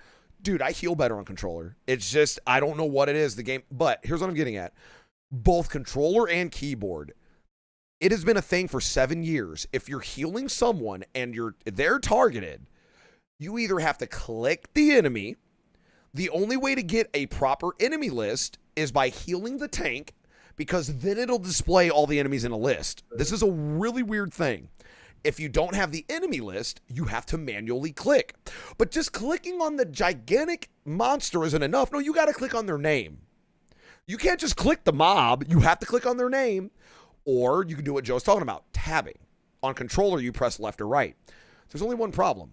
Dude, I heal better on controller. It's just, I don't know what it is, the game. But here's what I'm getting at. Both controller and keyboard, it has been a thing for 7 years. If you're healing someone and they're targeted, you either have to click the enemy. The only way to get a proper enemy list is by healing the tank, because then it'll display all the enemies in a list. This is a really weird thing. If you don't have the enemy list, you have to manually click. But just clicking on the gigantic monster isn't enough. No, you got to click on their name. You can't just click the mob. You have to click on their name. Or you can do what Joe's talking about, tabbing. On controller, you press left or right. There's only one problem.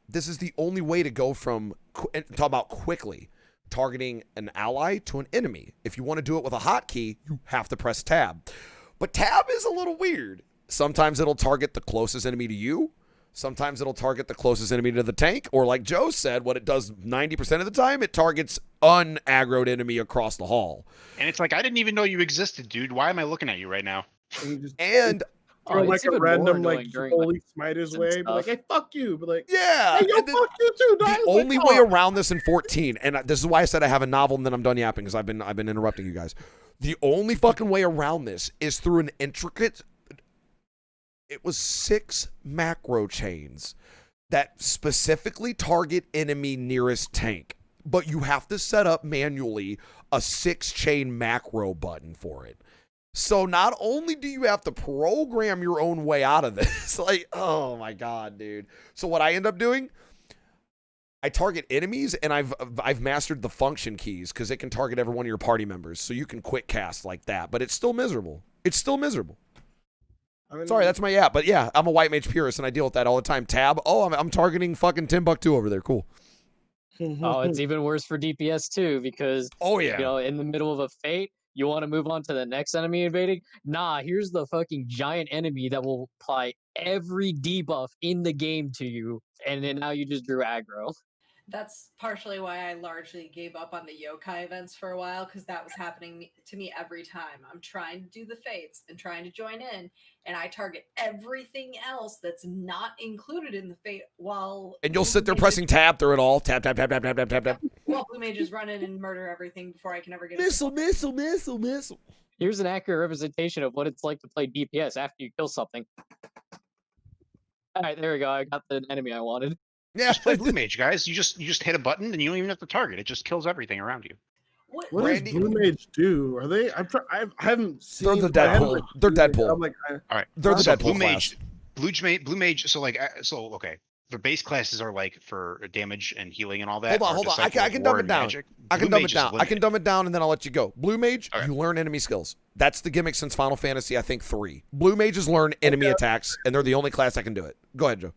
This is the only way to go from, talk about quickly, targeting an ally to an enemy. If you want to do it with a hotkey, you have to press tab. But tab is a little weird. Sometimes it'll target the closest enemy to you. Sometimes it'll target the closest enemy to the tank. Or like Joe said, what it does 90% of the time, it targets un-aggroed enemy across the hall. and it's like I didn't even know you existed, dude. Why am I looking at you right now? And you just And throw it's like a even more random annoying like during, like, holy smite his and way, but like, stuff. hey, fuck you, but like, yeah. hey, yo, and then- fuck you too, dog. the only way around this in 14, and this is why I said I have a novel and then I'm done yapping because I've been interrupting you guys. The only fucking way around this is through an intricate. It was 6 macro chains that specifically target enemy nearest tank, but you have to set up manually a 6-chain macro button for it. So not only do you have to program your own way out of this, like, oh my God, dude. So what I end up doing, I target enemies, and I've mastered the function keys because it can target every one of your party members. So you can quick cast like that, but it's still miserable. It's still miserable. I mean, Sorry, that's my yap. But yeah, I'm a white mage purist, and I deal with that all the time. Tab. Oh, I'm targeting fucking Timbuktu over there. Cool. Oh, it's even worse for DPS too, because Oh yeah. you know, in the middle of a fate, you want to move on to the next enemy invading. Nah, here's the fucking giant enemy that will apply every debuff in the game to you, and then now you just drew aggro. That's partially why I largely gave up on the yokai events for a while, because that was happening to me every time. I'm trying to do the fates and trying to join in, and I target everything else that's not included in the fate while And you'll Blue sit there Mages- pressing tab through it all. Tab, tab, tab, tab, tab, tab, tab, tab. while blue mages run in and murder everything before I can ever get a Missile, single- missile, missile, missile. Here's an accurate representation of what it's like to play DPS after you kill something. All right, there we go. I got the enemy I wanted. Yeah. Just play Blue Mage, guys. You just hit a button and you don't even have to target. It just kills everything around you. What, What Randy- does Blue Mage do? Are they? I haven't They're seen. the I haven't Deadpool. watched They're Blue Mage. Deadpool. I'm like, All right. They're the So Deadpool Blue class. Mage. Blue Mage. So okay. The base classes are like for damage and healing and all that. Hold on. I can dumb it down. I can dumb it down. I can dumb it down, and then I'll let you go. Blue Mage, Okay. you learn enemy skills. That's the gimmick since Final Fantasy, I think, 3. Blue Mages learn enemy attacks, and they're the only class that can do it. Go ahead, Joe.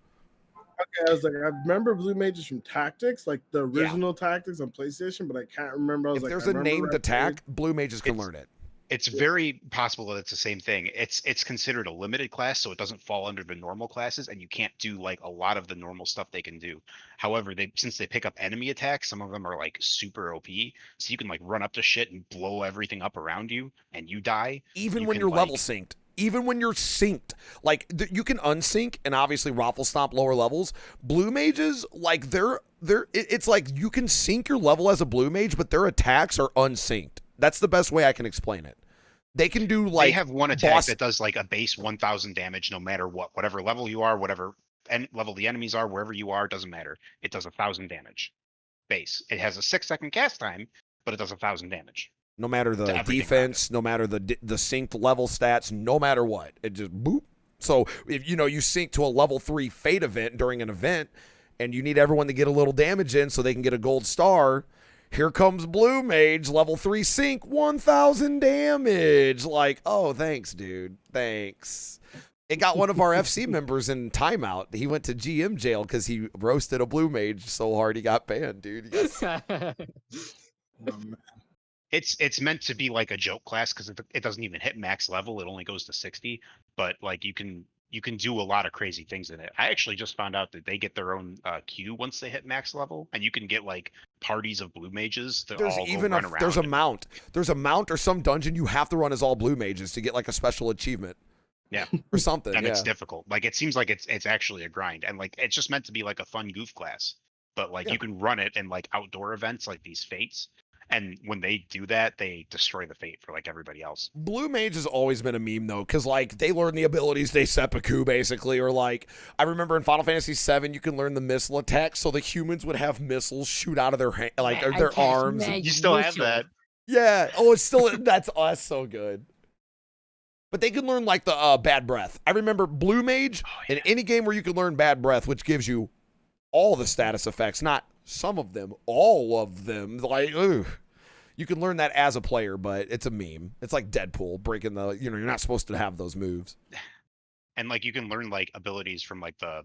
okay, I was like, I remember Blue Mages from Tactics, like the original Tactics on PlayStation, but I can't remember. I was If like, there's I a remember named Red attack, Blue Mages can It's- learn it. It's very possible that it's the same thing. It's considered a limited class, so it doesn't fall under the normal classes, and you can't do like a lot of the normal stuff they can do. However, since they pick up enemy attacks, some of them are like super OP, so you can like run up to shit and blow everything up around you, and you die. Even You when can, you're level like- synced. Even when you're synced. Like, you can unsync and obviously raffle stomp lower levels. Blue Mages, like, it's like you can sync your level as a Blue Mage, but their attacks are unsynced. That's the best way I can explain it. They can do, like, They have one attack boss- that does like a base 1,000 damage no matter what, whatever level you are, whatever level the enemies are, wherever you are, doesn't matter. It does 1,000 damage base. It has a 6-second cast time, but it does 1,000 damage. No matter the everything defense, no matter the synced level stats, no matter what, it just boop. So if you sync to a level 3 fate event during an event, and you need everyone to get a little damage in so they can get a gold star. Here comes Blue Mage, level 3 sync, 1,000 damage. Like, oh, thanks, dude. Thanks. It got one of our FC members in timeout. He went to GM jail because he roasted a Blue Mage so hard he got banned, dude. It's meant to be like a joke class because it doesn't even hit max level. It only goes to 60. But like you can do a lot of crazy things in it. I actually just found out that they get their own queue once they hit max level, and you can get like parties of blue mages that There's all even go run around. there's a mount. There's a mount or some dungeon you have to run as all blue mages to get like a special achievement. Yeah. Or something. And yeah. it's difficult. Like it seems like it's actually a grind, and like it's just meant to be like a fun goof class. But like Yeah. you can run it in like outdoor events like these fates. And when they do that, they destroy the fate for like everybody else. Blue Mage has always been a meme though, because like they learn the abilities they seppuku basically, or like I remember in Final Fantasy VII you can learn the missile attack, so the humans would have missiles shoot out of their their arms. You still have that. Yeah. Oh, it's still that's so good. But they can learn like the bad breath. I remember Blue Mage in any game where you can learn bad breath, which gives you all the status effects, not some of them, all of them. Like, ooh. You can learn that as a player, but it's a meme. It's like Deadpool breaking you're not supposed to have those moves. And like you can learn like abilities from like the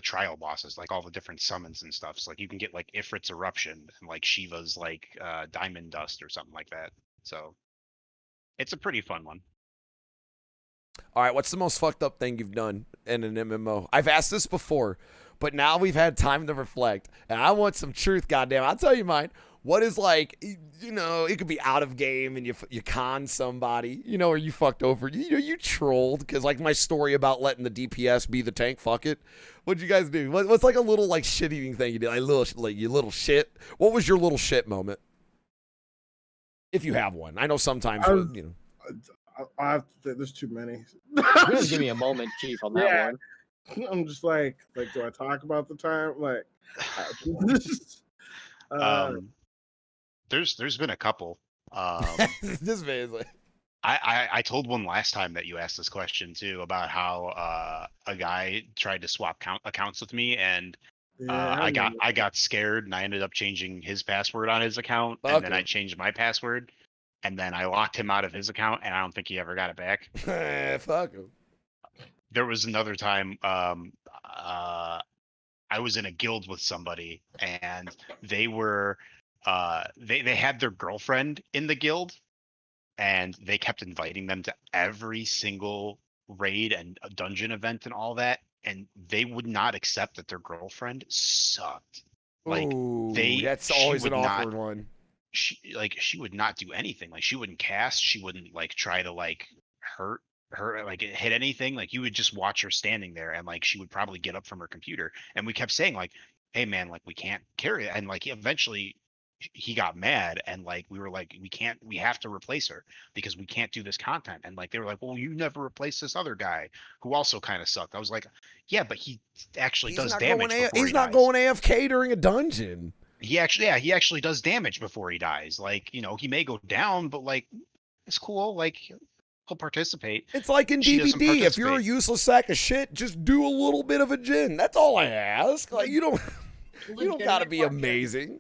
trial bosses, like all the different summons and stuff. So like you can get like Ifrit's Eruption and like Shiva's like Diamond Dust or something like that. So it's a pretty fun one. All right, what's the most fucked up thing you've done in an MMO? I've asked this before, but now we've had time to reflect, and I want some truth, goddamn. I'll tell you mine. What is like, it could be out of game and you con somebody, or you fucked over, you trolled, because like my story about letting the DPS be the tank, fuck it. What'd you guys do? What's like a little like shit-eating thing you did? You little shit. What was your little shit moment? If you have one. I know sometimes, I have to think there's too many. You guys give me a moment, Chief, on that one. I'm just like, do I talk about the time? Like, there's been a couple. This man's like, I told one last time that you asked this question too about how a guy tried to swap accounts with me, and I got scared and I ended up changing his password on his account, and then I changed my password, and then I locked him out of his account, and I don't think he ever got it back. Fuck him. There was another time I was in a guild with somebody, and they were they had their girlfriend in the guild, and they kept inviting them to every single raid and dungeon event and all that, and they would not accept that their girlfriend sucked. Like ooh, that's always an awkward one. She would not do anything. Like she wouldn't cast, she wouldn't like try to like hurt her, like hit anything. Like you would just watch her standing there, and like she would probably get up from her computer, and we kept saying like, hey man, like we can't carry it. And like eventually he got mad, and like we were like, we have to replace her because we can't do this content. And like they were like, well, you never replaced this other guy who also kind of sucked. I was like, yeah, but he actually does damage. He's not going AFK during a dungeon. He actually does damage before he dies. Like, he may go down, but like it's cool. Like he'll participate. It's like in DBD. If you're a useless sack of shit, just do a little bit of a gin. That's all I ask. Like you don't gotta be amazing.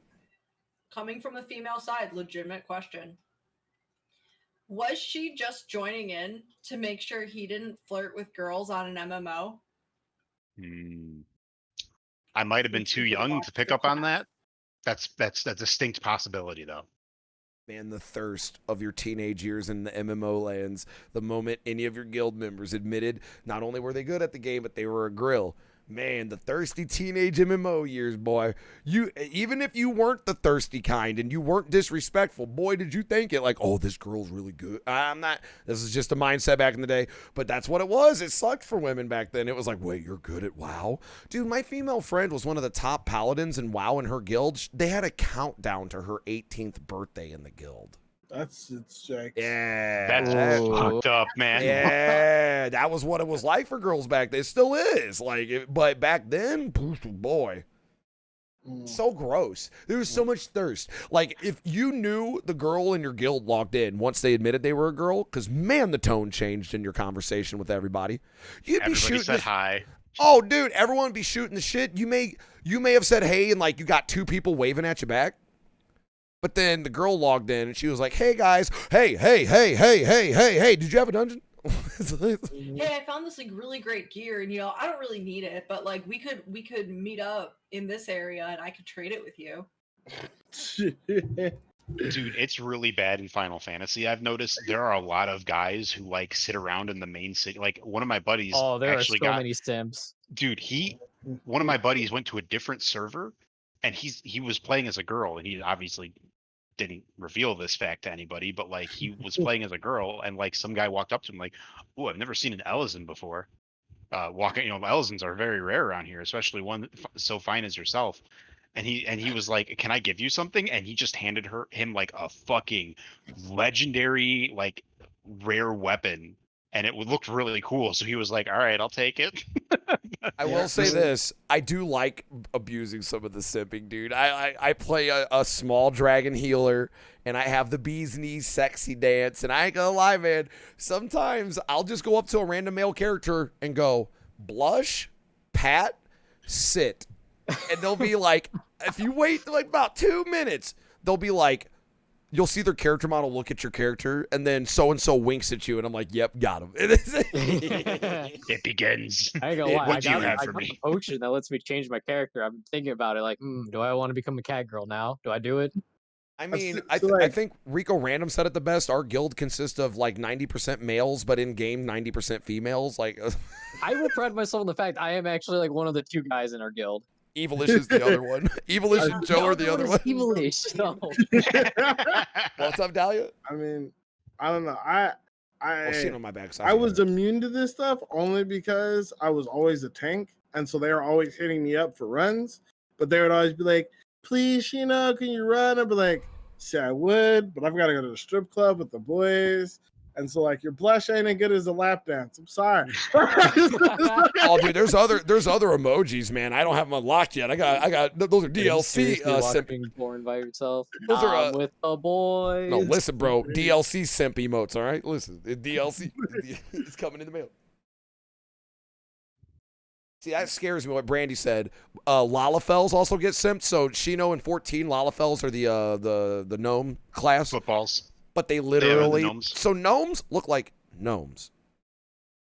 Coming from the female side, legitimate question. Was she just joining in to make sure he didn't flirt with girls on an MMO? I might have been too young to pick up on that. That's a distinct possibility, though. Man, the thirst of your teenage years in the MMO lands, the moment any of your guild members admitted not only were they good at the game, but they were a grill. Man, the thirsty teenage MMO years, boy. Even if you weren't the thirsty kind and you weren't disrespectful, boy, did you think it like, oh, this girl's really good. I'm not. This is just a mindset back in the day, but that's what it was. It sucked for women back then. It was like, wait, you're good at WoW? Dude, my female friend was one of the top paladins in WoW in her guild. They had a countdown to her 18th birthday in the guild. It's Jax. Yeah. That's Ooh. fucked up, man. Yeah, that was what it was like for girls back then. It still is. But back then, boy, so gross. There was so much thirst. Like, if you knew the girl in your guild logged in once they admitted they were a girl, because man, the tone changed in your conversation with everybody. You'd be Everybody shooting. said hi. Oh, dude, everyone would be shooting the shit. You may have said hey, and like you got two people waving at you back. But then the girl logged in and she was like, "Hey guys, hey, did you have a dungeon?" Hey, I found this like really great gear, and I don't really need it, but like we could meet up in this area, and I could trade it with you. Dude, it's really bad in Final Fantasy. I've noticed there are a lot of guys who like sit around in the main city. Like one of my buddies Oh, there are actually so got many simps. dude, one of my buddies went to a different server and he was playing as a girl, and he obviously didn't reveal this fact to anybody, but like he was playing as a girl, and like some guy walked up to him like, "Oh, I've never seen an Elezen before." Walking, Elezens are very rare around here, especially one so fine as yourself. And he was like, "Can I give you something?" And he just handed him like a fucking legendary, like rare weapon, and it looked really cool. So he was like, "All right, I'll take it." I will say this. I do like abusing some of the simping, dude. I play a small dragon healer, and I have the bee's knees sexy dance, and I ain't gonna lie, man. Sometimes I'll just go up to a random male character and go, blush, pat, sit. And they'll be like, if you wait like about 2 minutes, they'll be like, you'll see their character model look at your character, and then so-and-so winks at you, and I'm like, yep, got him. It begins. I ain't gonna lie. What I do you got, have I for got me? a potion that lets me change my character. I'm thinking about it like, do I want to become a cat girl now? Do I do it? I mean, So, I like- think Rico Random said it the best. Our guild consists of like 90% males, but in game 90% females. Like I will pride myself on the fact I am actually like one of the 2 guys in our guild. Evilish is the other one. Evilish and Joe are the other one. Evilish. No. What's up, Dahlia? I mean, I don't know. Oh, she on my back. I was immune to this stuff only because I was always a tank, and so they were always hitting me up for runs. But they would always be like, "Please, can you run?" I'd be like, "See, I would, but I've got to go to the strip club with the boys." And so, like, your blush ain't as good as a lap dance. I'm sorry. Oh, dude, there's other emojis, man. I don't have them unlocked yet. I got those are DLC. Seriously Simp. watching porn by yourself. Those are, with the boys. No, listen, bro. DLC simp emotes. All right, listen. DLC it's coming in the mail. See, that scares me. What Brandy said. Lalafels also get simped. So Shino and 14 Lalafels are the gnome class, Footballs. but they are the literally gnomes. so gnomes look like gnomes.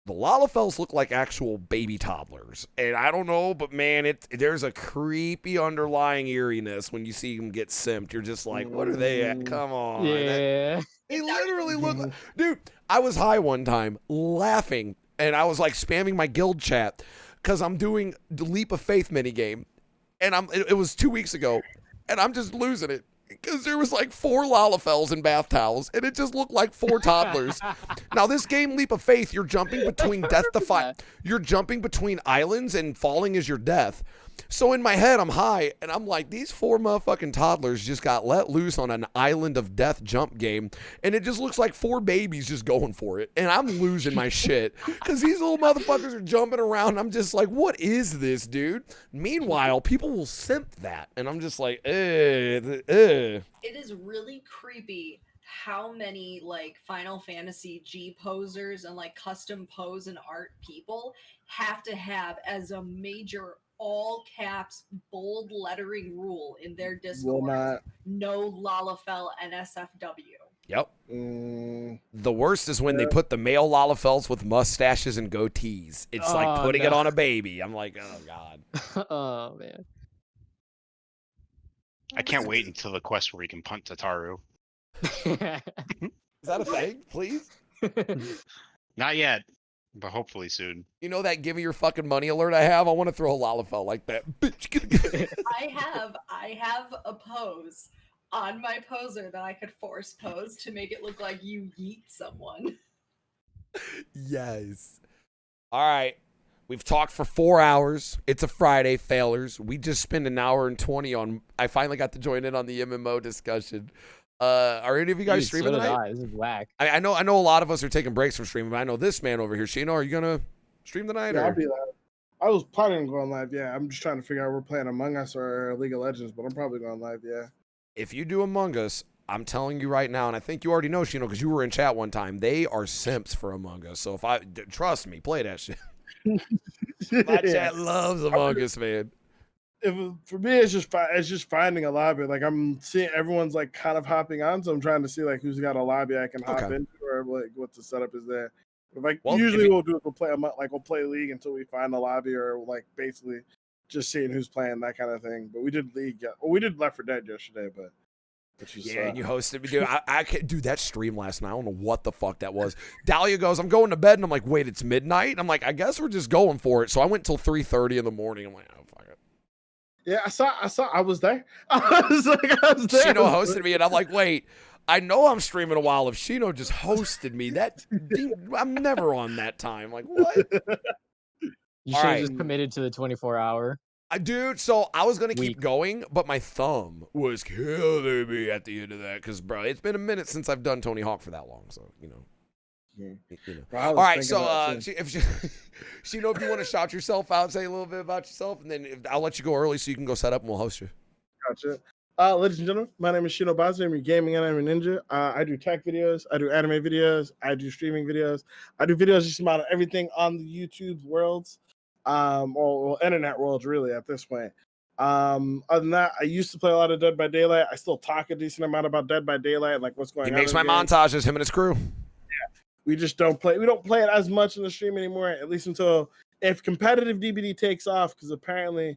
The Lalafels look like actual baby toddlers, and I don't know, but man, there's a creepy underlying eeriness when you see them get simped. You're just like, what are they at? Come on, Yeah. They literally look like, dude. I was high one time laughing, and I was like spamming my guild chat because I'm doing the Leap of Faith minigame, and it was 2 weeks ago, and I'm just losing it because there was like 4 Lalafels in bath towels, and it just looked like 4 toddlers. Now this game, Leap of Faith, you're jumping between you're jumping between islands, and falling is your death. So in my head, I'm high, and I'm like, these 4 motherfucking toddlers just got let loose on an island of death jump game, and it just looks like 4 babies just going for it, and I'm losing my shit because these little motherfuckers are jumping around. I'm just like, what is this, dude? Meanwhile, people will simp that, and I'm just like, It is really creepy how many like Final Fantasy G posers and like custom pose and art people have to have as a major all caps bold lettering rule in their Will Discord. not. No Lalafell NSFW. Yep. Mm, The worst is when they put the male Lalafels with mustaches and goatees. It's like Oh, putting no. it on a baby. I'm like, oh god. Oh man. I can't wait until the quest where we can punt Tataru. Is that a thing? Please. Not yet, but hopefully soon. You know that give me your fucking money alert I have? I want to throw a Lalafell like that. Bitch. I have a pose on my poser that I could force pose to make it look like you yeet someone. Yes. All right. We've talked for 4 hours. It's a Friday, failers. We just spent an hour and 20 on. I finally got to join in on the MMO discussion. Are any of you guys Dude, streaming so did tonight? I. This is whack. I know a lot of us are taking breaks from streaming, but I know this man over here, Shino, are you gonna stream tonight? Yeah, Or? I'll be live. I was planning on going live. Yeah, I'm just trying to figure out we're playing Among Us or League of Legends, but I'm probably going live. Yeah. If you do Among Us, I'm telling you right now, and I think you already know, Shino, because you were in chat one time. They are simps for Among Us. So trust me, play that shit. My chat loves Among Us, man. For me, it's just finding a lobby. Like I'm seeing everyone's like kind of hopping on, so I'm trying to see like who's got a lobby I can hop Okay. into or like what the setup is there. But like Well, usually if you- we'll do is we'll play League until we find a lobby or like basically just seeing who's playing that kind of thing. But we did League. Well, we did Left 4 Dead yesterday, but which is, Yeah, and you hosted me, dude. I can't do that stream last night. I don't know what the fuck that was. Dahlia goes, I'm going to bed, and I'm like, wait, it's midnight. I'm like, I guess we're just going for it. So I went till 3:30 in the morning. I'm like, oh fuck it. yeah, I was there. I was there. Shino hosted me, and I'm like, wait, I know I'm streaming a while. If Shino just hosted me, I'm never on that time. Like, what? You All should have right. just committed to the 24-hour. Dude, so I was going to keep Week. going, but my thumb was killing me at the end of that because, bro, it's been a minute since I've done Tony Hawk for that long. So, you know. Yeah. Bro, All right, so Shino, if you want to shout yourself out, say a little bit about yourself, and then I'll let you go early so you can go set up and we'll host you. Gotcha. Ladies and gentlemen, my name is Shino Bazi. I'm your gaming and I'm a ninja. I do tech videos. I do anime videos. I do streaming videos. I do videos just about everything on the YouTube worlds, or internet worlds, really, at this point. Other than that, I used to play a lot of Dead by Daylight. I still talk a decent amount about Dead by Daylight, like what's going He on. makes in my the game. montages, him and his crew. We just don't play. We don't play it as much in the stream anymore, at least until if competitive DBD takes off, because apparently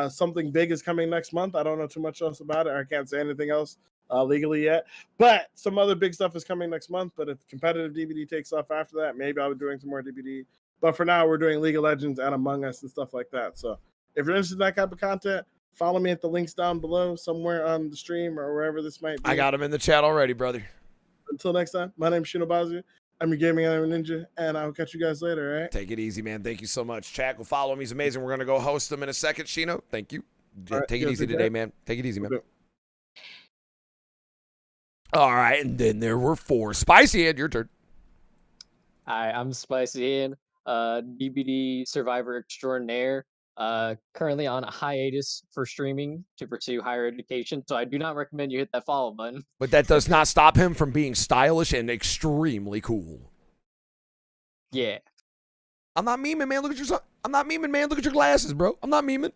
something big is coming next month. I don't know too much else about it. I can't say anything else legally yet, but some other big stuff is coming next month. But if competitive DBD takes off after that, maybe I'll be doing some more DBD. But for now, we're doing League of Legends and Among Us and stuff like that. So if you're interested in that type of content, follow me at the links down below somewhere on the stream or wherever this might be. I got him in the chat already, brother. Until next time, my name is Shino Bazi. I'm your gaming anime ninja, and I'll catch you guys later, all right? Take it easy, man. Thank you so much. Chat, go follow him. He's amazing. We're going to go host him in a second, Shino. Thank you. All right, Take it yeah, easy take today, care. man. Take it easy, man. Okay. All right, and then there were 4. Spicy Ed, your turn. Hi, I'm Spicy Ian, DBD survivor extraordinaire. Currently on a hiatus for streaming to pursue higher education, so I do not recommend you hit that follow button. But that does not stop him from being stylish and extremely cool. Yeah, I'm not memeing, man. Look at your I'm not memeing, man. Look at your glasses, bro. I'm not memeing.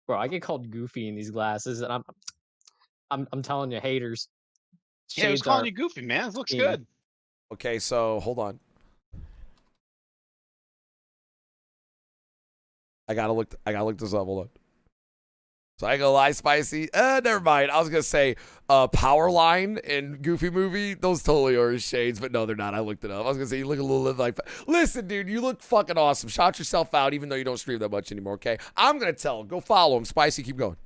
bro, I get called goofy in these glasses, and I'm telling you, haters. Yeah, I was Shades calling are you goofy, man. It looks Yeah. good. Okay, so hold on. I gotta look this up. Hold on. So I go lie, Spicy. Never mind. I was gonna say Powerline and Goofy Movie. Those totally are his shades, but no, they're not. I looked it up. I was gonna say you look a little like. Listen, dude, you look fucking awesome. Shout yourself out, even though you don't stream that much anymore. Okay, I'm gonna tell him. Go follow him, Spicy. Keep going.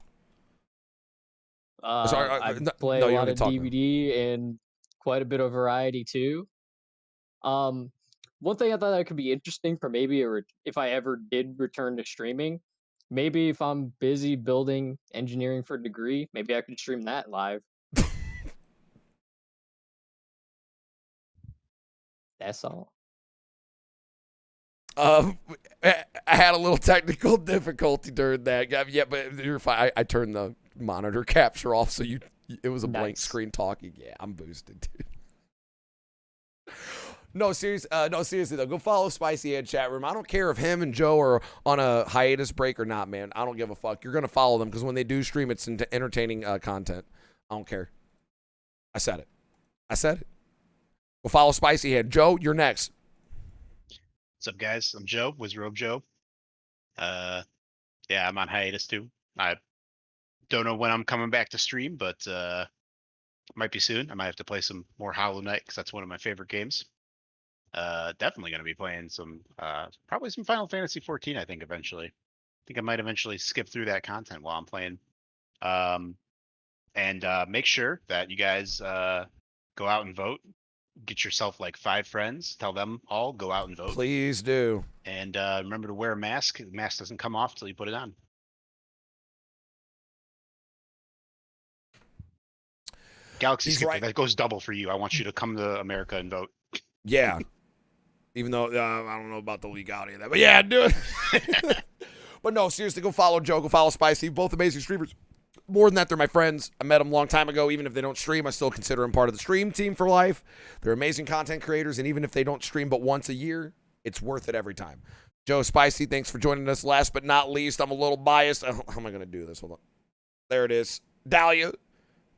Sorry, I no- play no, a you lot don't of talk now. DVD and quite a bit of variety too. One thing I thought that could be interesting for maybe if I ever did return to streaming, maybe if I'm busy building engineering for a degree, maybe I could stream that live. That's all. I had a little technical difficulty during that. Yeah, but you're fine. I turned the monitor capture off, so it was a blank Nice. screen talking. Yeah, I'm boosted, dude. No, seriously though, go follow Spicy Ed chat room. I don't care if him and Joe are on a hiatus break or not, man. I don't give a fuck. You're gonna follow them because when they do stream, it's entertaining content. I don't care. I said it. Go follow Spicy Ed. Joe, you're next. What's up, guys? I'm Joe, Wizrobe Joe. Yeah, I'm on hiatus too. I don't know when I'm coming back to stream, but might be soon. I might have to play some more Hollow Knight because that's one of my favorite games. Definitely going to be playing some, probably some Final Fantasy 14. I think eventually. I think I might eventually skip through that content while I'm playing. And make sure that you guys go out and vote. Get yourself like 5 friends. Tell them all go out and vote. Please do. And remember to wear a mask. The mask doesn't come off till you put it on. Galaxy He's Skipper, right. that goes double for you. I want you to come to America and vote. Yeah. Even though I don't know about the legality of that. But yeah, do it. But no, seriously, go follow Joe. Go follow Spicy. Both amazing streamers. More than that, they're my friends. I met them a long time ago. Even if they don't stream, I still consider them part of the stream team for life. They're amazing content creators. And even if they don't stream but once a year, it's worth it every time. Joe, Spicy, thanks for joining us. Last but not least, I'm a little biased. How am I going to do this? Hold on. There it is. Dahlia, a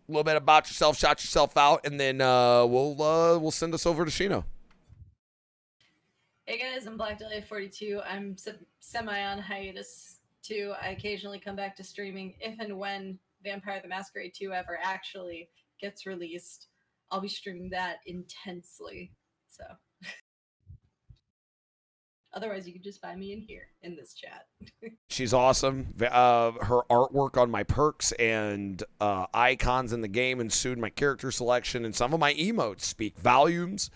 little bit about yourself. Shout yourself out. And then we'll send us over to Shino. Hey guys, I'm Black Dahlia 42. I'm semi on hiatus too. I occasionally come back to streaming if and when Vampire the Masquerade 2 ever actually gets released. I'll be streaming that intensely. So otherwise you can just find me in here in this chat. She's awesome. Her artwork on my perks and icons in the game ensued my character selection, and some of my emotes speak volumes.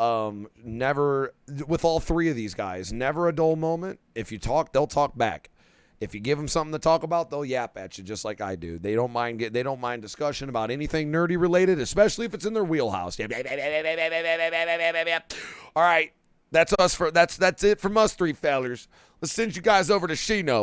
Never, with all three of these guys, never a dull moment. If you talk, they'll talk back. If you give them something to talk about, they'll yap at you just like I do. They don't mind discussion about anything nerdy related, especially if it's in their wheelhouse. All right, that's it from us three fellers. Let's send you guys over to Shino.